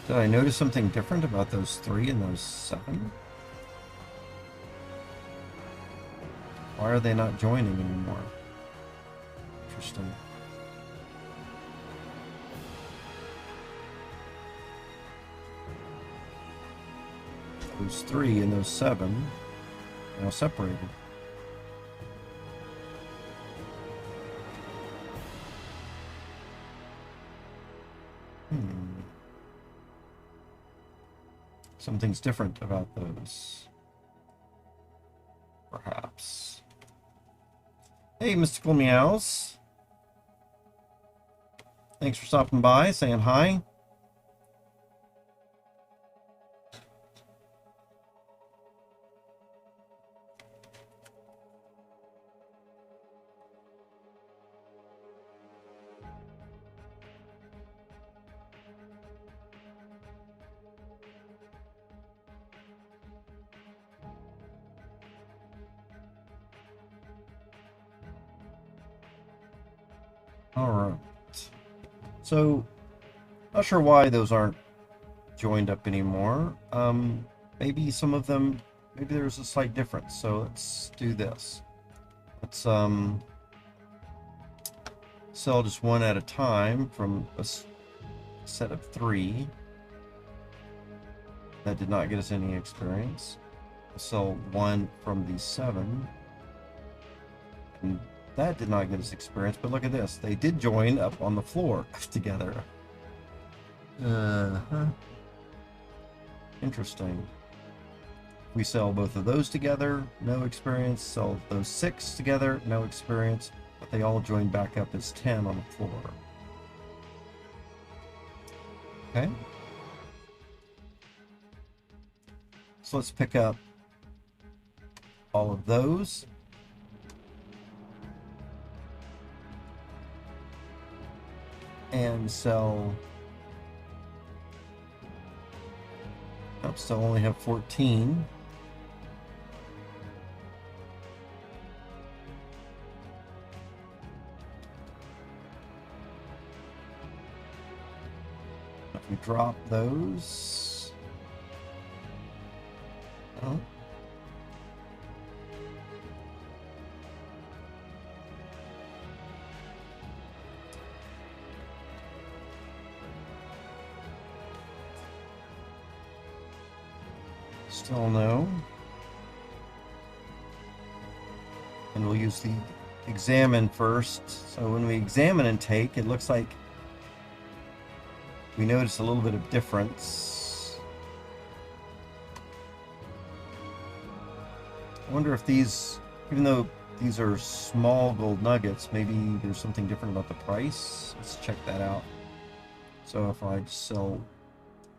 Did I notice something different about those 3 and those 7? Why are they not joining anymore? Interesting. Those 3 and those 7 now separated. Something's different about those. Perhaps. Hey, Mystical Meows. Thanks for stopping by, saying hi. All right. So, not sure why those aren't joined up anymore. Maybe some of them, maybe there's a slight difference. So let's do this. Let's sell just one at a time from a set of 3. That did not get us any experience. Sell one from the 7. And that did not get us experience, but look at this. They did join up on the floor together. Interesting. We sell both of those together, no experience. Sell those 6 together, no experience. But they all join back up as 10 on the floor. Okay. So let's pick up all of those. And sell. I'll still only have 14. If we drop those. Oh. Still no. And we'll use the examine first. So when we examine and take, it looks like we notice a little bit of difference. I wonder if these, even though these are small gold nuggets, maybe there's something different about the price. Let's check that out. So if I just sell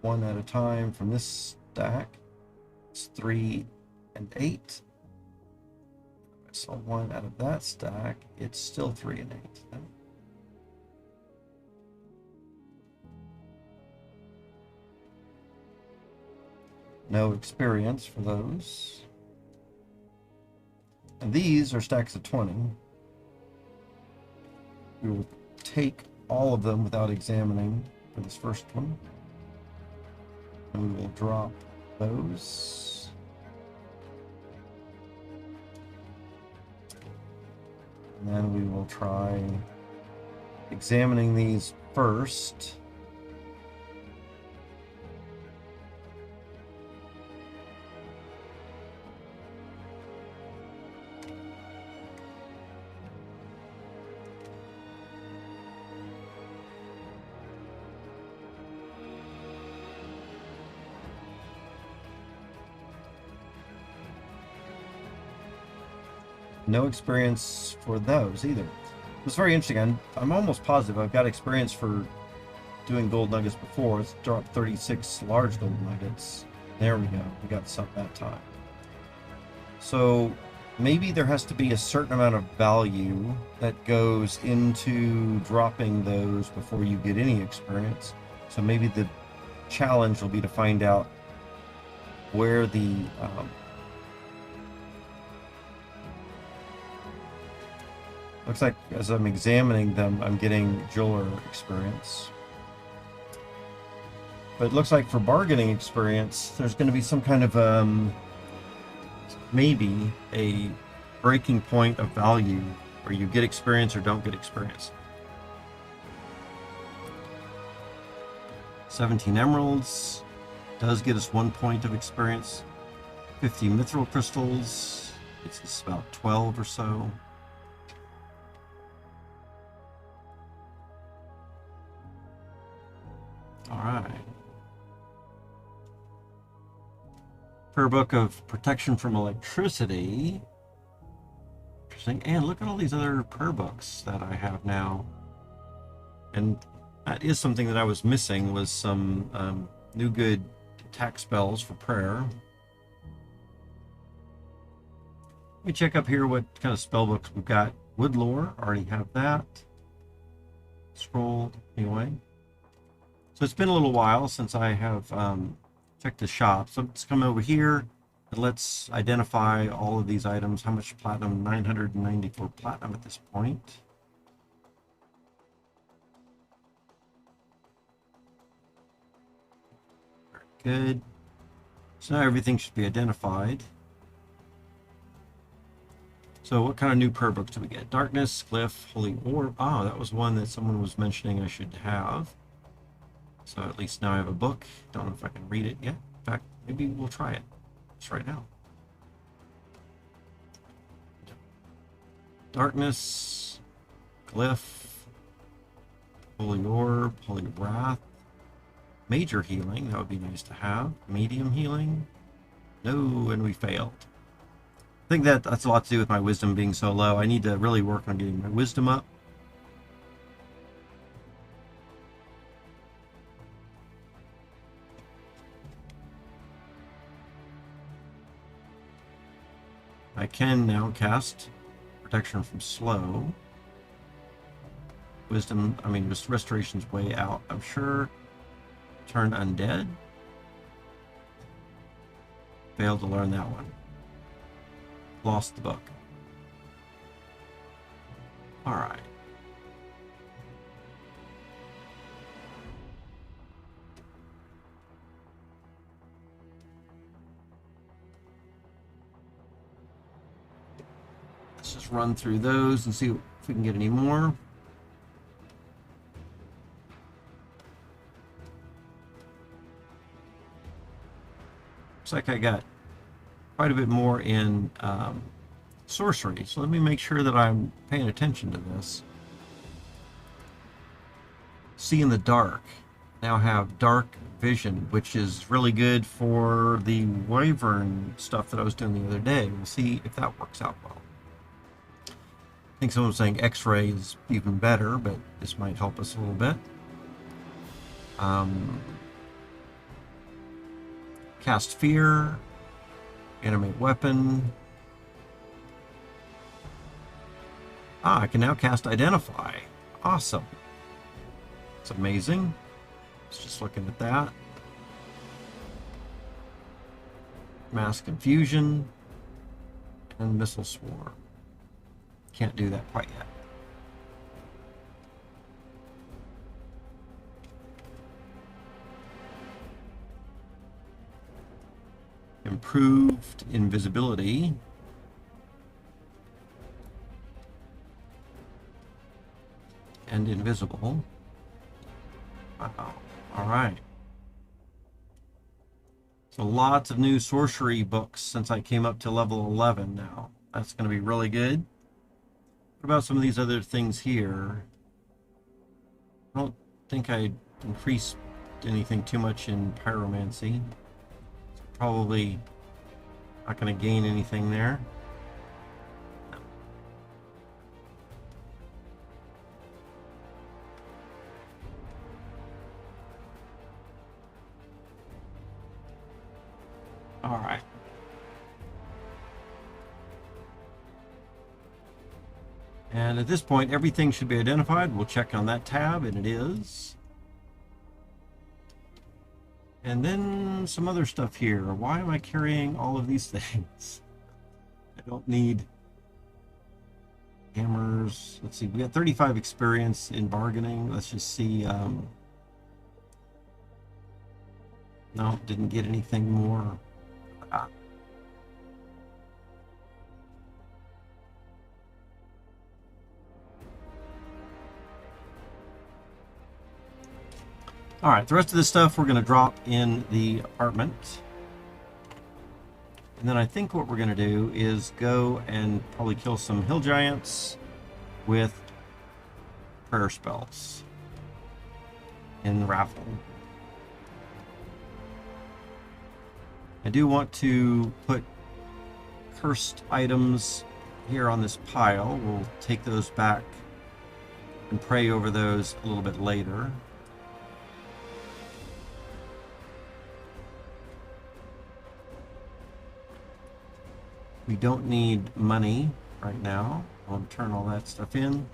one at a time from this stack, it's 3 and 8. I sell one out of that stack, it's still 3 and 8. No experience for those. And these are stacks of 20. We will take all of them without examining for this first one. And we will drop those. And then we will try examining these first. No experience for those either. It's very interesting. I'm almost positive I've got experience for doing gold nuggets before. It's dropped 36 large gold nuggets. There we go. We got some that time. So maybe there has to be a certain amount of value that goes into dropping those before you get any experience. So maybe the challenge will be to find out where the looks like as I'm examining them, I'm getting jeweler experience. But it looks like for bargaining experience, there's going to be some kind of maybe a breaking point of value where you get experience or don't get experience. 17 emeralds does get us 1 point of experience. 50 mithril crystals, it's about 12 or so. prayer book of protection from electricity. Interesting. And look at all these other prayer books that I have now. And that is something that I was missing, was some new good attack spells for prayer. Let me check up here what kind of spell books we've got. Woodlore, already have that. Scroll, anyway. So it's been a little while since I have checked the shop. So let's come over here and let's identify all of these items. How much platinum? 994 platinum at this point. Very good. So now everything should be identified. So what kind of new prayer books do we get? Darkness, Glyph, Holy Orb. Ah, that was one that someone was mentioning I should have. So at least now I have a book. Don't know if I can read it yet. In fact, maybe we'll try it. Just right now. Darkness, Glyph, Holy Orb, Holy Wrath. Major healing, that would be nice to have. Medium healing. No, and we failed. I think that's a lot to do with my wisdom being so low. I need to really work on getting my wisdom up. I can now cast protection from slow. Wisdom, I mean, restoration's way out, I'm sure. Turn undead. Failed to learn that one. Lost the book. All right. Let's just run through those and see if we can get any more. Looks like I got quite a bit more in sorcery, so let me make sure that I'm paying attention to this. See in the dark. Now have dark vision, which is really good for the wyvern stuff that I was doing the other day. We'll see if that works out well. I think someone was saying x-ray is even better, but this might help us a little bit. Cast fear. Animate weapon. Ah, I can now cast Identify. Awesome. It's amazing. It's just looking at that. Mass Confusion. And Missile Swarm. Can't do that quite yet. Improved invisibility. And invisible. Wow. All right. So lots of new sorcery books since I came up to level 11 now. That's going to be really good. What about some of these other things here? I don't think I increased anything too much in pyromancy. Probably not going to gain anything there. No. All right. And at this point, everything should be identified. We'll check on that tab, and it is. And then some other stuff here. Why am I carrying all of these things? I don't need hammers. Let's see, we got 35 experience in bargaining. Let's just see. No, didn't get anything more. All right, the rest of this stuff we're going to drop in the apartment. And then I think what we're going to do is go and probably kill some hill giants with prayer spells in the raffle. I do want to put cursed items here on this pile. We'll take those back and pray over those a little bit later. We don't need money right now. I'll turn all that stuff in.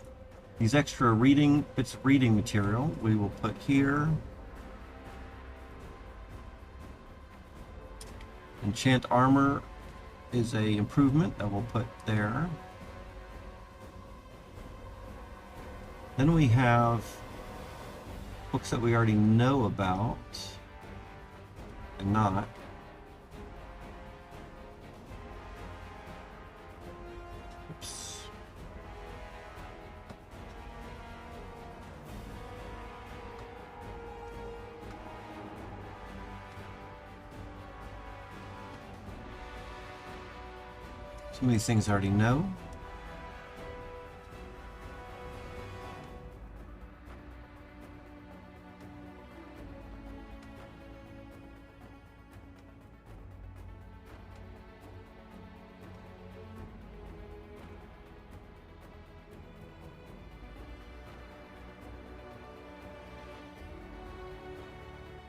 These extra bits of reading material we will put here. Enchant armor is a improvement that we'll put there. Then we have books that we already know about and not. Oops. Some of these things I already know.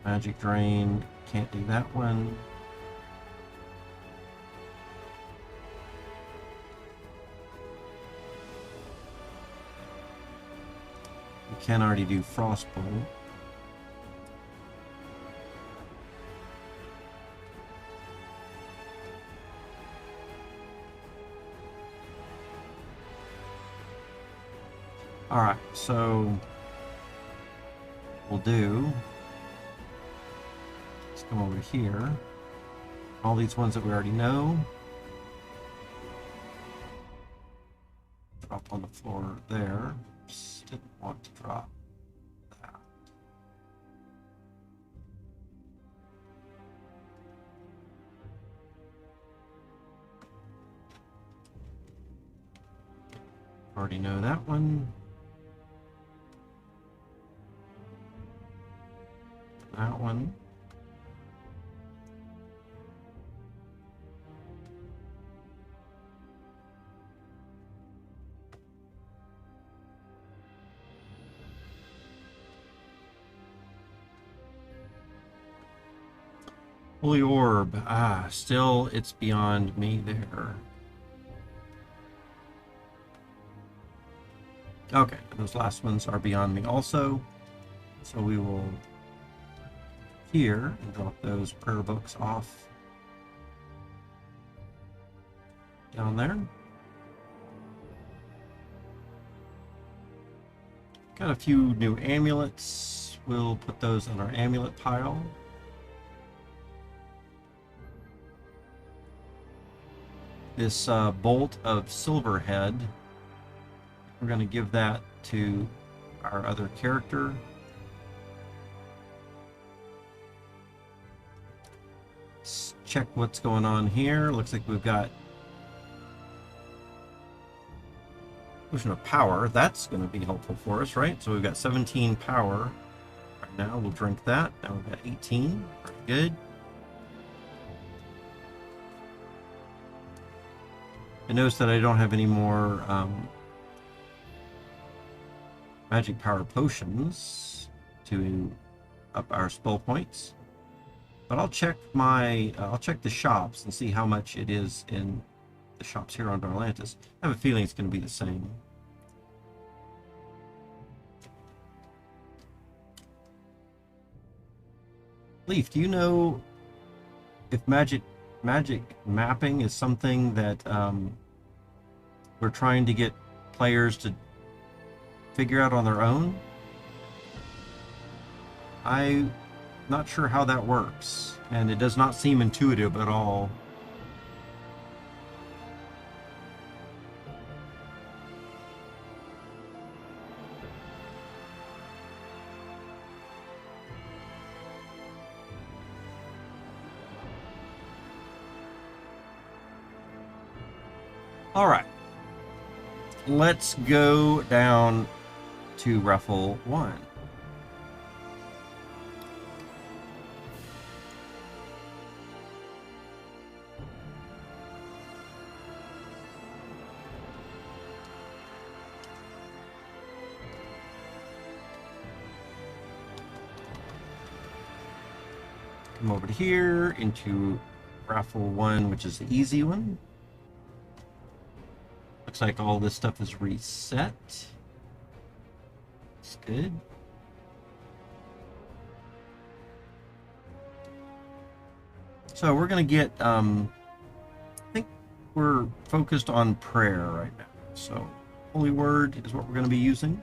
Magic Drain, can't do that one. We can already do Frostbolt. Alright, so we'll do, let's come over here. All these ones that we already know. Drop on the floor there. Oops, didn't want to drop that. Already know that one. That one. Holy Orb. Ah, still it's beyond me there. Okay, those last ones are beyond me also. So we will here and drop those prayer books off down there. Got a few new amulets. We'll put those on our amulet pile. This bolt of Silverhead, we're going to give that to our other character. Let's check what's going on here. Looks like we've got Potion of Power. That's going to be helpful for us, right? So we've got 17 power right now. We'll drink that. Now we've got 18. Very good. I notice that I don't have any more magic power potions to up our spell points, but I'll check the shops and see how much it is in the shops here on Darlantus. I have a feeling it's going to be the same. Leaf, do you know if magic mapping is something that we're trying to get players to figure out on their own? I'm not sure how that works, and it does not seem intuitive at all. All right, let's go down to Raffle 1. Come over to here into raffle 1, which is the easy one. Looks like all this stuff is reset. It's good. So we're going to get, I think we're focused on prayer right now. So Holy Word is what we're going to be using.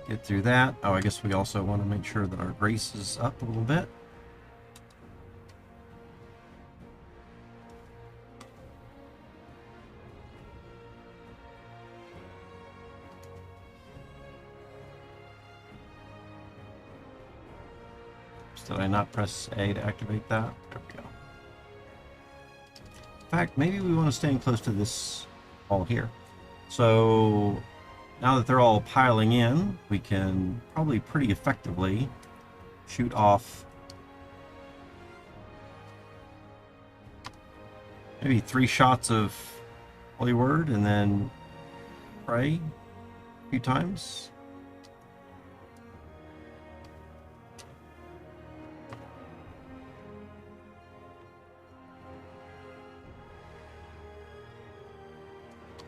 Get through that. Oh, I guess we also want to make sure that our grace is up a little bit. Did I not press A to activate that? There we go. In fact, maybe we want to stand close to this wall here. So now that they're all piling in, we can probably pretty effectively shoot off maybe 3 shots of Holy Word and then pray a few times.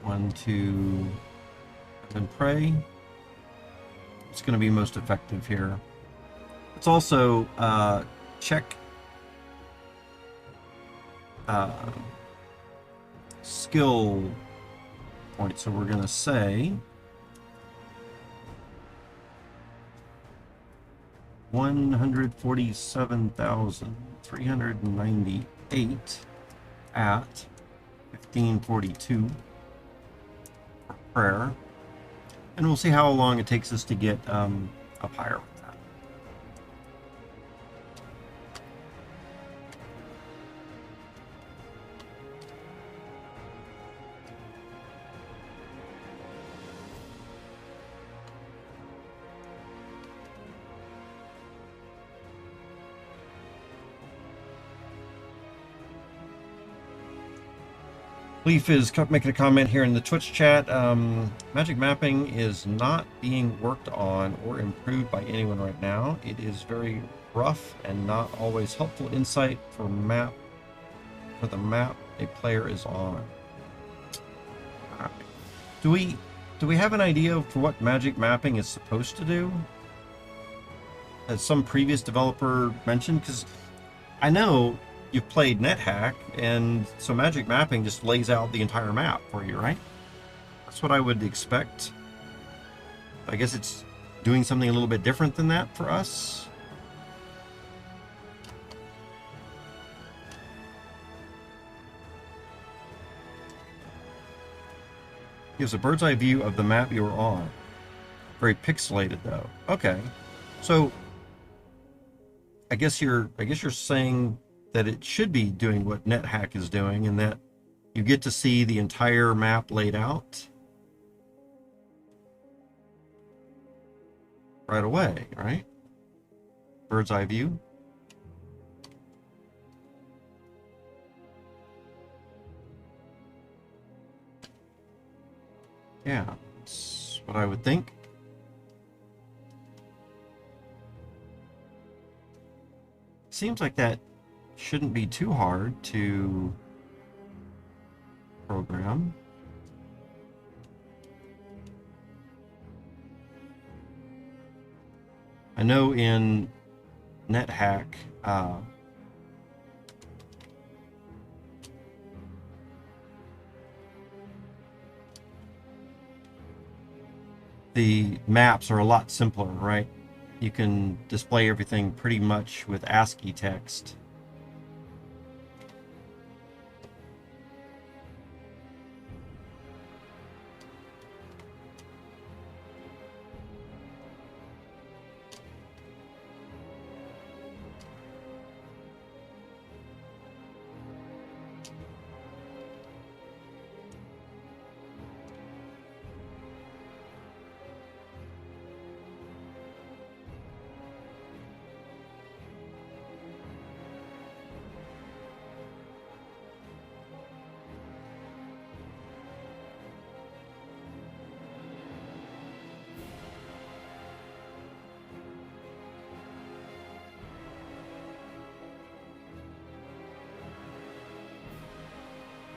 One, two, and pray. It's going to be most effective here. Let's also check skill points. So we're going to say 147,398 at 1542. Prayer, and we'll see how long it takes us to get up higher with that. Leaf is making a comment here in the Twitch chat. Magic mapping is not being worked on or improved by anyone right now. It is very rough and not always helpful insight for the map a player is on. Right. Do we have an idea for what magic mapping is supposed to do? As some previous developer mentioned, because I know you've played NetHack, and so magic mapping just lays out the entire map for you, right? That's what I would expect. I guess it's doing something a little bit different than that for us. Gives a bird's eye view of the map you are on. Very pixelated though. Okay. So I guess you're saying that it should be doing what NetHack is doing, and that you get to see the entire map laid out right away, right? Bird's eye view. Yeah, that's what I would think. Seems like that shouldn't be too hard to program. I know in NetHack, the maps are a lot simpler, right? You can display everything pretty much with ASCII text.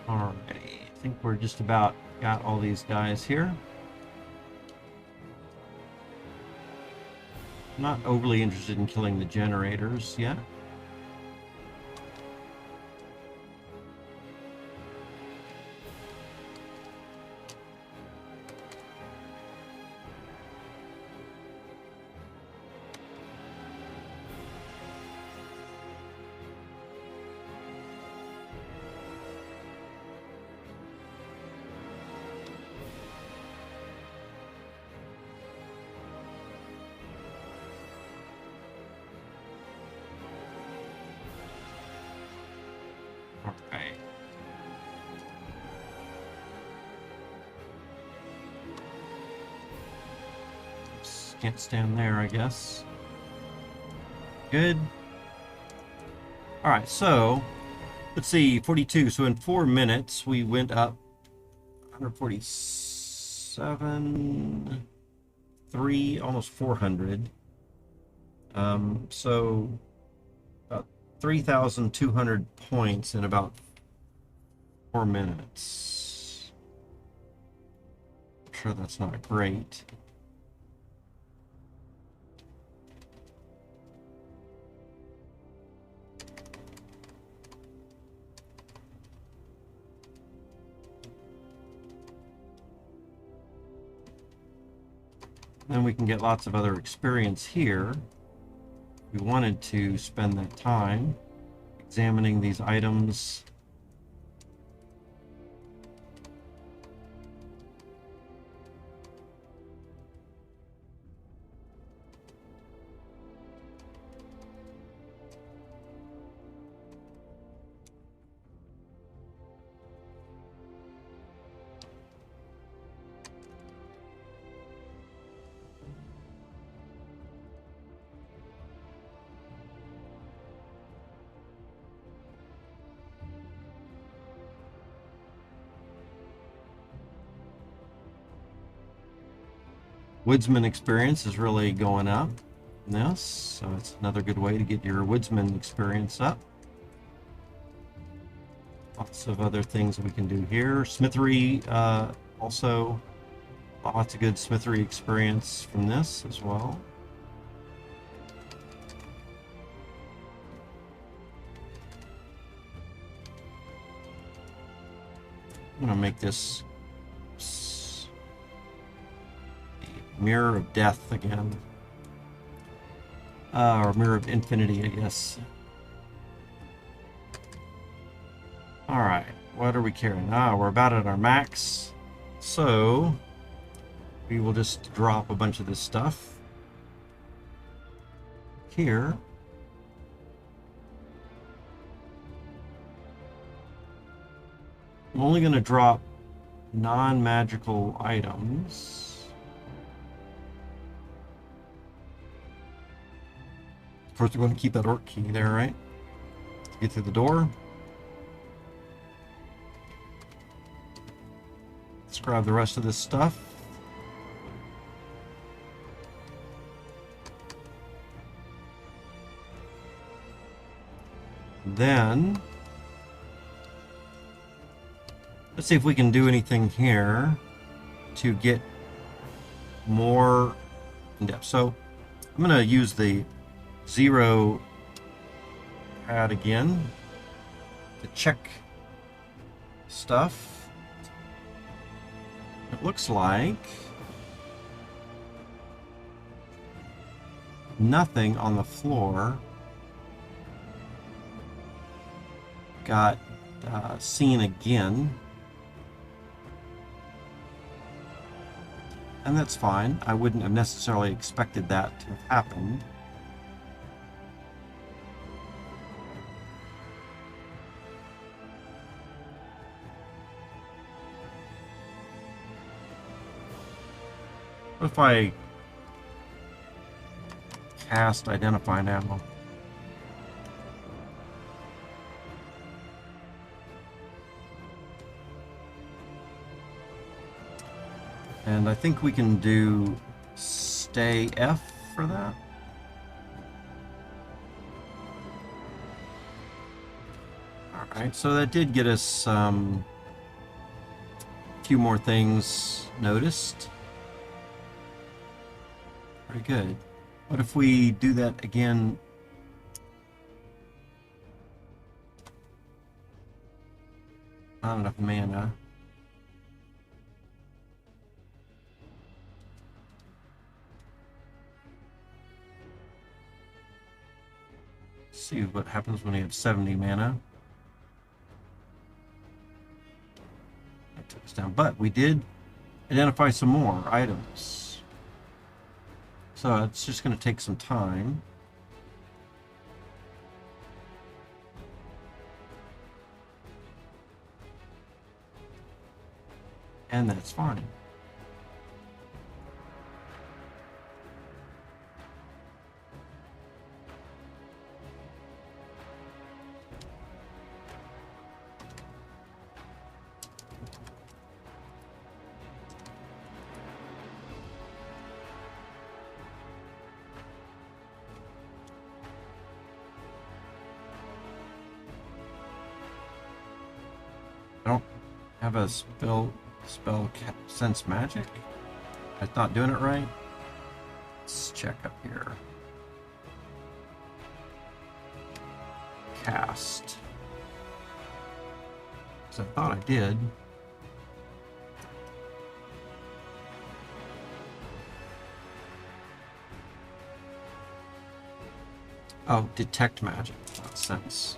Alright, I think we're just about got all these guys here. Not overly interested in killing the generators yet. Alright. Can't stand there, I guess. Good. Alright, so let's see, 42. So in 4 minutes, we went up 147, 3, almost 400. So about 3,200 points in about 4 minutes. I'm sure that's not great. Then we can get lots of other experience here. We wanted to spend that time examining these items. Woodsman experience is really going up in this, so it's another good way to get your woodsman experience up. Lots of other things we can do here. Smithery, also lots of good smithery experience from this as well. I'm going to make this Mirror of Death again. Or Mirror of Infinity, I guess. Alright, what are we carrying? We're about at our max. So, we will just drop a bunch of this stuff here. I'm only going to drop non-magical items. Of course, we're going to keep that orc key there, right? To get through the door. Let's grab the rest of this stuff. Then, let's see if we can do anything here to get more in depth. So, I'm going to use the 0 pad again to check stuff. It looks like nothing on the floor got seen again, and that's fine. I wouldn't have necessarily expected that to have happened. What if I cast Identify Now? And I think we can do Stay F for that. Alright, so that did get us few more things noticed. Very good. What if we do that again? Not enough mana. Let's see what happens when we have 70 mana. That took us down, but we did identify some more items. So it's just going to take some time. And that's fine. I don't have a spell sense magic. I'm not doing it right. Let's check up here. Cast. So I thought I did. Oh, detect magic. That sense.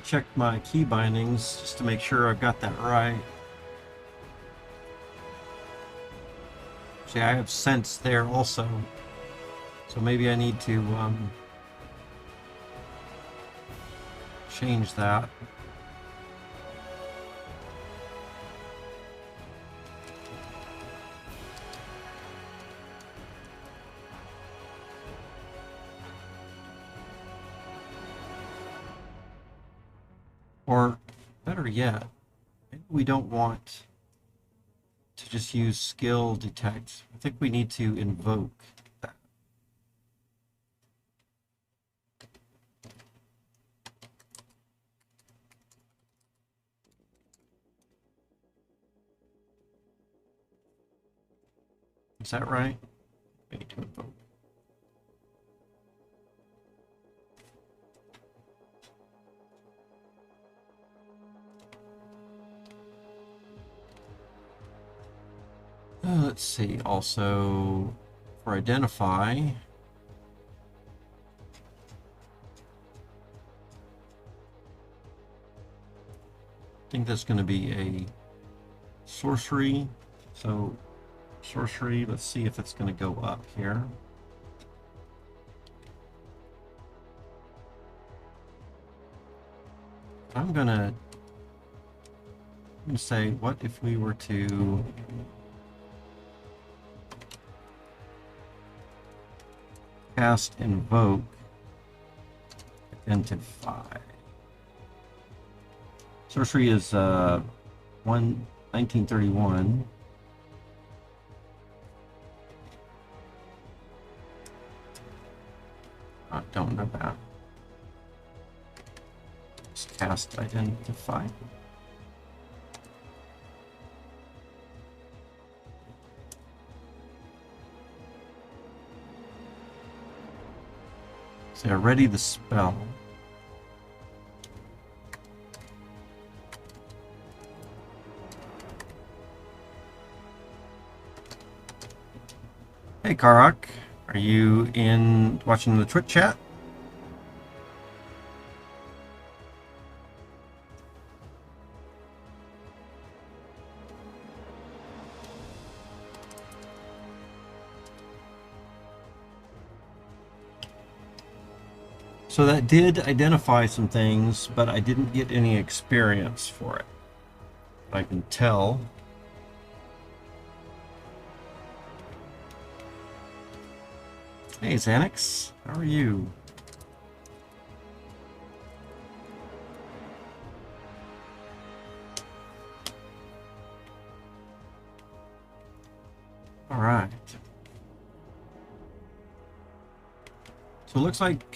Check my key bindings just to make sure I've got that right. See, I have sense there also, so maybe I need to change that. Or better yet, maybe we don't want to just use skill detect. I think we need to invoke that. Is that right? We need to invoke. Let's see, also for identify, I think that's going to be a sorcery. So sorcery, let's see if it's going to go up here. I'm going to say, what if we were to cast invoke identify. Sorcery is 1931. I don't know that. Just cast identify. So ready the spell. Hey Karroch, are you watching the Twitch chat? So that did identify some things, but I didn't get any experience for it. I can tell. Hey, Xanax. How are you? All right. So it looks like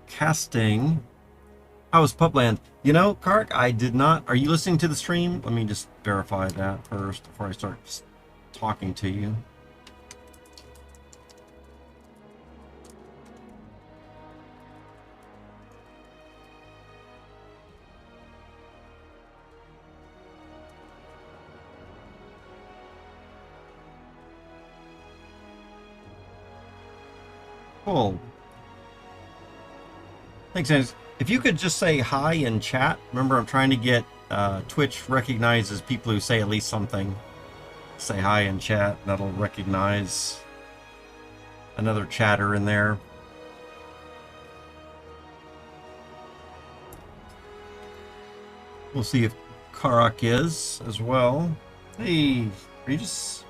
casting. How was Pupland? You know, Kark, I did not. Are you listening to the stream? Let me just verify that first before I start talking to you. Cool. Thanks, Dennis. If you could just say hi in chat. Remember, I'm trying to get Twitch recognizes people who say at least something. Say hi in chat. That'll recognize another chatter in there. We'll see if Karroch is as well. Hey, Regis.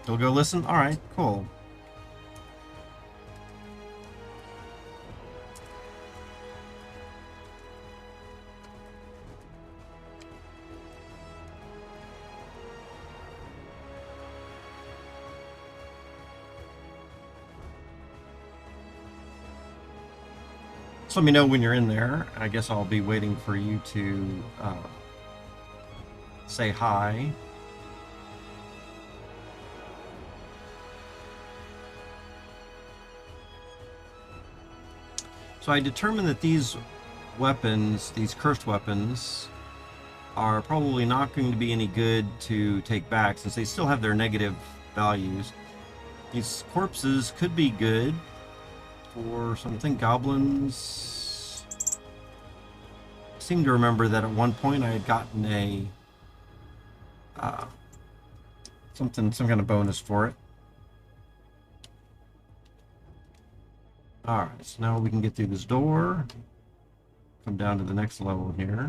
You'll go listen? All right, cool. So let me know when you're in there. I guess I'll be waiting for you to say hi. So I determined that these weapons, these cursed weapons, are probably not going to be any good to take back since they still have their negative values. These corpses could be good for something. Goblins. I seem to remember that at one point I had gotten a some kind of bonus for it. Alright, so now we can get through this door. Come down to the next level here.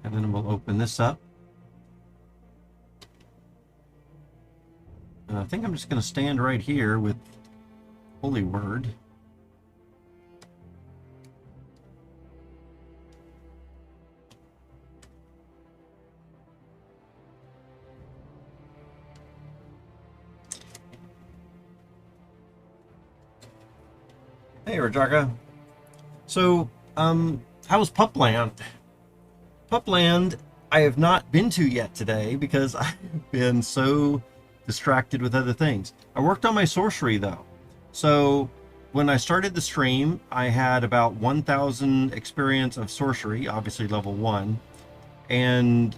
And then we'll open this up. And I think I'm just going to stand right here with Holy Word. Hey, Rajaka. So, how was Pupland? Pupland, I have not been to yet today because I've been so distracted with other things. I worked on my sorcery though. So when I started the stream, I had about 1,000 experience of sorcery, obviously level 1. And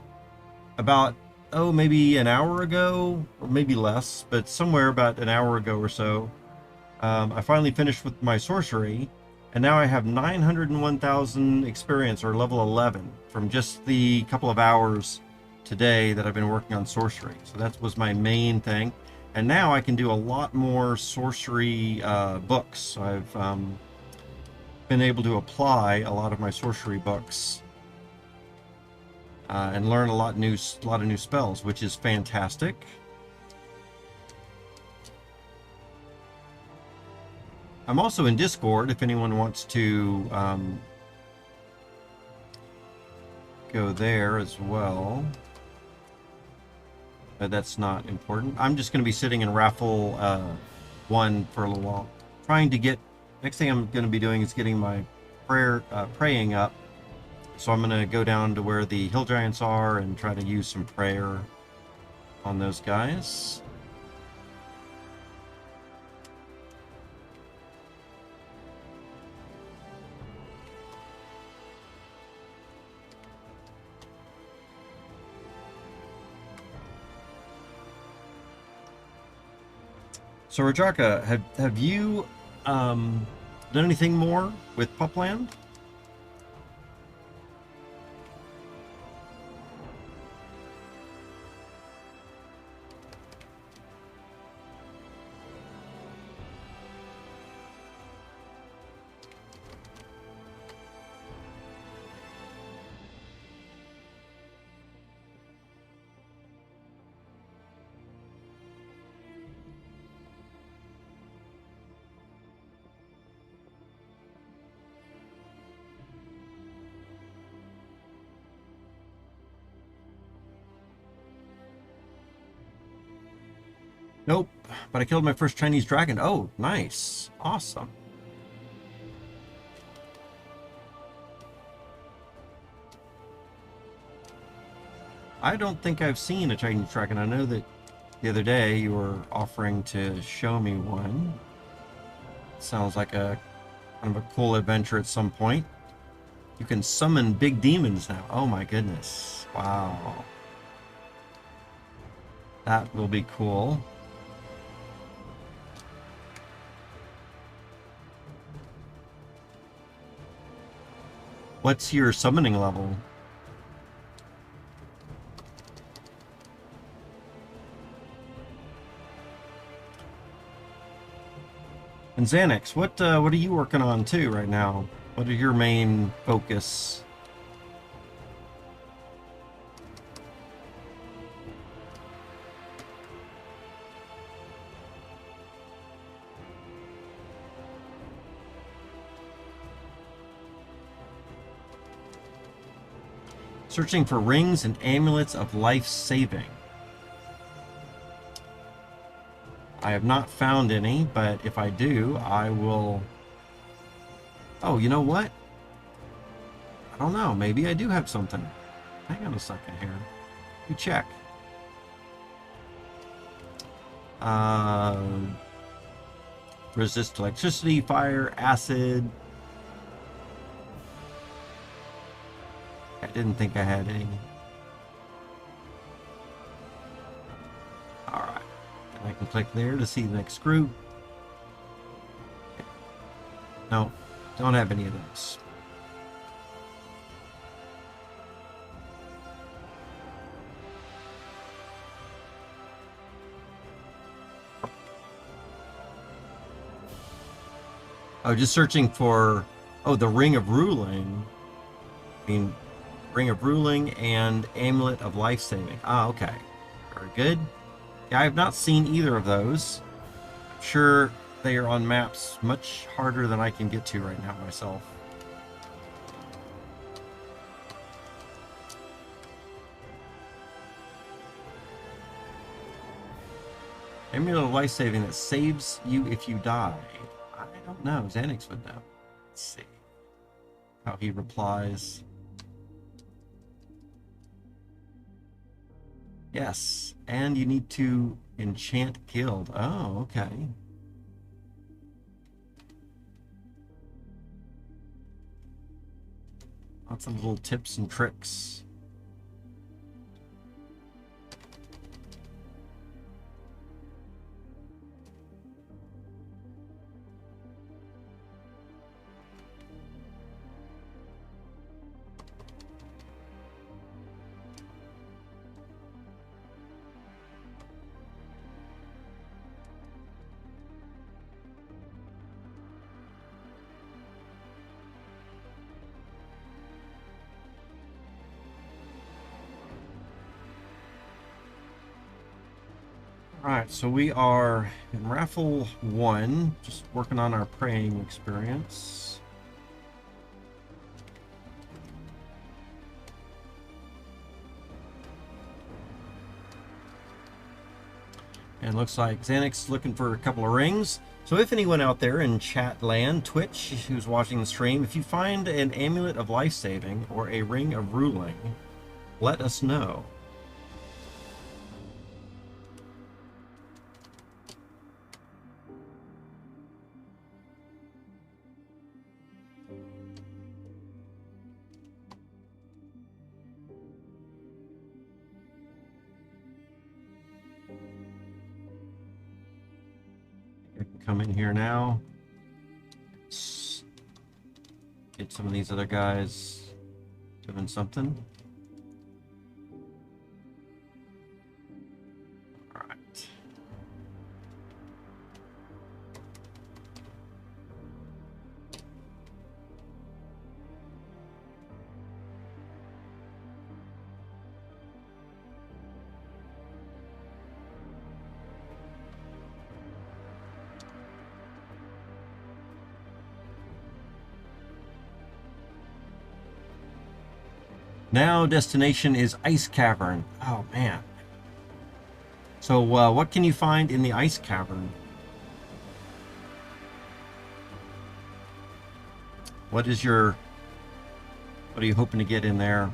about, maybe an hour ago, or maybe less, but somewhere about an hour ago or so, I finally finished with my sorcery. And now I have 901,000 experience, or level 11, from just the couple of hours today that I've been working on sorcery. So that was my main thing. And now I can do a lot more sorcery books. I've been able to apply a lot of my sorcery books and learn a lot of new spells, which is fantastic. I'm also in Discord if anyone wants to go there as well. But that's not important. I'm just going to be sitting in raffle 1 for a little while. Trying to get... Next thing I'm going to be doing is getting my praying up. So I'm going to go down to where the hill giants are and try to use some prayer on those guys. So Rajaka, have you done anything more with Pupland? Nope, but I killed my first Chinese dragon. Oh, nice. Awesome. I don't think I've seen a Chinese dragon. I know that the other day you were offering to show me one. Sounds like a kind of a cool adventure at some point. You can summon big demons now. Oh my goodness. Wow. That will be cool. What's your summoning level? And Xanax, what are you working on too right now? What are your main focus? Searching for rings and amulets of life saving. I have not found any, but if I do, I will... Oh, you know what? I don't know. Maybe I do have something. Hang on a second here. Let me check. Resist electricity, fire, acid. I didn't think I had any. Alright. I can click there to see the next group. No, don't have any of those. Oh, just searching for... Oh, the Ring of Ruling. I mean, Ring of Ruling and Amulet of Life Saving. Ah, okay. Very good. Yeah, I have not seen either of those. I'm sure they are on maps much harder than I can get to right now myself. Amulet of Life Saving that saves you if you die. I don't know. Xanax would know. Let's see how he replies. Yes, and you need to enchant guild. Oh, okay. Lots of little tips and tricks. Alright, so we are in Raffle 1, just working on our praying experience. And looks like Xanax is looking for a couple of rings. So if anyone out there in chat land, Twitch, who's watching the stream, if you find an Amulet of Life Saving or a Ring of Ruling, let us know. Come in here now. Let's get some of these other guys doing something. All right. Now destination is Ice Cavern. Oh man. So, what can you find in the ice cavern? What are you hoping to get in there?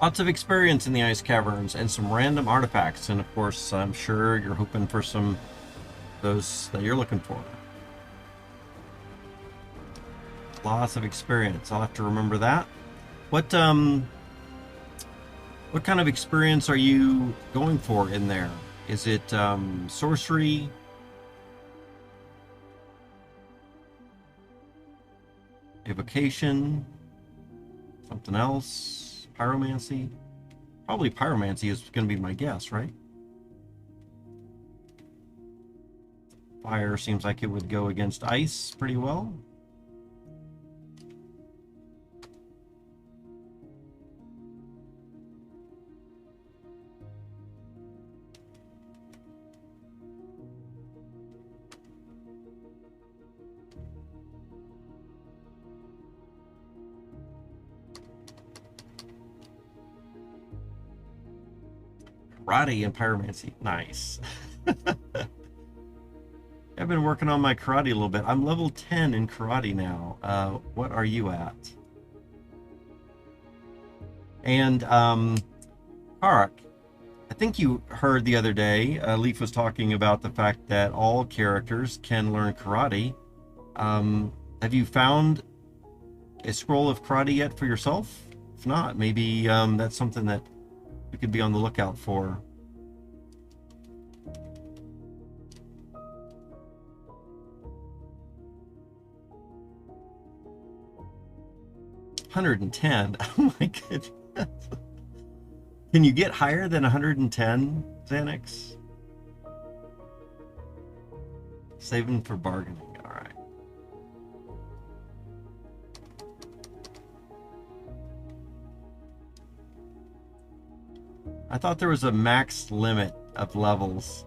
Lots of experience in the ice caverns and some random artifacts. And of course, I'm sure you're hoping for some those that you're looking for. Lots of experience. I'll have to remember that. What kind of experience are you going for in there? Is it sorcery? Evocation? Something else? Pyromancy? Probably pyromancy is going to be my guess, right? Fire seems like it would go against ice pretty well. Karate and pyromancy. Nice. I've been working on my karate a little bit. I'm level 10 in karate now. What are you at? And Karroch, I think you heard the other day, Leaf was talking about the fact that all characters can learn karate. Have you found a scroll of karate yet for yourself? If not, maybe that's something that you could be on the lookout for. $110. Oh my goodness. Can you get higher than 110, Xanax? Saving for bargaining. All right. I thought there was a max limit of levels.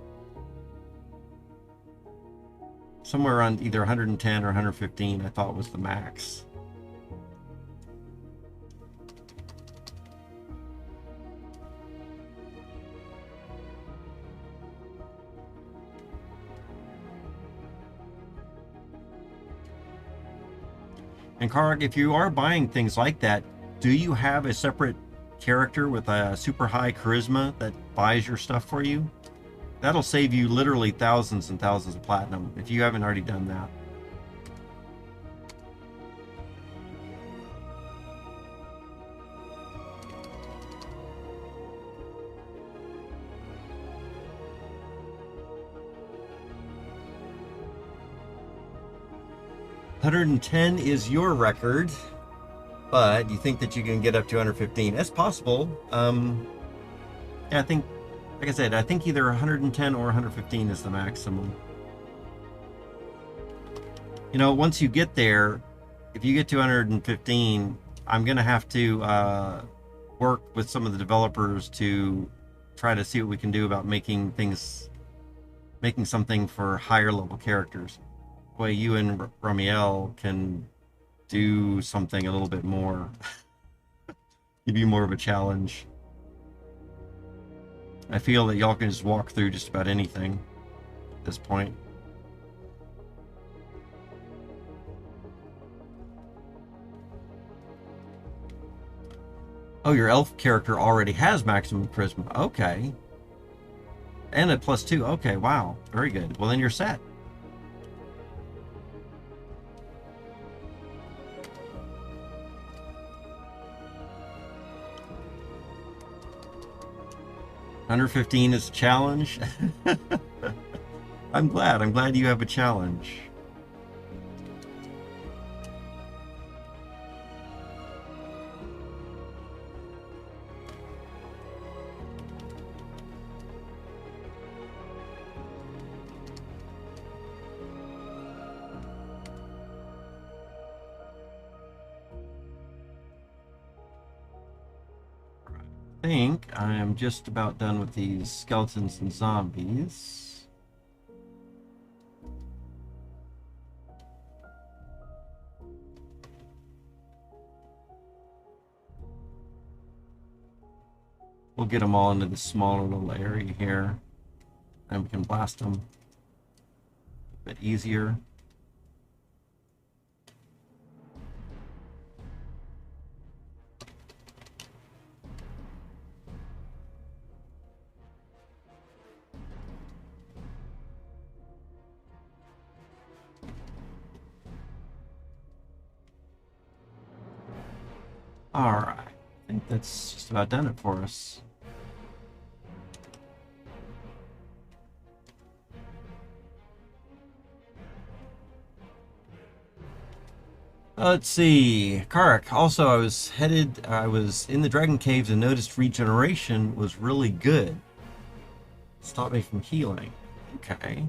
Somewhere around either 110 or 115, I thought was the max. And Karroch, if you are buying things like that, do you have a separate character with a super high charisma that buys your stuff for you? That'll save you literally thousands and thousands of platinum if you haven't already done that. $110 is your record, but you think that you can get up to 115. That's possible. Yeah, I think, like I said, I think either 110 or 115 is the maximum. You know, once you get there, if you get to 115, I'm going to have to work with some of the developers to try to see what we can do about making something for higher level characters. Way you and Ramiel can do something a little bit more, give you more of a challenge. I feel that y'all can just walk through just about anything at this point. Oh, your elf character already has maximum charisma. Okay. And a +2. Okay, wow. Very good. Well, then you're set. Under 15 is a challenge. I'm glad. I'm glad you have a challenge. I think I am just about done with these skeletons and zombies. We'll get them all into the smaller little area here, and we can blast them a bit easier. Alright, I think that's just about done it for us. Let's see. Karroch. Also, I was in the Dragon Caves and noticed regeneration was really good. Stopped me from healing. Okay.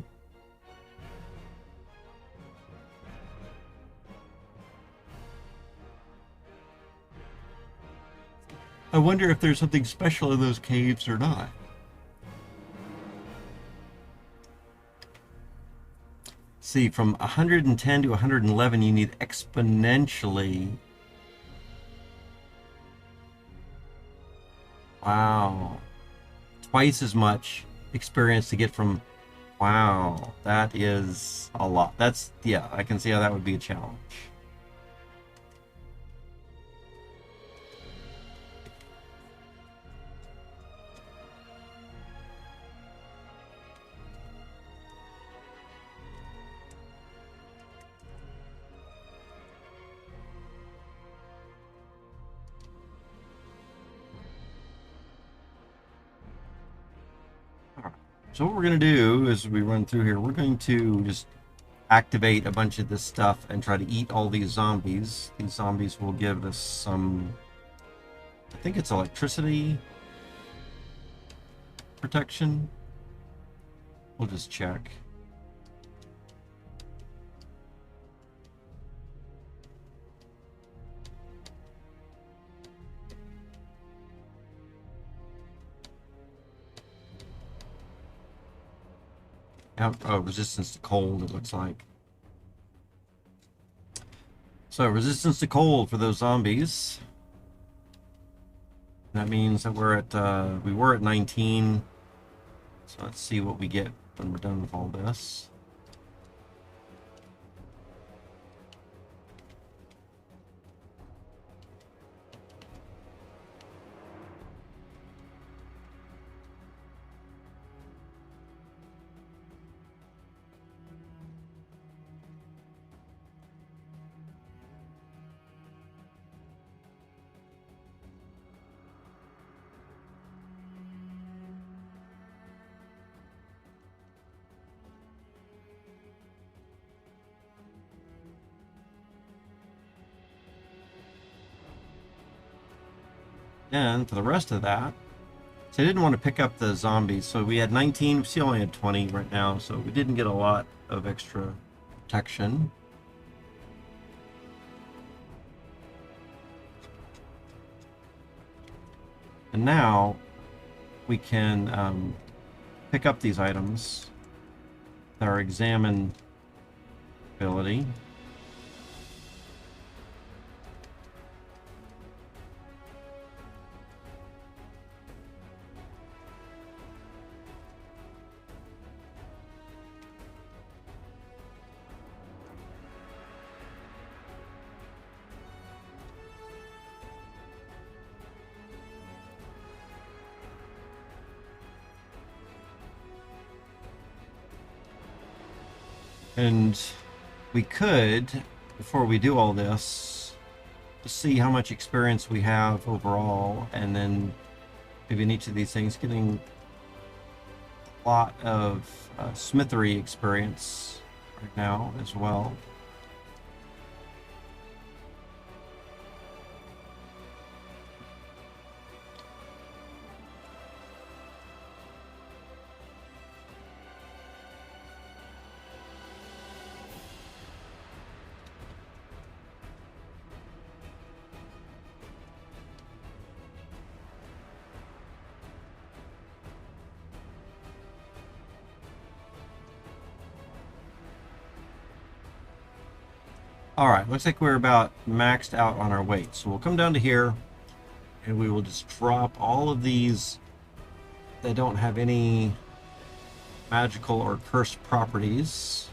I wonder if there's something special in those caves or not. See, from 110 to 111, you need exponentially. Wow. Twice as much experience to get from. Wow, that is a lot. That's, yeah, I can see how that would be a challenge. So what we're going to do as we run through here, we're going to just activate a bunch of this stuff and try to eat all these zombies. These zombies will give us some, I think it's electricity protection. We'll just check. Oh, resistance to cold, it looks like. So, resistance to cold for those zombies. That means that we're at, we were at 19. So let's see what we get when we're done with all this. And for the rest of that, so I didn't want to pick up the zombies. So we had 19, we still only had 20 right now, so we didn't get a lot of extra protection. And now we can pick up these items with our examine ability. And we could, before we do all this, see how much experience we have overall, and then maybe in each of these things getting lot of smithery experience right now as well. All right, looks like we're about maxed out on our weight. So we'll come down to here and we will just drop all of these that don't have any magical or cursed properties.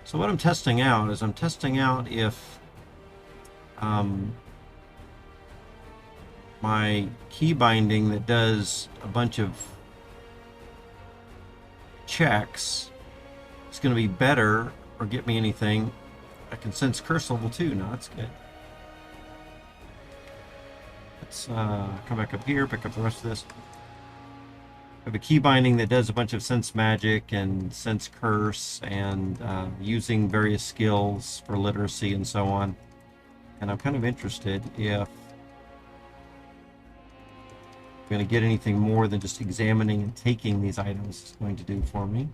So what I'm testing out is I'm testing out if my key binding that does a bunch of checks is going to be better or get me anything. I can sense curse level 2 now. That's good. Let's come back up here, pick up the rest of this. I have a key binding that does a bunch of sense magic and sense curse and using various skills for literacy and so on. And I'm kind of interested if I'm going to get anything more than just examining and taking these items is going to do for me.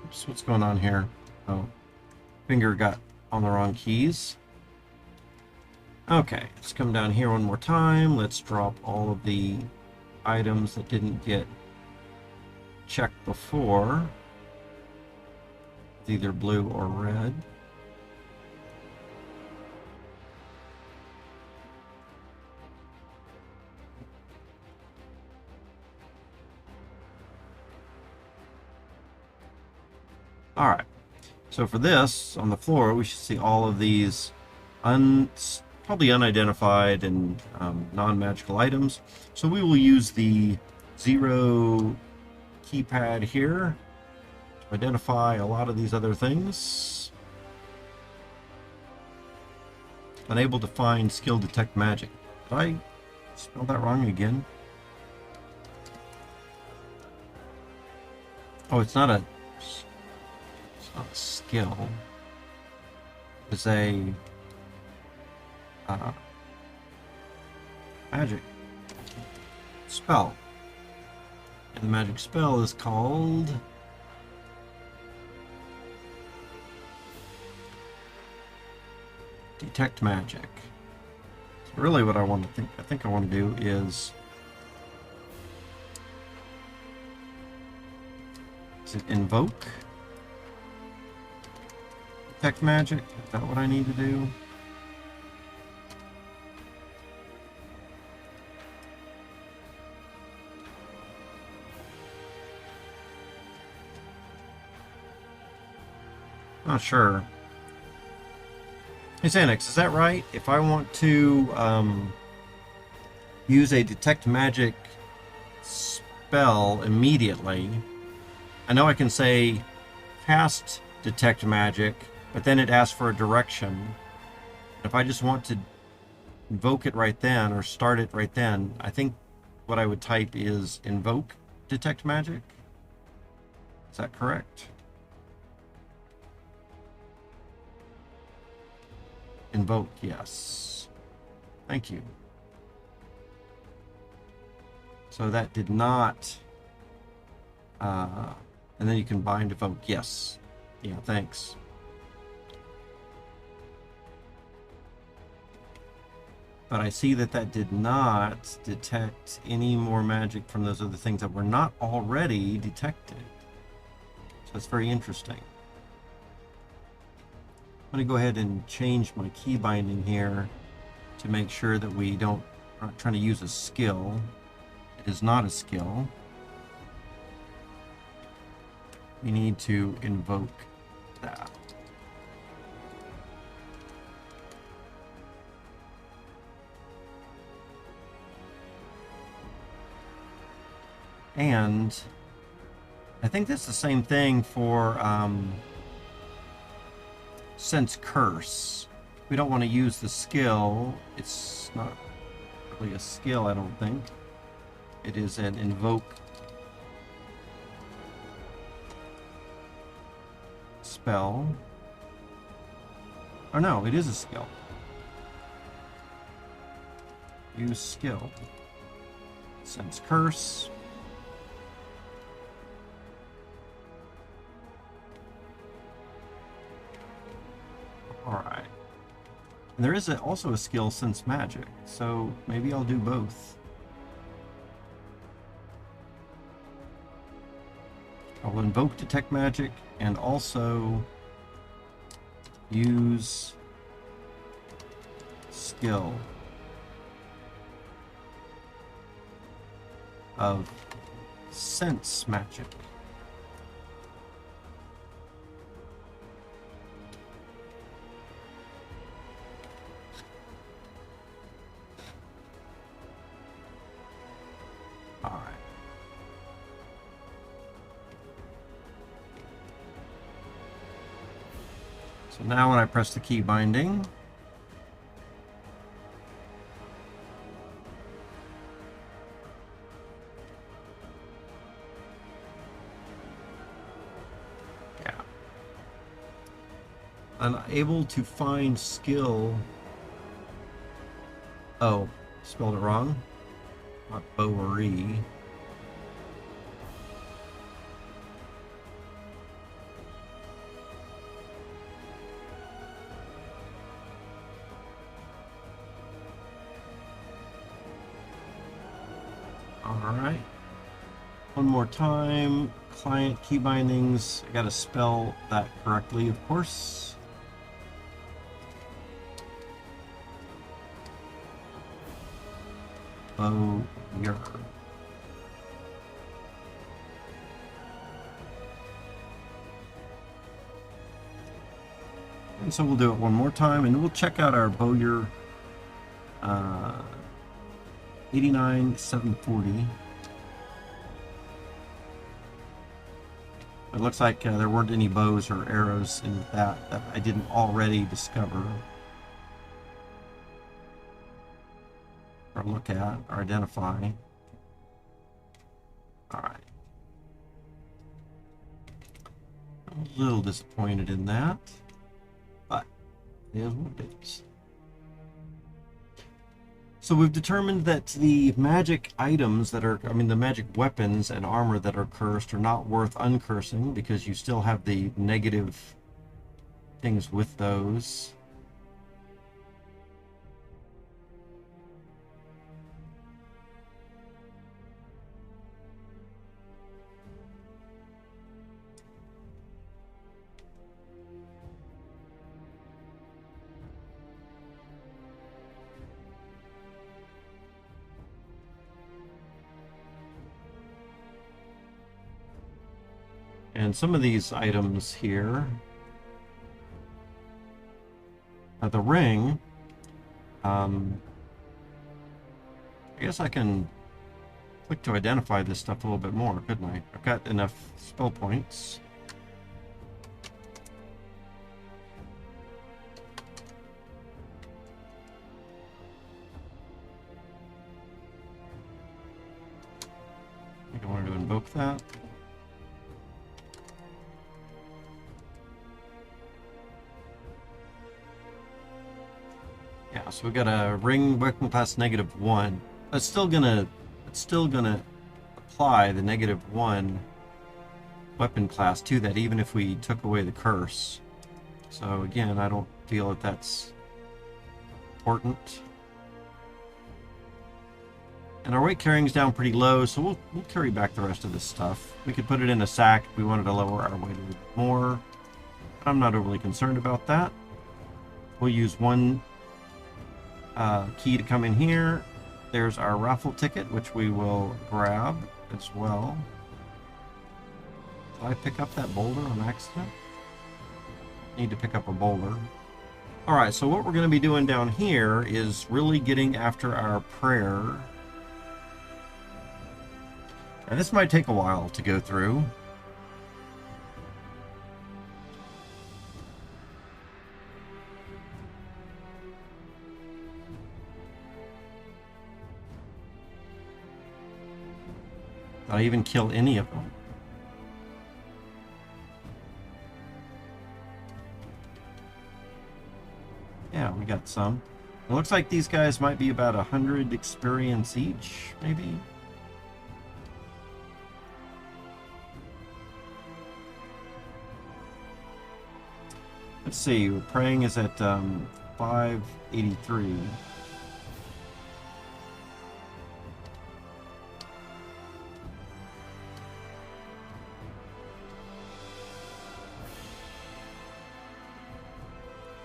Oops, what's going on here? Oh, finger got on the wrong keys. Okay, let's come down here one more time. Let's drop all of the items that didn't get checked before. It's either blue or red. All right, so for this, on the floor, we should see all of these probably unidentified and non-magical items. So we will use the 0 keypad here to identify a lot of these other things. Unable to find skill detect magic. Did I spell that wrong again? Oh, it's not a skill. It's a magic spell. And the magic spell is called Detect Magic. So really what I think I want to do is it invoke Detect Magic? Is that what I need to do? Not sure. Hey Xanax, is that right? If I want to use a Detect Magic spell immediately, I know I can say cast Detect Magic, but then it asks for a direction. If I just want to invoke it right then or start it right then, I think what I would type is invoke Detect Magic. Is that correct? Invoke, yes. Thank you. So that did not... and then you can bind evoke, yes. Yeah, thanks. But I see that that did not detect any more magic from those other things that were not already detected. So that's very interesting. I'm going to go ahead and change my key binding here to make sure that we're not trying to use a skill. It is not a skill. We need to invoke that. And I think that's the same thing for Sense Curse. We don't want to use the skill. It's not really a skill, I don't think. It is an invoke spell. Oh no, it is a skill. Use skill. Sense Curse. Alright. And there is also a skill, Sense Magic, so maybe I'll do both. I'll invoke Detect Magic and also use skill of Sense Magic. Alright. So now when I press the key binding, yeah, unable to find skill. Oh, spelled it wrong. Not bowery. Alright. One more time. Client key bindings. I gotta spell that correctly, of course. Bowyer. And so we'll do it one more time, and we'll check out our Bowyer 89,740. It looks like there weren't any bows or arrows in that I didn't already discover or look at or identify. Alright. I'm a little disappointed in that, but it is what it is. So we've determined that the magic items that are, the magic weapons and armor that are cursed are not worth uncursing because you still have the negative things with those. And some of these items here, the ring, I guess I can click to identify this stuff a little bit more, couldn't I? I've got enough spell points. I think I wanted to invoke that. Yeah, so we got a ring weapon class -1. It's still gonna apply the -1 weapon class to that, even if we took away the curse. So again, I don't feel that that's important. And our weight carrying's down pretty low, so we'll carry back the rest of this stuff. We could put it in a sack if we wanted to lower our weight a little bit more. I'm not overly concerned about that. We'll use one key to come in here. There's our raffle ticket, which we will grab as well. Did I pick up that boulder on accident? Need to pick up a boulder. Alright, so what we're going to be doing down here is really getting after our prayer. And this might take a while to go through. Not even kill any of them. Yeah, we got some. It looks like these guys might be about 100 experience each, maybe. Let's see, praying is at 583.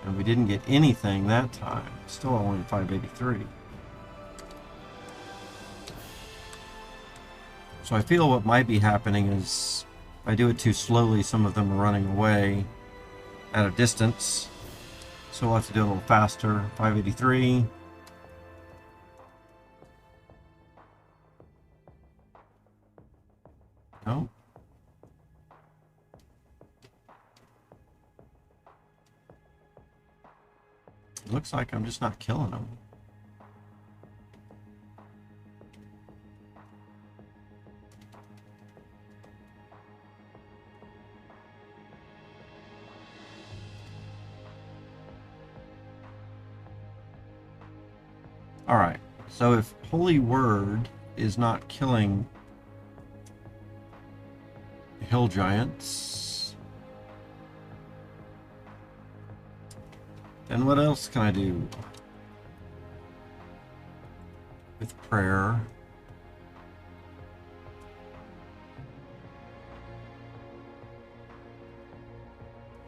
And we didn't get anything that time. Still only 583. So I feel what might be happening is if I do it too slowly, some of them are running away at a distance. So we'll have to do it a little faster. 583. No. It looks like I'm just not killing them. Alright, so if Holy Word is not killing the hill giants, then what else can I do with prayer?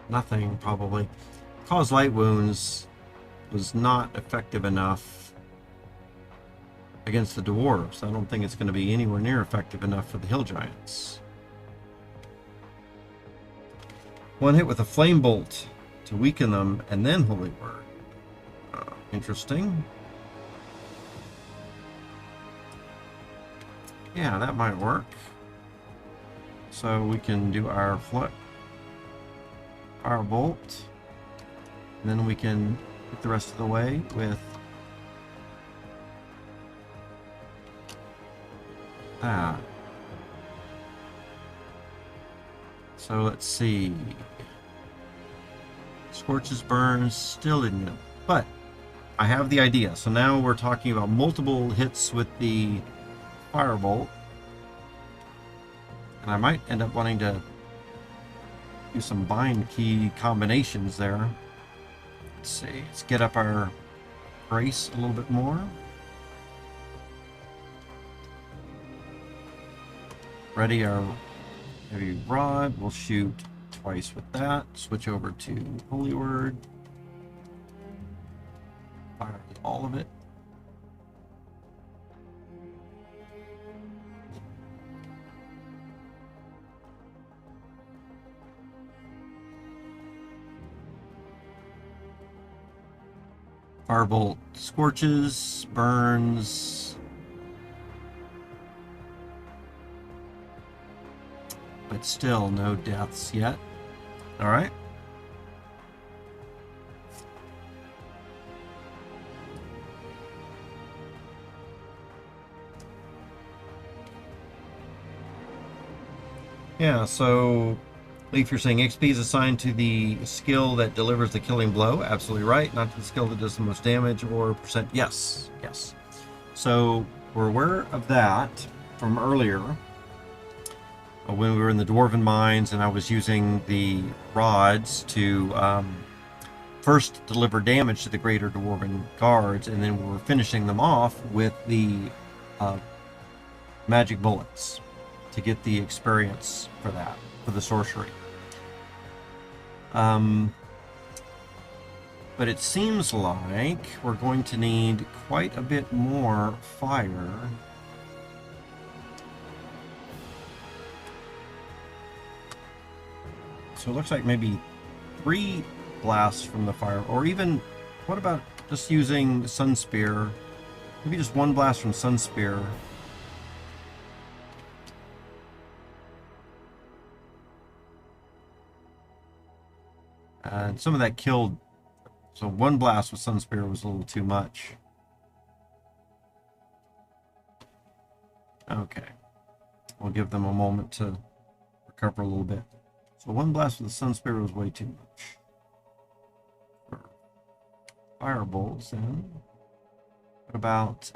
Nothing, probably. Cause light wounds was not effective enough against the dwarves. I don't think it's going to be anywhere near effective enough for the hill giants. One hit with a flame bolt to weaken them, and then Holy Word. Interesting. Yeah, that might work. So we can do our fire bolt, and then we can get the rest of the way with that. So let's see. Scorches, burns, still didn't get them. But I have the idea. So now we're talking about multiple hits with the firebolt. And I might end up wanting to do some bind key combinations there. Let's see. Let's get up our brace a little bit more. Ready our heavy rod. We'll shoot twice with that. Switch over to Holy Word. Fire all of it. Firebolt scorches, burns. But still no deaths yet. All right. Yeah, so Leaf, you're saying XP is assigned to the skill that delivers the killing blow. Absolutely right. Not to the skill that does the most damage or percent. Yes, yes. So we're aware of that from earlier when we were in the Dwarven Mines and I was using the rods to first deliver damage to the greater Dwarven guards, and then we were finishing them off with the magic bullets to get the experience for that, for the sorcery. But it seems like we're going to need quite a bit more fire. So it looks like maybe 3 blasts from the fire, or even, what about just using Sun Spear? Maybe just 1 blast from Sun Spear. And some of that killed, so one blast with Sun Spear was a little too much. Okay. We'll give them a moment to recover a little bit. So one blast with the Sun Spear was way too much. For firebolts, then. What about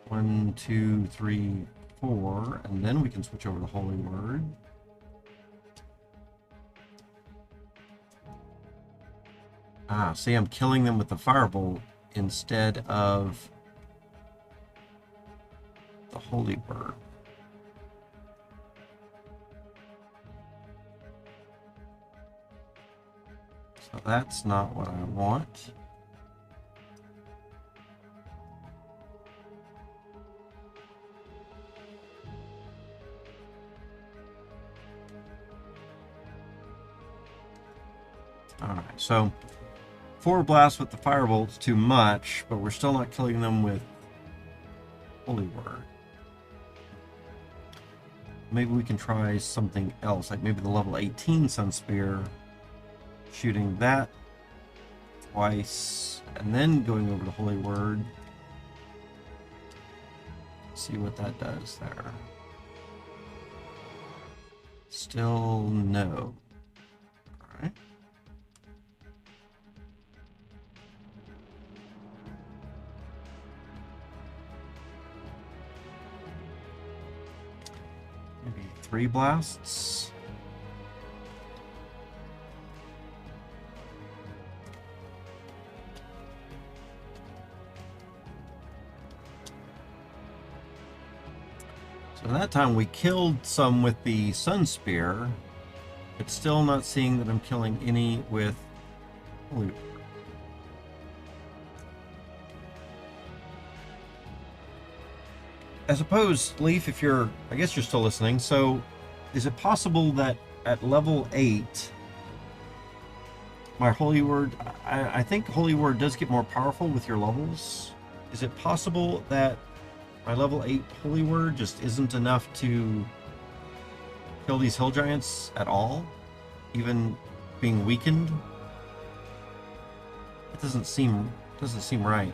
1, 2, 3, 4, and then we can switch over to Holy Word. Ah, see, I'm killing them with the Firebolt instead of the Holy Word. So that's not what I want. Alright, so 4 blasts with the Firebolt's too much, but we're still not killing them with Holy Word. Maybe we can try something else, like maybe the level 18 Sun Spear, shooting that twice, and then going over to Holy Word. See what that does there. Still no. Alright. Maybe 3 blasts. So that time we killed some with the Sun Spear, but still not seeing that I'm killing any with Holy Word. I suppose, Leaf, if you're, I guess you're still listening, so is it possible that at level 8, my Holy Word, I think Holy Word does get more powerful with your levels. Is it possible that my level 8 Holy Word just isn't enough to kill these hill giants at all, even being weakened? It doesn't seem right.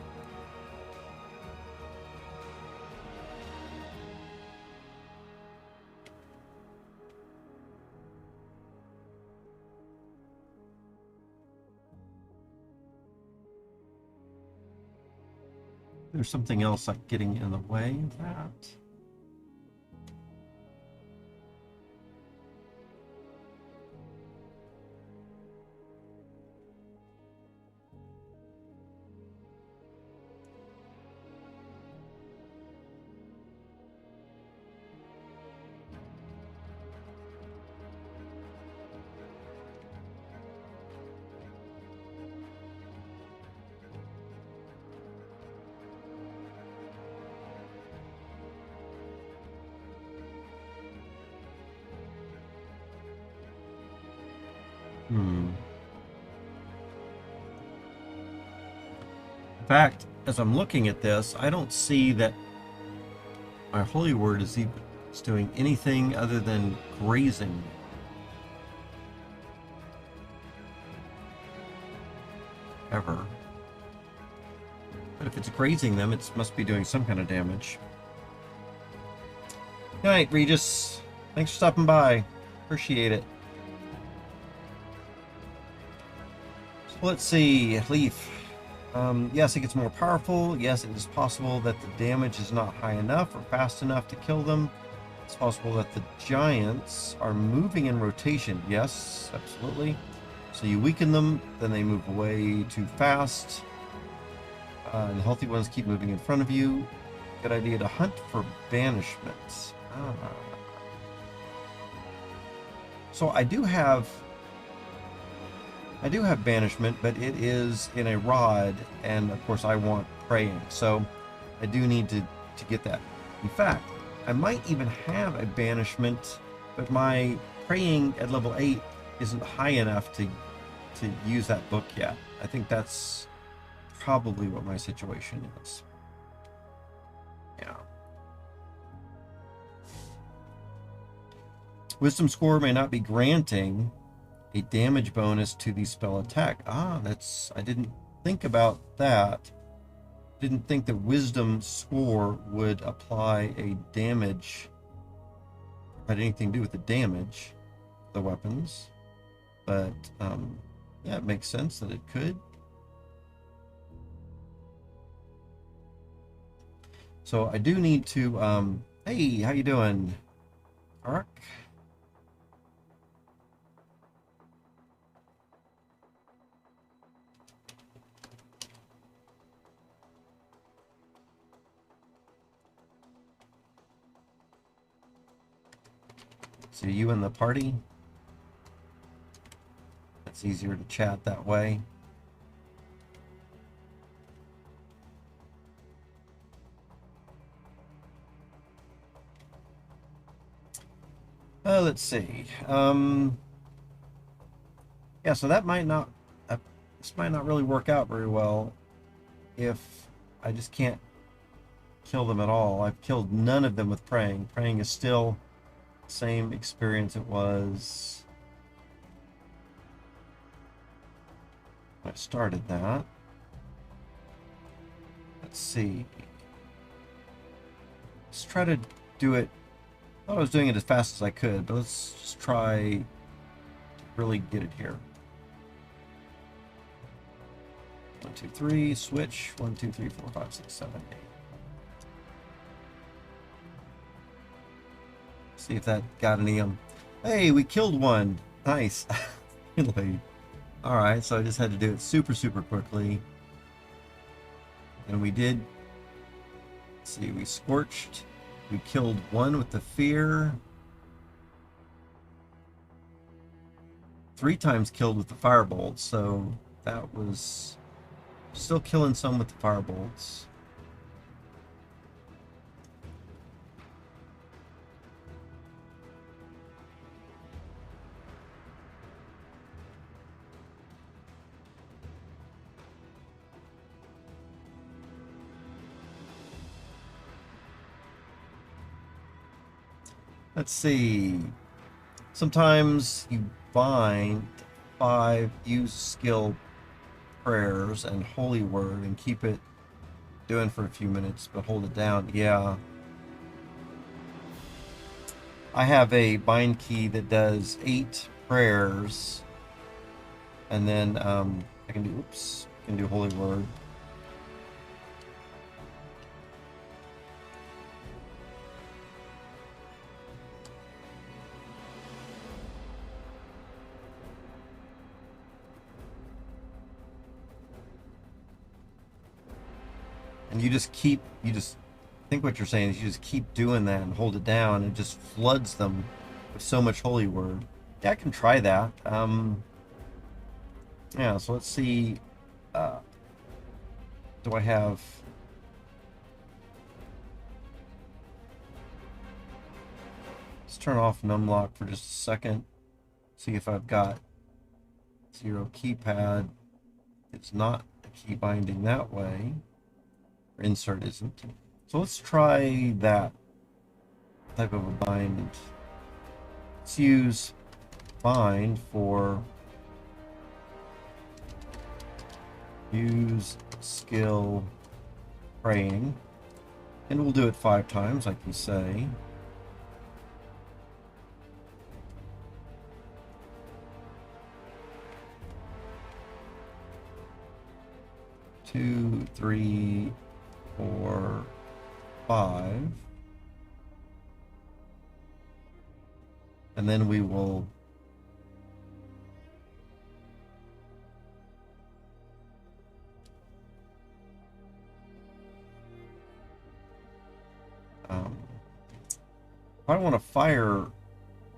There's something else like getting in the way of that. In fact, as I'm looking at this, I don't see that my Holy Word is doing anything other than grazing. Ever. But if it's grazing them, it must be doing some kind of damage. Good night, Regis. Thanks for stopping by. Appreciate it. Let's see, Leaf. Yes, it gets more powerful. Yes, it is possible that the damage is not high enough or fast enough to kill them. It's possible that the giants are moving in rotation. Yes, absolutely. So you weaken them, then they move away too fast. And the healthy ones keep moving in front of you. Good idea to hunt for banishment. So I do have banishment, but it is in a rod, and of course I want praying, so I do need to get that. In fact, I might even have a banishment, but my praying at level 8 isn't high enough to use that book yet. I think that's probably what my situation is. Yeah. Wisdom score may not be granting, a damage bonus to the spell attack. Ah, I didn't think about that. Didn't think that wisdom score would apply a damage, had anything to do with the damage of the weapons. But yeah, it makes sense that it could. So I do need to hey, how you doing, Karroch? See you in the party. It's easier to chat that way. Let's see. Yeah, so that might not, this might not really work out very well if I just can't kill them at all. I've killed none of them with praying. Praying is still the same experience it was when I started that. Let's see. Let's try to do it. I thought I was doing it as fast as I could, but let's just try to really get it here. 1, 2, 3, switch. 1, 2, 3, 4, 5, 6, 7, 8. See if that got any Hey, we killed one. Nice. Really. Alright, so I just had to do it super quickly. And we did. Let's see, we scorched. We killed one with the fear. 3 times killed with the firebolts, so that was still killing some with the firebolts. Let's see. Sometimes you bind 5 use skill prayers and holy word and keep it doing for a few minutes, but hold it down. Yeah. I have a bind key that does 8 prayers, and then I can do holy word. And you just think what you're saying is you just keep doing that and hold it down, and it just floods them with so much holy word. Yeah, I can try that. Yeah, so let's see. Do I have... Let's turn off numlock for just a second. See if I've got 0 keypad. It's not a key binding that way. Insert isn't. So let's try that type of a bind. Let's use bind for use skill praying, and we'll do it 5 times like you say. Two, 3, 4, 5, and then we will if I want to fire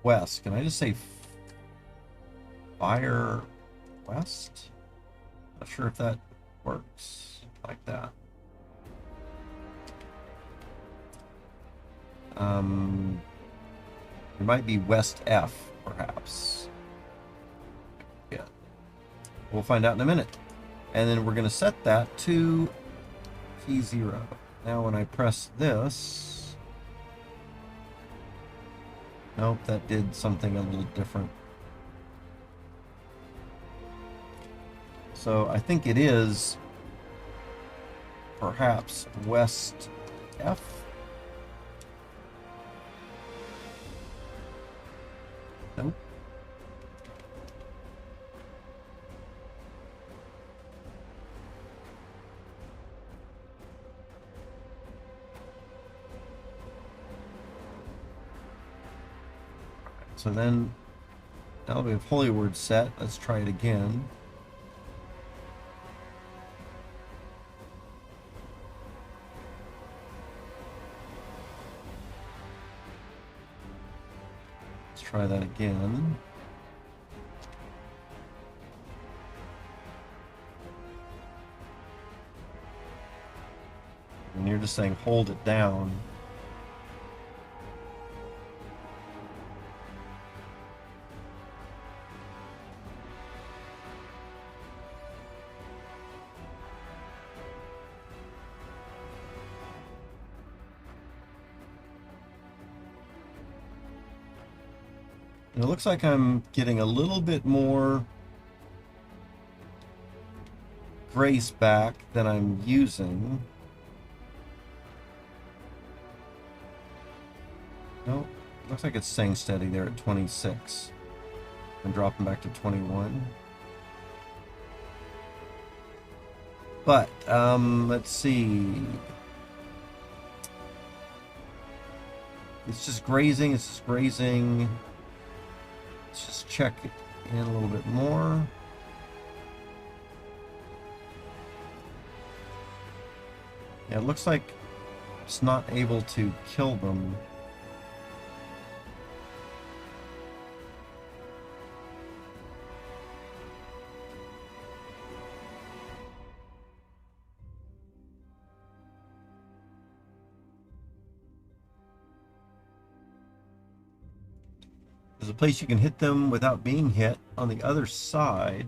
west, can I just say fire west? Not sure if that works like that. It might be West F, perhaps. Yeah. We'll find out in a minute. And then we're going to set that to key 0. Now when I press this... Nope, that did something a little different. So I think it is perhaps West F. Nope. So then, now we have Holy Word set. Let's try it again. Let's try that again. And you're just saying hold it down. And it looks like I'm getting a little bit more grace back than I'm using. No, looks like it's staying steady there at 26. I'm dropping back to 21. But, let's see. It's just grazing, it's just grazing. Let's just check it in a little bit more. Yeah, it looks like it's not able to kill them. There's a place you can hit them without being hit on the other side.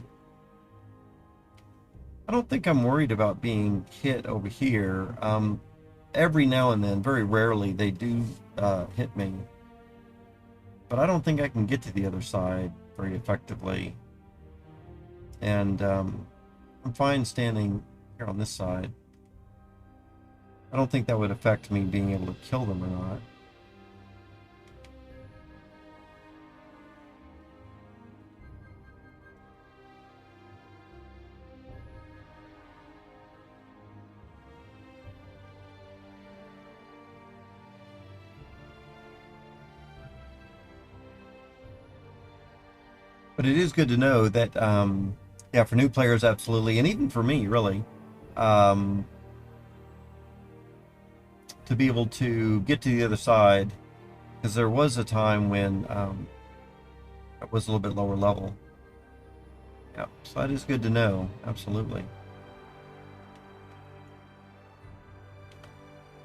I don't think I'm worried about being hit over here. Every now and then, very rarely, they do hit me. But I don't think I can get to the other side very effectively. And I'm fine standing here on this side. I don't think that would affect me being able to kill them or not. But it is good to know that, yeah, for new players, absolutely, and even for me, really, to be able to get to the other side, because there was a time when it was a little bit lower level. Yeah, so that is good to know, absolutely.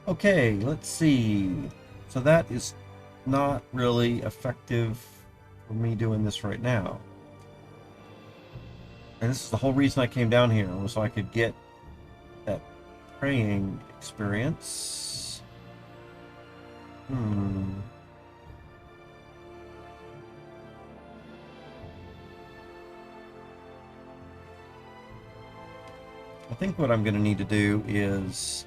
Okay, let's see. So that is not really effective for me doing this right now. And this is the whole reason I came down here, was so I could get that praying experience. I think what I'm going to need to do is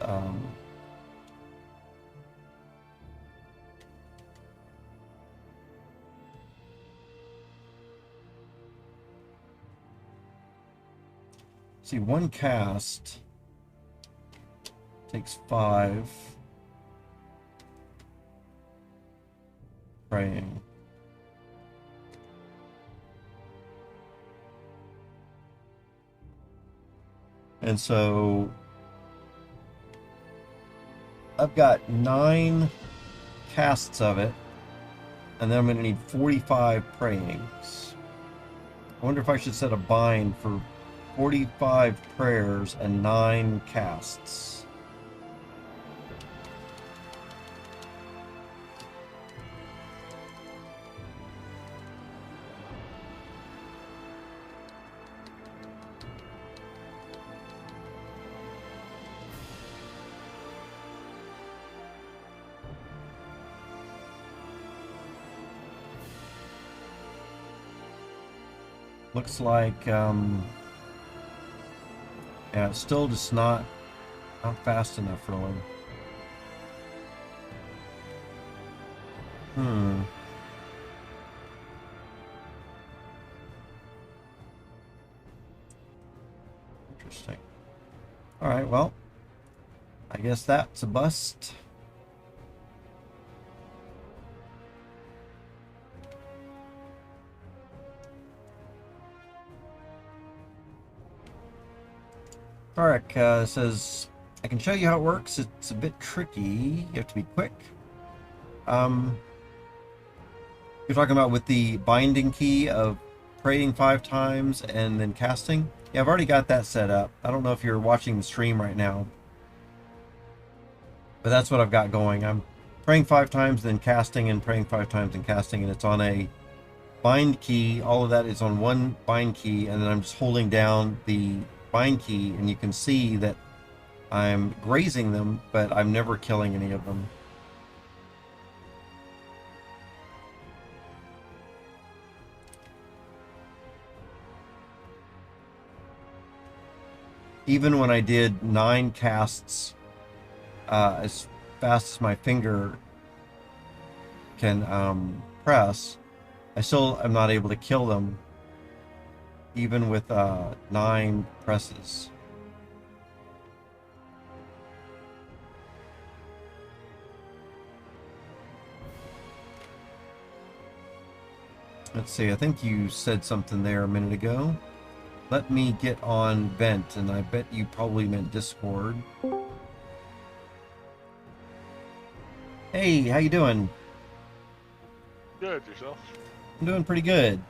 see, one cast takes 5 praying. And so I've got 9 casts of it, and then I'm going to need 45 prayings. I wonder if I should set a bind for 45 prayers and 9 casts. Looks like Yeah, it's still just not fast enough, really. Interesting. Alright, well, I guess that's a bust. Karroch says, I can show you how it works. It's a bit tricky. You have to be quick. You're talking about with the binding key of praying 5 times and then casting? Yeah, I've already got that set up. I don't know if you're watching the stream right now, but that's what I've got going. I'm praying 5 times, then casting, and praying 5 times and casting, and it's on a bind key. All of that is on one bind key, and then I'm just holding down the bind key, and you can see that I'm grazing them, but I'm never killing any of them. Even when I did 9 casts as fast as my finger can press, I still am not able to kill them, even with 9 presses. Let's see, I think you said something there a minute ago. Let me get on Vent, and I bet you probably meant Discord. Hey, how you doing? Good, yourself? I'm doing pretty good.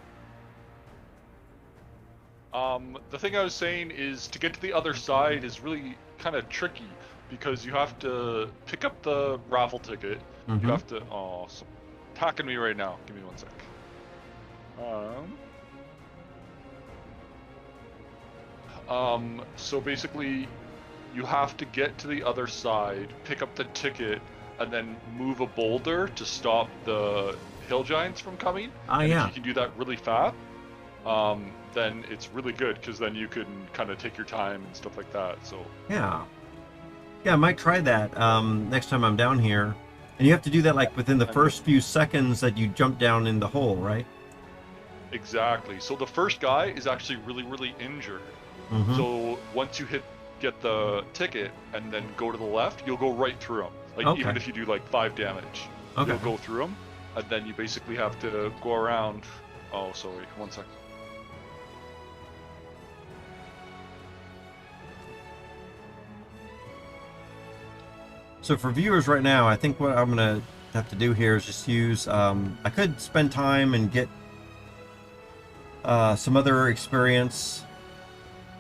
The thing I was saying is to get to the other side is really kind of tricky because you have to pick up the raffle ticket. You have to. Oh, so attacking me right now. Give me 1 sec. So basically, you have to get to the other side, pick up the ticket, and then move a boulder to stop the hill giants from coming. And yeah. If you can do that really fast, then it's really good because then you can kind of take your time and stuff like that. So yeah, I might try that next time I'm down here. And you have to do that like within the first few seconds that you jump down in the hole, right? Exactly. So the first guy is actually really injured. So once you get the ticket and then go to the left, you'll go right through him. Like even if you do like 5 damage, you'll go through him, and then you basically have to go around. Oh, sorry, 1 second. So for viewers right now, I think what I'm gonna have to do here is just use. I could spend time and get some other experience,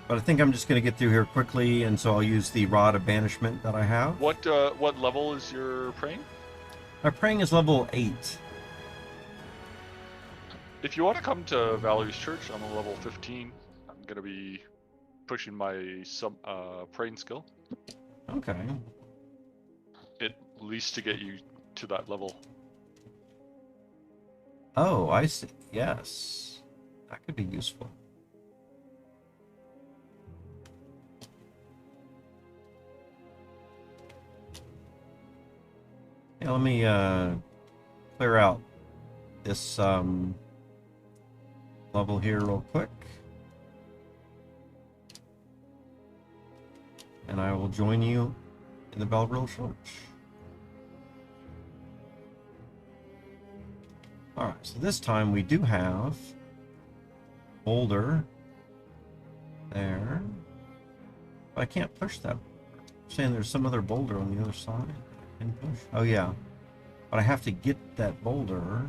but I think I'm just going to get through here quickly, and so I'll use the Rod of Banishment that I have. What level is your praying? My praying is level 8. If you want to come to Valerie's Church, I'm a level 15. I'm going to be pushing my praying skill. Okay. At least to get you to that level. Oh, I see. Yes. That could be useful. Yeah, let me clear out this level here real quick. And I will join you in the Belgril Church. Alright, so this time we do have boulder there. But I can't push that. I'm saying there's some other boulder on the other side. I can push. Oh yeah. But I have to get that boulder.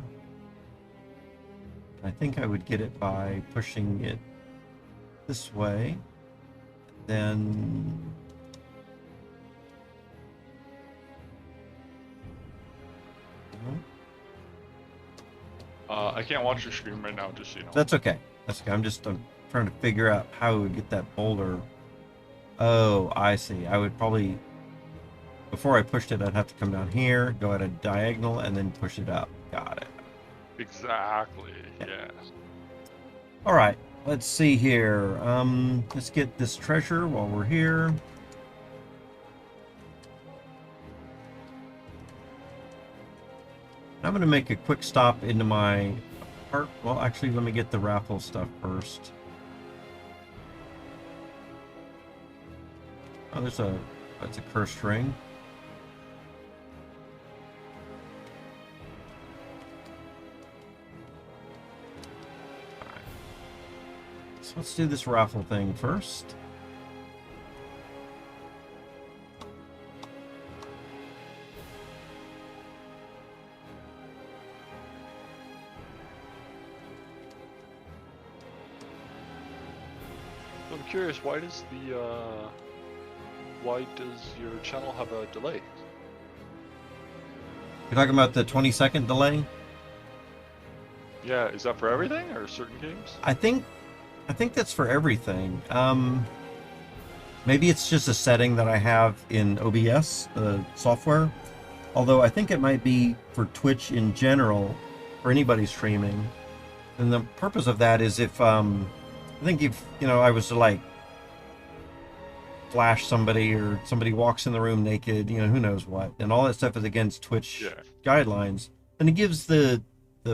I think I would get it by pushing it this way. Then I can't watch your stream right now, just so you know. That's okay. That's okay. I'm trying to figure out how we would get that boulder. Oh, I see. I would probably, before I pushed it, I'd have to come down here, go at a diagonal, and then push it up. Got it. Exactly. Yeah. All right. let's see here. Let's get this treasure while we're here. I'm going to make a quick stop into my part. Well, actually, let me get the raffle stuff first. Oh, that's a cursed ring. So let's do this raffle thing first. I'm curious, why does your channel have a delay? You're talking about the 20-second delay? Yeah, is that for everything or certain games? I think that's for everything. Maybe it's just a setting that I have in OBS, the software. Although I think it might be for Twitch in general, for anybody streaming. And the purpose of that is if, I think if, I was to like flash somebody or somebody walks in the room naked, who knows what, and all that stuff is against Twitch guidelines, and it gives the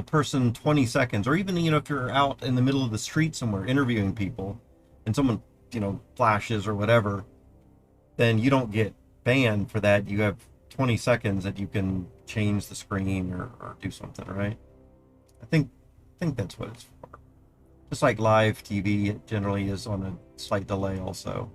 person 20 seconds, or even, if you're out in the middle of the street somewhere interviewing people and someone, flashes or whatever, then you don't get banned for that. You have 20 seconds that you can change the screen or do something, right? I think that's what it's for. Just like live TV, it generally is on a slight delay also.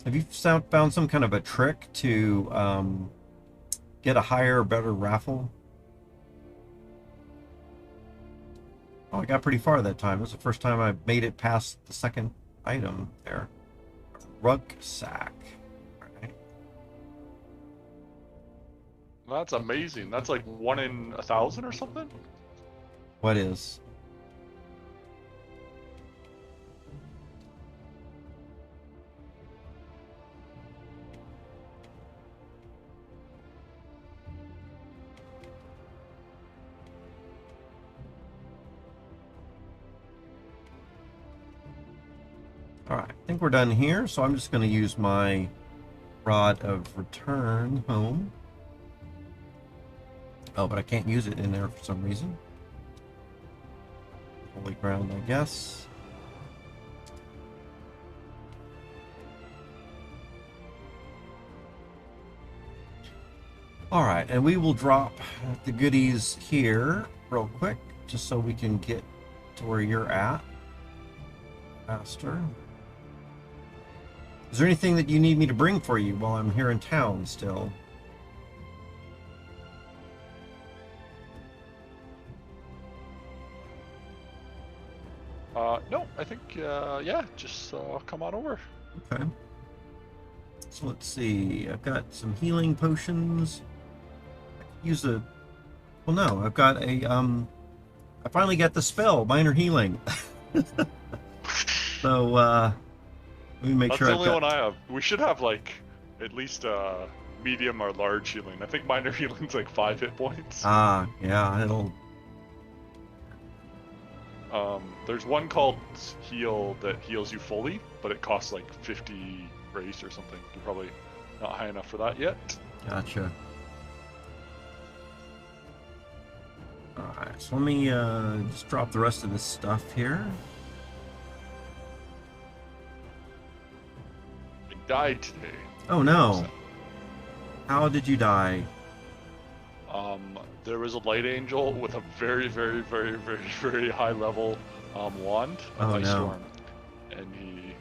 Have you found some kind of a trick to get a higher or better raffle? Oh, I got pretty far that time. It was the first time I made it past the second item there. Rucksack. Right. That's amazing. That's like 1 in 1,000 or something? What is? Alright, I think we're done here, so I'm just going to use my Rod of Return home. Oh, but I can't use it in there for some reason. Holy ground, I guess. Alright, and we will drop the goodies here real quick, just so we can get to where you're at faster. Is there anything that you need me to bring for you while I'm here in town still? No, I think, yeah, just come on over. Okay. So let's see. I've got some healing potions. I could use a... Well, no, I've got a, I finally got the spell, Minor Healing. So, let me make sure That's the only one I have. We should have, like, at least, medium or large healing. I think minor healing's like 5 hit points. Ah, yeah, it'll... There's one called Heal that heals you fully, but it costs like 50 grace or something. You're probably not high enough for that yet. Gotcha. Alright, so let me just drop the rest of this stuff here. I died today. Oh no. How did you die? There was a light angel with a very, very, very, very, very high level wand, an ice storm, and he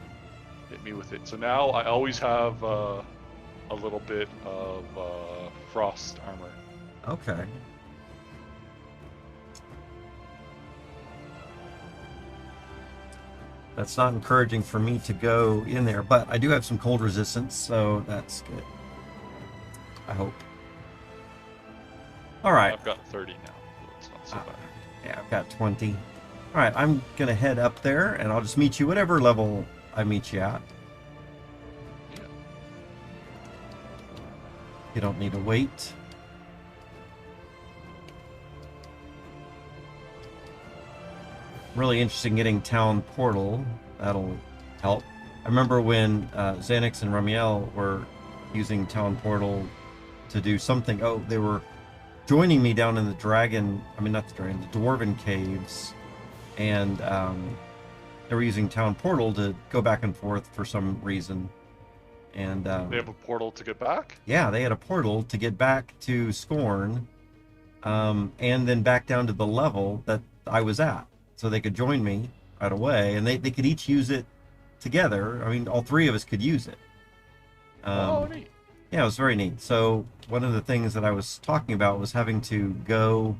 hit me with it. So now I always have a little bit of frost armor. Okay. That's not encouraging for me to go in there, but I do have some cold resistance, so that's good. I hope. All right. I've got 30 now, so it's not so bad. Yeah, I've got 20. All right, I'm gonna head up there, and I'll just meet you whatever level I meet you at. You don't need to wait. Really interesting getting Town Portal. That'll help. I remember when Xanax and Ramiel were using Town Portal to do something. Oh, they were joining me down in the dragon, I mean not the dragon, the dwarven caves, and they were using Town Portal to go back and forth for some reason. And they have a portal to get back? Yeah, they had a portal to get back to Scorn, and then back down to the level that I was at, so they could join me right away, and they could each use it together. I mean, all three of us could use it. Oh, neat. Yeah, it was very neat. So one of the things that I was talking about was having to go,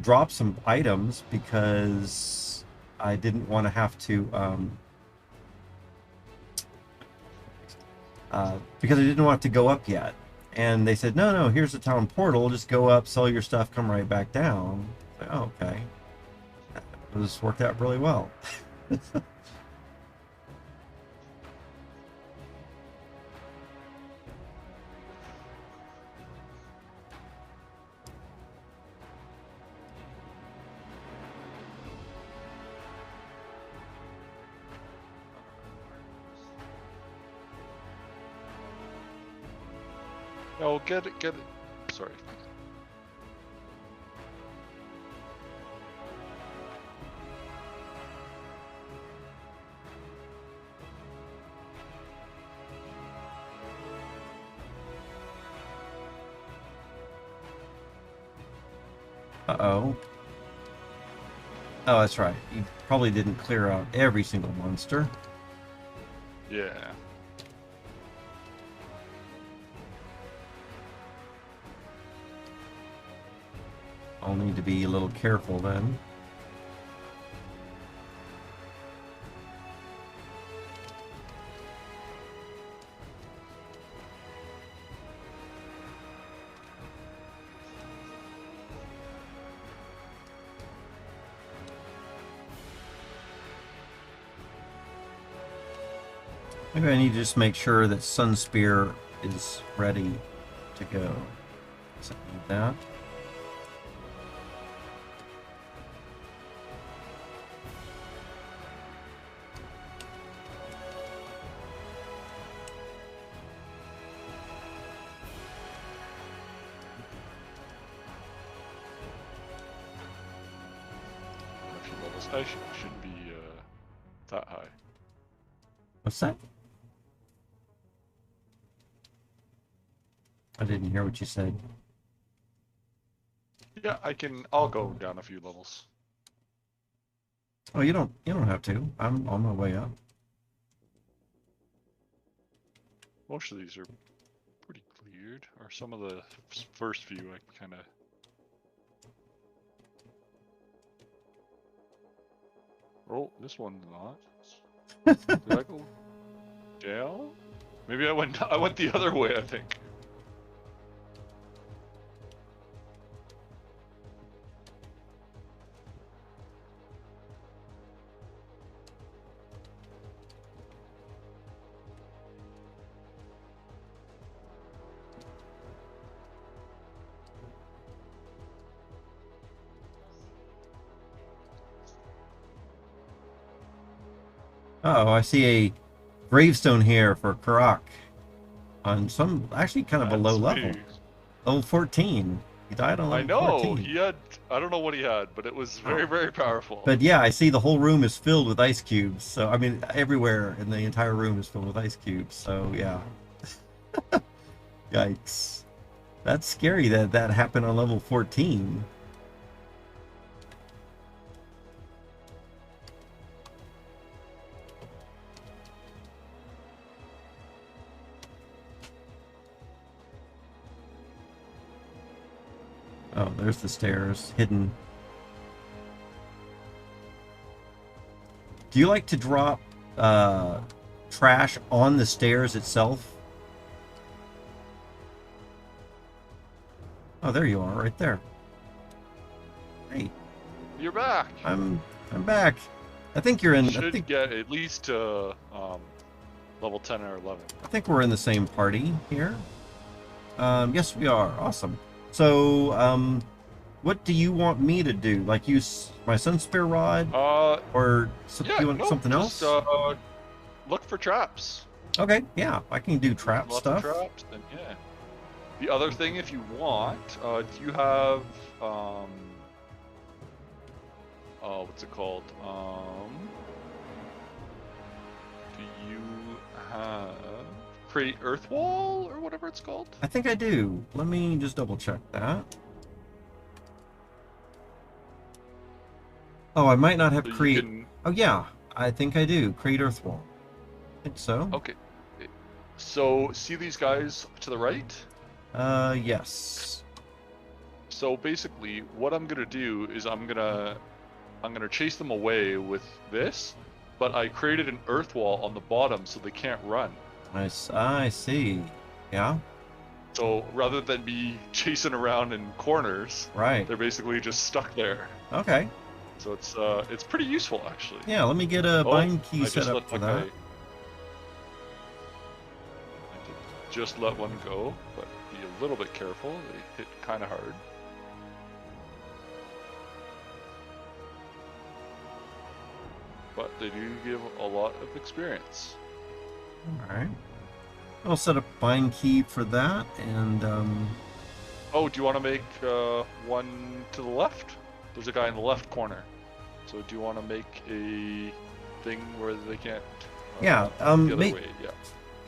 drop some items because I didn't want to have to, because I didn't want to go up yet. And they said, no, here's the town portal. Just go up, sell your stuff, come right back down. Like, oh, okay. This worked out really well. Oh, get it. Sorry. Uh-oh. Oh, that's right. You probably didn't clear out every single monster. Yeah. I'll need to be a little careful then. Maybe I need to just make sure that Sun Spear is ready to go. Something like that. I shouldn't be that high. What's that? I didn't hear what you said. Yeah, I'll go down a few levels. Oh, you don't have to. I'm on my way up. Most of these are pretty cleared, or some of the first few I kind of. Oh, this one's not. Did I go down? Maybe I went the other way, I think. Oh, I see a gravestone here for Karroch on some actually kind of a low level. Level 14. He died on level 14. He had, I don't know what he had, but it was very, very powerful. But yeah, I see the whole room is filled with ice cubes. So, I mean, everywhere in the entire room is filled with ice cubes. So, yeah. Yikes. That's scary that that happened on level 14. Oh, there's the stairs, hidden. Do you like to drop trash on the stairs itself? Oh, there you are, right there. Hey. You're back. I'm back. I think you're in. You should get at least Level 10 or 11. I think we're in the same party here. Yes, we are. Awesome. So, what do you want me to do? Like use my Sun Spear Rod? Or yeah, you want something else? Look for traps. Okay, yeah, I can do trap Look stuff. for traps, then yeah. The other thing, if you want, do you have what's it called? Do you have Create Earth Wall or whatever it's called? I think I do. Let me just double check that. Oh, I might not have So create. Oh yeah, I think I do. Create Earth Wall. I think so. Okay. So see these guys to the right? Yes. So basically, what I'm gonna do is I'm gonna chase them away with this, but I created an earth wall on the bottom so they can't run. I see. Yeah. So rather than me chasing around in corners, right, they're basically just stuck there. Okay. So it's pretty useful actually. Yeah, let me get a bind key set up for that. I did just let one go, but be a little bit careful. They hit kind of hard. But they do give a lot of experience. Alright. I'll set up bind key for that, and oh, do you want to make one to the left? There's a guy in the left corner. So do you want to make a thing where they can't yeah, the other way? Yeah.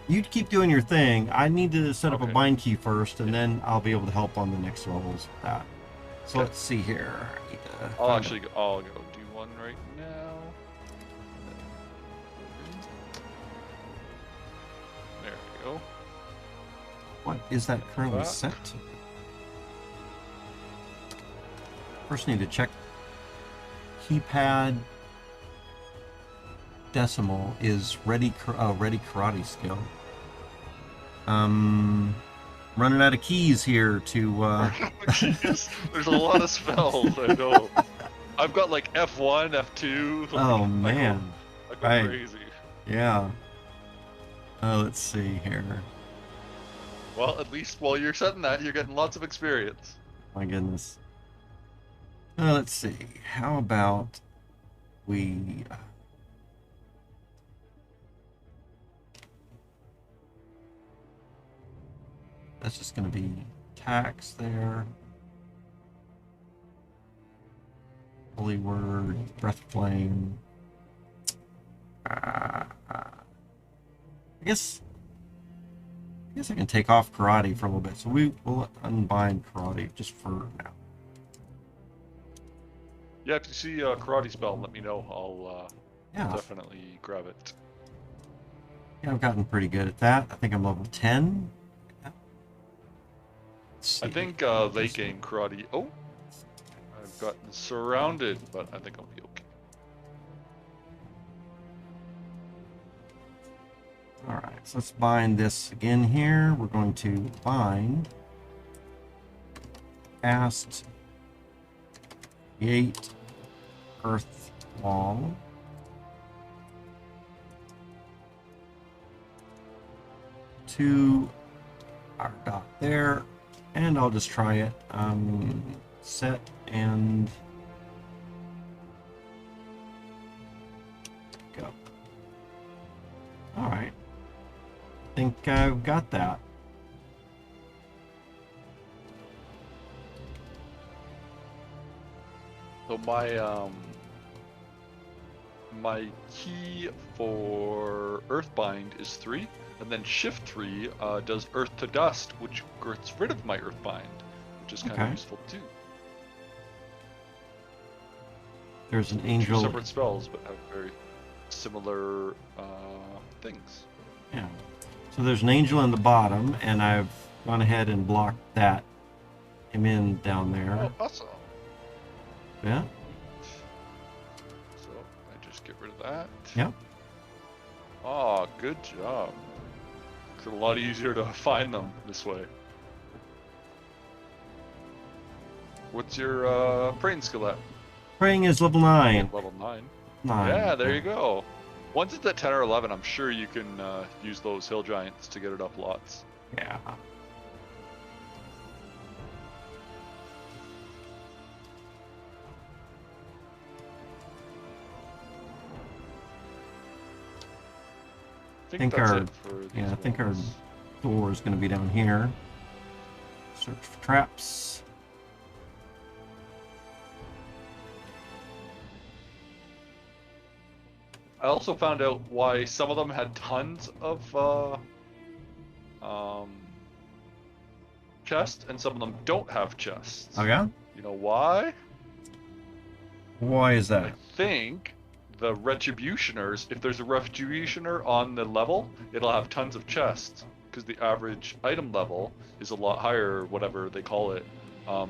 You keep doing your thing. I need to set up a bind key first, and then I'll be able to help on the next levels with that. So let's see here. I'll go do one right now. There we go. What is that currently set? First need to check. Keypad decimal is ready karate skill. Running out of keys here to There's a lot of spells, I know. I've got like F1, F2. Oh man. I go crazy. Yeah. Let's see here. Well, at least while you're setting that, you're getting lots of experience. My goodness. Let's see. How about we that's just going to be tax there. Holy Word, Breath Flame. I guess I can take off karate for a little bit. So we'll unbind karate just for now. Yeah, if you see a karate spell, let me know. I'll definitely grab it. Yeah, I've gotten pretty good at that. I think I'm level 10. I think late game karate. Oh, I've gotten surrounded, but I think I'll be okay. Alright, so let's bind this again here. We're going to bind, cast, create earth wall, to our dot there, and I'll just try it. Set and go. Alright. I think I've got that. So my key for Earthbind is 3, and then Shift 3 does Earth to Dust, which gets rid of my Earthbind, which is kind of useful too. There's an angel. Two separate spells, but have very similar things. Yeah. So there's an angel in the bottom, and I've gone ahead and blocked him in down there. Oh, awesome. Yeah. So I just get rid of that. Yep. Oh, good job. It's a lot easier to find them this way. What's your praying skill at? Praying is level 9. Level 9. 9. Yeah, there you go. Once it's at 10 or 11, I'm sure you can use those hill giants to get it up lots. Yeah. I think that's it for these I think our ones. door is going to be down here. Search for traps. I also found out why some of them had tons of chests and some of them don't have chests. Oh yeah? You know why? Why is that? I think the Retributioners, if there's a Retributioner on the level, it'll have tons of chests because the average item level is a lot higher, whatever they call it.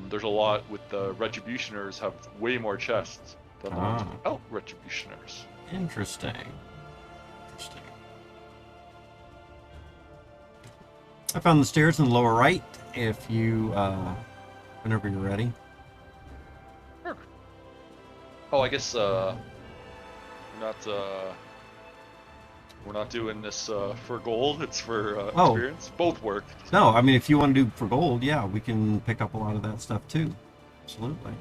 There's a lot with the Retributioners have way more chests than the ones without Retributioners. Interesting. I found the stairs in the lower right. If you, whenever you're ready. Sure. Oh, I guess we're not doing this for gold. It's for experience. Both work. No, I mean if you want to do for gold, yeah, we can pick up a lot of that stuff too. Absolutely.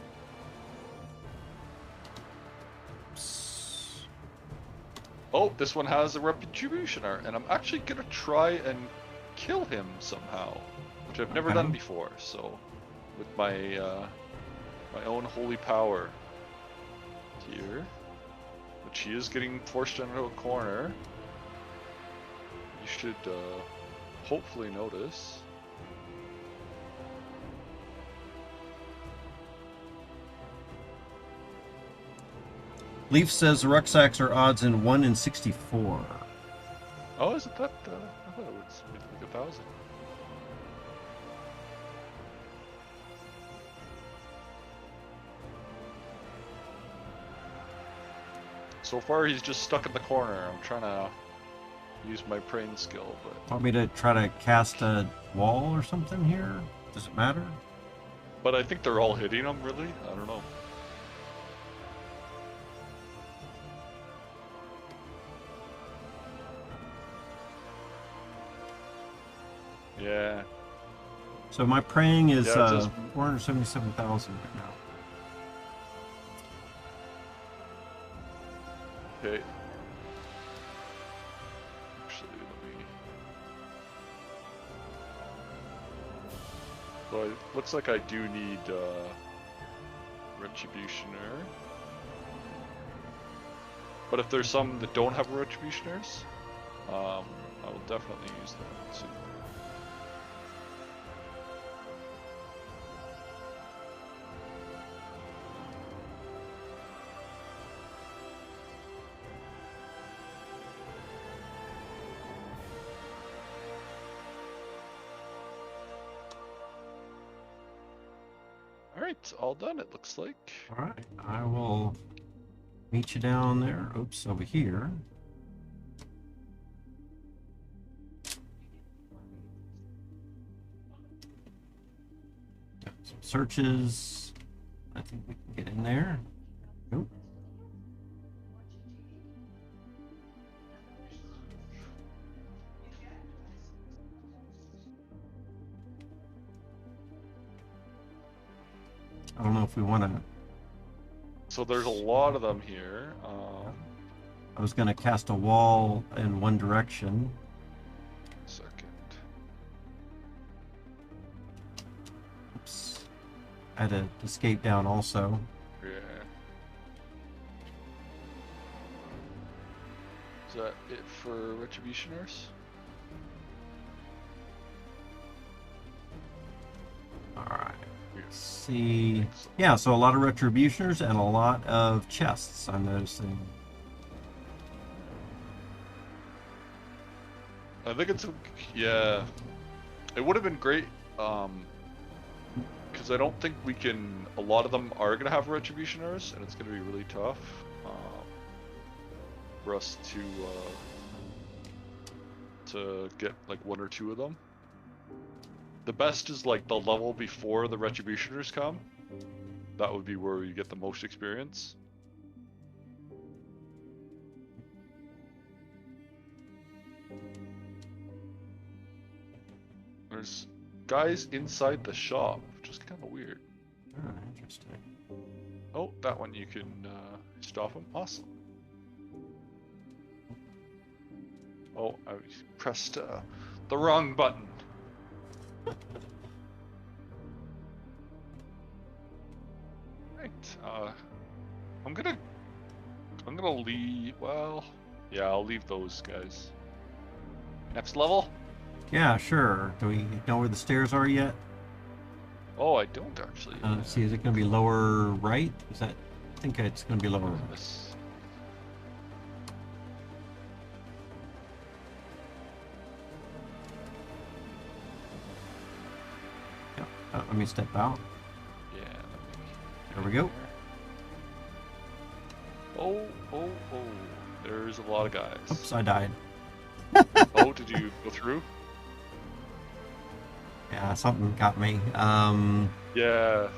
Oh, this one has a Retributioner, and I'm actually gonna try and kill him somehow, which I've never done before. So, with my my own holy power here, which he is getting forced into a corner. You should hopefully notice. Leaf says the rucksacks are odds in 1 in 64. Oh, is it that? I thought it was like 1,000. So far, he's just stuck in the corner. I'm trying to use my praying skill, but... Want me to try to cast a wall or something here? Does it matter? But I think they're all hitting him, really? I don't know. Yeah. So my praying is 477,000 right now. Okay. Actually, let me... Well, it looks like I do need Retributioner. But if there's some that don't have Retributioners, I will definitely use that too. Alright, all done it looks like. Alright, I will meet you down there. Oops, over here. Got some searches. I think we can get in there. Nope. I don't know if we want to... So there's a lot of them here. I was going to cast a wall in one direction. Second. Oops. I had to escape down also. Yeah. Is that it for Retributioners? Alright. See, yeah, so a lot of Retributioners and a lot of chests, I'm noticing. I think it's, yeah, it would have been great, because I don't think we can, a lot of them are going to have Retributioners, and it's going to be really tough for us to get like one or two of them. The best is like the level before the Retributioners come. That would be where you get the most experience. There's guys inside the shop, which is kind of weird. Oh, interesting. Oh, that one you can stop him. Awesome. Oh, I pressed the wrong button. Right. I'm gonna leave. Well, yeah, I'll leave those guys. Next level. Yeah, sure. Do we know where the stairs are yet? Oh, I don't actually. Let's see, is it going to be lower right? Is that? I think it's going to be lower right. This. Yeah. Let me step out. Yeah. There we go. Oh. There's a lot of guys. Oops, I died. Oh, did you go through? Yeah, something got me. Yeah.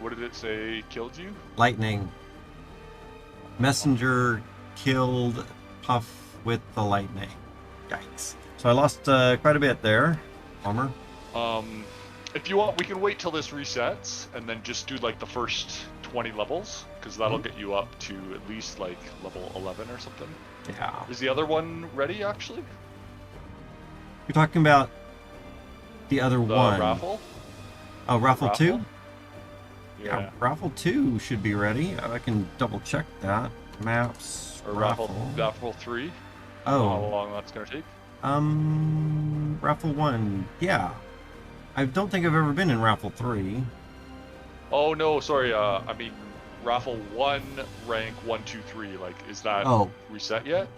What did it say killed you? Lightning. Messenger killed Puff with the lightning. Yikes. So I lost quite a bit there. Bummer. If you want, we can wait till this resets and then just do like the first 20 levels, because that'll get you up to at least like level 11 or something. Yeah. Is the other one ready actually? You're talking about the other one. Raffle? Oh, Raffle 2? Yeah. Raffle 2 should be ready. I can double check that. Maps. Or Raffle 3? Oh. How long that's gonna take? Raffle 1. Yeah. I don't think I've ever been in Raffle 3. Oh no, sorry. I mean, Raffle 1, rank 1, 2, 3. Like, is that reset yet?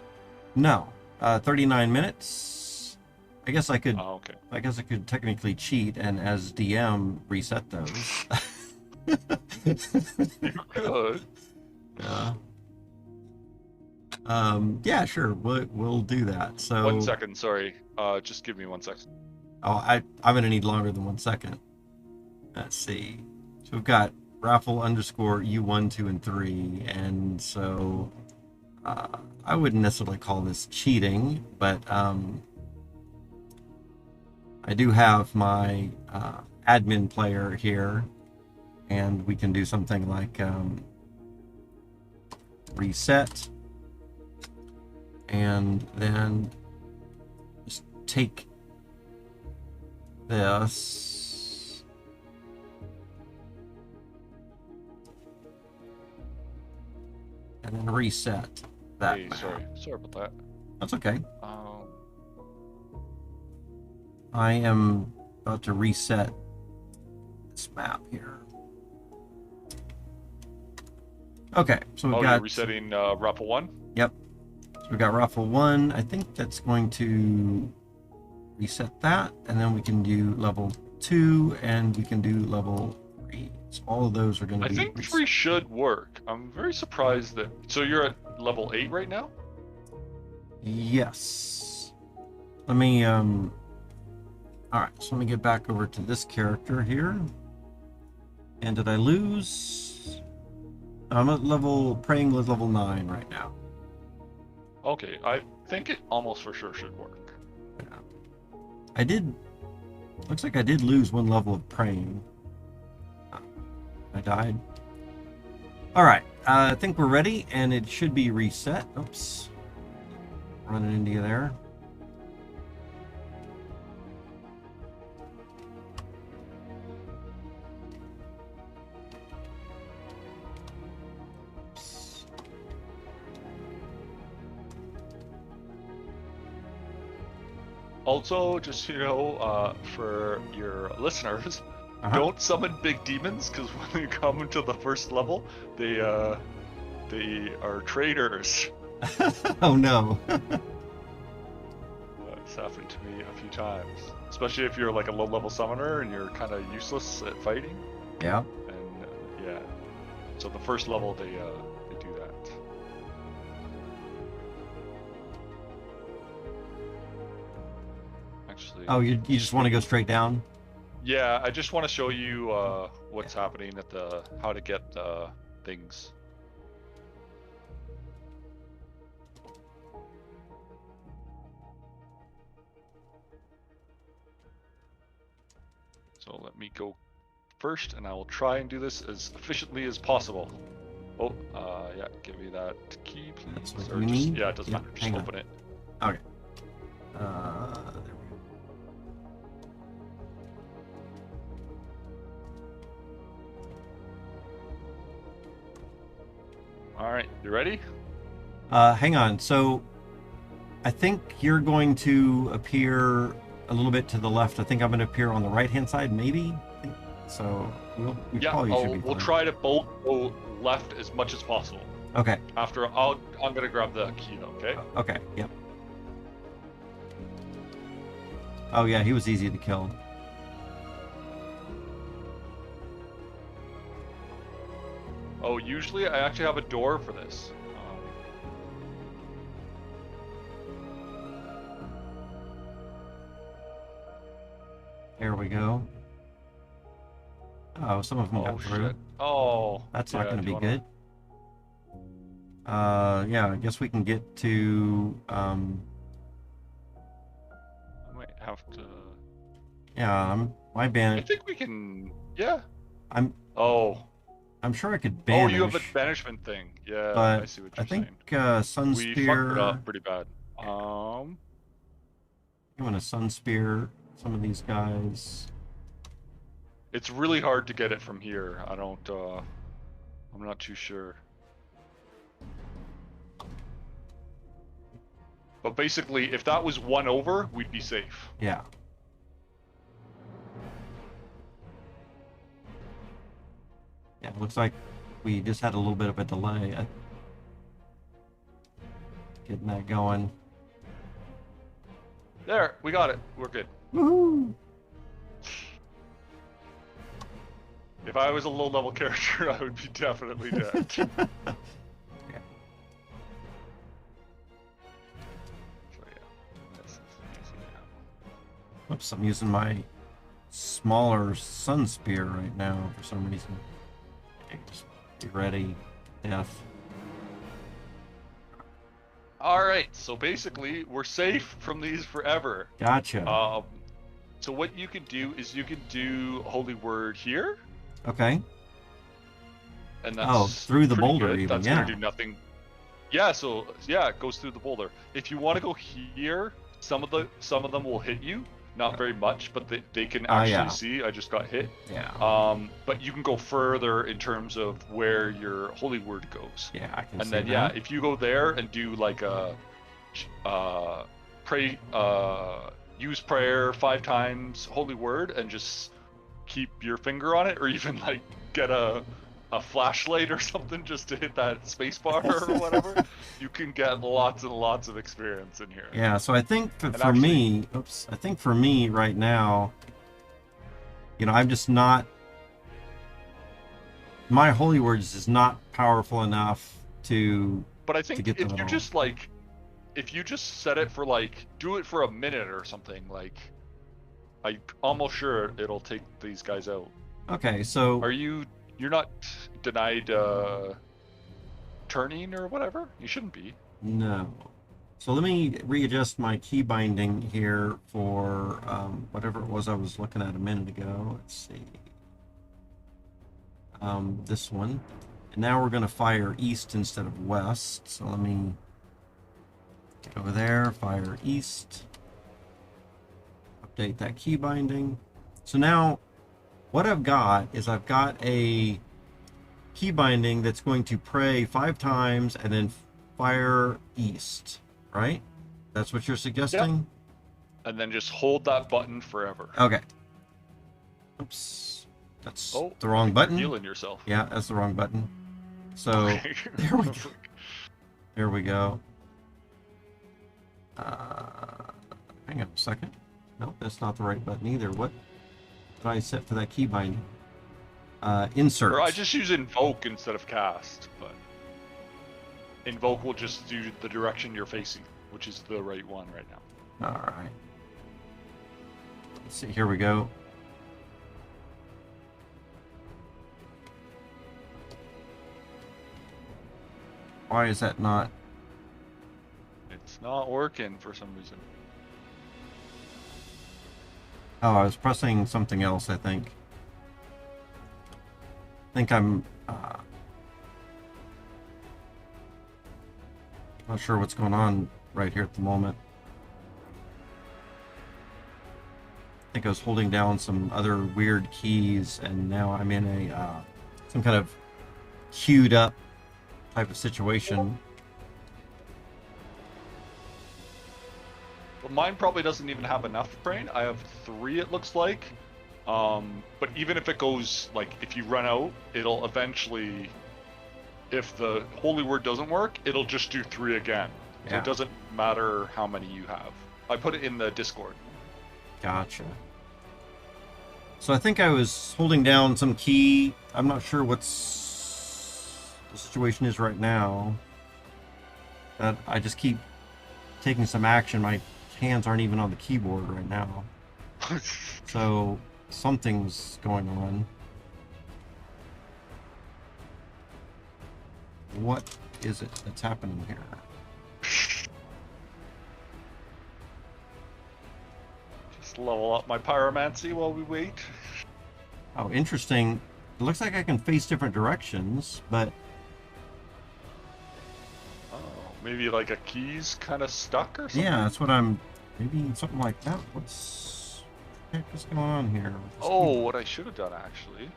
No. 39 minutes. I guess I could. Oh, okay. I guess I could technically cheat and, as DM, reset those. You could. Yeah. Yeah, sure. We'll do that. So. 1 second. Sorry. Just give me 1 second. Oh, I'm gonna need longer than 1 second. Let's see. So we've got Raffle underscore U1, 2, and 3, and so I wouldn't necessarily call this cheating, but I do have my admin player here, and we can do something like reset, and then just take this, and then reset that. Hey, sorry about that. That's okay. I am about to reset this map here. Okay, so we've got... you're resetting Raffle 1? Yep. So we've got Raffle 1. I think that's going to reset that, and then we can do level 2, and we can do level 3. So all of those are going to be... I think 3 should work. I'm very surprised that... So you're at level 8 right now? Yes. Let me... Alright, so let me get back over to this character here. And did I lose? I'm at praying with level 9 right now. Okay, I think it almost for sure should work. Yeah. Looks like I did lose 1 level of praying. I died. Alright, I think we're ready, and it should be reset. Oops. Running into you there. Also, just so you know, for your listeners, don't summon big demons, because when you come into the first level, they are traitors. Oh no. It's happened to me a few times. Especially if you're like a low-level summoner and you're kind of useless at fighting. Yeah. And yeah, so the first level they do that. Actually. Oh, you just want to go straight down? Yeah, I just want to show you what's happening at how to get things. So let me go first, and I will try and do this as efficiently as possible. Oh, yeah, give me that key, please. That's what Or you just, need? yeah, it doesn't Yep, matter. Just hang open on. it. Okay. There we go. All right, you ready? Hang on. So, I think you're going to appear a little bit to the left. I think I'm going to appear on the right-hand side, maybe. So we Yeah, probably should be we'll fine. try to both go left as much as possible. Okay. After I'm gonna grab the key though. Okay. Okay. Yep. Oh yeah, he was easy to kill. Oh, usually I actually have a door for this. There we go. Oh, some of them got through. Shit. Oh, that's yeah, not going to be wanna... good. Yeah, I guess we can get to. I might have to. Yeah, my ban. I think we can. Yeah. I'm sure I could banish. Oh, you have a banishment thing. Yeah, but I see what you're saying. I think Sun we Spear. fucked it up pretty bad. You want to Sun Spear some of these guys. It's really hard to get it from here. I don't. I'm not too sure. But basically, if that was one over, we'd be safe. Yeah. Yeah, it looks like we just had a little bit of a delay. Getting that going. There, we got it. We're good. Woohoo! If I was a low-level character, I would be definitely dead. Yeah. Oops, I'm using my smaller Sun Spear right now for some reason. Okay, just be ready. Death. Alright, so basically, we're safe from these forever. Gotcha. So what you can do is you can do Holy Word here. Okay. And that's through the boulder good. even, that's gonna do nothing. Yeah, so yeah, it goes through the boulder. If you want to go here, some of them will hit you. Not very much, but they can actually see I just got hit. Yeah. But you can go further in terms of where your Holy Word goes. Yeah, I can and see then that. Yeah, if you go there and do like a pray, use prayer 5 times Holy Word and just keep your finger on it, or even like get a flashlight or something just to hit that space bar or whatever, you can get lots and lots of experience in here. Yeah, so I think for me right now, I'm just not, my Holy Words is not powerful enough to. But I think if you just set it for do it for a minute or something, I'm almost sure it'll take these guys out. Okay, so you're not denied turning or whatever? You shouldn't be. No. So let me readjust my key binding here for whatever it was I was looking at a minute ago. Let's see. This one. And now we're going to fire east instead of west. So let me get over there, fire east. Update that key binding. So now what I've got is I've got a key binding that's going to pray 5 times and then fire east, right? That's what you're suggesting? Yep. And then just hold that button forever. Okay. Oops. That's the wrong button. You're healing yourself. Yeah, that's the wrong button. So there we go. There we go. Hang on a second. Nope, that's not the right button either. What did I set for that key binding? Insert. Or I just use invoke instead of cast, but invoke will just do the direction you're facing, which is the right one right now. All right. Let's see. Here we go. Why is that not? It's not working for some reason. Oh, I was pressing something else, I think. I think I'm not sure what's going on right here at the moment. I think I was holding down some other weird keys, and now I'm in a some kind of queued up type of situation. Well, mine probably doesn't even have enough brain. I have 3, it looks like. But even if it goes, like, if you run out, it'll eventually, if the holy word doesn't work, it'll just do 3 again. Yeah. So it doesn't matter how many you have. I put it in the Discord. Gotcha. So I think I was holding down some key. I'm not sure what's the situation is right now. That I just keep taking some action. My hands aren't even on the keyboard right now. So something's going on. What is it that's happening here? Just level up my pyromancy while we wait. Oh, interesting. It looks like I can face different directions, but... Oh, maybe like a key's kind of stuck or something? Yeah, that's what I'm... Maybe something like that. What's going on here? Oh, what I should have done, actually.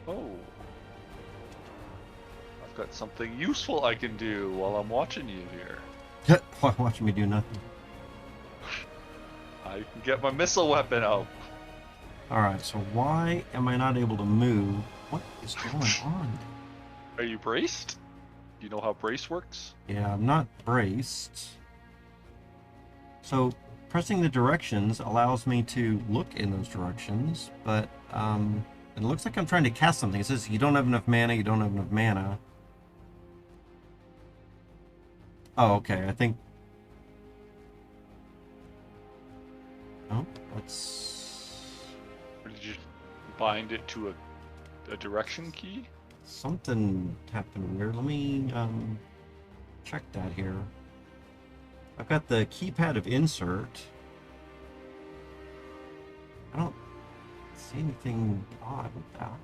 Oh. I've got something useful I can do while I'm watching you here. While watching me do nothing. I can get my missile weapon out. Alright, so why am I not able to move? What is going on? Are you braced? Do you know how brace works? Yeah, I'm not braced. So, pressing the directions allows me to look in those directions, but it looks like I'm trying to cast something. It says you don't have enough mana, you don't have enough mana. Oh, okay, I think... Oh, let's... Or did you bind it to a direction key? Something happened weird. Let me check that here. I've got the keypad of insert. I don't see anything odd with that.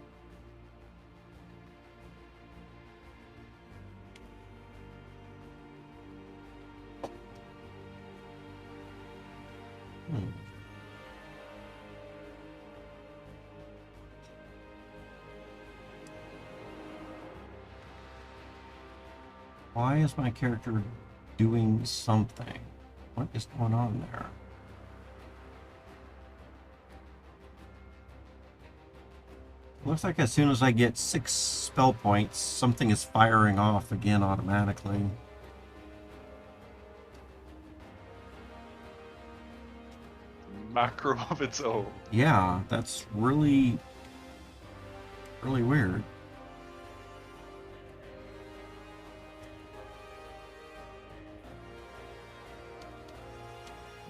Why is my character doing something? What is going on there? Looks like as soon as I get 6 spell points, something is firing off again automatically. Macro of its own. Yeah, that's really weird.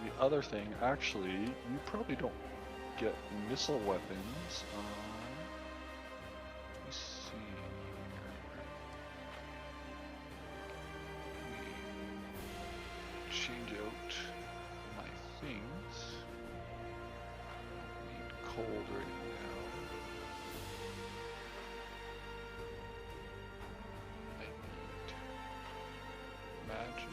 The other thing, actually, you probably don't get missile weapons. Let's see. Change out my things. I need cold right now. I need magic.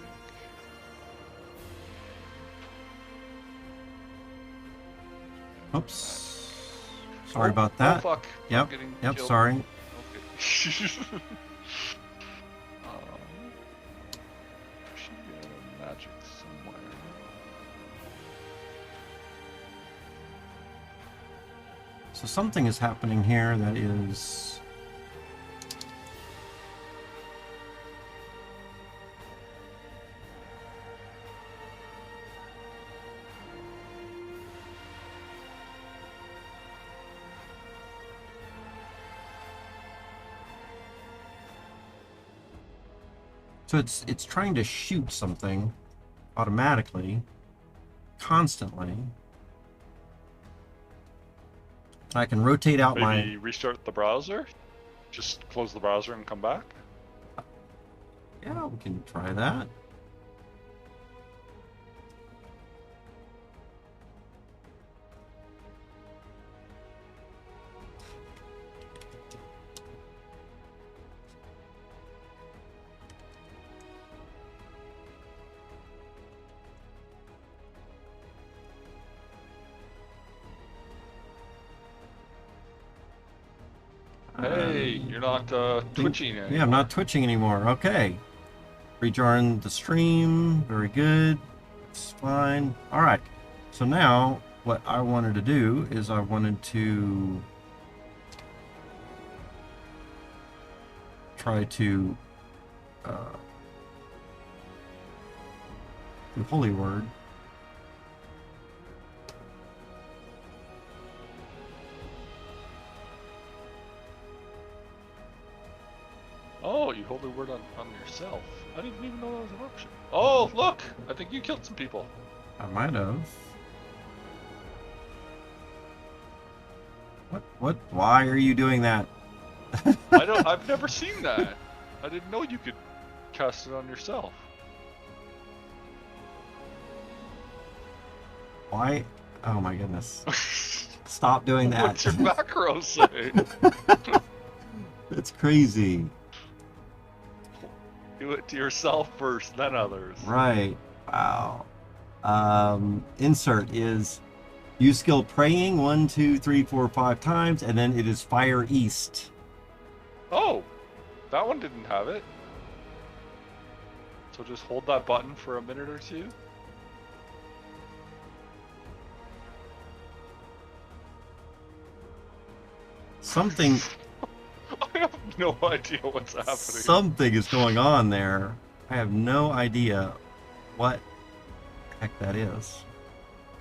Oops. Sorry about that. Oh, fuck. Yep. Yep, sorry. Okay. Should be a magic somewhere. So something is happening here that is... So it's trying to shoot something automatically, constantly. I can rotate out Maybe restart the browser? Just close the browser and come back? Yeah, we can try that. Hey, you're not twitching anymore. Yeah, I'm not twitching anymore. Okay. Rejoin the stream. Very good. It's fine. All right. So now what I wanted to do is I wanted to try to do Holy Word. Oh, you hold the word on yourself. I didn't even know that was an option. Oh, look! I think you killed some people. I might have. What? Why are you doing that? I've never seen that. I didn't know you could cast it on yourself. Why? Oh my goodness. Stop doing that. What's your macro say? That's crazy. Do it to yourself first, then others. Right. Wow. Insert is use skill praying 1, 2, 3, 4, 5 times, and then it is fire east. Oh, that one didn't have it. So just hold that button for a minute or two. Something. I have no idea what's happening. Something is going on there. I have no idea what the heck that is.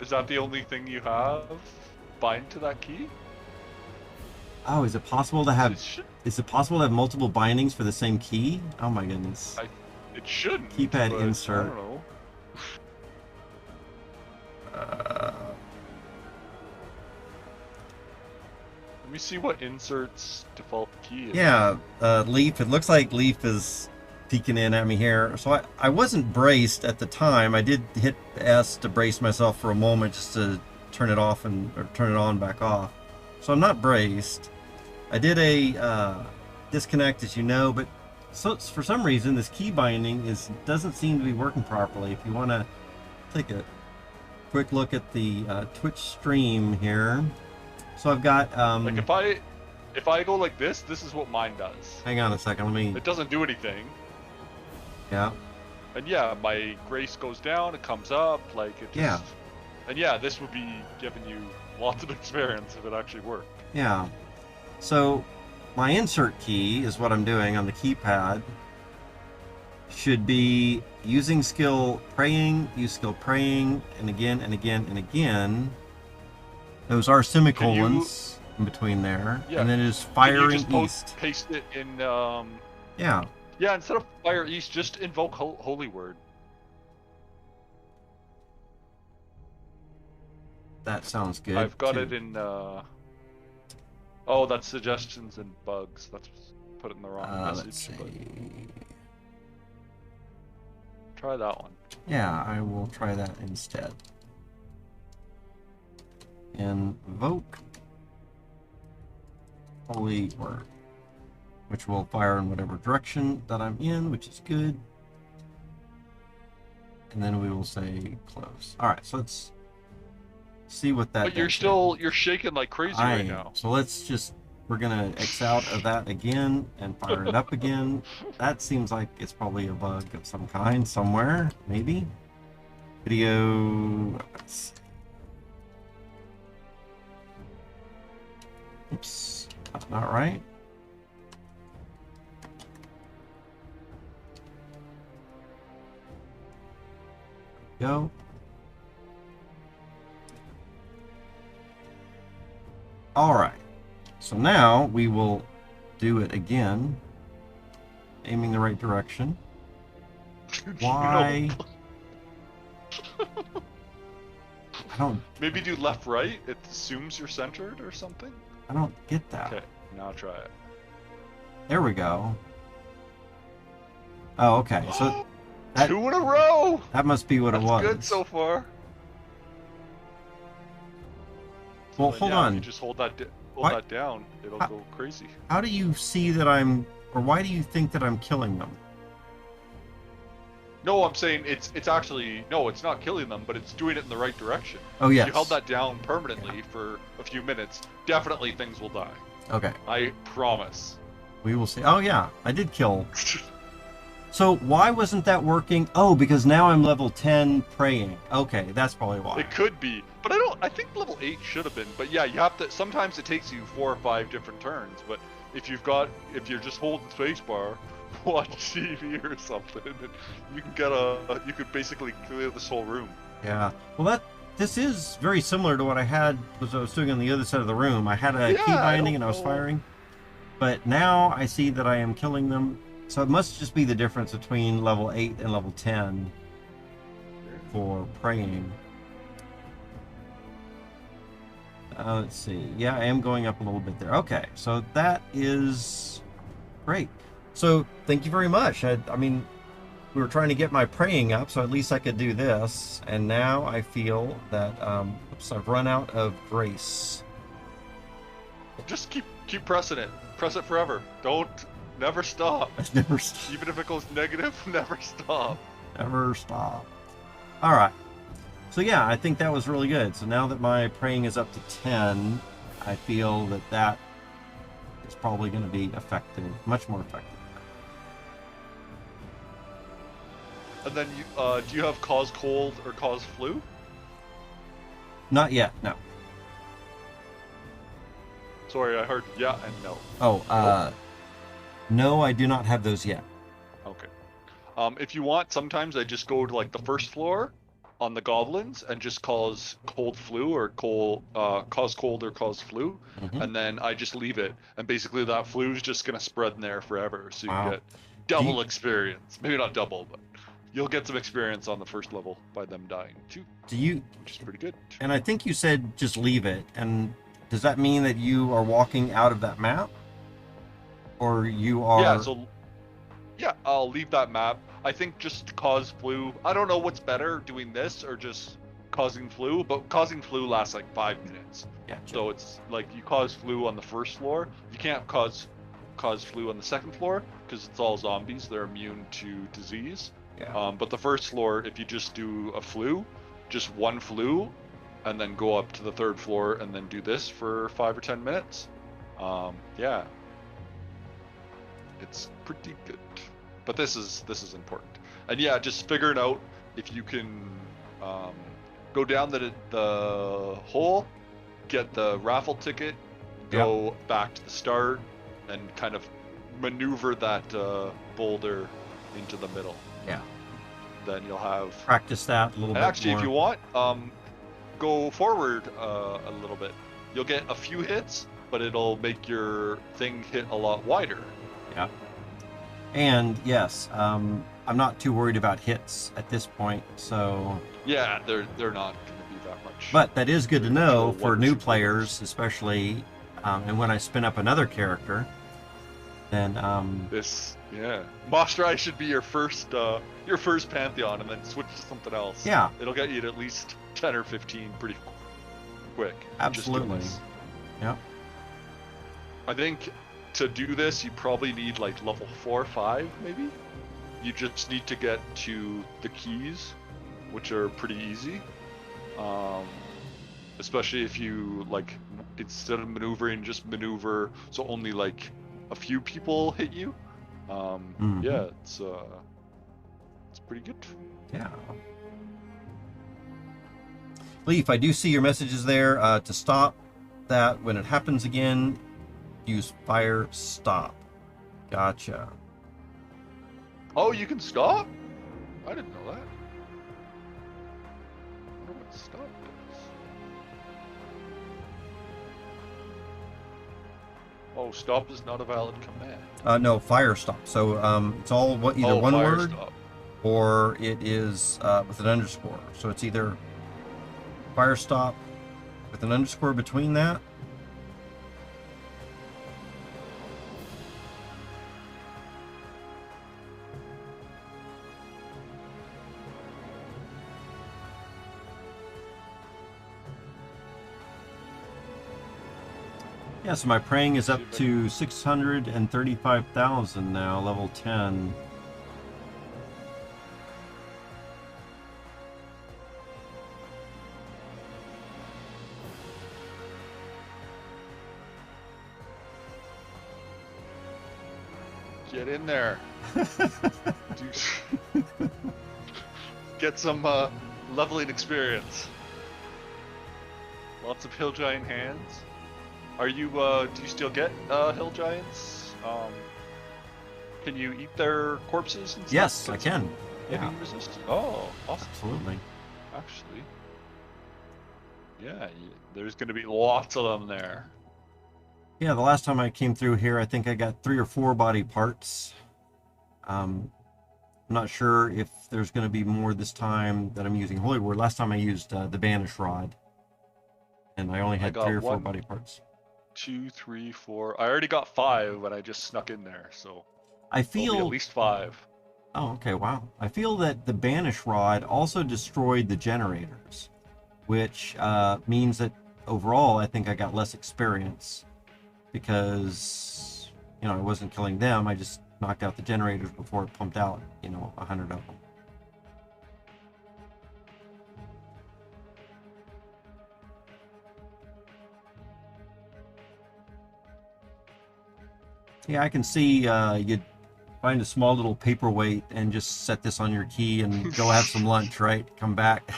Is that the only thing you have bind to that key? Oh, is it possible to have? Is it possible to have multiple bindings for the same key? Oh my goodness. It shouldn't. Keypad insert. I don't know. Let me see what insert's default key is. Yeah, Leaf. It looks like Leaf is peeking in at me here. So I wasn't braced at the time. I did hit S to brace myself for a moment just to turn it off or turn it on back off. So I'm not braced. I did a disconnect, as you know, but for some reason this key binding doesn't seem to be working properly. If you want to take a quick look at the Twitch stream here. So I've got like if I go like this is what mine does. Hang on a second, It doesn't do anything. Yeah. And yeah, my grace goes down, it comes up, like it just... Yeah. And yeah, this would be giving you lots of experience if it actually worked. Yeah. So my insert key is what I'm doing on the keypad. Should be using skill praying, use skill praying, and again and again and again. Those are semicolons in between there, yeah. And then it is firing east. Paste it in. Yeah. Yeah, instead of fire east, just invoke holy word. That sounds good. I've got it in. Oh, that's suggestions and bugs. That's put it in the wrong message. Let's see. But... Try that one. Yeah, I will try that instead. Invoke holy word, which will fire in whatever direction that I'm in, which is good. And then we will say close. All right, so let's see what that. But you're shaking like crazy right now. So we're gonna X out of that again and fire it up again. That seems like it's probably a bug of some kind somewhere, maybe. Video. Oops, that's not right. Go. All right. So now we will do it again, aiming the right direction. Why? I don't. Maybe do left right. It assumes you're centered or something. I don't get that. Okay, now try it. There we go. Oh, okay. So that, 2 in a row. That must be what it was. Good so far. Well, hold on. If you just hold that down, it'll go crazy. How do you see that or why do you think that I'm killing them? No, I'm saying it's actually, no, it's not killing them, but it's doing it in the right direction. Oh, yes. If you held that down permanently for a few minutes, definitely things will die. Okay. I promise. We will see. Oh, yeah. I did kill. So why wasn't that working? Oh, because now I'm level 10 praying. Okay, that's probably why. It could be, but I think level 8 should have been. But yeah, you have to. Sometimes it takes you 4 or 5 different turns. But if you're just holding spacebar, watch TV or something, and you can you could basically clear this whole room. Yeah. Well, this is very similar to what I had as I was doing on the other side of the room. I had a key binding and I was firing, but now I see that I am killing them. So it must just be the difference between level 8 and level 10 for praying. Let's see. Yeah, I am going up a little bit there. Okay, so that is great. So thank you very much. I mean, we were trying to get my praying up, so at least I could do this. And now I feel that oops, I've run out of grace. Just keep pressing it. Press it forever. Never stop. Never stop. Even if it goes negative, never stop. Never stop. All right. So yeah, I think that was really good. So now that my praying is up to 10, I feel that is probably going to be effective, much more effective. And then do you have cause cold or cause flu? Not yet, no. Sorry, I heard yeah and no. Oh, no, I do not have those yet. Okay. If you want, sometimes I just go to like the first floor on the goblins and just cause cold flu or cause cold or cause flu, and then I just leave it, and basically that flu is just gonna spread in there forever, so you get double experience. Maybe not double, but you'll get some experience on the first level by them dying too. Which is pretty good. And I think you said just leave it, and does that mean that you are walking out of that map? Or you are... Yeah, I'll leave that map. I think just cause flu. I don't know what's better, doing this or just causing flu, but causing flu lasts like 5 minutes. Yeah. So it's like you cause flu on the first floor. You can't cause flu on the second floor because it's all zombies. They're immune to disease. Yeah. But the first floor, if you just do a flu, just one flu, and then go up to the third floor and then do this for 5 or 10 minutes. Yeah. It's pretty good, but this is important. And yeah, just figuring out if you can go down the hole, get the raffle ticket, go back to the start, and kind of maneuver that boulder into the middle. Yeah. Then you'll have practice that a little bit. Actually, more. If you want, go forward a little bit. You'll get a few hits, but it'll make your thing hit a lot wider. Yeah. And yes, I'm not too worried about hits at this point, so... Yeah, they're not going to be that much. But that is good to know for new players, especially, and when I spin up another character, then... Yeah. Mostrai should be your first Pantheon, and then switch to something else. Yeah. It'll get you to at least 10 or 15 pretty quick. Absolutely. Yeah. I think... to do this, you probably need like level 4 or 5, maybe. You just need to get to the keys, which are pretty easy. Especially if you like, instead of maneuvering, just maneuver so only like a few people hit you. Yeah, it's pretty good. Yeah. Leaf, I do see your messages there. To stop that when it happens again, use fire stop. Gotcha. Oh, you can stop? I didn't know that. I wonder what stop does. Oh, stop is not a valid command. No, fire stop. So it's all either one word stop. or it is with an underscore. So it's either fire stop with an underscore between that. Yeah, so my praying is up to 635,000 now, level 10. Get in there. Get some leveling experience. Lots of hill giant hands. Are you? Do you still get hill giants? Can you eat their corpses and stuff? Yes, I can. Yeah. Resist? Oh, awesome. Absolutely. Actually, yeah, there's going to be lots of them there. Yeah, the last time I came through here, I think I got 3 or 4 body parts. I'm not sure if there's going to be more this time that I'm using Holy Word. Last time I used the Banish Rod, and I only had 3 or 4 body parts. 2, 3, 4. I already got 5, but I just snuck in there, so I feel at least 5. Oh, okay, wow. I feel that the Banish Rod also destroyed the generators, which means that overall I think I got less experience because, I wasn't killing them. I just knocked out the generators before it pumped out, 100 of them. Yeah, I can see you'd find a small little paperweight and just set this on your key and go have some lunch, right? Come back.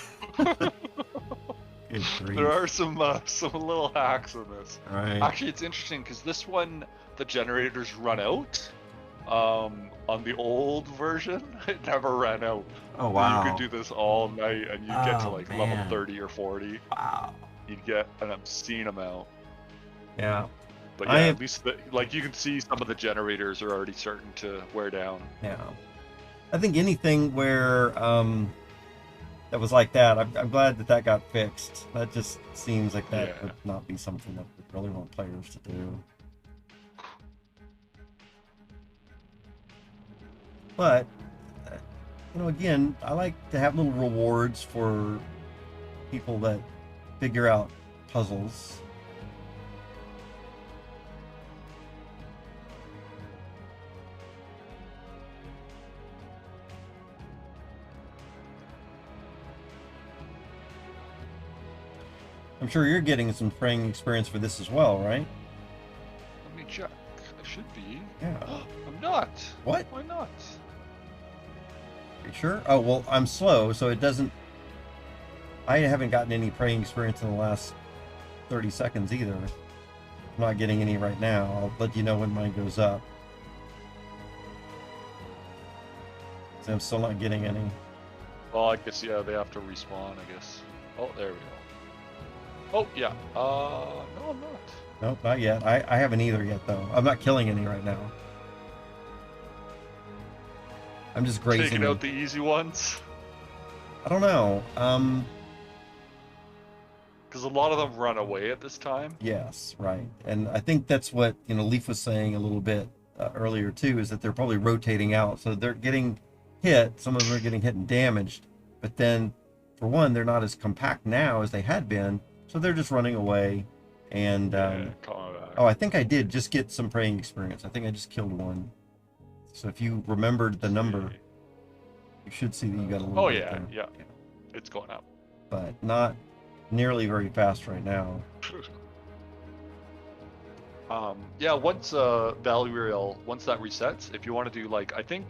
There are some little hacks in this. Right. Actually, it's interesting because this one, the generators run out. On the old version, it never ran out. Oh, wow. You could do this all night and you'd get to like level 30 or 40. Wow. You'd get an obscene amount. Yeah. But yeah, at least you can see some of the generators are already starting to wear down. Yeah. I think anything where that was like that, I'm glad that got fixed. That just seems like that would not be something that we really want players to do. But, again, I like to have little rewards for people that figure out puzzles. I'm sure you're getting some praying experience for this as well, right? Let me check. I should be. Yeah. I'm not. What? Why not? Are you sure? Oh, well, I'm slow, so it doesn't... I haven't gotten any praying experience in the last 30 seconds either. I'm not getting any right now. I'll let you know when mine goes up. So I'm still not getting any. Well, I guess, yeah, they have to respawn, I guess. Oh, there we go. Oh, yeah. No, I'm not. Nope, not yet. I haven't either yet, though. I'm not killing any right now. I'm just grazing. Taking out the easy ones? I don't know. Because a lot of them run away at this time. Yes, right. And I think that's what, Leaf was saying a little bit earlier, too, is that they're probably rotating out. So they're getting hit. Some of them are getting hit and damaged. But then, for one, they're not as compact now as they had been. So they're just running away, and oh, I think I did just get some praying experience. I think I just killed one. So if you remembered the number, you should see that you got a little. Oh bit yeah, there. yeah, it's going up, but not nearly very fast right now. Yeah, once Valerial, once that resets, if you want to do like, I think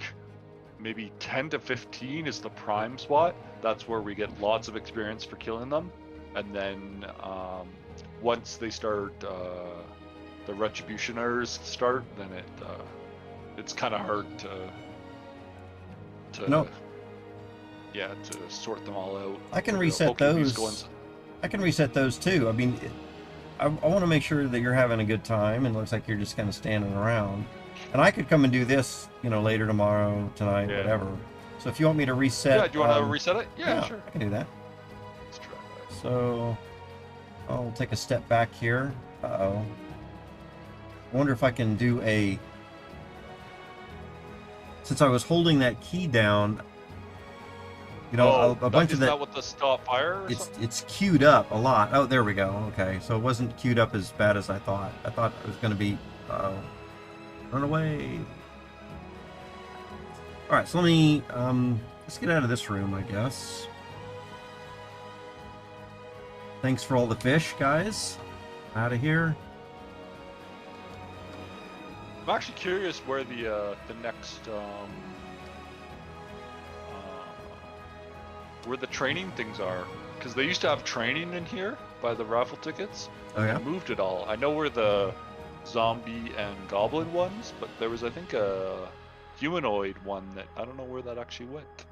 maybe 10 to 15 is the prime spot. That's where we get lots of experience for killing them. And then once they start, the Retributioners start, then it's kind of hard to sort them all out. I can reset those. I can reset those too. I mean, I want to make sure that you're having a good time, and it looks like you're just kind of standing around. And I could come and do this, later tomorrow, tonight, whatever. So if you want me to reset, do you want to reset it? Yeah, sure. I can do that. So I'll take a step back here. Uh-oh. I wonder if I can do since I was holding that key down, a bunch of that. Is that with the stop fire? It's queued up a lot. Oh, there we go. Okay, so it wasn't queued up as bad as I thought. I thought it was going to be. Run away. All right, so let me let's get out of this room, I guess. Thanks for all the fish, guys. Out of here. I'm actually curious where the next where the training things are, because they used to have training in here by the raffle tickets. Oh yeah. They moved it all. I know where the zombie and goblin ones, but there was, I think, a humanoid one that I don't know where that actually went.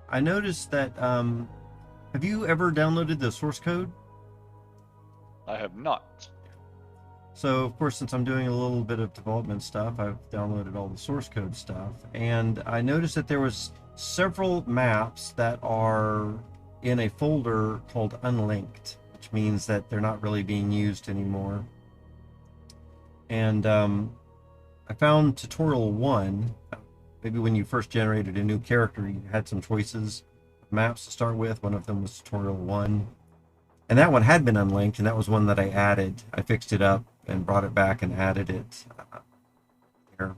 I noticed that. Have you ever downloaded the source code? I have not. So, of course, since I'm doing a little bit of development stuff, I've downloaded all the source code stuff, and I noticed that there was several maps that are in a folder called unlinked, which means that they're not really being used anymore. And I found tutorial 1. Maybe when you first generated a new character, you had some choices of maps to start with. One of them was tutorial 1. And that one had been unlinked, and that was one that I added. I fixed it up and brought it back and added it here.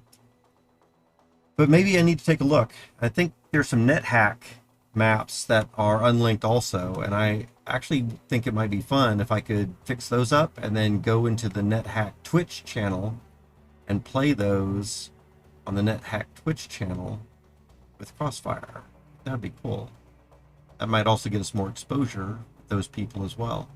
But maybe I need to take a look. I think there's some NetHack maps that are unlinked also, and I actually think it might be fun if I could fix those up and then go into the NetHack Twitch channel and play those on the NetHack Twitch channel with Crossfire. That'd be cool. That might also get us more exposure with those people as well.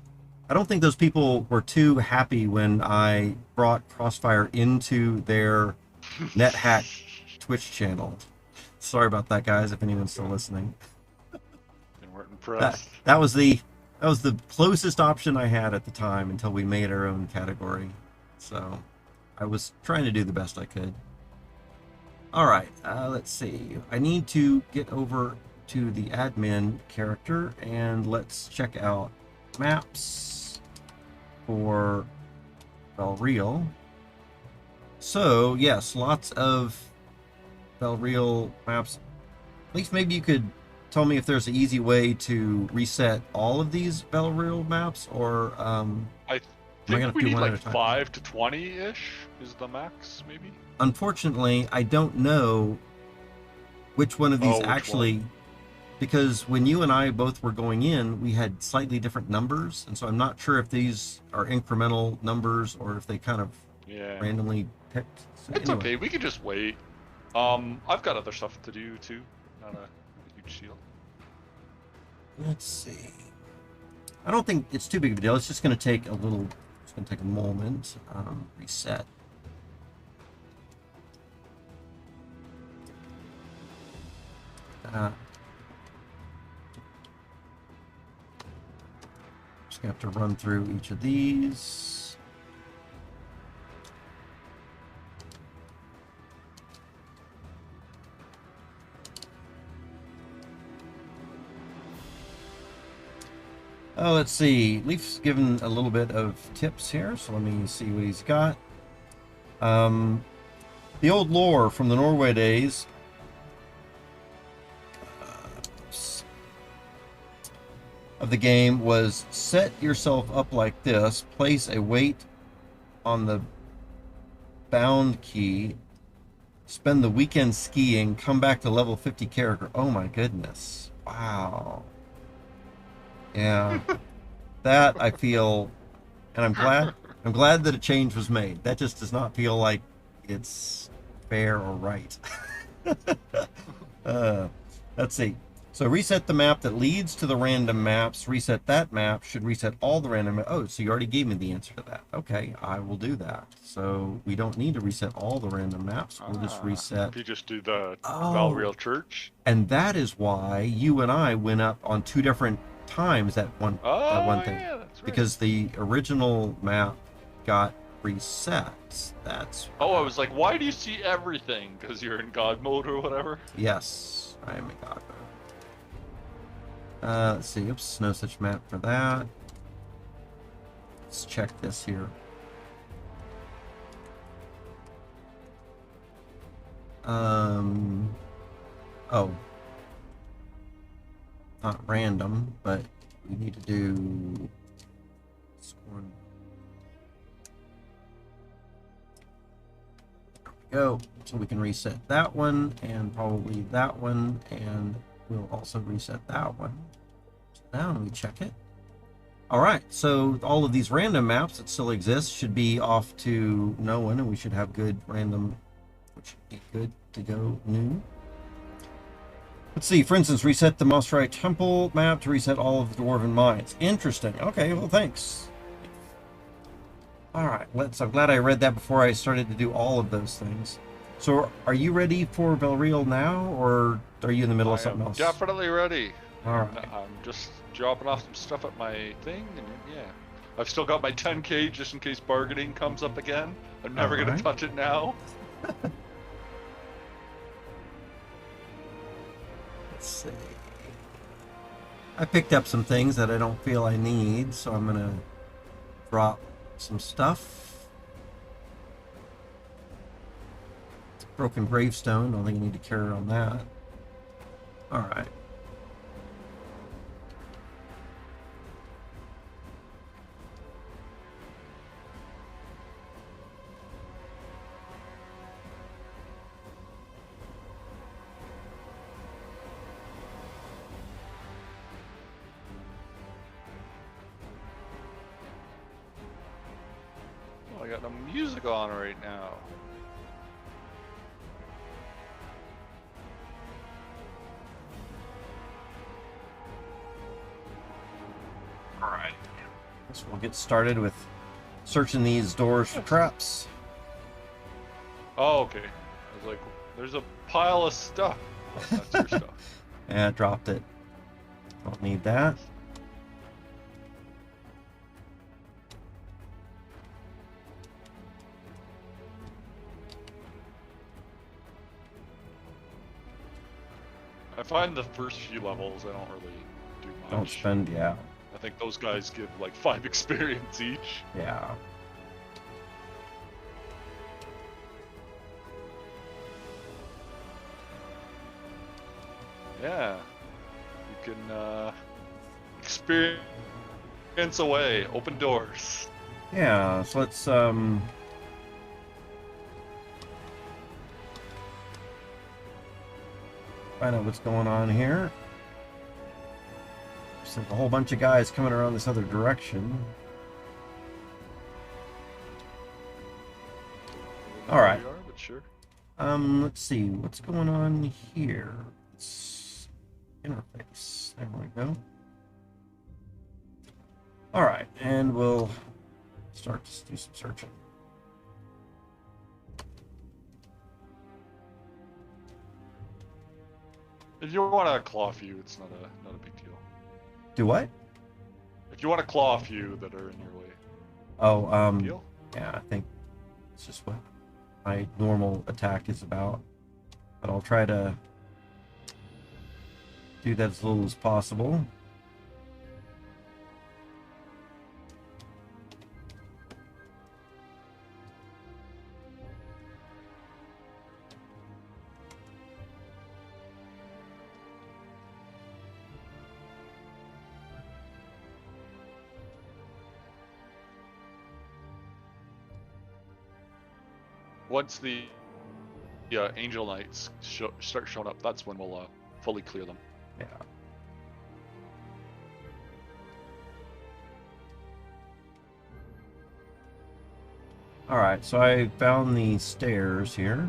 I don't think those people were too happy when I brought Crossfire into their NetHack Twitch channel. Sorry about that, guys, if anyone's still listening. They weren't impressed. That was the closest option I had at the time until we made our own category. So I was trying to do the best I could. All right, let's see. I need to get over to the admin character and let's check out maps for Belreal. So yes, lots of Belreal maps. At least maybe you could tell me if there's an easy way to reset all of these Belreal maps, or I think we need like 5 to 20-ish is the max, maybe? Unfortunately, I don't know which one of these actually, because when you and I both were going in, we had slightly different numbers, and so I'm not sure if these are incremental numbers or if they kind of randomly picked. So it's anyway. Okay, we can just wait. I've got other stuff to do too, not a huge deal. Let's see. I don't think it's too big of a deal. It's just going to take a little, it's going to take a moment. Reset. Just going to have to run through each of these. Oh, let's see. Leaf's given a little bit of tips here, so let me see what he's got. The old lore from the Norway days. Of the game was set yourself up like this, place a weight on the bound key, spend the weekend skiing, come back to level 50 character. Oh my goodness. Wow. Yeah. That I feel, and I'm glad that a change was made. That just does not feel like it's fair or right. Let's see. So reset the map that leads to the random maps. Reset that map. Should reset all the random maps. Oh, so you already gave me the answer to that. Okay, I will do that. So we don't need to reset all the random maps. We'll just reset. You just do the Valreal Church. And that is why you and I went up on 2 different times that one thing. Yeah, that's right. Because the original map got reset. That's I was like, why do you see everything? Because you're in God mode or whatever? Yes, I am in God mode. Let's see. Oops, no such map for that. Let's check this here. Oh. Not random, but we need to do scorn. There we go. So we can reset that one and probably that one, and we'll also reset that one. So now we check it. Alright, so all of these random maps that still exist should be off to no one, and we should have good random, which should be good to go new. Let's see, for instance, reset the Mosrai Temple map to reset all of the Dwarven Mines. Interesting. Okay, well, thanks. Alright, I'm glad I read that before I started to do all of those things. So, are you ready for Belriel now, or are you in the middle of something else? Definitely ready. Alright. I'm just dropping off some stuff at my thing, and yeah. I've still got my 10k just in case bargaining comes up again. I'm never going to touch it now. Let's see. I picked up some things that I don't feel I need, so I'm going to drop some stuff. Broken gravestone, don't think you need to carry on that. Alright. I got the music on right now. Alright. So we'll get started with searching these doors for traps. Oh, okay. I was like, there's a pile of stuff. Oh, that's your stuff. Yeah, I dropped it. Don't need that. I find the first few levels I don't really do much. Don't spend, yeah. I think those guys give like 5 experience each. Yeah. Yeah. You can experience away, open doors. Yeah, so let's find out what's going on here. There's a whole bunch of guys coming around this other direction. Alright. But sure. Let's see, what's going on here? It's interface. There we go. Alright, and we'll start to do some searching. If you want to claw a few, it's not a big deal. Do what? If you want to claw a few that are in your way. Oh, Deal? yeah, I think it's just what my normal attack is about. But I'll try to do that as little as possible. Once the Angel Knights start showing up, that's when we'll fully clear them. Yeah. Alright, so I found the stairs here.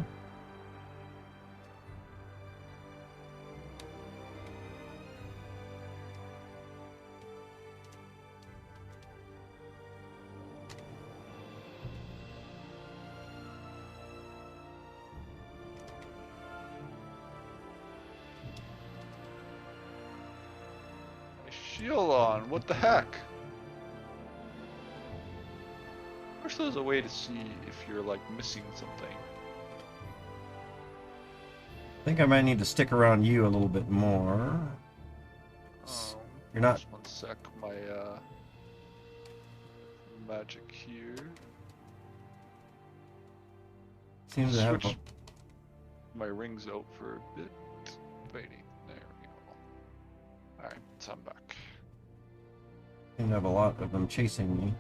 Shield on, what the heck? I wish there was a way to see if you're like missing something. I think I might need to stick around you a little bit more. You're not. Just one sec, my magic here. Seems to have. Switch my rings out for a bit. Waiting. There we go. Alright, so I'm back. Seem to have a lot of them chasing me.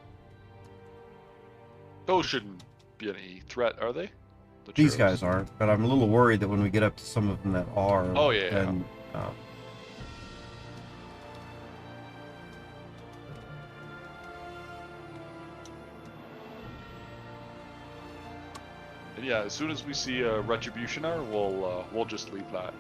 Those shouldn't be any threat, are they? These guys aren't, but I'm a little worried that when we get up to some of them that are, oh yeah, then, And yeah, as soon as we see a Retributioner, we'll just leave that.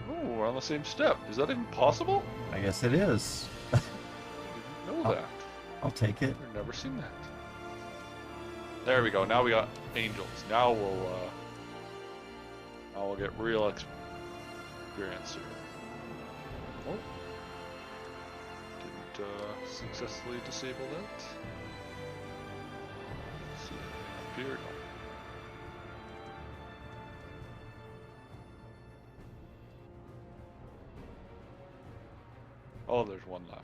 Oh, we're on the same step. Is that even possible? I guess it is. I didn't know that. I'll take it. I've never seen that. There we go. Now we got angels. Now we'll get real experience here. Oh. Didn't successfully disable that. Let's see. Up here. No. Oh, there's one left.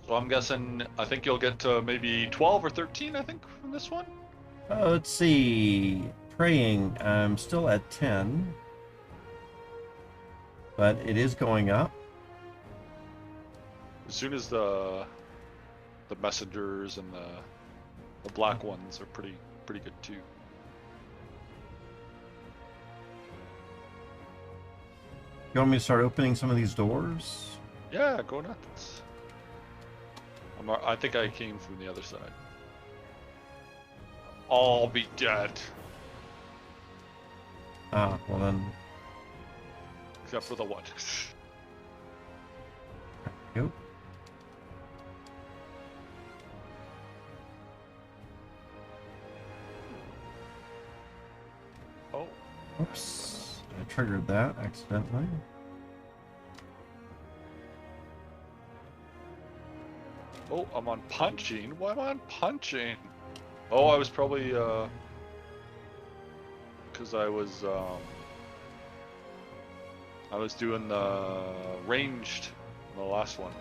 So I'm guessing, I think you'll get to maybe 12 or 13, I think, from this one? Let's see. Praying, I'm still at 10. But it is going up. As soon as the messengers and the black ones are pretty good too. You want me to start opening some of these doors? Yeah, go nuts. I think I came from the other side. I'll be dead. Ah, well then. Except for the one. Yep. Oh. Oops. I triggered that accidentally. Oh, I'm on punching? Why am I on punching? Oh, I was probably, because I was doing the ranged in the last one.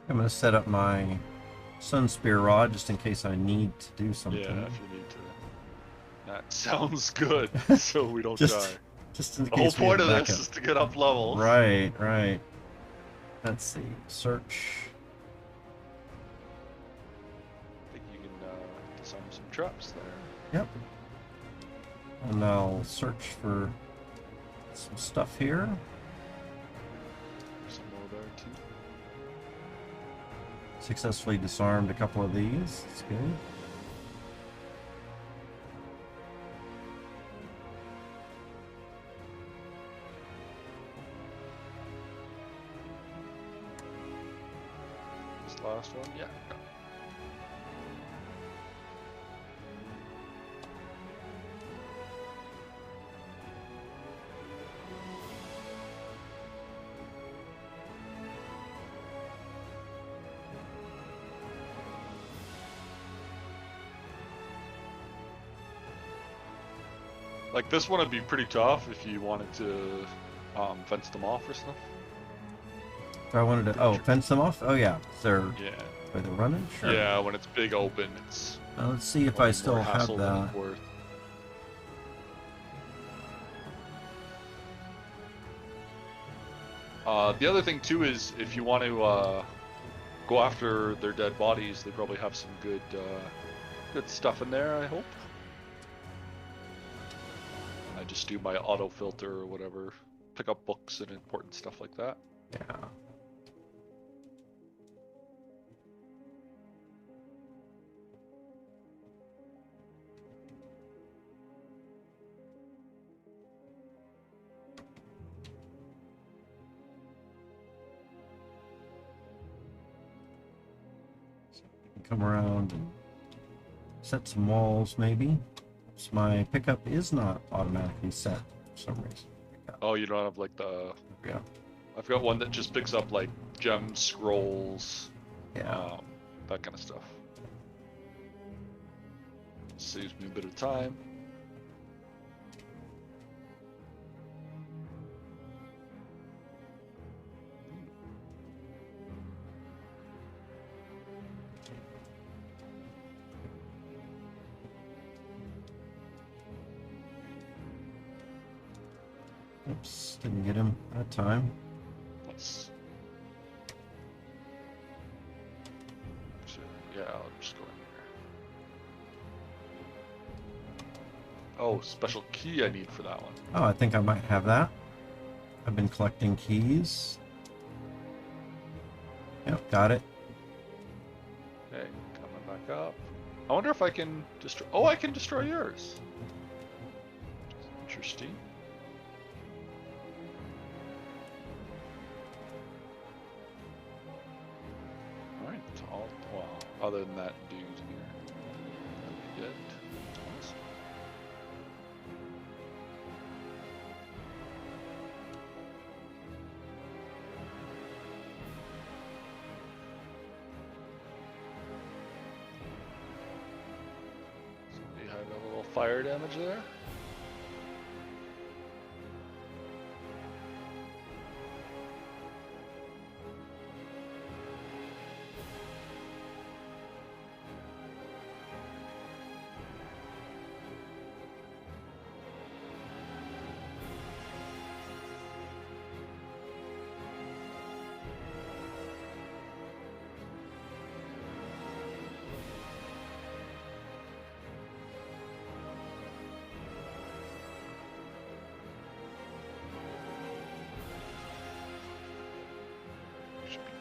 I'm going to set up my Sun Spear Rod just in case I need to do something. Yeah, if you need to. That sounds good, so we don't die. Just in The case whole point of backup. this is to get up levels. Right, right. Let's see. Search. I think you can disarm some traps there. Yep. And I'll search for some stuff here. Some more there too. Successfully disarmed a couple of these. That's good. Last one, yeah. Like this one would be pretty tough if you wanted to fence them off or stuff. If I wanted to, fence them off? Oh yeah, they're where they're running. Sure. Yeah, when it's big open, it's. Let's see if I still have that. The other thing too is if you want to go after their dead bodies, they probably have some good stuff in there. I hope. I just do my auto filter or whatever, pick up books and important stuff like that. Yeah. Come around and set some walls, maybe. So my pickup is not automatically set for some reason. Oh, you don't have like the. Yeah. I've got one that just picks up like gem scrolls. Yeah. That kind of stuff. Saves me a bit of time. Oops, didn't get him that time. Let's... Yeah, I'll just go in here. Oh, special key I need for that one. Oh, I think I might have that. I've been collecting keys. Yep, got it. Okay, coming back up. I wonder if I can destroy... Oh, I can destroy yours. Interesting. Alright, well, other than that dude here. That'd be good. Awesome. Somebody had a little fire damage there.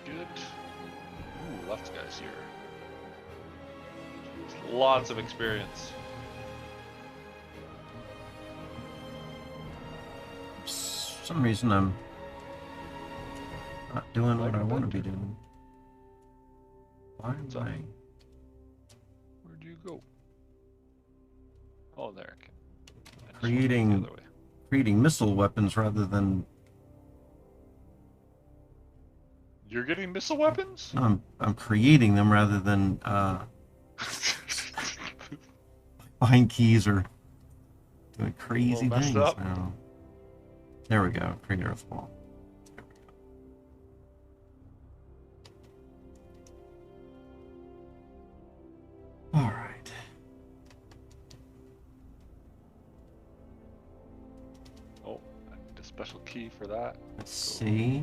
Good. Ooh, lots of guys here. Lots of experience. For some reason I'm not doing what I want to be doing. Why am I? Where'd you go? Oh, there. Creating missile weapons rather than. You're getting missile weapons? No, I'm creating them rather than buying keys or doing crazy things now. There we go. Create earth ball. There we go. All right. Oh, I need a special key for that. Let's see.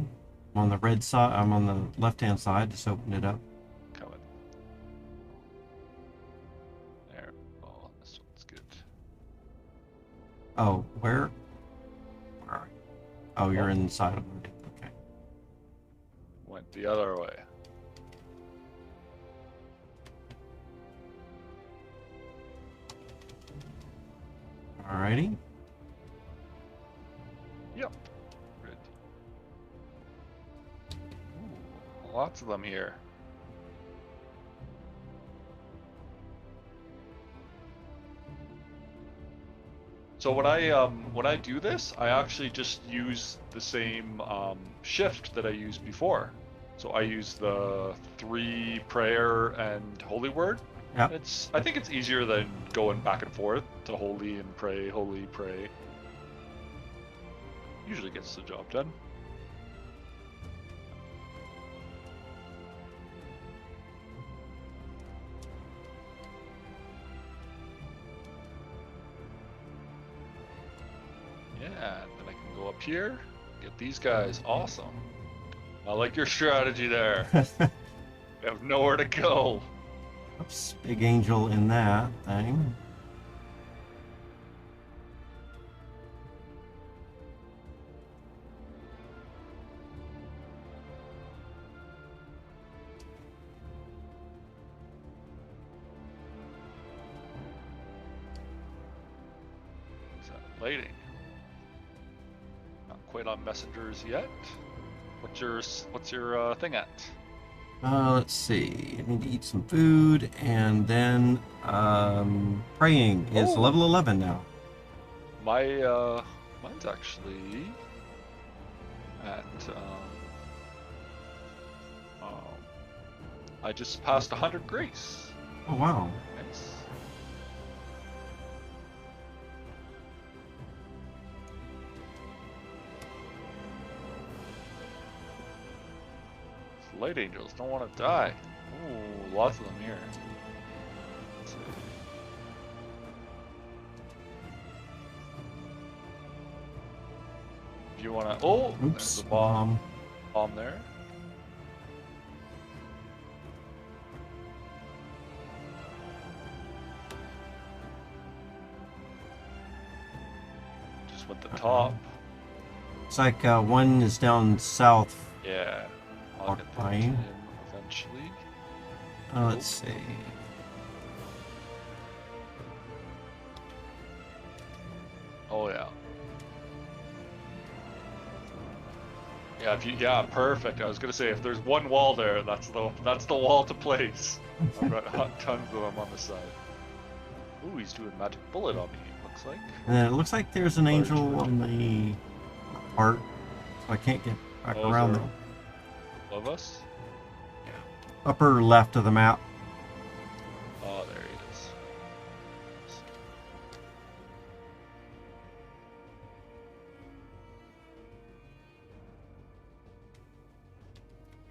I'm on the red side. I'm on the left-hand side. Just open it up. Coming. There. Oh, this one's good. Oh, where are you? Oh, you're inside already. Okay. Went the other way. Alrighty. Yep. Good. Ooh, lots of them here. So when I do this, I actually just use the same shift that I used before. So I use the 3 prayer and holy word. Yep. I think it's easier than going back and forth to holy and pray, holy, pray. Usually gets the job done. Yeah, and then I can go up here, get these guys. Awesome. I like your strategy there. We have nowhere to go. Oops, big angel in that thing. Is that lighting? Not quite on messengers yet. What's your thing at? Let's see. I need to eat some food, and then praying is level 11 now. Mine's actually at I just passed 100 grace. Oh wow. Nice. Light angels don't want to die. Ooh, lots of them here. Let's see. you want to... Oh, Oops, there's a bomb. Bomb there. Just went the top. It's like one is down south. Yeah. I'll Walk get by that you. in eventually. Let's see. Oh yeah. Yeah, if you, yeah, perfect. I was gonna say if there's one wall there, that's the wall to place. I've got tons of them on the side. Ooh, he's doing magic bullet on me. Looks like. And then it looks like there's an angel on the part, so I can't get back around there. Above us? Yeah. Upper left of the map. Oh, there he is.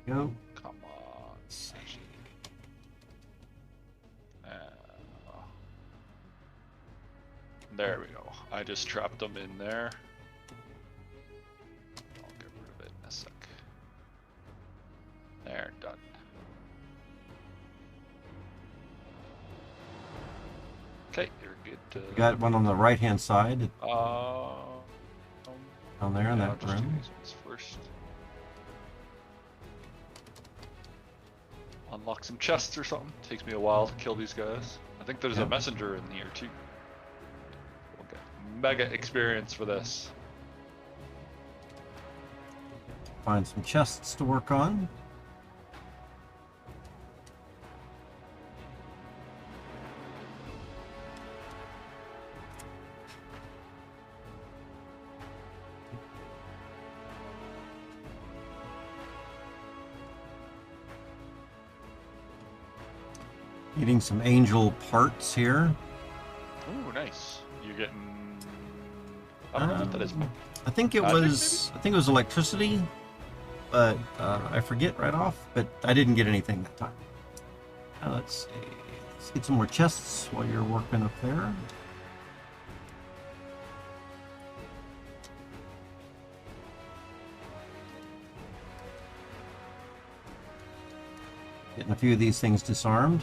Go. Come on. There we go. I just trapped them in there. I'll get rid of it in a sec. There, done. Okay, you're good. You got one on the right hand side. Down there in that room. Do these ones first. Unlock some chests or something. Takes me a while to kill these guys. I think there's a messenger in here too. We'll get mega experience for this. Find some chests to work on. Getting some angel parts here. Ooh, nice. You're getting... I don't know what that is. I think it was. I think it was electricity, but I forget right off. But I didn't get anything that time. Let's see. Let's get some more chests while you're working up there. Getting a few of these things disarmed.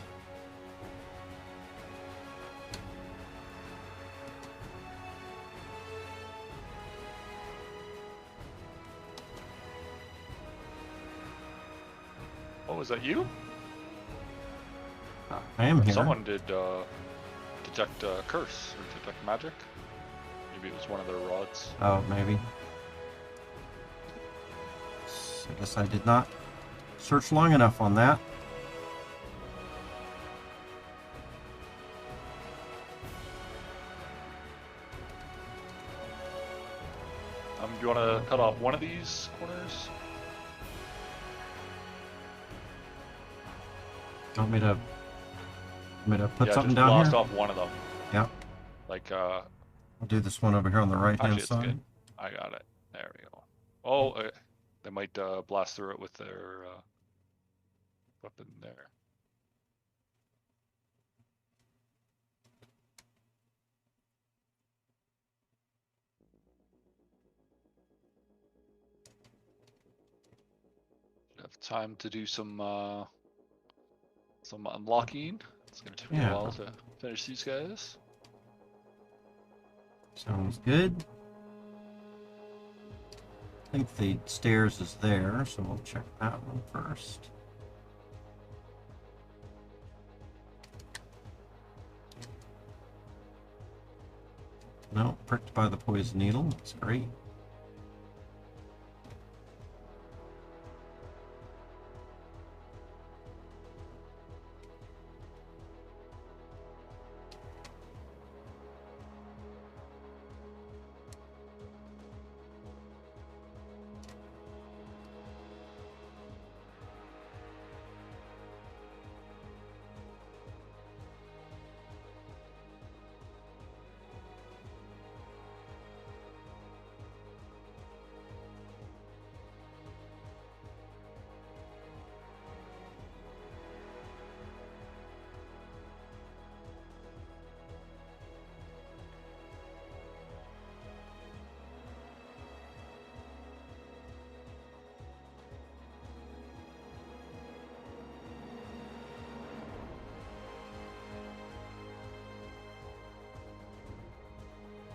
Was that you? I am here. Someone did detect curse or detect magic. Maybe it was one of their rods. Oh, maybe. I guess I did not search long enough on that. Do you want to cut off one of these corners? Want me to put something just down blast here? off one of them. Yeah. Like I'll do this one over here on the right hand side. Good. I got it. There we go. Oh, they might blast through it with their weapon there. Have time to do some unlocking. It's gonna take me a while to finish these guys. Sounds good. I think the stairs is there, so we'll check that one first. No, pricked by the poison needle. That's great.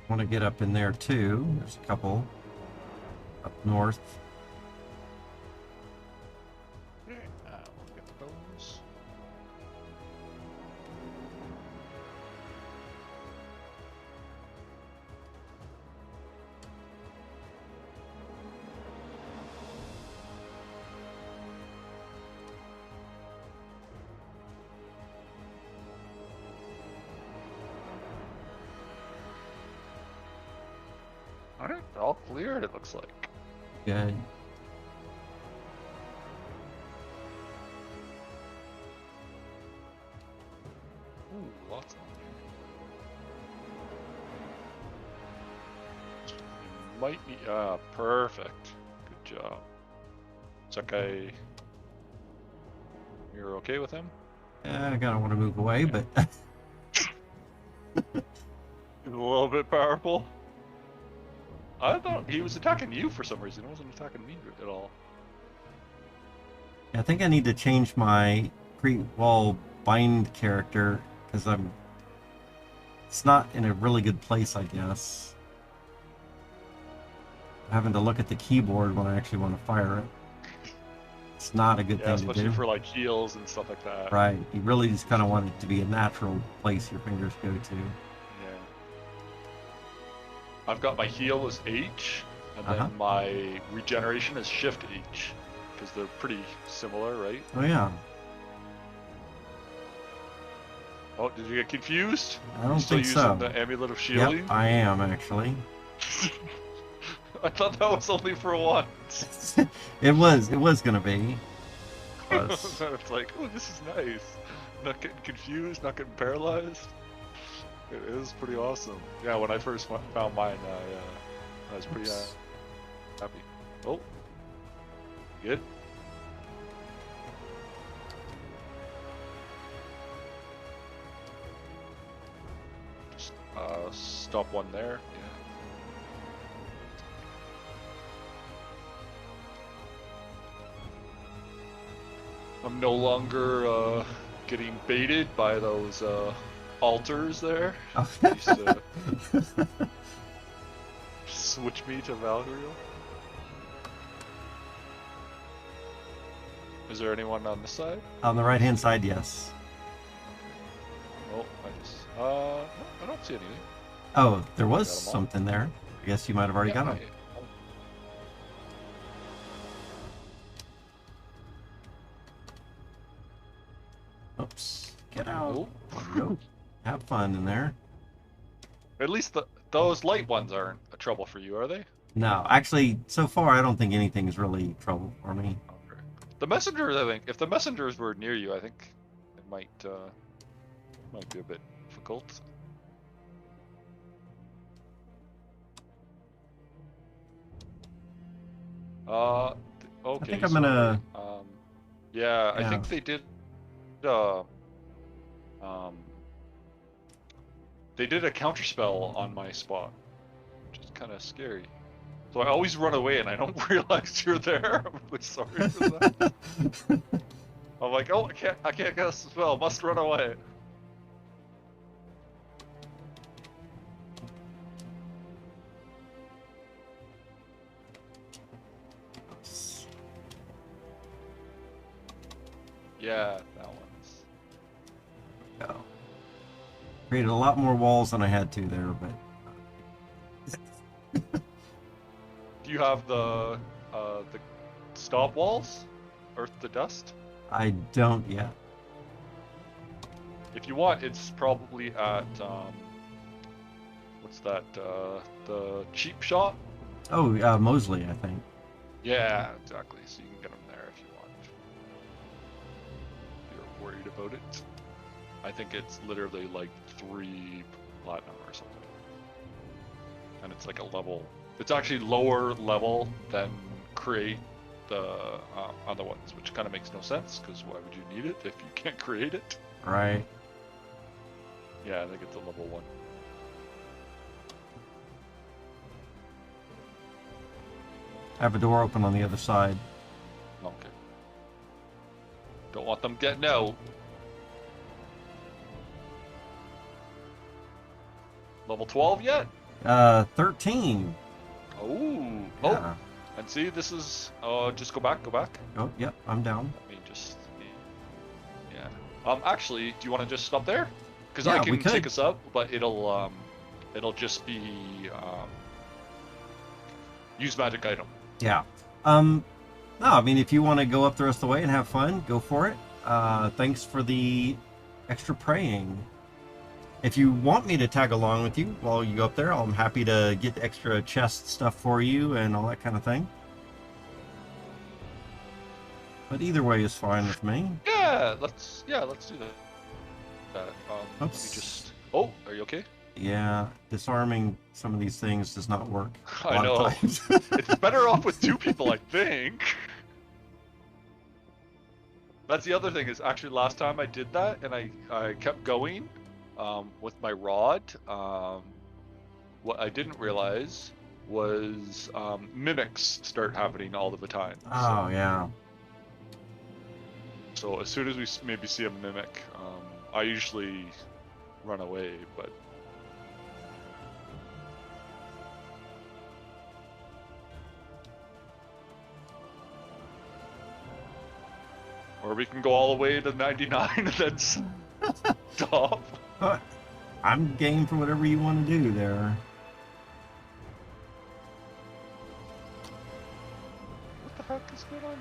Want to get up in there too. There's a couple up north. Okay, we'll get those. Alright, all cleared, it looks like. Good. Ooh, lots on here. You might need. Perfect. Good job. Is that guy. You're okay with him? I kind of want to move away, but. He's a little bit powerful. I thought he was attacking you for some reason. He wasn't attacking me at all. I think I need to change my pre-wall bind character because it's not in a really good place, I guess. I'm having to look at the keyboard when I actually want to fire it. It's not a good thing to do. Especially for like heals and stuff like that. Right. You really just kind of want it to be a natural place your fingers go to. Yeah. I've got my heal as H, and then my regeneration is Shift H, because they're pretty similar, right? Oh yeah. Oh, did you get confused? I don't think so. Still using the Amulet of Shielding? Yep, I am actually. I thought that was only for once. It was gonna be. It's like, oh, this is nice. Not getting confused, not getting paralyzed. It is pretty awesome. Yeah, when I first found mine, I was pretty happy. Oh, good. Just stop one there. Yeah. I'm no longer getting baited by those altars there. Used to switch me to Valkyrie. Is there anyone on this side? On the right hand side, yes. Oh, no, I don't see anything. Oh, there was something there. I guess you might have already got it. Oops. Get out. Go. Have fun in there. At least those light ones aren't a trouble for you, are they? No, actually, so far I don't think anything is really trouble for me. Okay. The messengers, I think, if the messengers were near you, I think it might be a bit difficult. Okay. I think I'm gonna. Yeah, I think they did. They did a counterspell on my spot, which is kind of scary. So I always run away and I don't realize you're there. I'm really sorry for that. I'm like, oh, I can't cast the spell. Must run away. Yeah, that one's. Go. Created a lot more walls than I had to there, but. Do you have the stop walls? Earth to dust? I don't yet. If you want, it's probably at what's that? The cheap shop. Oh, Mosley, I think. Yeah, exactly. So you can get them there if you want. If you're worried about it. I think it's literally like 3 platinum or something. And it's like a level. It's actually lower level than create the other ones, which kind of makes no sense, because why would you need it if you can't create it? Right. Yeah, I think it's a level 1. I have a door open on the other side. Okay. Don't want them getting out. Level 12 yet? 13. Oh. Yeah. Oh. And see, this is. Just go back. Go back. Oh, yep. I'm down. Let me just. Yeah. Actually, do you want to just stop there? Because Yeah, I we can could. take us up, but it'll just be use magic item. Yeah. No, I mean, if you want to go up the rest of the way and have fun, go for it. Thanks for the extra praying. If you want me to tag along with you while you go up there, I'm happy to get extra chest stuff for you and all that kind of thing. But either way is fine with me. Yeah, let's do that. Let me Oops. just. Oh, are you okay? Yeah, disarming some of these things does not work. I know. It's better off with 2 people, I think. That's the other thing is actually last time I did that and I kept going with my rod. What I didn't realize was mimics start happening all of the time. Oh, yeah. So as soon as we maybe see a mimic, I usually run away, but... Or we can go all the way to 99 and then stop. I'm game for whatever you want to do there. What the heck is going on here?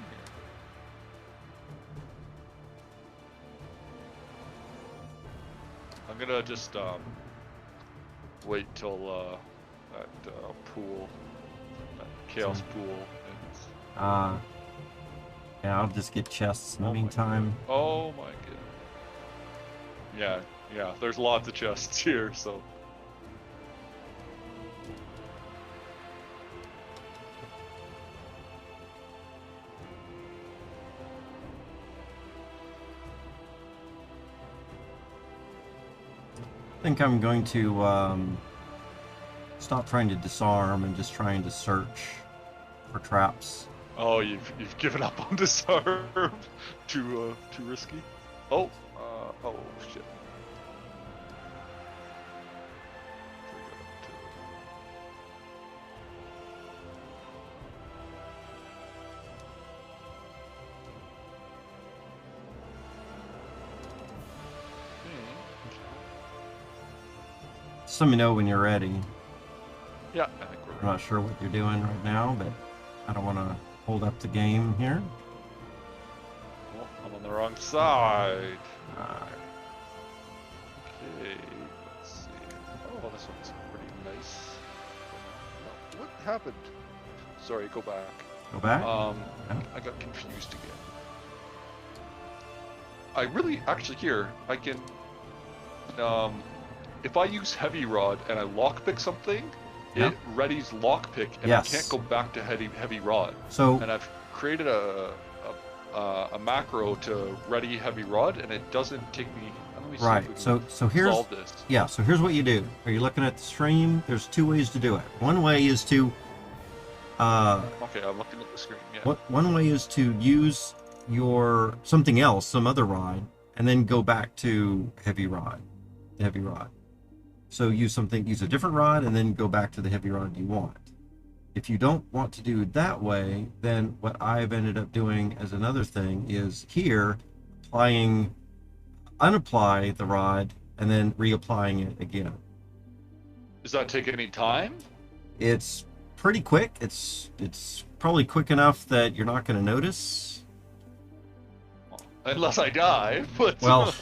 I'm gonna just wait till that pool, that chaos pool ends. Yeah, I'll just get chests in the meantime. Oh my god. Yeah, there's lots of chests here, so. I think I'm going to stop trying to disarm and just trying to search for traps. Oh, you've given up on disarm. Too risky. Oh shit. Just let me know when you're ready. Yeah, I think we're ready. I'm not sure what you're doing right now, but I don't want to hold up the game here. Well, I'm on the wrong side. Okay, let's see. Oh, this one's pretty nice. No, what happened? Sorry, go back. Go back? Yeah. I got confused again. I really, actually here, I can, if I use Heavy Rod and I lockpick something, it readies lockpick and I can't go back to heavy Rod. So, and I've created a macro to ready Heavy Rod and it doesn't take me. Let me see right. if we can So here's solve this. Yeah. So here's what you do. Are you looking at the stream? There's 2 ways to do it. One way is to Okay, I'm looking at the screen. Yeah. One way is to use your something else, some other rod, and then go back to the heavy rod. So use a different rod and then go back to the heavy rod you want. If you don't want to do it that way, then what I've ended up doing as another thing is here unapply the rod and then reapplying it again. Does that take any time? It's pretty quick. It's probably quick enough that you're not going to notice. Unless I die, but... Well,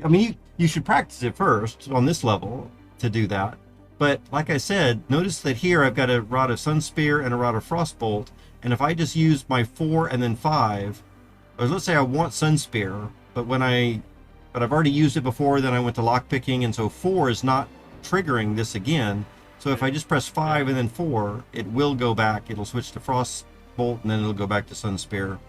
I mean, you should practice it first on this level to do that. But like I said, notice that here I've got a rod of Sunspear and a rod of Frostbolt, and if I just use my 4 and then 5, or let's say I want Sunspear, but I've already used it before, then I went to lockpicking, and so 4 is not triggering this again. So if I just press 5 and then 4, it will go back. It'll switch to Frostbolt, and then it'll go back to Sunspear.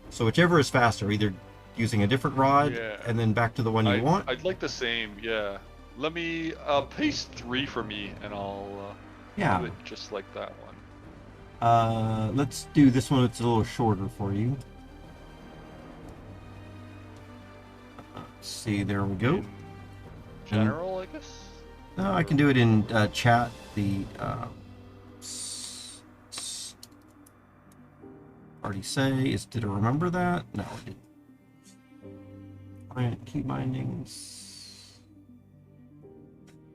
So whichever is faster, either using a different rod and then back to the one you want. I'd like the same, yeah. Let me paste 3 for me, and I'll do it just like that one. Let's do this one. It's a little shorter for you. Let's see. There we go. General, I guess. No, I can do it in chat. The already say is, did it remember that? No, it didn't. Client key bindings.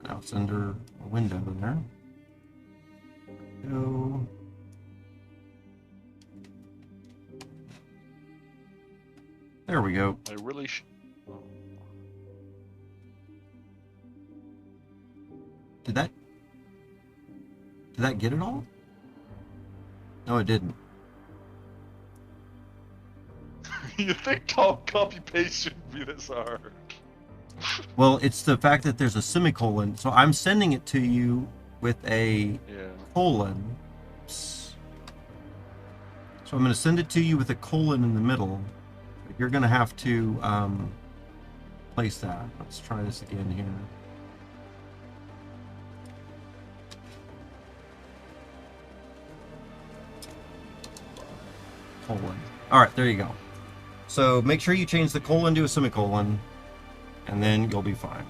Now it's under a window there. Go. There we go. I really Did that get it all? No, it didn't. You think copy paste shouldn't be this hard? Well, it's the fact that there's a semicolon. So I'm sending it to you with a colon. So I'm going to send it to you with a colon in the middle. You're going to have to place that. Let's try this again here. Colon. All right, there you go. So make sure you change the colon to a semicolon, and then you'll be fine.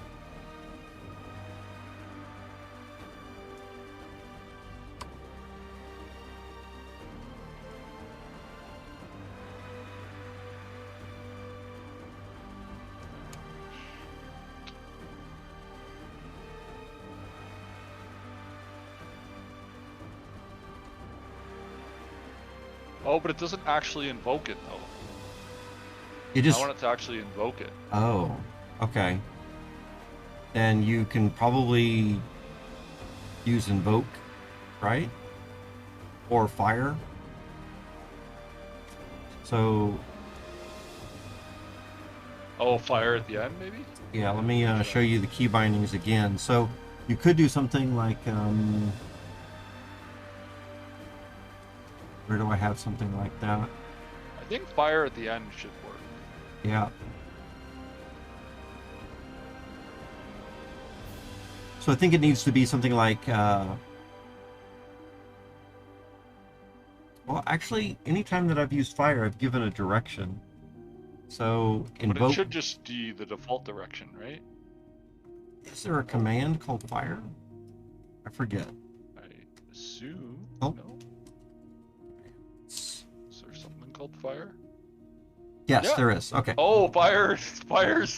Oh, but it doesn't actually invoke it though. I want it to actually invoke it. Oh, okay. Then you can probably use invoke, right? Or fire. So. Oh, fire at the end, maybe? Yeah, let me show you the key bindings again. So you could do something like, where do I have something like that? I think fire at the end should work. Yeah. So I think it needs to be something like, well, actually, anytime that I've used fire, I've given a direction. So invoke. But it should just be the default direction, right? Is there a command called fire? I forget. I assume. Oh. No. Is there something called fire? Yes, yeah. There is. Okay. Oh, fire's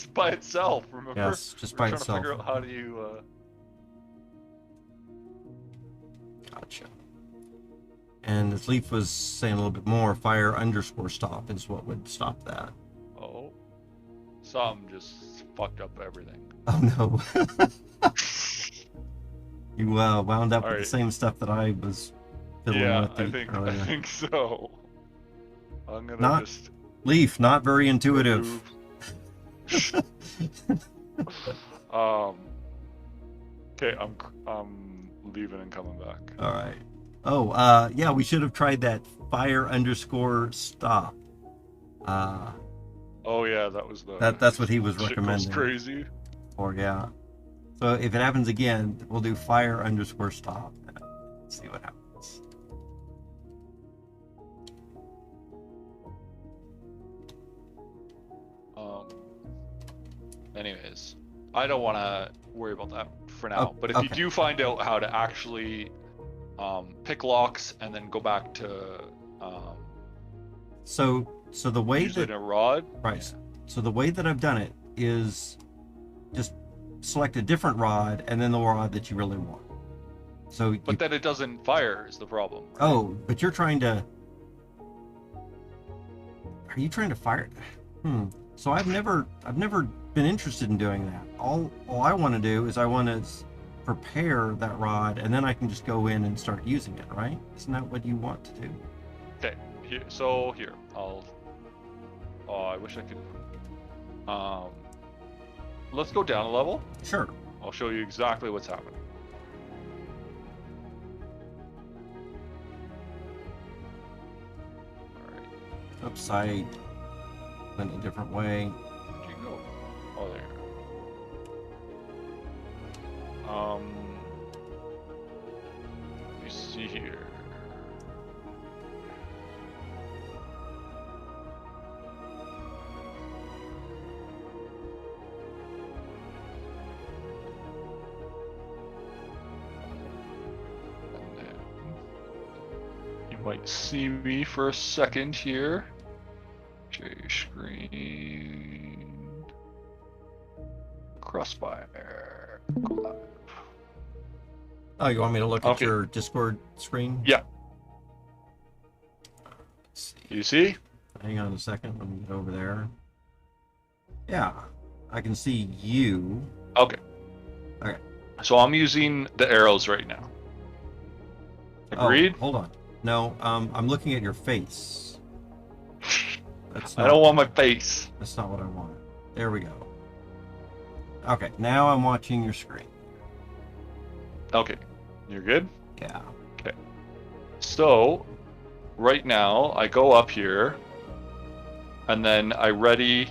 by itself. Remember? Yes, just by itself. Trying to figure out how do you. Gotcha. And as Leaf was saying a little bit more, fire _ stop is what would stop that. Oh, something just fucked up everything. Oh no. You wound up with the same stuff that I was fiddling with earlier. I think so. I'm gonna just. Leaf, not very intuitive. Okay, I'm leaving and coming back. All right. Oh, yeah, we should have tried that fire _ stop. Oh yeah, that was the. That's what he was recommending. It was crazy. Or yeah. So if it happens again, we'll do fire _ stop. Let's see what happens. Anyways, I don't want to worry about that for now. But if you do find out how to actually pick locks and then go back to so the way using a rod, right? Yeah. So the way that I've done it is just select a different rod and then the rod that you really want. So, but then it doesn't fire is the problem. Right? Oh, but you're trying to. Are you trying to fire? So I've never been interested in doing that. All I want to do is I want to prepare that rod, and then I can just go in and start using it, right? Isn't that what you want to do? Okay. Here, I'll. Oh, I wish I could. Let's go down a level. Sure. I'll show you exactly what's happening. All right. Oops, I went a different way. Where'd you go? Oh, there. Let me see here. might see me for a second here. J screen. Crossfire. Collab. Oh, you want me to look at your Discord screen? Yeah. Let's see. You see? Hang on a second. Let me get over there. Yeah, I can see you. Okay. Okay. So I'm using the arrows right now. Agreed? Oh, hold on. No, I'm looking at your face. That's not, I don't want my face. That's not what I want. There we go. Okay, now I'm watching your screen. Okay. You're good? Yeah. Okay. So, right now, I go up here, and then I ready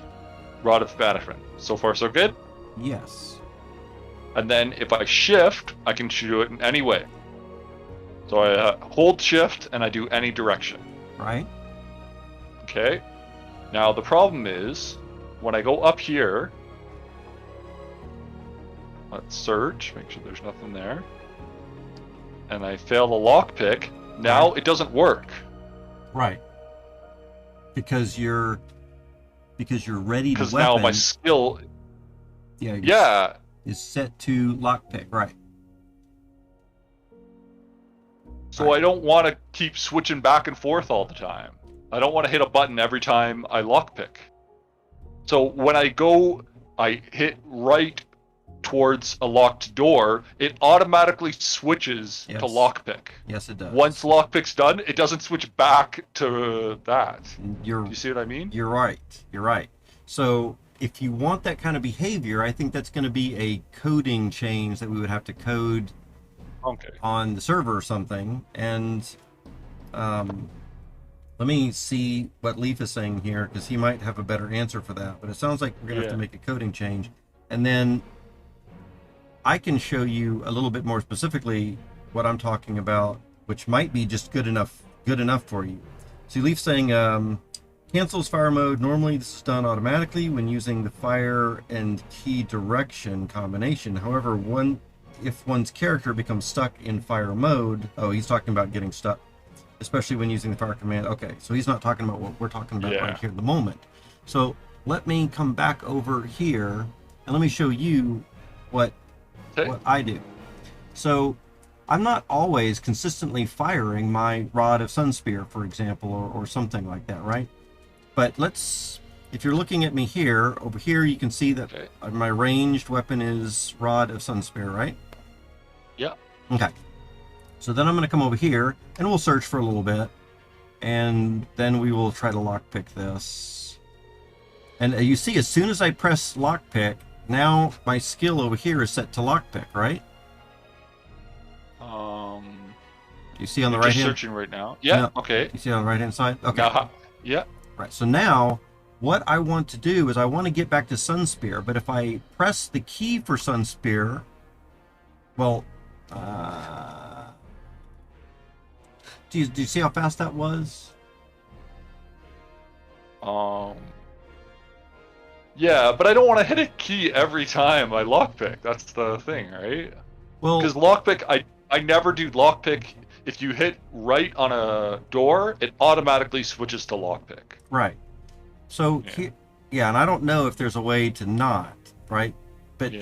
Rod of Banishment. So far, so good? Yes. And then if I shift, I can do it in any way. So I hold shift, and I do any direction. Right. Okay. Now, the problem is, when I go up here, let's search, make sure there's nothing there, and I fail the lockpick, now it doesn't work. Right. Because you're ready to weapon. Because now my skill, is set to lockpick. Right. So I don't want to keep switching back and forth all the time. I don't want to hit a button every time I lockpick. So when I hit right towards a locked door, it automatically switches to lockpick. Yes, it does. Once lockpick's done, it doesn't switch back to that. Do you see what I mean? You're right. You're right. So if you want that kind of behavior, I think that's going to be a coding change that we would have to code on the server or something. And let me see what Leaf is saying here, because he might have a better answer for that. But it sounds like we're going to have to make a coding change. And then I can show you a little bit more specifically what I'm talking about, which might be just good enough for you. See, Leaf saying cancels fire mode. Normally this is done automatically when using the fire and key direction combination. However, if one's character becomes stuck in fire mode, he's talking about getting stuck, especially when using the fire command. Okay, so he's not talking about what we're talking about right here at the moment. So let me come back over here and let me show you what I do. So I'm not always consistently firing my Rod of Sunspear, for example, or something like that, right? But if you're looking at me here, over here you can see that my ranged weapon is Rod of Sunspear, right? Yeah. Okay. So then I'm going to come over here and we'll search for a little bit, and then we will try to lockpick this. And you see, as soon as I press lockpick, now my skill over here is set to lockpick, right? You see on the right hand? Searching right now. Yeah. No, okay. You see on the right hand side? Okay. Yeah. Right. So now what I want to do is I want to get back to Sunspear, but if I press the key for Sunspear, well, do you see how fast that was? Yeah, but I don't want to hit a key every time I lockpick. That's the thing, right? Well, because lockpick, I never do lockpick. If you hit right on a door, it automatically switches to lockpick. Right. So and I don't know if there's a way to not, right? But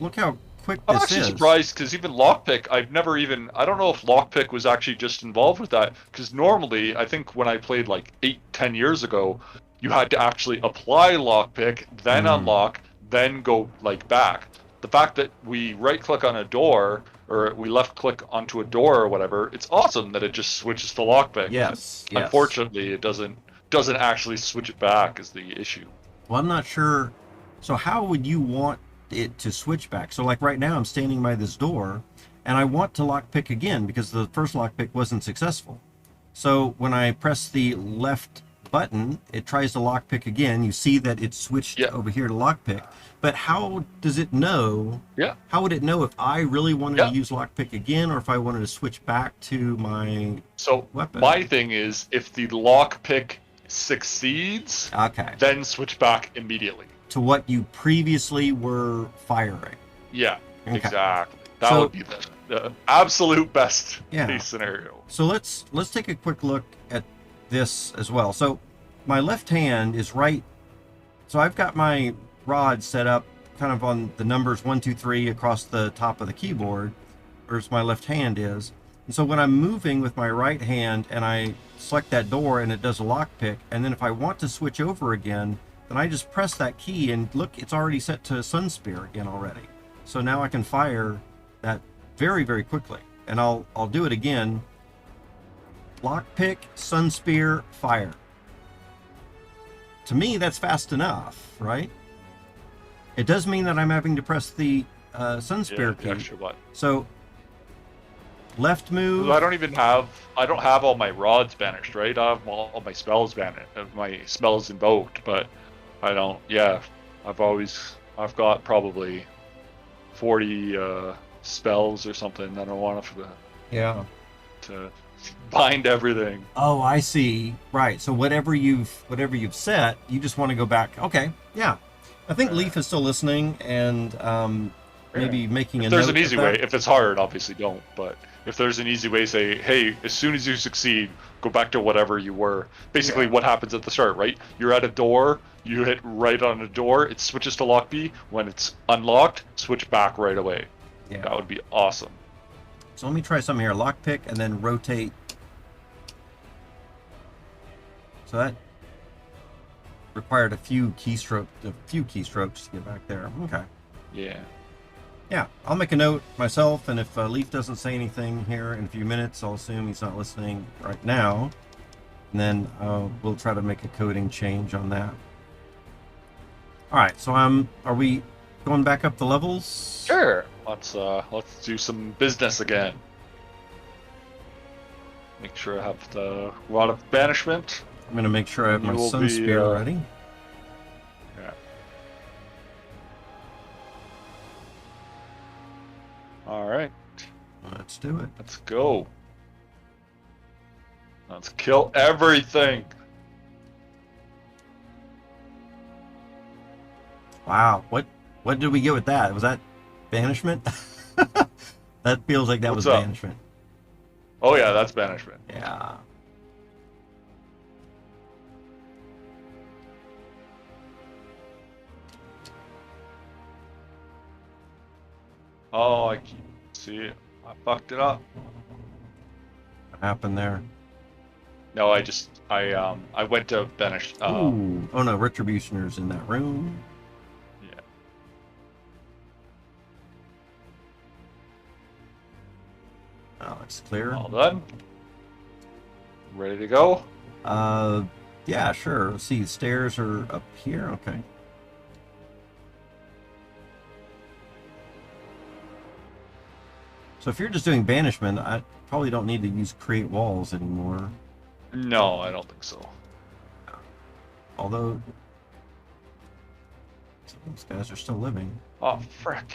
look how quick this is. I'm actually surprised, because even lockpick, I don't know if lockpick was actually just involved with that, because normally, I think when I played like 8-10 years ago, you had to actually apply lockpick, then unlock, then go like back. The fact that we right click on a door, or we left click onto a door or whatever, it's awesome that it just switches to lockpick. Yes. Unfortunately, it doesn't actually switch it back is the issue. Well, I'm not sure. So how would you want it to switch back? So like right now I'm standing by this door and I want to lockpick again because the first lockpick wasn't successful. So when I press the left button, it tries to lockpick again. You see that it switched over here to lockpick. But how does it know? How would it know if I really wanted to use lockpick again, or if I wanted to switch back to my weapon? My thing is, if the lockpick succeeds, then switch back immediately to what you previously were firing. Yeah, exactly. That would be the absolute best case scenario. So let's take a quick look at this as well. So my left hand is right. So I've got my rod set up kind of on the numbers 1, 2, 3 across the top of the keyboard, whereas my left hand is. And so when I'm moving with my right hand and I select that door and it does a lockpick, and then if I want to switch over again, then I just press that key and look, it's already set to Sunspear again already. So now I can fire that very, very quickly. And I'll do it again. Lockpick, Sunspear, fire. To me, that's fast enough, right? It does mean that I'm having to press the Sunspear key. Extra button. So left move. I don't have all my rods banished, right? I have all my spells banished, my spells invoked, but I don't. Yeah, I've got probably 40 spells or something that I want to bind everything. Oh, I see. Right. So whatever you've set, you just want to go back. Okay. Yeah. I think Leaf is still listening and maybe making a note. If there's an easy way. If it's hard, obviously don't. But if there's an easy way, say, hey, as soon as you succeed, go back to whatever you were. Basically, what happens at the start, right? You're at a door. You hit right on a door. It switches to lock B. When it's unlocked, switch back right away. Yeah. That would be awesome. So let me try something here. Lockpick and then rotate. So that required a few keystrokes to get back there. Okay. Yeah. Yeah, I'll make a note myself, and if Leaf doesn't say anything here in a few minutes, I'll assume he's not listening right now. And then we'll try to make a coding change on that. All right, so are we going back up the levels? Sure. Let's do some business again. Make sure I have the Rod of Banishment. I'm going to make sure I have my Sunspear ready. Yeah. All right. Let's do it. Let's go. Let's kill everything. Wow. What did we get with that? Was that banishment? That feels like that was banishment. Oh yeah, that's banishment. Yeah. Oh, I keep see. I fucked it up. What happened there? No, I went to banish. Ooh. Oh no, Retributioner's in that room. Yeah. Oh, it's clear. All done. Ready to go? Yeah, sure. Let's see, stairs are up here. Okay. So if you're just doing banishment, I probably don't need to use create walls anymore. No, I don't think so. Although these guys are still living. Oh, frick.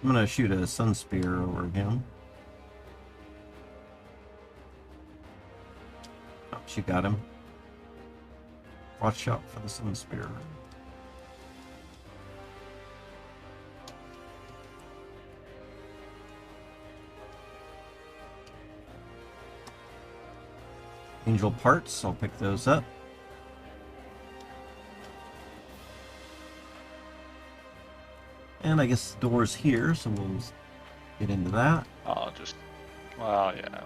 I'm gonna shoot a Sunspear over him. Oh, she got him. Watch out for the Sunspear. Angel parts, I'll pick those up. And I guess the door's here, so we'll get into that. I'll just, well, yeah.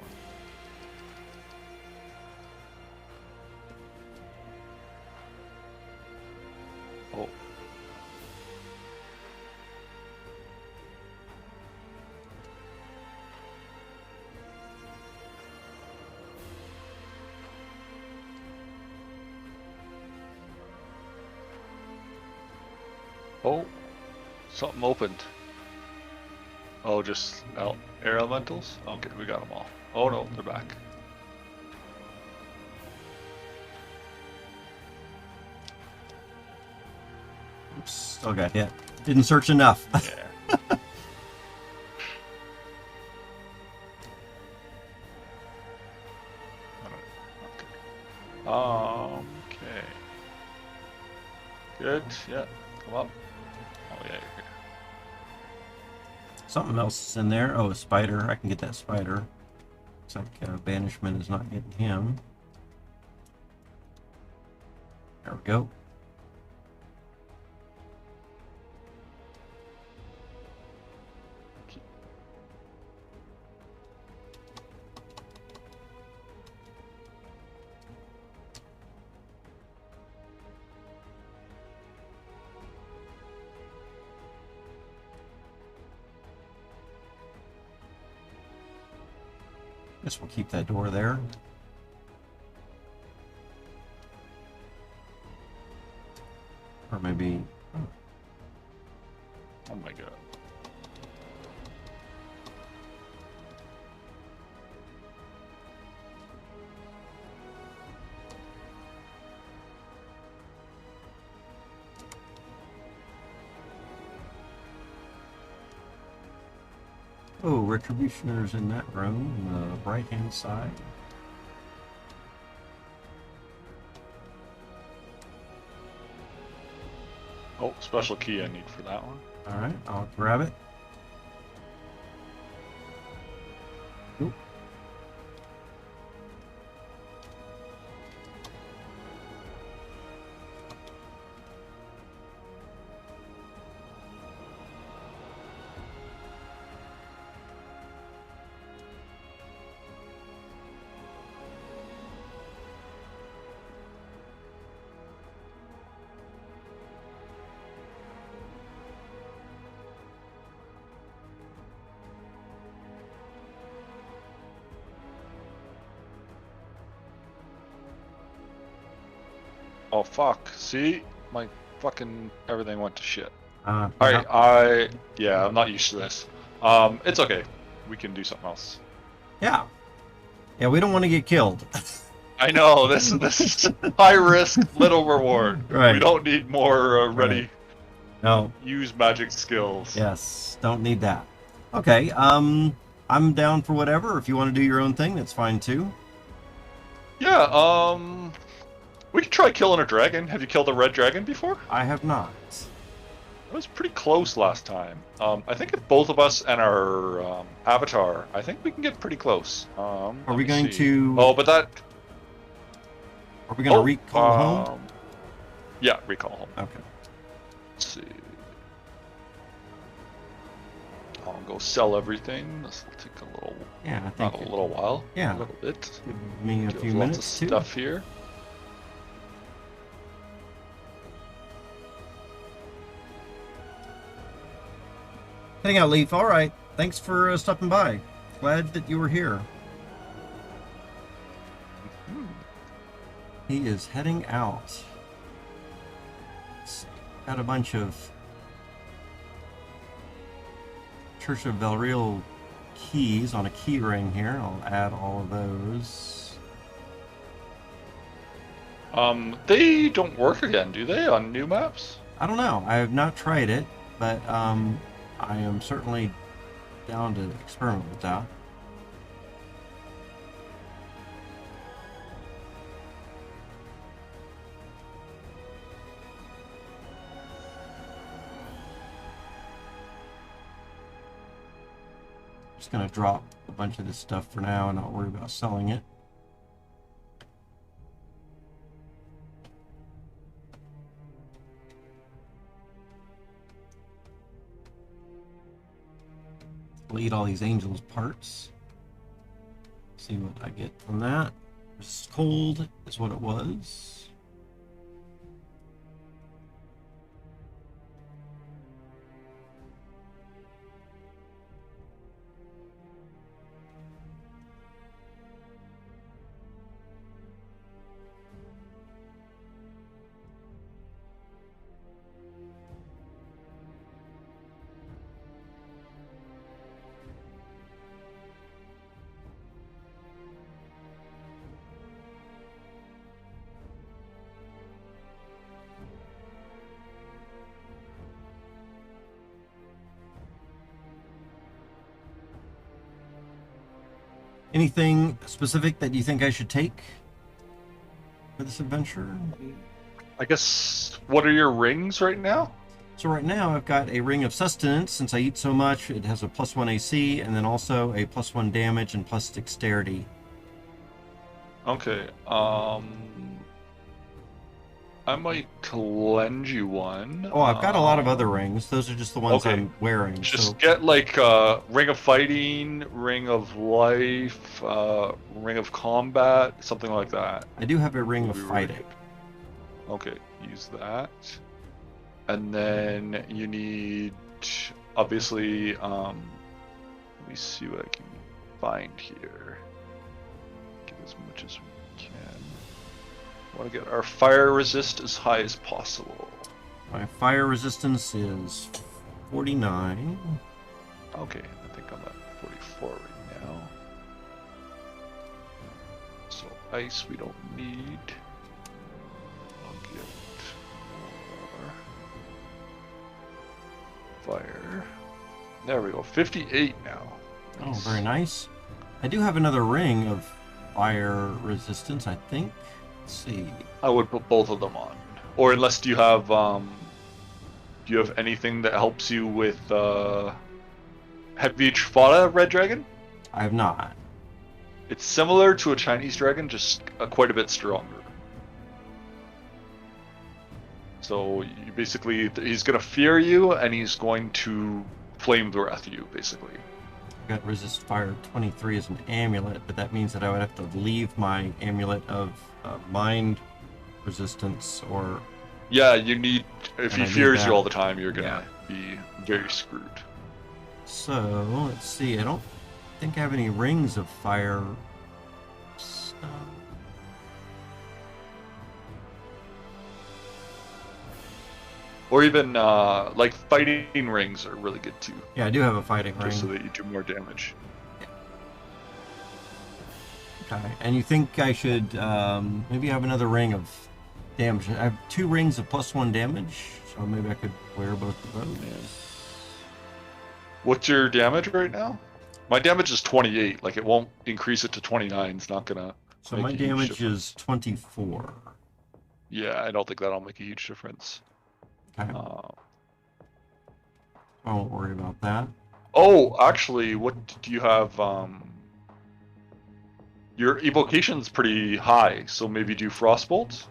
Oh. Oh, something opened. Oh, just air elementals? Okay, we got them all. Oh no, they're back. Oops, still got hit. Didn't search enough. Yeah. Okay. Good, yeah. Come up. Oh yeah, you're here. something else is in there. Oh, a spider. I can get that spider. Looks like banishment is not getting him. There we go. Guess we'll keep that door there. Or maybe... Oh my god. Oh, Retributioner's in that room on the right-hand side. Oh, special key I need for that one. Alright, I'll grab it. Oop. Oh fuck! See, my fucking everything went to shit. Yeah. Alright, I'm not used to this. It's okay. We can do something else. Yeah. Yeah, we don't want to get killed. I know this is high risk, little reward. Right. We don't need more ready. Right. No. Use magic skills. Yes, don't need that. Okay. I'm down for whatever. If you want to do your own thing, that's fine too. Yeah. We could try killing a dragon. Have you killed a red dragon before? I have not. It was pretty close last time. I think if both of us and our avatar, I think we can get pretty close. Are we going to? Oh, but that. Are we going to recall home? Yeah, recall home. Okay. Let's see. I'll go sell everything. This will take a little. Yeah, I think not a little while. Yeah, a little bit. Give me a few lots minutes of too. stuff here. Heading out, Leaf. All right. Thanks for stopping by. Glad that you were here. He is heading out. Got a bunch of Church of Valriel keys on a key ring here. I'll add all of those. They don't work again, do they, on new maps? I don't know. I have not tried it, but I am certainly down to experiment with that. Just gonna drop a bunch of this stuff for now and not worry about selling it. We'll eat all these angels parts. See what I get from that. It's cold is what it was. Anything specific that you think I should take for this adventure? I guess, what are your rings right now? So right now I've got a Ring of Sustenance. Since I eat so much, it has a +1 AC, and then also a +1 damage and plus dexterity. Okay. I might lend you one. Oh, I've got a lot of other rings. Those are just the ones I'm wearing. Just get like Ring of Fighting, Ring of Life, Ring of Combat, something like that. I do have a Ring of Fighting. Okay, use that. And then you need, obviously, let me see what I can find here. Get as much as we can. I want to get our fire resist as high as possible. My fire resistance is 49. Okay, I think I'm at 44 right now. So ice we don't need. I'll get more fire. There we go, 58 now. Oh, very nice. I do have another ring of fire resistance, I think. Let's see. I would put both of them on. Or unless do you have anything that helps you with have you fought a red dragon? I have not. It's similar to a Chinese dragon, just quite a bit stronger. So you basically, he's gonna fear you, and he's going to flame breath you, basically. I got resist fire 23 as an amulet, but that means that I would have to leave my amulet of mind resistance, or yeah, you need, if he fears you all the time, you're gonna be very screwed. So let's see, I don't think I have any rings of fire stuff. Or even like fighting rings are really good too. Yeah, I do have a fighting ring. Just so that you do more damage. Okay, and you think I should maybe have another ring of damage? I have 2 rings of +1 damage, so maybe I could wear both of those. What's your damage right now? My damage is 28. Like, it won't increase it to 29. It's not gonna. So my damage is 24. Yeah, I don't think that'll make a huge difference. Okay. I won't worry about that. Oh, actually, what do you have? Your evocation's pretty high, so maybe do Frostbolts?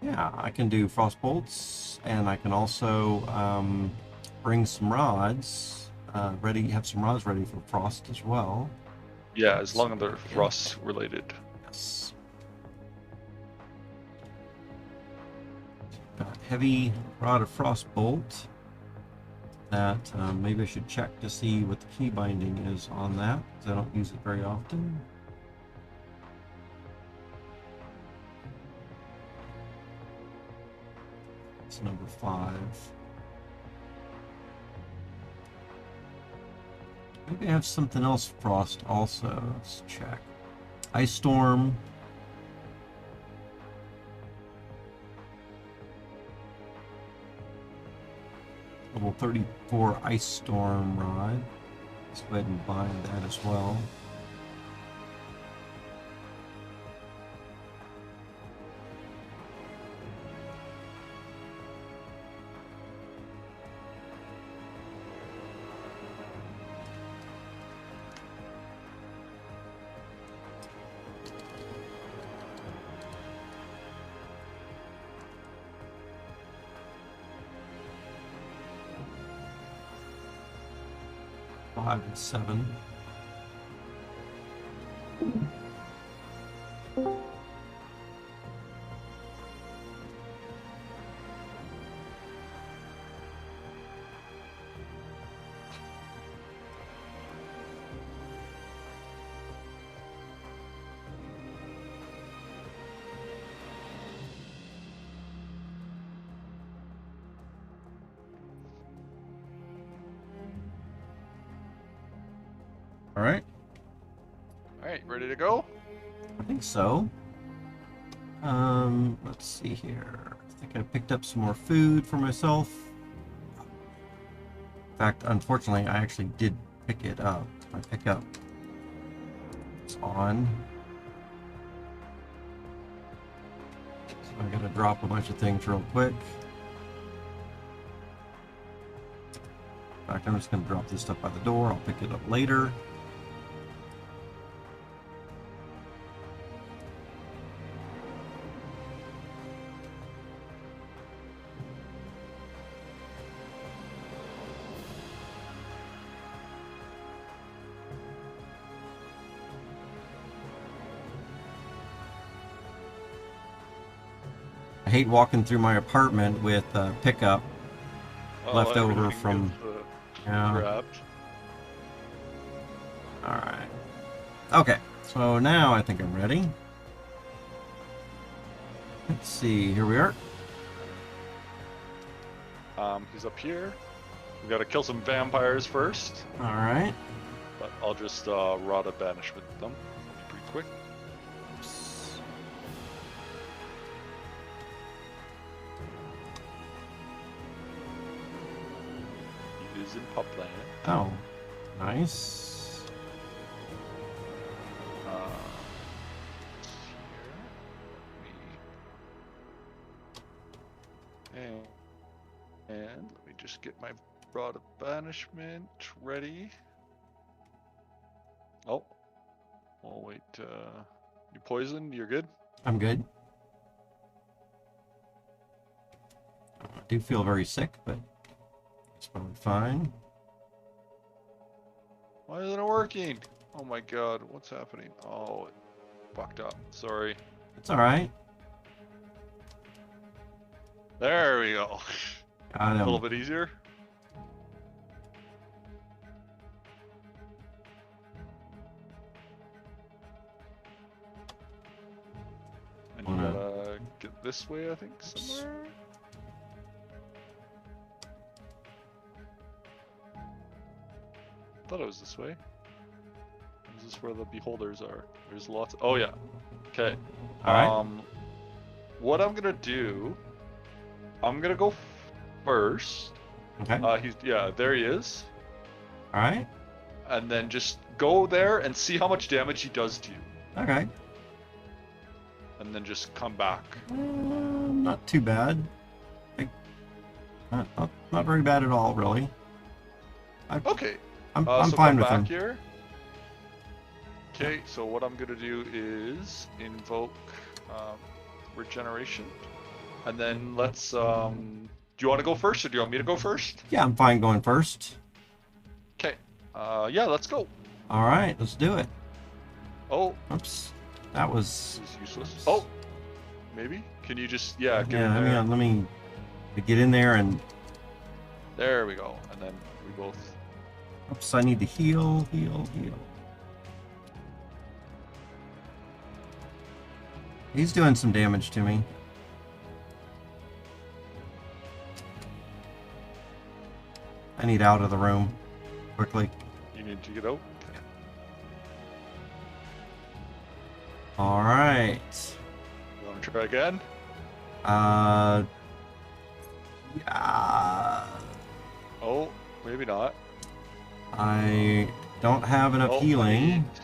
Yeah, I can do Frostbolts, and I can also bring some rods ready. Have some rods ready for frost as well. Yeah, as long as they're frost related. Yes. Got heavy rod of Frostbolt. That maybe I should check to see what the key binding is on that, because I don't use it very often. It's number 5. Maybe I have something else frost also. Let's check. Ice Storm. Level 34 Ice Storm rod. Let's go ahead and bind that as well. Five and 7. All right. All right, ready to go? I think so. Let's see here. I think I picked up some more food for myself. In fact, unfortunately, I actually did pick it up. My pickup is on. So I gotta drop a bunch of things real quick. fact, I'm just going to drop this stuff by the door. I'll pick it up later. I hate walking through my apartment with pickup left over from... Grabbed. Alright. Okay, so now I think I'm ready. Let's see, here we are. He's up here. We gotta kill some vampires first. Alright. But I'll just Rod of Banishment them pretty quick. He is in Pupland. Oh, nice. And let me just get my Rod of Banishment ready. Oh wait, you poisoned? You're good? I'm good. I do feel very sick, but it's probably fine. Why isn't it working? Oh my god, what's happening? Oh, it fucked up. Sorry. It's alright. There we go. Got him. A little bit easier. And you gotta get this way, I think, somewhere. I thought it was this way. Is this where the beholders are? There's lots. Oh yeah. Okay. All right. What I'm gonna do? I'm gonna go first. Okay. There he is. All right. And then just go there and see how much damage he does to you. Okay. And then just come back. Not too bad. Not very bad at all, really. Okay. I'm so fine come with back him. here. Okay, so what I'm gonna do is invoke regeneration, and then let's. Do you want to go first, or do you want me to go first? Yeah, I'm fine going first. Okay. Yeah, let's go. All right, let's do it. Oh. Oops, that was. This is useless. Oh. Maybe. Can you just get in there? Yeah. Let me get in there and. There we go, and then we both. Oops, I need to heal. He's doing some damage to me. I need out of the room quickly. You need to get out? Okay. All right. You want to try again? Yeah. Oh, maybe not. I don't have enough healing. Wait.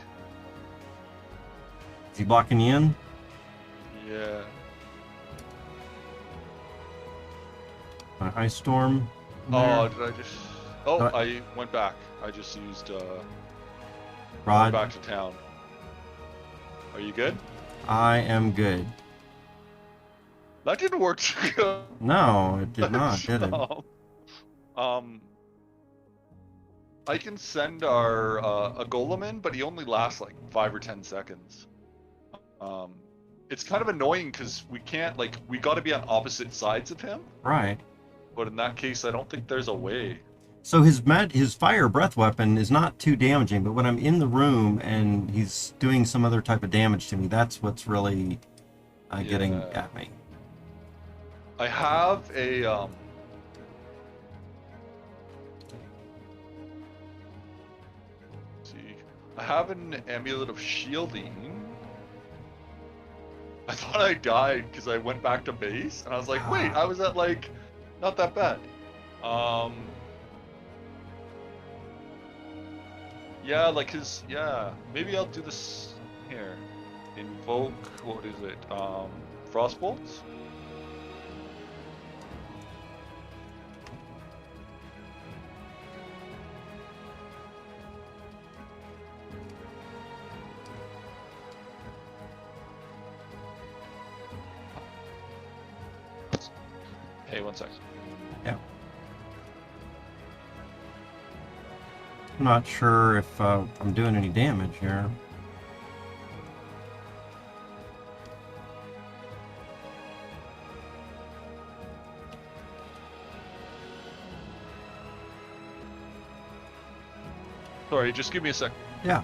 Is he blocking you in? Yeah. My Ice Storm. Oh, did I just... Oh, I went back. I just used, Rod. back to town. Are you good? I am good. That didn't work too good. No, it did not, did it? I can send our, a golem in, but he only lasts like 5 or 10 seconds. It's kind of annoying because we can't, like, we gotta be on opposite sides of him. Right. But in that case, I don't think there's a way. So his fire breath weapon is not too damaging, but when I'm in the room and he's doing some other type of damage to me, that's what's really getting at me. I have a I have an amulet of shielding. I thought I died because I went back to base, and I was like, wait, I was at like, not that bad. Yeah, like maybe I'll do this here. Invoke, what is it? Frostbolts? Hey, 1 sec. Yeah. I'm not sure if I'm doing any damage here. Sorry, just give me a sec. Yeah.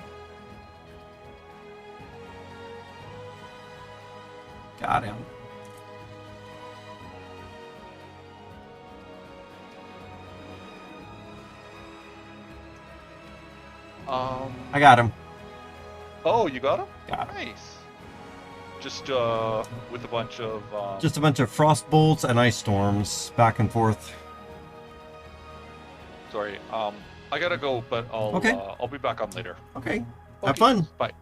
Got him. I got him. Oh, you got him? Got him. Nice. Just with a bunch of just a bunch of frost bolts and ice storms back and forth. Sorry. I gotta go, but I'll be back on later. Okay. Have fun. Bye.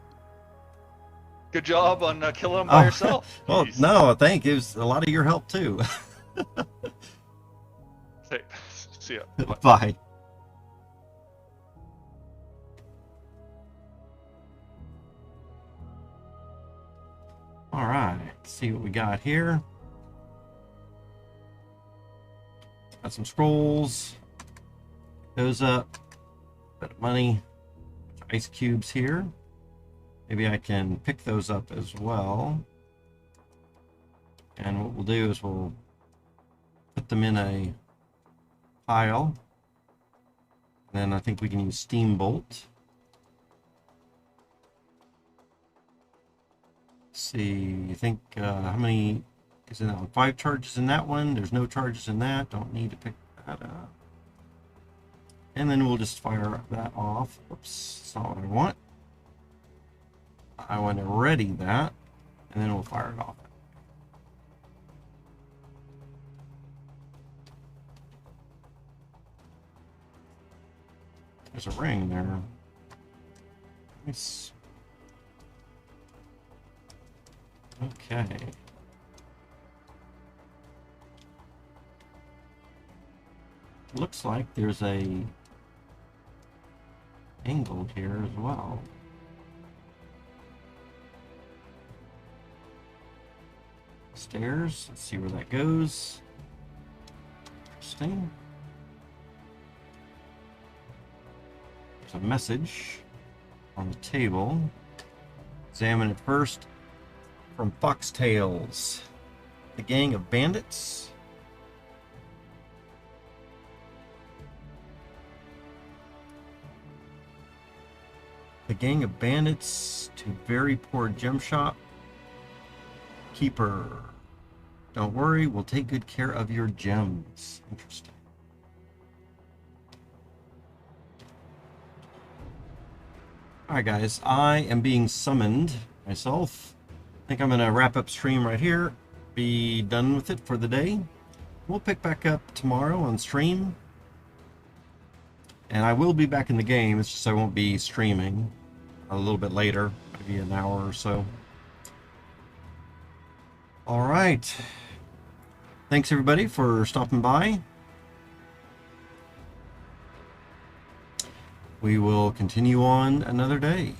Good job on killing him by yourself. Well, no, thank you. It was a lot of your help too. Hey, see ya. Bye. Bye. All right, let's see what we got here. Got some scrolls. Those up. Bit of money. Ice cubes here. Maybe I can pick those up as well. And what we'll do is we'll put them in a pile. And then I think we can use Steam Bolt. See, you think how many is in that one? 5 charges in that one. There's no charges in that. Don't need to pick that up. And then we'll just fire that off. Whoops, that's not what I want. I want to ready that, and then we'll fire it off. There's a ring there. Nice. Okay. Looks like there's a angle here as well. Stairs. Let's see where that goes. Interesting. There's a message on the table. Examine it first. From Foxtails. The gang of bandits. The gang of bandits to very poor gem shop. Keeper. Don't worry, we'll take good care of your gems. Interesting. Alright guys, I am being summoned myself. I think I'm going to wrap up stream right here. Be done with it for the day. We'll pick back up tomorrow on stream. And I will be back in the game, it's just I won't be streaming a little bit later, maybe an hour or so. Alright. Thanks everybody for stopping by. We will continue on another day.